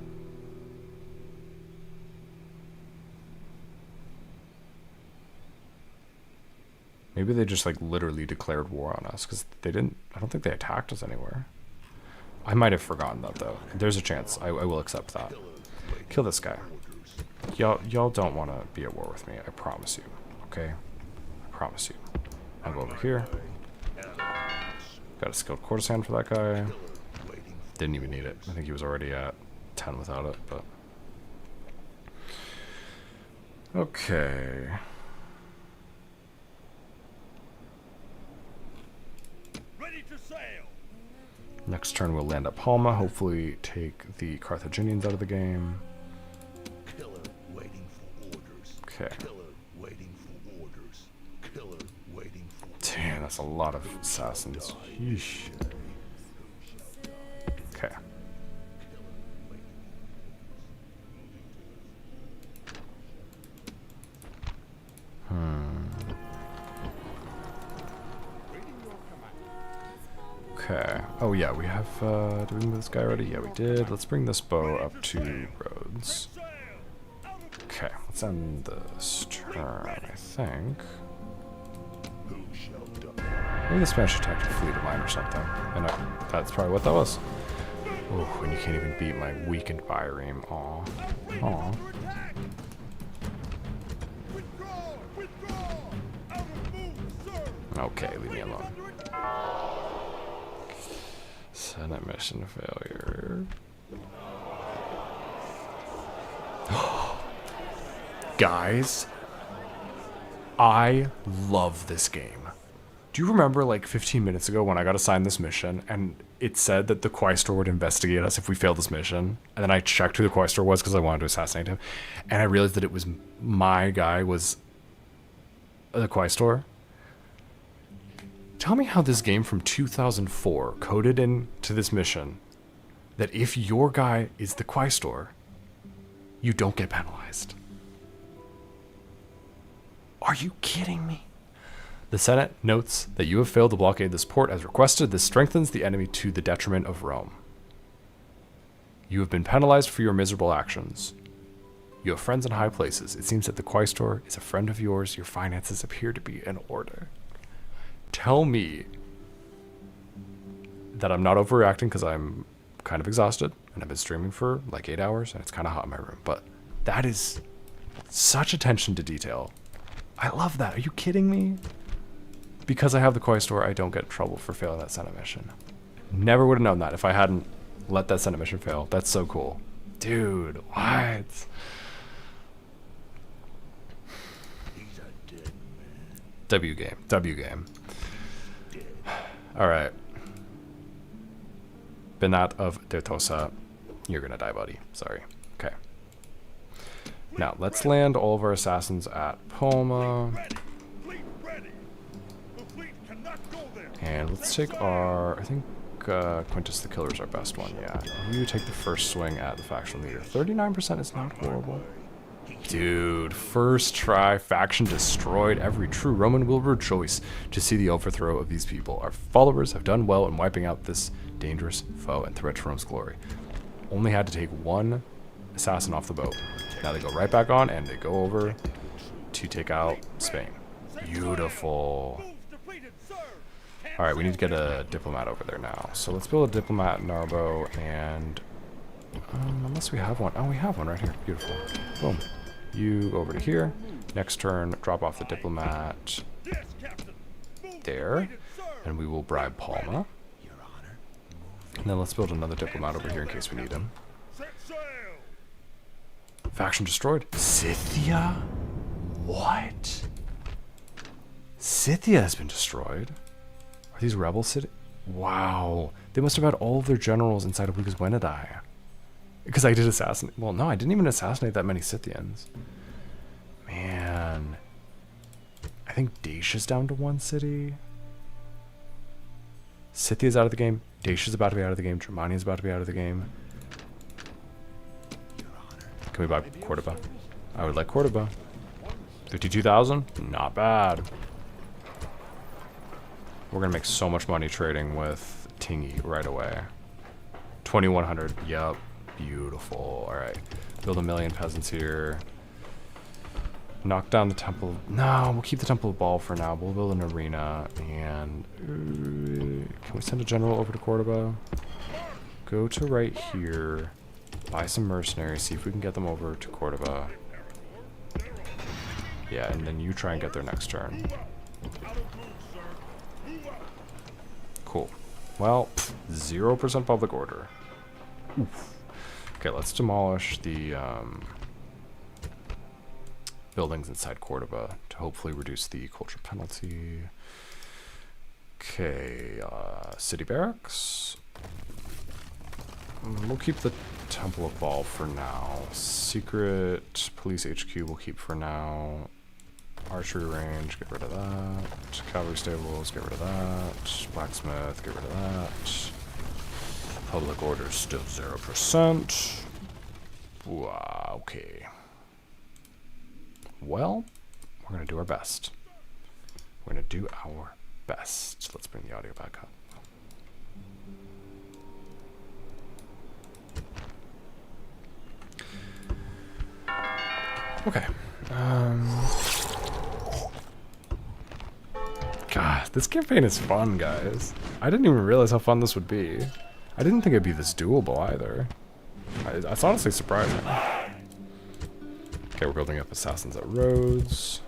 Maybe they just like literally declared war on us because they didn't. I don't think they attacked us anywhere. I might have forgotten that though. There's a chance. I will accept that. Kill this guy. Y'all don't want to be at war with me. I promise you. Okay? I promise you. I'll go over here. Got a skilled courtesan for that guy. Didn't even need it. I think he was already at 10 without it, but... Okay. Ready to sail. Next turn we'll land at Palma, hopefully take the Carthaginians out of the game. Killer waiting for orders. Okay. Killer waiting for orders. Killer waiting for Damn, that's a lot of assassins. Yeesh. Okay. Okay. Oh yeah, we have, did we move this guy already? Yeah, we did. Let's bring this bow up to Rhodes. Okay, let's end this turn, I think. who shall die. Maybe the Spanish attacked a fleet of mine or something. And that's probably what that was. Oh, and you can't even beat my weakened Byreme. Aw. Aw. Withdraw! Withdraw! Out of move, sir! Okay, leave me alone. Senate mission failure. Guys, I love this game. Do you remember like 15 minutes ago when I got assigned this mission and it said that the Quaestor would investigate us if we failed this mission? And then I checked who the Quaestor was because I wanted to assassinate him. And I realized that it was my guy was the Quaestor. Tell me how this game from 2004 coded into this mission that if your guy is the Quaestor, you don't get penalized. Are you kidding me? The Senate notes that you have failed to blockade this port as requested. This strengthens the enemy to the detriment of Rome. You have been penalized for your miserable actions. You have friends in high places. It seems that the Quaestor is a friend of yours. Your finances appear to be in order. Tell me that I'm not overreacting because I'm kind of exhausted and I've been streaming for like 8 hours and it's kind of hot in my room. But that is such attention to detail. I love that. Are you kidding me? Because I have the Quaestor, I don't get in trouble for failing that Senate mission. Never would have known that if I hadn't let that Senate mission fail. That's so cool. Dude, what? He's a dead man. W game. W game. Alright. Benat of Dertosa. You're gonna die, buddy. Sorry. Okay. Now, let's land all of our assassins at Palma. Ready! Fleet ready! The fleet cannot go there! And let's take our... I think Quintus the Killer is our best one, yeah. You take the first swing at the faction leader. 39% is not horrible. Dude, first try, faction destroyed. Every true Roman will rejoice to see the overthrow of these people. Our followers have done well in wiping out this dangerous foe and threat to Rome's glory. Only had to take one assassin off the boat. Now they go right back on and they go over to take out Spain. Beautiful. Alright, we need to get a diplomat over there now. So let's build a diplomat in Narbo and... unless we have one. Oh, we have one right here. Beautiful. Boom. You go over to here. Next turn, drop off the diplomat there. And we will bribe Palma. And then let's build another diplomat over here in case we need him. Faction destroyed. Scythia? What? Scythia has been destroyed? Are these rebel city? Wow. They must have had all of their generals inside of Lucas Venedai. Because I did assassinate. Well, no, I didn't even assassinate that many Scythians. Man. I think Dacia's down to one city. Scythia's out of the game. Dacia's about to be out of the game. Germania's about to be out of the game. Can we buy Cordoba? I would like Cordoba. 52,000? Not bad. We're going to make so much money trading with Tingy right away. 2,100. Yup. Beautiful. Alright. Build 1,000,000 peasants here. Knock down the temple. No, we'll keep the temple of Baal for now. We'll build an arena. And can we send a general over to Cordoba? go to right here, buy some mercenaries, see if we can get them over to Cordova. Yeah, and then you try and get their next turn. Cool. Well, 0% public order. Oof. Okay, let's demolish the buildings inside Cordova to hopefully reduce the culture penalty. Okay, city barracks. We'll keep the Temple of Baal for now. Secret police HQ we'll keep for now. Archery range, get rid of that. Cavalry stables, get rid of that. Blacksmith, get rid of that. Public order still 0%. Wow, okay. Well, we're gonna do our best. We're gonna do our best. Let's bring the audio back up. Okay. God, this campaign is fun, guys. I didn't even realize how fun this would be. I didn't think it'd be this doable either. That's honestly surprising. Okay, we're building up assassins at Rhodes.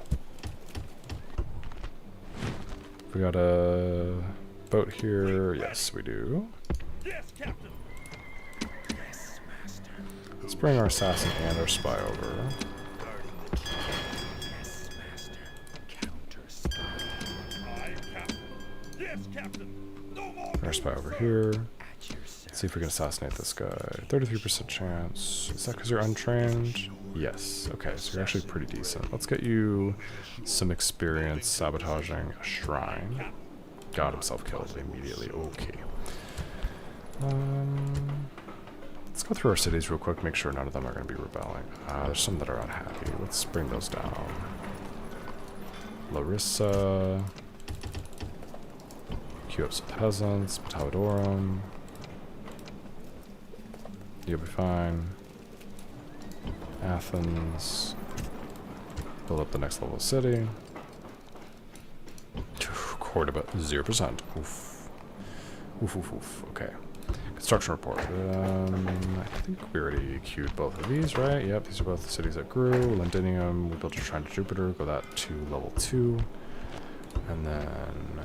We got a boat here. Yes, we do. Yes, Captain. Let's bring our assassin and our spy over. Aye, Captain. Yes, Captain. No more. Bring our spy over here. Let's see if we can assassinate this guy. 33% chance. Is that because you're untrained? Yes. Okay, so you're actually pretty decent. Let's get you some experience sabotaging a shrine. Got himself killed immediately. Okay. Let's go through our cities real quick, make sure none of them are going to be rebelling. There's some that are unhappy. Let's bring those down. Larissa. Queue up some peasants. Batavorum. You'll be fine. Athens. Build up the next level city. Cordoba, 0%. Oof. Oof, oof, oof. Okay. Construction report. I think we already queued both of these, right? Yep, these are both the cities that grew. Londinium, we built a shrine to Jupiter. Go that to level 2. And then...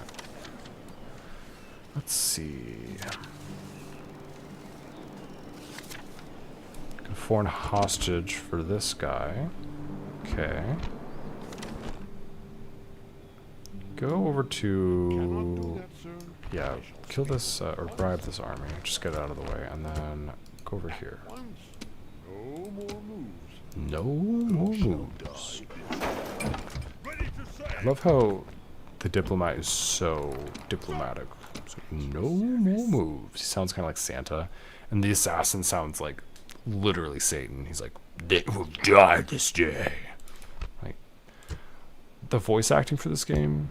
let's see... foreign hostage for this guy. Okay. Go over to... yeah, kill this, or bribe this army. Just get it out of the way. And then go over here. No more moves. No more moves. I love how the diplomat is so diplomatic. So, no more moves. He sounds kind of like Santa. And the assassin sounds like literally Satan. He's like, they will die this day. Like, the voice acting for this game,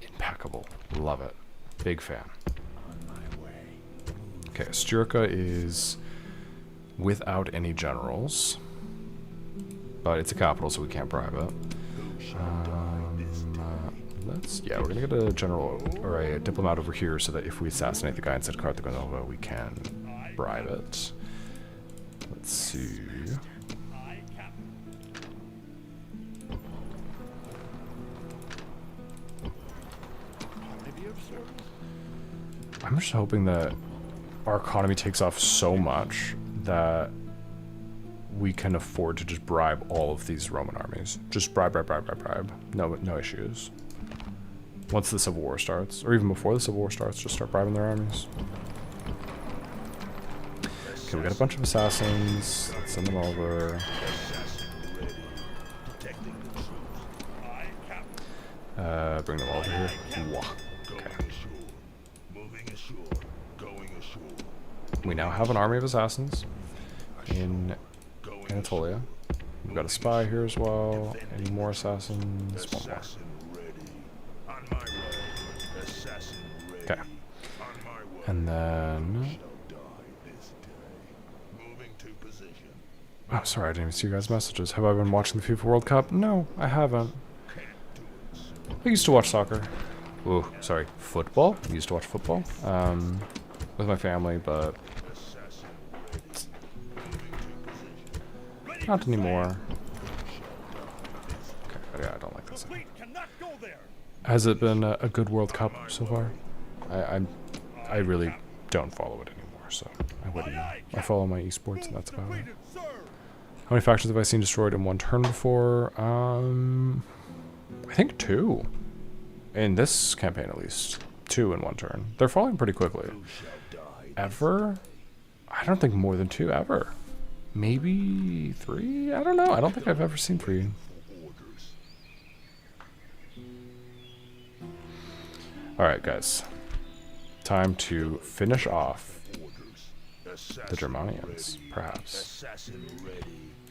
impeccable. Love it. Big fan. Okay, Asturica is without any generals, but it's a capital, so we can't bribe it. We're gonna get a general or a diplomat over here, so that if we assassinate the guy inside Carthagonova, we can bribe it. Let's see. I'm just hoping that our economy takes off so much that we can afford to just bribe all of these Roman armies. Just bribe. No issues. Once the Civil War starts, or even before the Civil War starts, just start bribing their armies. Okay, we got a bunch of assassins. Let's send them over. Bring them over here. Wah. Okay. We now have an army of assassins in Anatolia. We've got a spy here as well. Any more assassins? One more. Okay. And then... oh, sorry, I didn't even see you guys' messages. Have I been watching the FIFA World Cup? No, I haven't. I used to watch soccer. Ooh, sorry, football? I used to watch football. with my family, but not anymore. Okay, yeah, I don't like this. Fleet cannot go there. Has it been a good World Cup so far? I really don't follow it anymore, so I wouldn't know. I follow my esports, and that's about it. Completed, sir. How many factions have I seen destroyed in one turn before? I think 2. In this campaign, at least. 2 in one turn. They're falling pretty quickly. Ever? I don't think more than 2 ever. Maybe 3? I don't know. I don't think I've ever seen 3. Alright, guys. Time to finish off the Germanians, perhaps.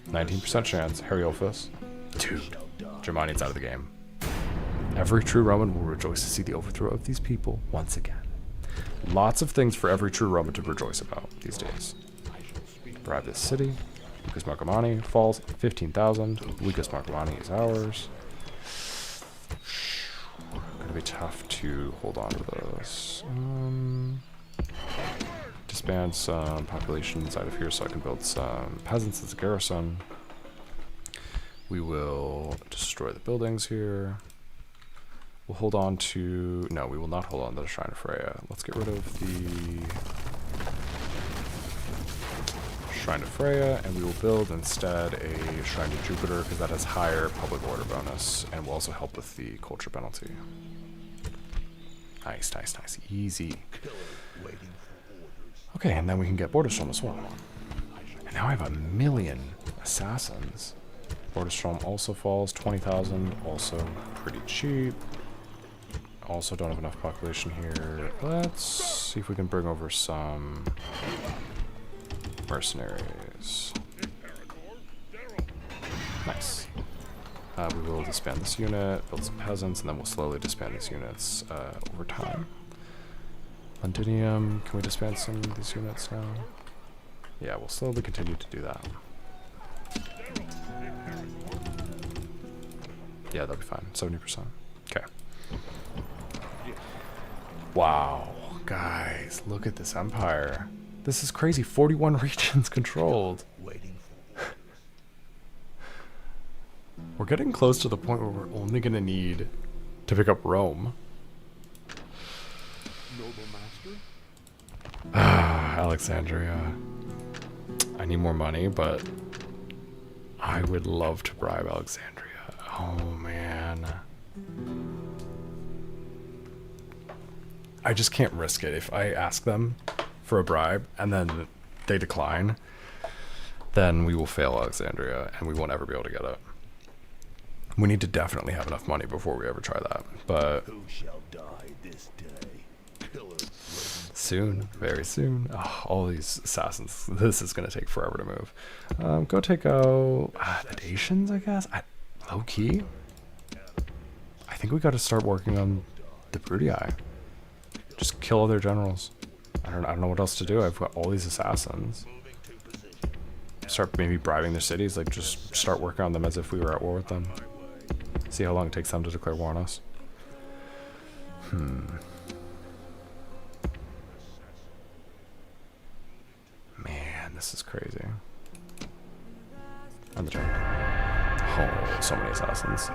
19% chance. Heriolphus. Dude. Germanians out of the game. Every true Roman will rejoice to see the overthrow of these people once again. Lots of things for every true Roman to rejoice about these days. Bribe this city. Lucas Marcomanni falls 15,000. Lucas Marcomanni is ours. Gonna be tough to hold on to this. Disband some population inside of here so I can build some peasants as a garrison. We will destroy the buildings here. We'll hold on to... No, we will not hold on to the Shrine of Freya. Let's get rid of the Shrine of Freya, and we will build instead a Shrine to Jupiter, because that has higher public order bonus, and will also help with the culture penalty. Nice, nice, nice. Easy. Okay, and then we can get Borderstrom as well. And now I have 1,000,000 assassins. Borderstrom also falls 20,000, also pretty cheap. Also don't have enough population here. Let's see if we can bring over some mercenaries. Nice. We will disband this unit, build some peasants, and then we'll slowly disband these units over time. Londinium, can we disband some of these units now? Yeah, we'll slowly continue to do that. Yeah, that'll be fine. 70%. Okay. Wow, guys, look at this empire. This is crazy. 41 regions controlled. We're getting close to the point where we're only going to need to pick up Rome. Noble master? Alexandria. I need more money, but I would love to bribe Alexandria. Oh, man. I just can't risk it. If I ask them for a bribe and then they decline, then we will fail Alexandria and we won't ever be able to get it. We need to definitely have enough money before we ever try that. But Who shall die this day? Killers. soon, very soon. Oh, all these assassins. This is going to take forever to move. Go take out the Dacians, I guess. Low key. I think we got to start working on the Brudii. Just kill all their generals. I don't know what else to do. I've got all these assassins. Start maybe bribing their cities. Like just start working on them as if we were at war with them. See how long it takes them to declare war on us. Man, this is crazy. On the turn. Oh, so many assassins.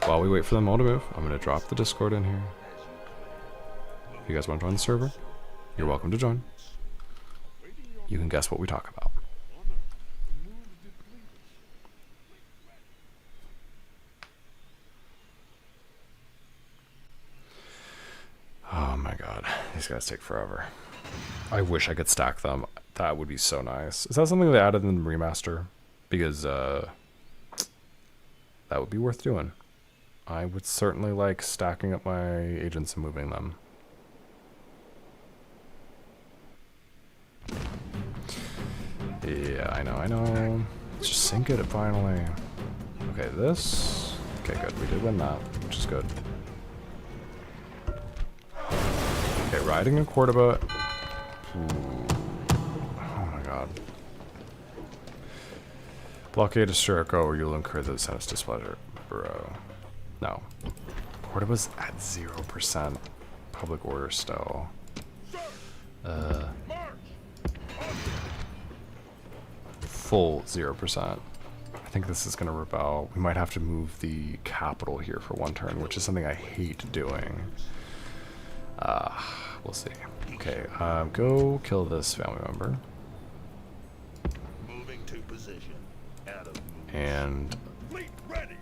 While we wait for them all to move, I'm going to drop the Discord in here. If you guys want to join the server, you're welcome to join. You can guess what we talk about. Oh my god, these guys take forever. I wish I could stack them. That would be so nice. Is that something they added in the remaster? Because that would be worth doing. I would certainly like stacking up my agents and moving them. Yeah, I know. Let's just sink it finally. Okay, this. Okay, good. We did win that, which is good. Okay, riding in Cordoba. Ooh. Oh my god. Blockade of Jericho or you'll incur the Senate's displeasure. Bro. No. Or it was at 0% public order still. Full 0%. I think this is going to rebel. We might have to move the capital here for one turn, which is something I hate doing. We'll see. Okay, go kill this family member. Moving to position. Out of moves. And Fleet ready.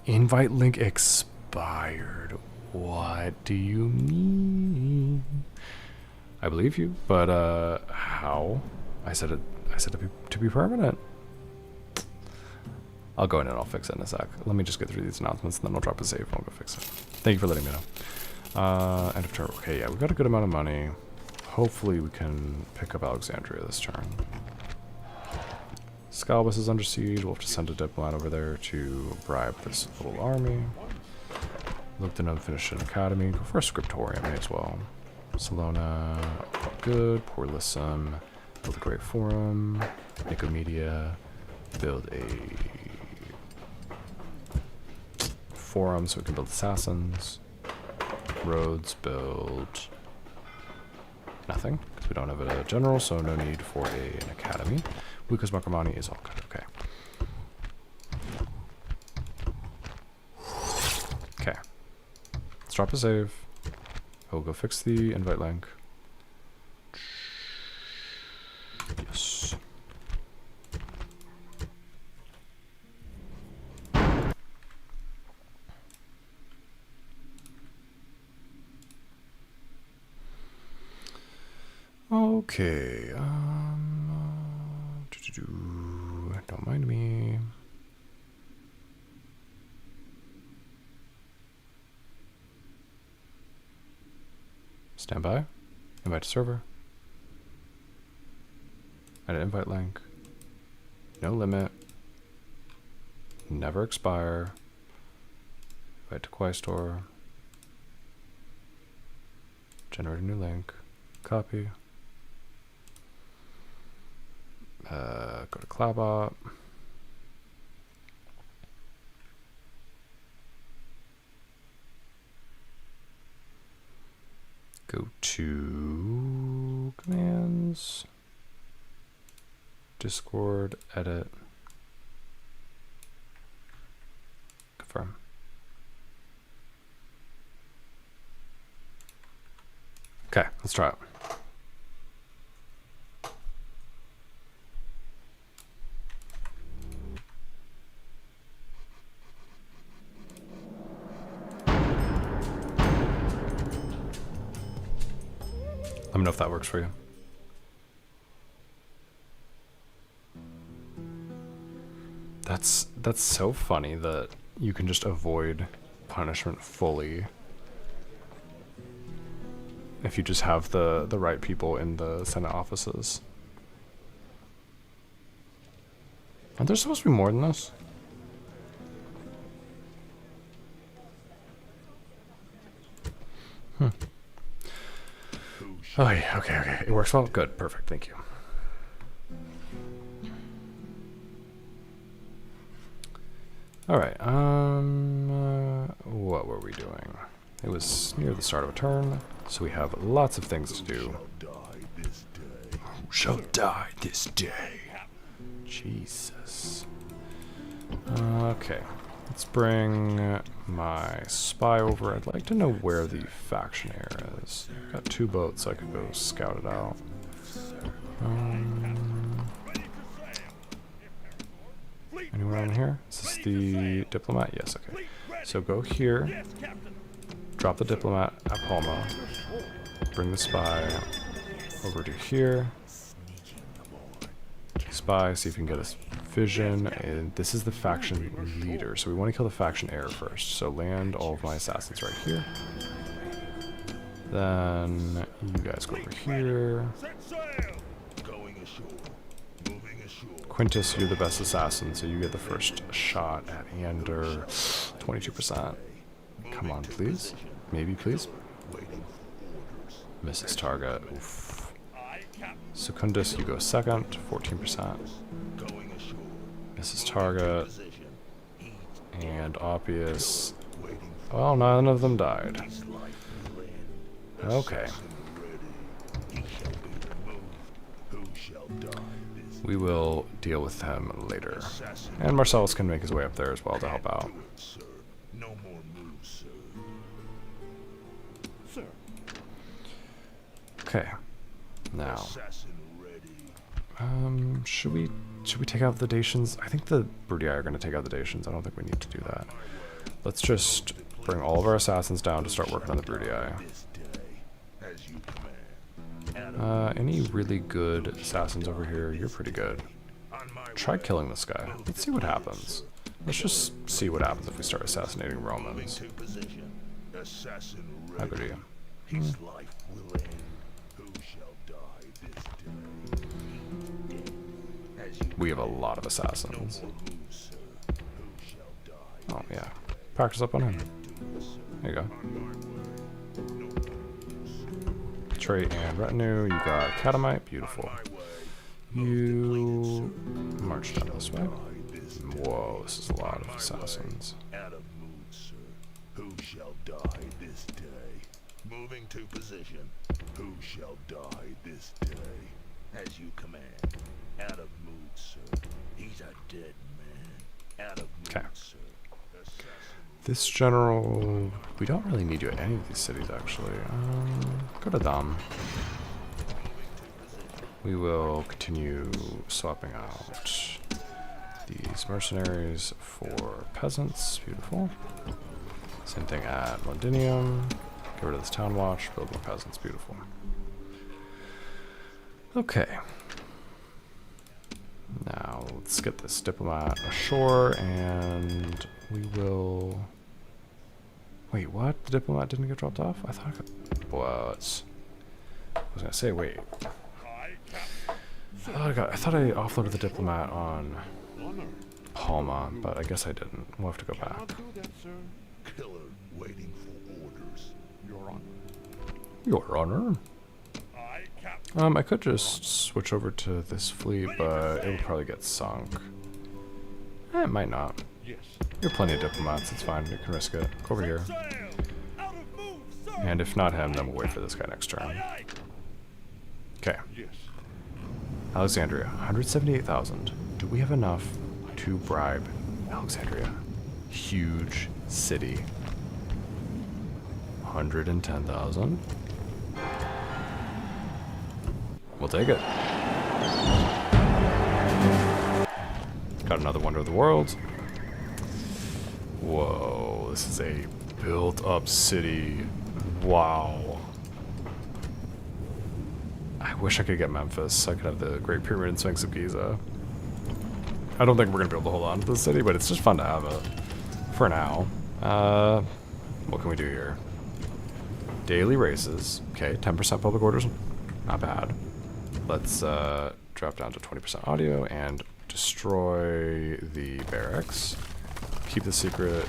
invite link expired. What do you mean? I believe you, but how? I said to be permanent. I'll go in and I'll fix it in a sec. Let me just get through these announcements and then I'll drop a save and I'll go fix it. Thank you for letting me know. End of turn. Okay, yeah, we got a good amount of money. Hopefully we can pick up Alexandria this turn. Scalbus is under siege. We'll have to send a diplomat over there to bribe this little army. Look to unfinish an academy. Go for a scriptorium, may as well. Salona, good. Porlisum, build a great forum. Nicomedia, build a forum so we can build assassins. Rhodes, build nothing because we don't have a general, so no need for an academy. Lucas Makramani is all good. Okay. Okay. Let's drop a save. I'll go fix the invite link. Yes. Okay, don't mind me. Stand by. Invite to server. Add an invite link. No limit. Never expire. Invite to Quaestor. Generate a new link. Copy. Go to CloudBot. Go to commands. Discord, edit. Confirm. Okay, let's try it. Let me know if that works for you. That's so funny that you can just avoid punishment fully if you just have the right people in the Senate offices. Aren't there supposed to be more than this? Oh yeah, okay. It works well? Good, perfect, thank you. Alright, what were we doing? It was near the start of a turn, so we have lots of things to do. Die this day. Who shall die this day? Jesus. Okay, let's bring my spy over. I'd like to know where the faction air is. I've got 2 boats, so I could go scout it out. Anyone around here? Is this the diplomat? Yes, okay. So go here, drop the diplomat at Palma, bring the spy over to here. Spy, see if you can get a vision, and this is the faction leader, so we want to kill the faction heir first. So land all of my assassins right here. Then you guys go over here. Set sail. Going ashore. Moving ashore. Quintus, you're the best assassin, so you get the first shot at Ander. 22%. Come on, please. Maybe, please. Waiting for orders. Misses target. Oof. Secundus, you go second. 14%. Going ashore. Misses target. Position. And Oppius Waiting Well, none of them died. His life will end. Okay. Assassin ready. He shall be removed. Who shall die this We will deal with him later. assassin? And Marcellus can make his way up there as well to help out. Do it, sir. No more moves, sir. Sir, Okay. Now, Assassin ready. should we take out the Dacians? I think the Brudii are going to take out the Dacians. I don't think we need to do that. Let's just bring all of our assassins down to start working on the Brudii. This day, as you command. Any really good assassins over here? You're pretty good. On my Try way. killing this guy. Let's see what happens. Let's just see what happens if we start assassinating Moving Romans. to position. Assassin How good are ready. you? His life will end. Who shall die this day? He dead. As you We have a command. lot of No assassins. more moves, sir. Who shall die? Oh, yeah. Practice up on him. Do it, sir. There you go. On my way. No more moves. Trait and retinue. You got Catamite. Beautiful. On my way. You march down this way. Die this day. Whoa, this is a lot On of my way. assassins. Out of mood, sir. Who shall die this day? Moving to position. Who shall die this day? As you command. Out of mood, sir. He's a dead man. Out of mood, 'Kay. sir. Assassin. This general, we don't really need you at any of these cities, actually. Go to Dam. We will continue swapping out these mercenaries for peasants. Beautiful. Same thing at Londinium. Get rid of this town watch. Build more peasants. Beautiful. Okay. Now let's get this diplomat ashore, and we will. Wait, what? The diplomat didn't get dropped off? I thought it was. I was gonna say, wait. I thought I offloaded the diplomat on honor. Palma, but I guess I didn't. We'll have to go Cannot back. do that, sir. Killer waiting for orders. Your honor. Your Honor. I, Captain. I could just switch over to this fleet, but it would probably get sunk. It might not. Yes. You have plenty of diplomats. It's fine. You can risk it. Go over here. Sail! Out of move, sir! And if not him, then we'll wait for this guy next turn. Aye, Okay. yes. Alexandria, 178,000. Do we have enough to bribe Alexandria? Huge city. 110,000. We'll take it. Got another wonder of the world. Whoa, this is a built up city. Wow. I wish I could get Memphis so I could have the Great Pyramid and Sphinx of Giza. I don't think we're going to be able to hold on to the city, but it's just fun to have it. For now. What can we do here? Daily races. Okay, 10% public orders. Not bad. Let's drop down to 20% audio and destroy the barracks. Keep the secret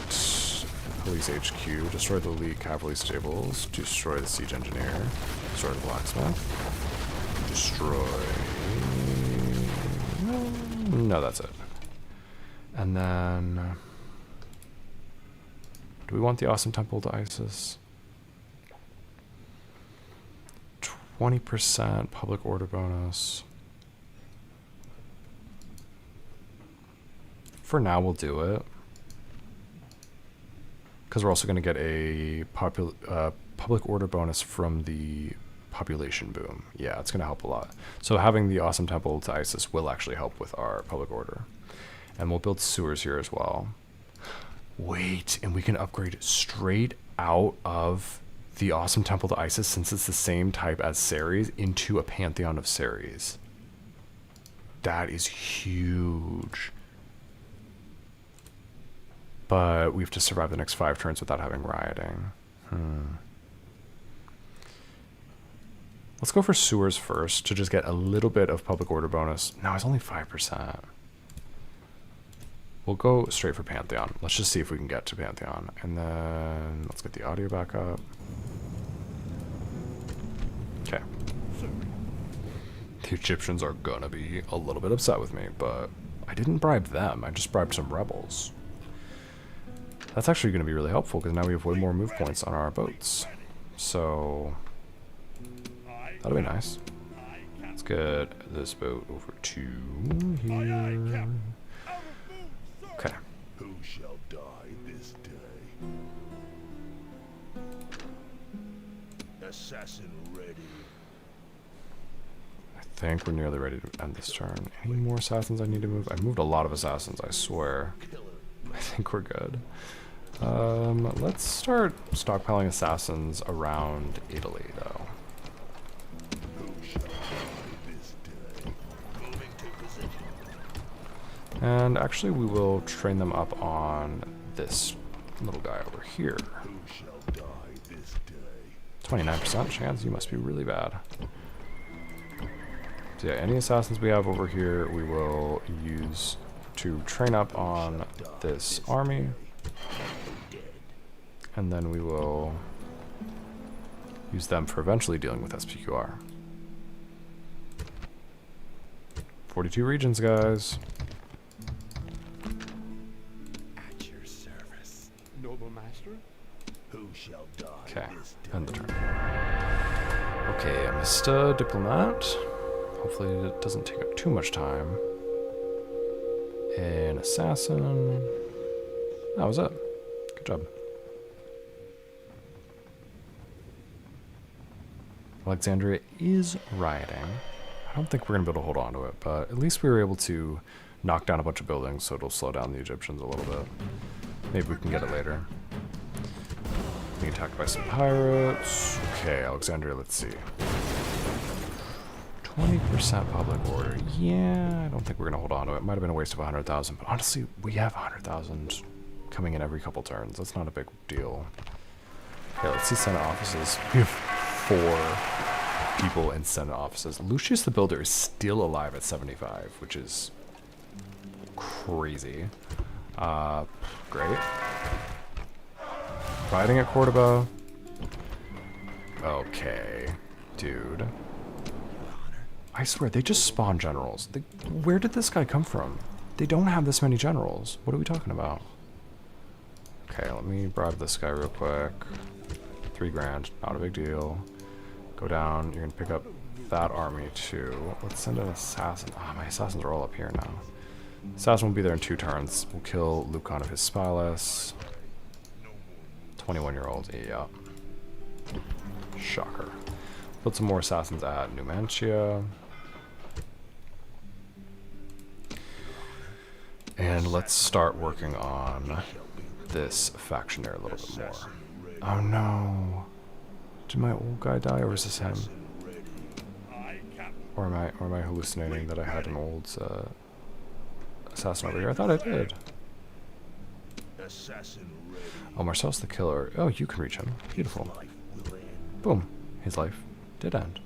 police HQ. Destroy the elite cavalry stables. Destroy the siege engineer. Destroy the blacksmith. Destroy... No, that's it. And then... Do we want the awesome temple to Isis? 20% public order bonus. For now, we'll do it. Because we're also going to get a public order bonus from the population boom. Yeah, it's going to help a lot. So having the awesome temple to Isis will actually help with our public order. And we'll build sewers here as well. Wait, and we can upgrade straight out of the awesome temple to Isis, since it's the same type as Ceres, into a pantheon of Ceres. That is huge. But we have to survive the next 5 turns without having rioting. Let's go for sewers first to just get a little bit of public order bonus. No, it's only 5%. We'll go straight for Pantheon. Let's just see if we can get to Pantheon. And then let's get the audio back up. Okay. Sir. The Egyptians are gonna be a little bit upset with me, but I didn't bribe them. I just bribed some rebels. that's actually going to be really helpful because now we have way more move points on our boats. So that'll be nice. Let's get this boat over to here. Okay. Who shall die this day? Assassin ready. I think we're nearly ready to end this turn. Any more assassins I need to move? I moved a lot of assassins, I swear. I think we're good. Let's start stockpiling assassins around Italy, though. Who shall die this day? Moving to position. And actually, we will train them up on this little guy over here. Who shall die this day? 29% chance, you must be really bad. So yeah, any assassins we have over here, we will use to train up on this army. And then we will use them for eventually dealing with SPQR. 42 regions, guys. At your service. Noble master? Who shall die Okay, this day? end the turn. Okay, Mr. Diplomat. Hopefully it doesn't take up too much time. An assassin. That was it. Good job. Alexandria is rioting. I don't think we're going to be able to hold on to it, but at least we were able to knock down a bunch of buildings, so it'll slow down the Egyptians a little bit. Maybe we can get it later. Being attacked by some pirates. Okay, Alexandria, let's see. 20% public order. Yeah, I don't think we're going to hold on to it. Might have been a waste of 100,000, but honestly, we have 100,000 coming in every couple turns. That's not a big deal. Okay, let's see Senate offices. We have 4 people in Senate offices. Lucius the Builder is still alive at 75, which is crazy. Great. Riding at Cordoba. Okay, dude. I swear, they just spawn generals. Where did this guy come from? They don't have this many generals. What are we talking about? Okay, let me bribe this guy real quick. 3 grand, not a big deal. Go down, you're gonna pick up that army too. Let's send an assassin. Ah, my assassins are all up here now. Assassin will be there in 2 turns. We'll kill Lucan of his Spylus. 21-year-old, yeah. Shocker. Build some more assassins at Numantia. And let's start working on this faction there a little bit more. Oh no. Did my old guy die, or is this him? Or am I hallucinating that I had an old assassin over here? I thought I did. Oh, Marcel's the killer. Oh, you can reach him. Beautiful. Boom. His life did end.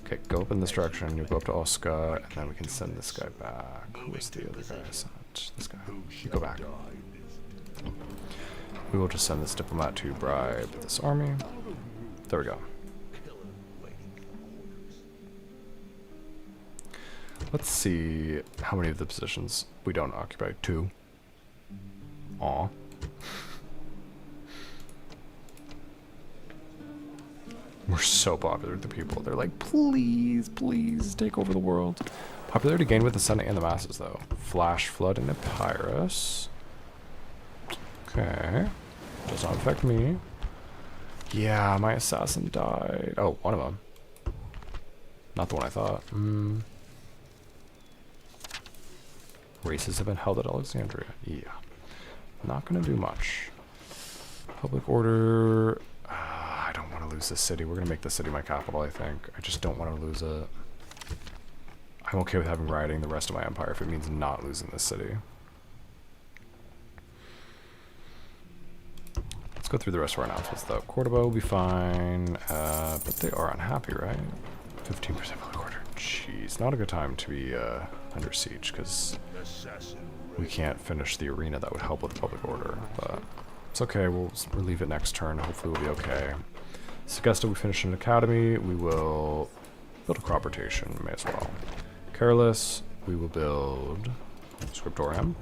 Okay, go up in this direction. You'll go up to Oscar, and then we can send this guy back. Who was the other guy I sent? This guy. You go back. We will just send this diplomat to bribe this army. There we go. Let's see how many of the positions we don't occupy. 2. Aw. We're so popular with the people. They're like, please, please take over the world. Popularity gained with the Senate and the masses, though. Flash Flood and Epirus. Okay. Does not affect me. Yeah, my assassin died. Oh, one of them. Not the one I thought. Races have been held at Alexandria. Yeah. Not gonna do much. Public order. I don't want to lose this city. We're gonna make this city my capital, I think. I just don't want to lose it. I'm okay with having rioting the rest of my empire if it means not losing this city. Let's go through the rest of our announcements, though. Cordoba will be fine, but they are unhappy, right? 15% public order. Jeez, not a good time to be under siege, because we can't finish the arena. That would help with the public order, but it's okay. We'll relieve it next turn. Hopefully we'll be okay. Segesta, we finish an academy. We will build a crop rotation, may as well. Careless, we will build Scriptorium.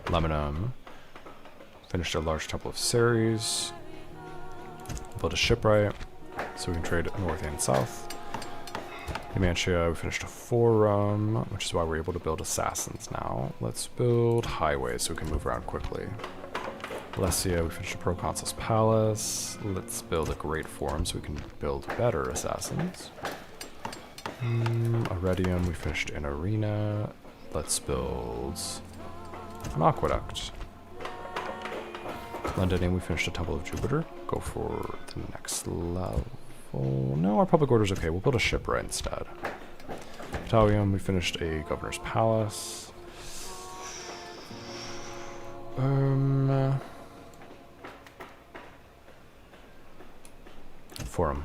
Lemonum. Finished a large temple of Ceres. Built a shipwright, so we can trade north and south. Numantia, we finished a forum, which is why we're able to build assassins now. Let's build highways so we can move around quickly. Alessia, we finished a proconsul's palace. Let's build a great forum so we can build better assassins. Iridium, we finished an arena. Let's build an aqueduct. Londonium, we finished a Temple of Jupiter. Go for the next level. No, our public order's okay. We'll build a shipwright instead. Italium, we finished a governor's palace. Forum.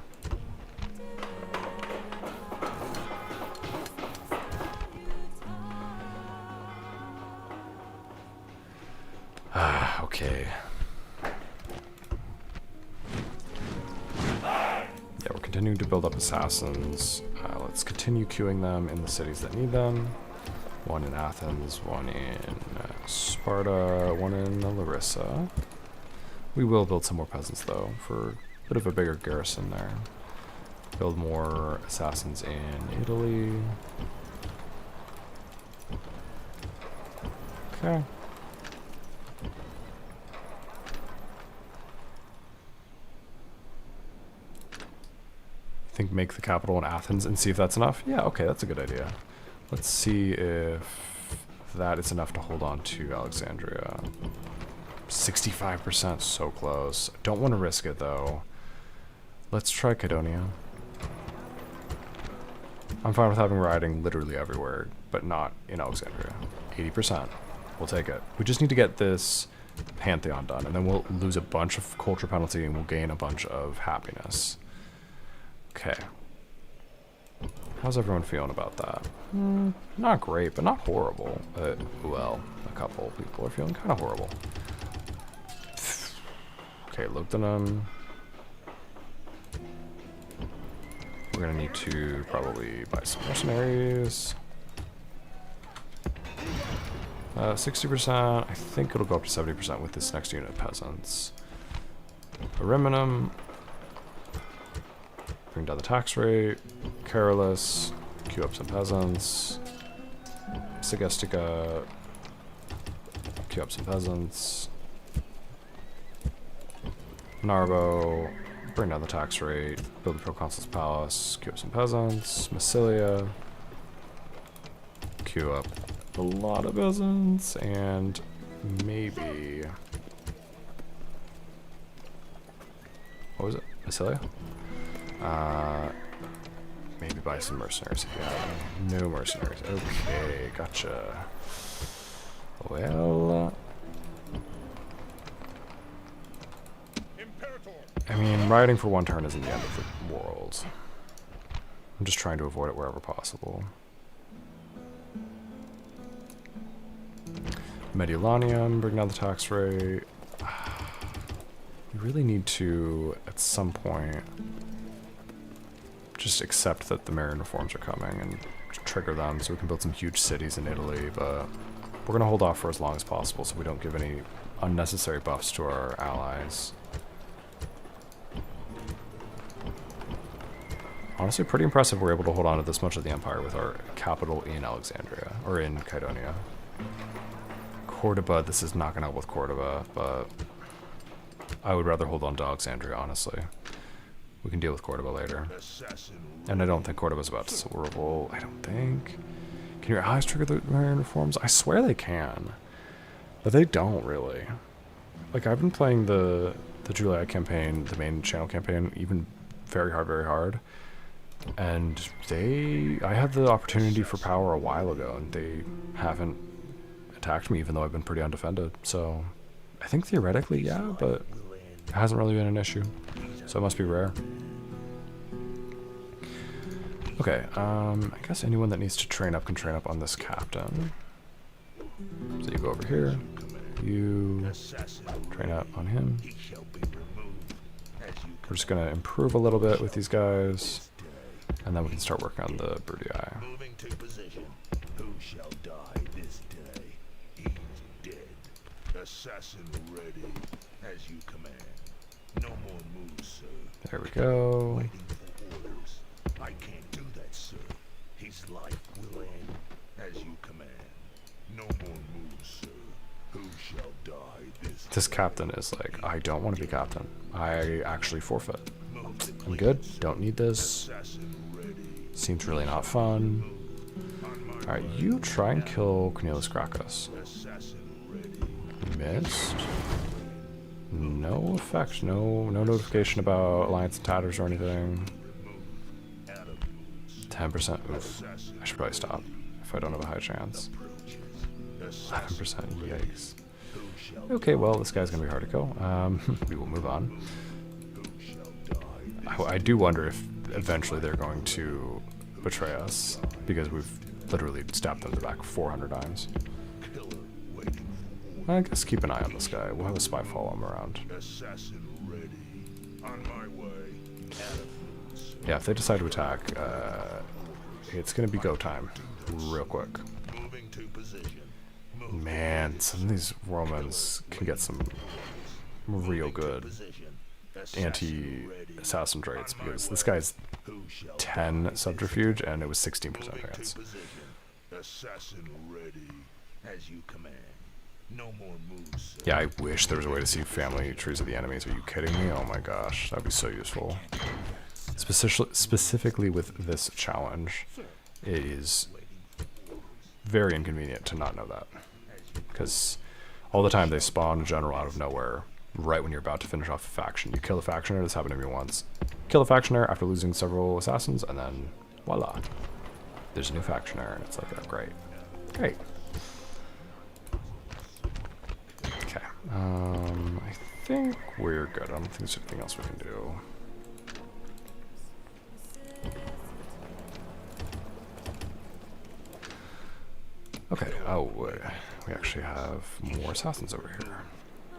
Okay. Yeah, we're continuing to build up assassins. Let's continue queuing them in the cities that need them. One in Athens, one in Sparta, one in Larissa. We will build some more peasants though, for a bit of a bigger garrison there. Build more assassins in Italy. Okay. Think make the capital in Athens and see if that's enough? Yeah, okay, that's a good idea. Let's see if that is enough to hold on to Alexandria. 65%, so close. Don't want to risk it though. Let's try Kydonia. I'm fine with having rioting literally everywhere, but not in Alexandria. 80%. We'll take it. We just need to get this Pantheon done, and then we'll lose a bunch of culture penalty and we'll gain a bunch of happiness. Okay. How's everyone feeling about that? Not great, but not horrible. Well, a couple people are feeling kind of horrible. Okay, Lugdunum. We're gonna need to probably buy some mercenaries. 60%. I think it'll go up to 70% with this next unit of peasants. Ariminum. Bring down the tax rate. Carolus. Queue up some peasants. Segestica. Queue up some peasants. Narbo. Bring down the tax rate. Build the proconsul's palace. Queue up some peasants. Massilia. Queue up a lot of peasants. And maybe... what was it? Massilia? Maybe buy some mercenaries if you have them. No mercenaries. Okay, gotcha. Well... I mean, rioting for one turn isn't the end of the world. I'm just trying to avoid it wherever possible. Mediolanium, bring down the tax rate. We really need to, at some point, just accept that the Marian reforms are coming and trigger them so we can build some huge cities in Italy, but we're going to hold off for as long as possible so we don't give any unnecessary buffs to our allies. Honestly, pretty impressive we're able to hold on to this much of the empire with our capital in Alexandria, or in Kydonia. Cordoba, this is not going to help with Cordoba, but I would rather hold on to Alexandria, honestly. We can deal with Cordoba later. And I don't think Cordoba's about to revolt, I don't think. Can your allies trigger the Marian reforms? I swear they can. But they don't, really. Like, I've been playing the Julia campaign, the main channel campaign, even very hard. And I had the opportunity for power a while ago, and they haven't attacked me, even though I've been pretty undefended. So, I think theoretically, yeah, but it hasn't really been an issue. So it must be rare. Okay, I guess anyone that needs to train up can train up on this captain. So you go over here, you train up on him. We're just gonna improve a little bit with these guys, and then we can start working on the Brutii. Moving to position. Who shall die this day? He's dead. Assassin ready, as you command. No more moves, sir. There we go. Waiting for orders. I can't do that, sir. His life will end, as you command. No more moves, sir. Who shall die This captain is like, I don't want to be captain. I actually forfeit. Move the I'm good. Don't need this. assassin ready. Seems really not fun. On my Alright, you try and kill Cornelius Gracchus. assassin ready. Missed. No effect. No notification about Alliance and Tatters or anything. Out of moves. 10%. Oof. I should probably stop if I don't have a high chance. 11%. Yikes. Okay, well, this guy's gonna be hard to kill. We will move on. I do wonder if eventually they're going to betray us, because we've literally stabbed them in the back 400 times. I guess keep an eye on this guy. We'll have a spy follow him around. Assassin ready. On my way. Out of moves. Yeah, if they decide to attack, it's gonna be go time real quick. Moving to position. Man, some of these Romans can get some real good Position. anti-assassin traits, because this guy's 10 subterfuge and it was 16% chance. Position. Assassin ready. As you command. No more moves, sir. Yeah, I wish there was a way to see family trees of the enemies. Are you kidding me? Oh my gosh, that'd be so useful. Specifically with this challenge, it is very inconvenient to not know that, because all the time they spawn a general out of nowhere right when you're about to finish off a faction. You kill a factioner. This happened to me once. Kill a factioner after losing several assassins, and then voila, there's a new factioner, and it's like, oh, great. Okay, I think we're good. I don't think there's anything else we can do. Okay, oh, we actually have more assassins over here.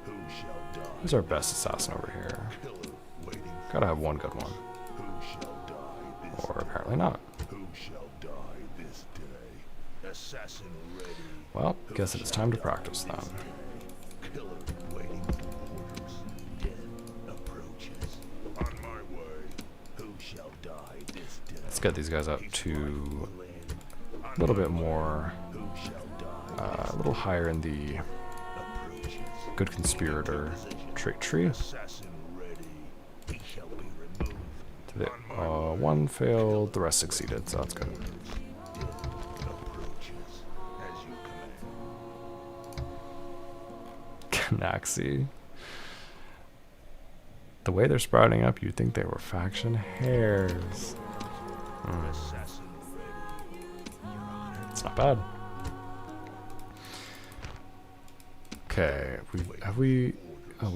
Who shall die? Who's our best assassin over here? Killer waiting. Gotta have one good one. Who shall die this Or apparently not. Who shall die this day? Assassin ready. Well, guess it's time to practice then. Killer waiting for orders. Death approaches. On my way. Who shall die this day? Let's get these guys up to a little bit more, a little higher in the good conspirator trait tree. Assassin ready. He shall be removed. One failed, the rest succeeded, so that's good. Approaches as you command. Canaxi. The way they're sprouting up, you'd think they were faction hairs. Assassin ready. It's not bad. Okay, we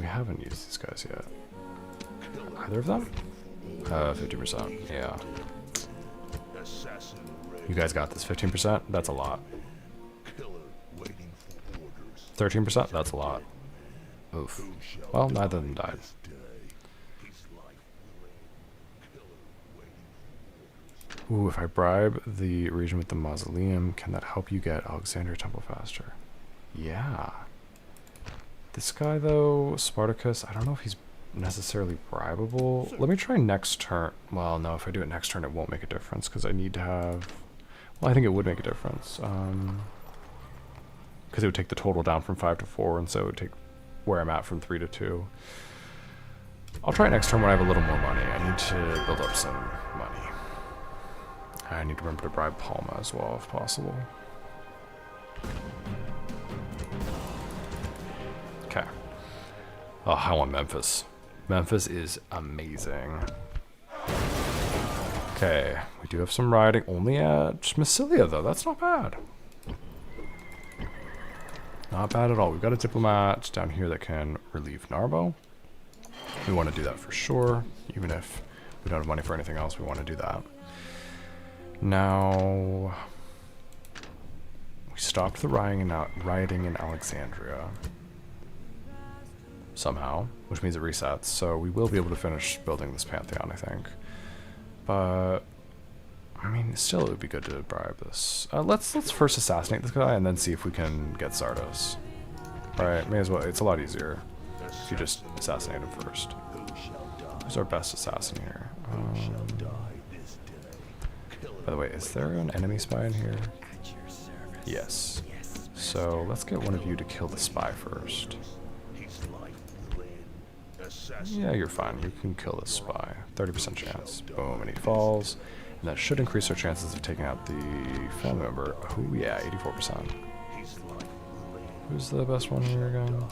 haven't used these guys yet. Either of them? 50%, yeah. Assassin ready. You guys got this, 15%? That's a lot. Killer waiting for orders. 13%? That's a lot. Oof. Well, neither of them died. Day. His life will end. Killer waiting for orders. Ooh, if I bribe the region with the mausoleum, can that help you get Alexandria Temple faster? Yeah. This guy, though, Spartacus, I don't know if he's necessarily bribable. Let me try next turn. Well, no, if I do it next turn, it won't make a difference, because I need to have... Well, I think it would make a difference. Because it would take the total down from 5 to 4, and so it would take where I'm at from 3 to 2. I'll try it next turn when I have a little more money. I need to build up some money. I need to remember to bribe Palma as well, if possible. Okay. Oh, I want Memphis. Memphis is amazing. Okay, we do have some riding only at Massilia, though. That's not bad. Not bad at all. We've got a diplomat down here that can relieve Narbo. We want to do that for sure. Even if we don't have money for anything else, we want to do that. Now, we stopped the rioting in Alexandria. Somehow, which means it resets, so we will be able to finish building this Pantheon, I think. But, I mean, still, it would be good to bribe this. Let's first assassinate this guy and then see if we can get Zardos. right? May as well. It's a lot easier if you just assassinate him first. Who's our best assassin here? By the way, is there an enemy spy in here? Yes. So let's get one of you to kill the spy first. Yeah, you're fine. You can kill this spy. 30% chance. Boom, and he falls. And that should increase our chances of taking out the family member. Oh yeah, 84%. Who's the best one here again?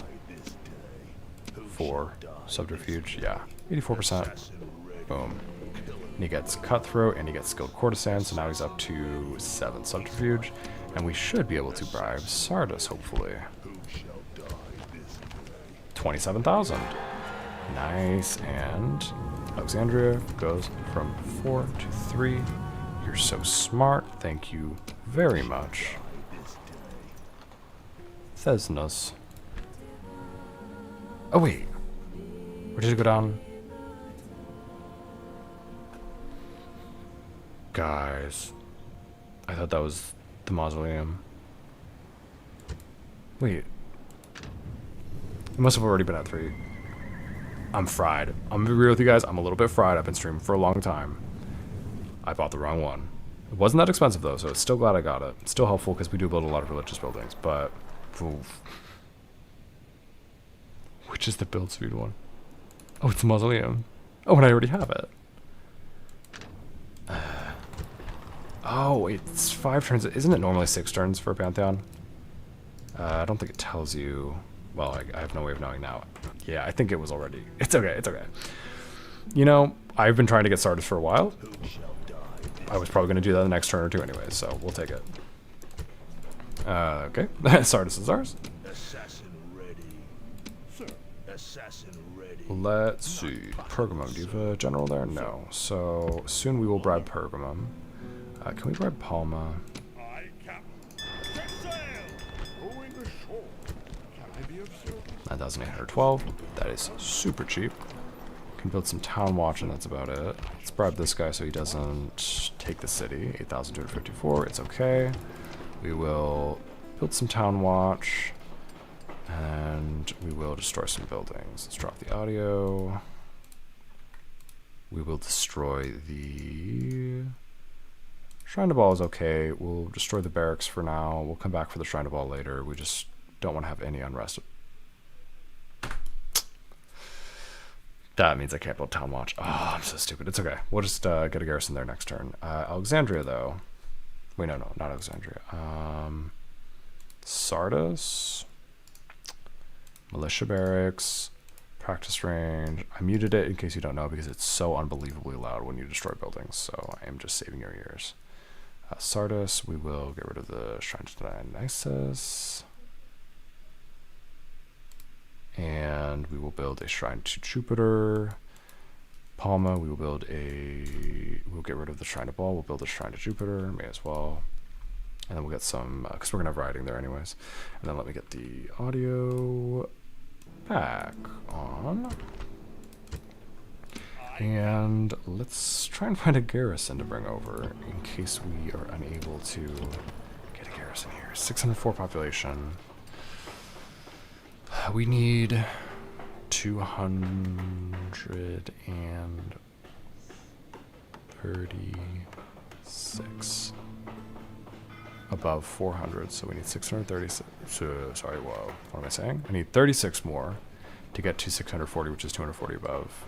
4. Subterfuge, yeah. 84%. Boom. And he gets Cutthroat, and he gets Skilled Courtesan, so now he's up to 7 Subterfuge. And we should be able to bribe Sardis, hopefully. 27,000. Nice, and Alexandria goes from 4 to 3. You're so smart. Thank you very much. Thesnos. Oh wait. Where did it go down? Guys. I thought that was the mausoleum. Wait. It must have already been at 3. I'm fried. I'm gonna be real with you guys. I'm a little bit fried. I've been streaming for a long time. I bought the wrong one. It wasn't that expensive though, so it's still glad I got it. It's still helpful because we do build a lot of religious buildings, but... Oof. Which is the build speed one? Oh, it's the mausoleum. Oh, and I already have it. Oh, it's 5 turns. Isn't it normally 6 turns for a Pantheon? I don't think it tells you... Well, I have no way of knowing now. Yeah, I think it was already. It's okay, it's okay. You know, I've been trying to get Sardis for a while. I was probably going to do that the next turn or two anyway, so we'll take it. Okay. Sardis is ours. Assassin ready. Sir, assassin ready. Let's see. Pergamum. Do you have a general there? No. So, soon we will bribe Pergamum. Can we bribe Palma? Aye, Captain. Set sail! Going ashore. Can I be of service? 9,812. That is super cheap. Can build some town watch, and that's about it. Let's bribe this guy so he doesn't take the city. 8,254. It's okay. We will build some town watch, and we will destroy some buildings. Let's drop the audio. We will destroy the Shrine to Ball is okay. We'll destroy the barracks for now. We'll come back for the Shrine to Ball later. We just don't want to have any unrest. That means I can't build Town Watch. Oh, I'm so stupid. It's okay. We'll just get a garrison there next turn. Alexandria, though. Wait, no, not Alexandria. Sardis. Militia Barracks. Practice range. I muted it in case you don't know because it's so unbelievably loud when you destroy buildings. So I am just saving your ears. Sardis, we will get rid of the Shrine to Dionysus. And we will build a Shrine to Jupiter. Palma, we will build a... We'll get rid of the Shrine to Baal. We'll build a Shrine to Jupiter. May as well. And then we'll get some... Because we're going to have riding there anyways. And then let me get the audio back on. And let's try and find a garrison to bring over in case we are unable to get a garrison here. 604 population. We need 236 above 400, so we need 636. Sorry, whoa. What am I saying? I need 36 more to get to 640, which is 240 above.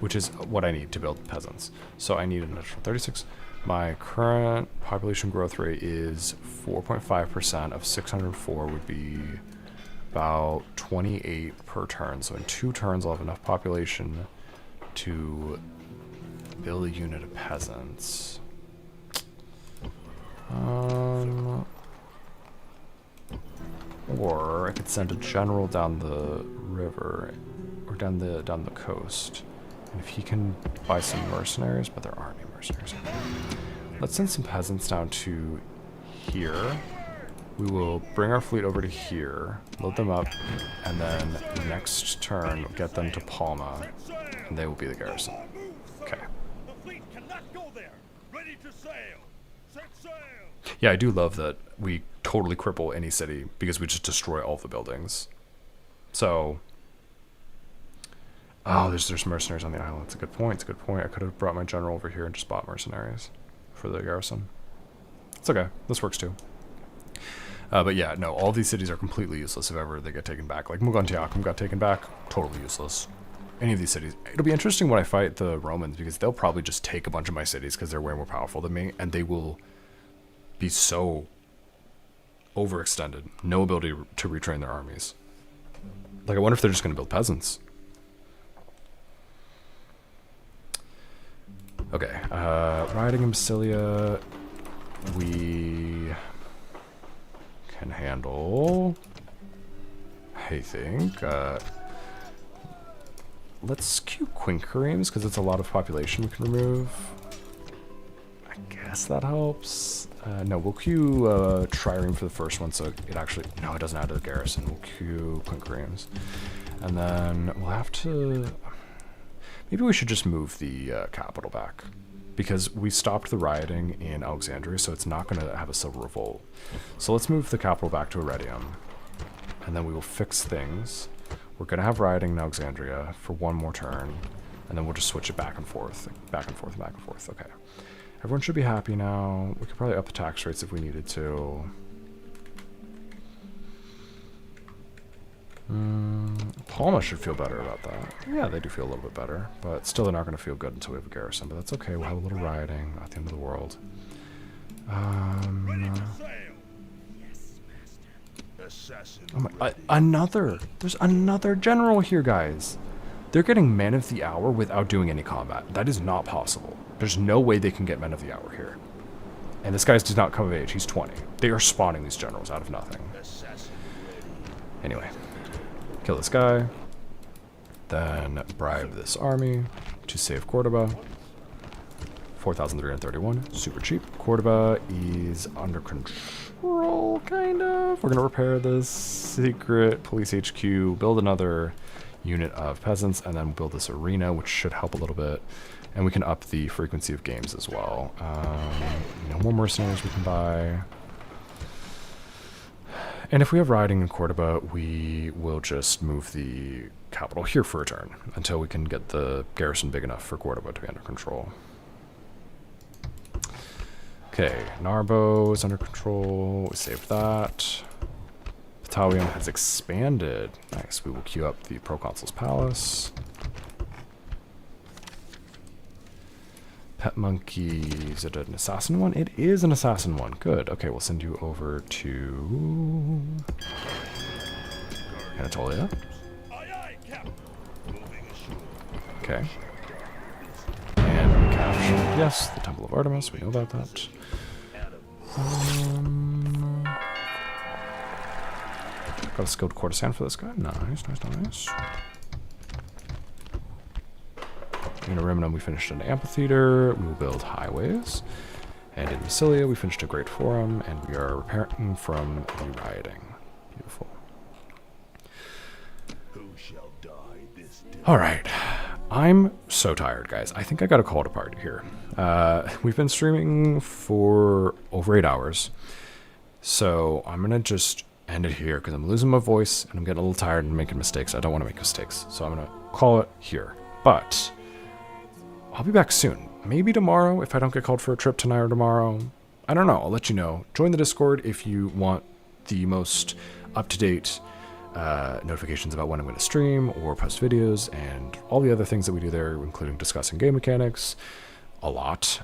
Which is what I need to build peasants. So I need an additional 36. My current population growth rate is 4.5%. Of 604 would be about 28 per turn. So in 2 turns I'll have enough population to build a unit of peasants. Or I could send a general down the river or down the coast. And if he can buy some mercenaries, but there aren't any mercenaries. Let's send some peasants down to here. We will bring our fleet over to here, load them up, and then next turn get them to Palma, and they will be the garrison. Okay. The fleet cannot go there. Ready to sail. Set sail. Yeah, I do love that we totally cripple any city because we just destroy all the buildings. So, oh, there's mercenaries on the island. It's a good point. It's a good point. I could have brought my general over here and just bought mercenaries for the garrison. It's okay. This works too. But yeah, no, all these cities are completely useless if ever they get taken back. Like Mogontiacum got taken back, totally useless. Any of these cities. It'll be interesting when I fight the Romans because they'll probably just take a bunch of my cities because they're way more powerful than me, and they will be so overextended. No ability to retrain their armies. Like, I wonder if they're just going to build peasants. Okay, riding in Massilia, we can handle, I think. Let's queue Quinqueremes because it's a lot of population we can remove. I guess that helps. No, we'll queue Trireme for the first one, so it actually, no, it doesn't add to the garrison. We'll queue Quinqueremes. And then we'll have to, maybe we should just move the capital back because we stopped the rioting in Alexandria, so it's not going to have a civil revolt. So let's move the capital back to Arretium, and then we will fix things. We're going to have rioting in Alexandria for one more turn, and then we'll just switch it back and forth, back and forth, back and forth. Okay. Everyone should be happy now. We could probably up the tax rates if we needed to. Palma should feel better about that. Yeah, they do feel a little bit better, but still they're not going to feel good until we have a garrison, but that's okay. We'll have a little rioting, not the end of the world. Oh my, there's another general here, guys. They're getting Men of the Hour without doing any combat. That is not possible. There's no way they can get Men of the Hour here. And this guy does not come of age. He's 20. They are spawning these generals out of nothing. Anyway, kill this guy. Then bribe this army to save Cordoba. 4,331, super cheap. Cordoba is under control, kind of. We're gonna repair this secret police HQ, build another unit of peasants, and then build this arena, which should help a little bit. And we can up the frequency of games as well. No more mercenaries we can buy. And if we have riding in Cordoba, we will just move the capital here for a turn until we can get the garrison big enough for Cordoba to be under control. Okay, Narbo is under control. We saved that. Battalion has expanded. Nice. We will queue up the Proconsul's Palace. Pet Monkey, is it an assassin one? It is an assassin one. Good. Okay, we'll send you over to Anatolia. Okay. And we captured, yes, the Temple of Artemis. We know about that. Got a skilled courtesan for this guy. Nice, nice, nice. In Ariminum, we finished an amphitheater. We will build highways. And in Massilia, we finished a great forum, and we are repairing from the rioting. Beautiful. Who shall die this day? All right. I'm so tired, guys. I think I got to call it a party here. We've been streaming for over 8 hours. So I'm going to just end it here because I'm losing my voice and I'm getting a little tired and making mistakes. I don't want to make mistakes. So I'm going to call it here. But I'll be back soon. Maybe tomorrow if I don't get called for a trip tonight or tomorrow. I don't know. I'll let you know. Join the Discord if you want the most up-to-date notifications about when I'm going to stream or post videos and all the other things that we do there, including discussing game mechanics a lot,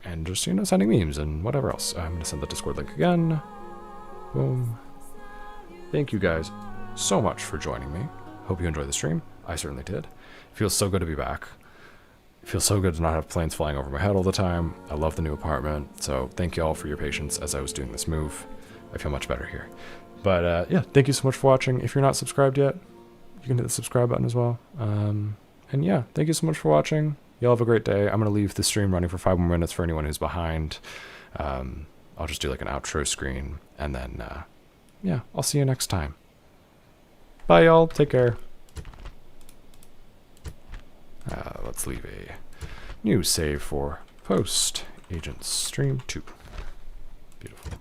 and just, you know, sending memes and whatever else. I'm going to send the Discord link again. Boom. Thank you guys so much for joining me. Hope you enjoyed the stream. I certainly did. Feels so good to be back. It feels so good to not have planes flying over my head all the time. I love the new apartment, so thank you all for your patience as I was doing this move. I feel much better here. But yeah, thank you so much for watching. If you're not subscribed yet, you can hit the subscribe button as well. And yeah, thank you so much for watching. Y'all have a great day. I'm going to leave the stream running for 5 more minutes for anyone who's behind. I'll just do like an outro screen, and then yeah, I'll see you next time. Bye, y'all. Take care. Let's leave a new save for Post Agent Stream 2. Beautiful.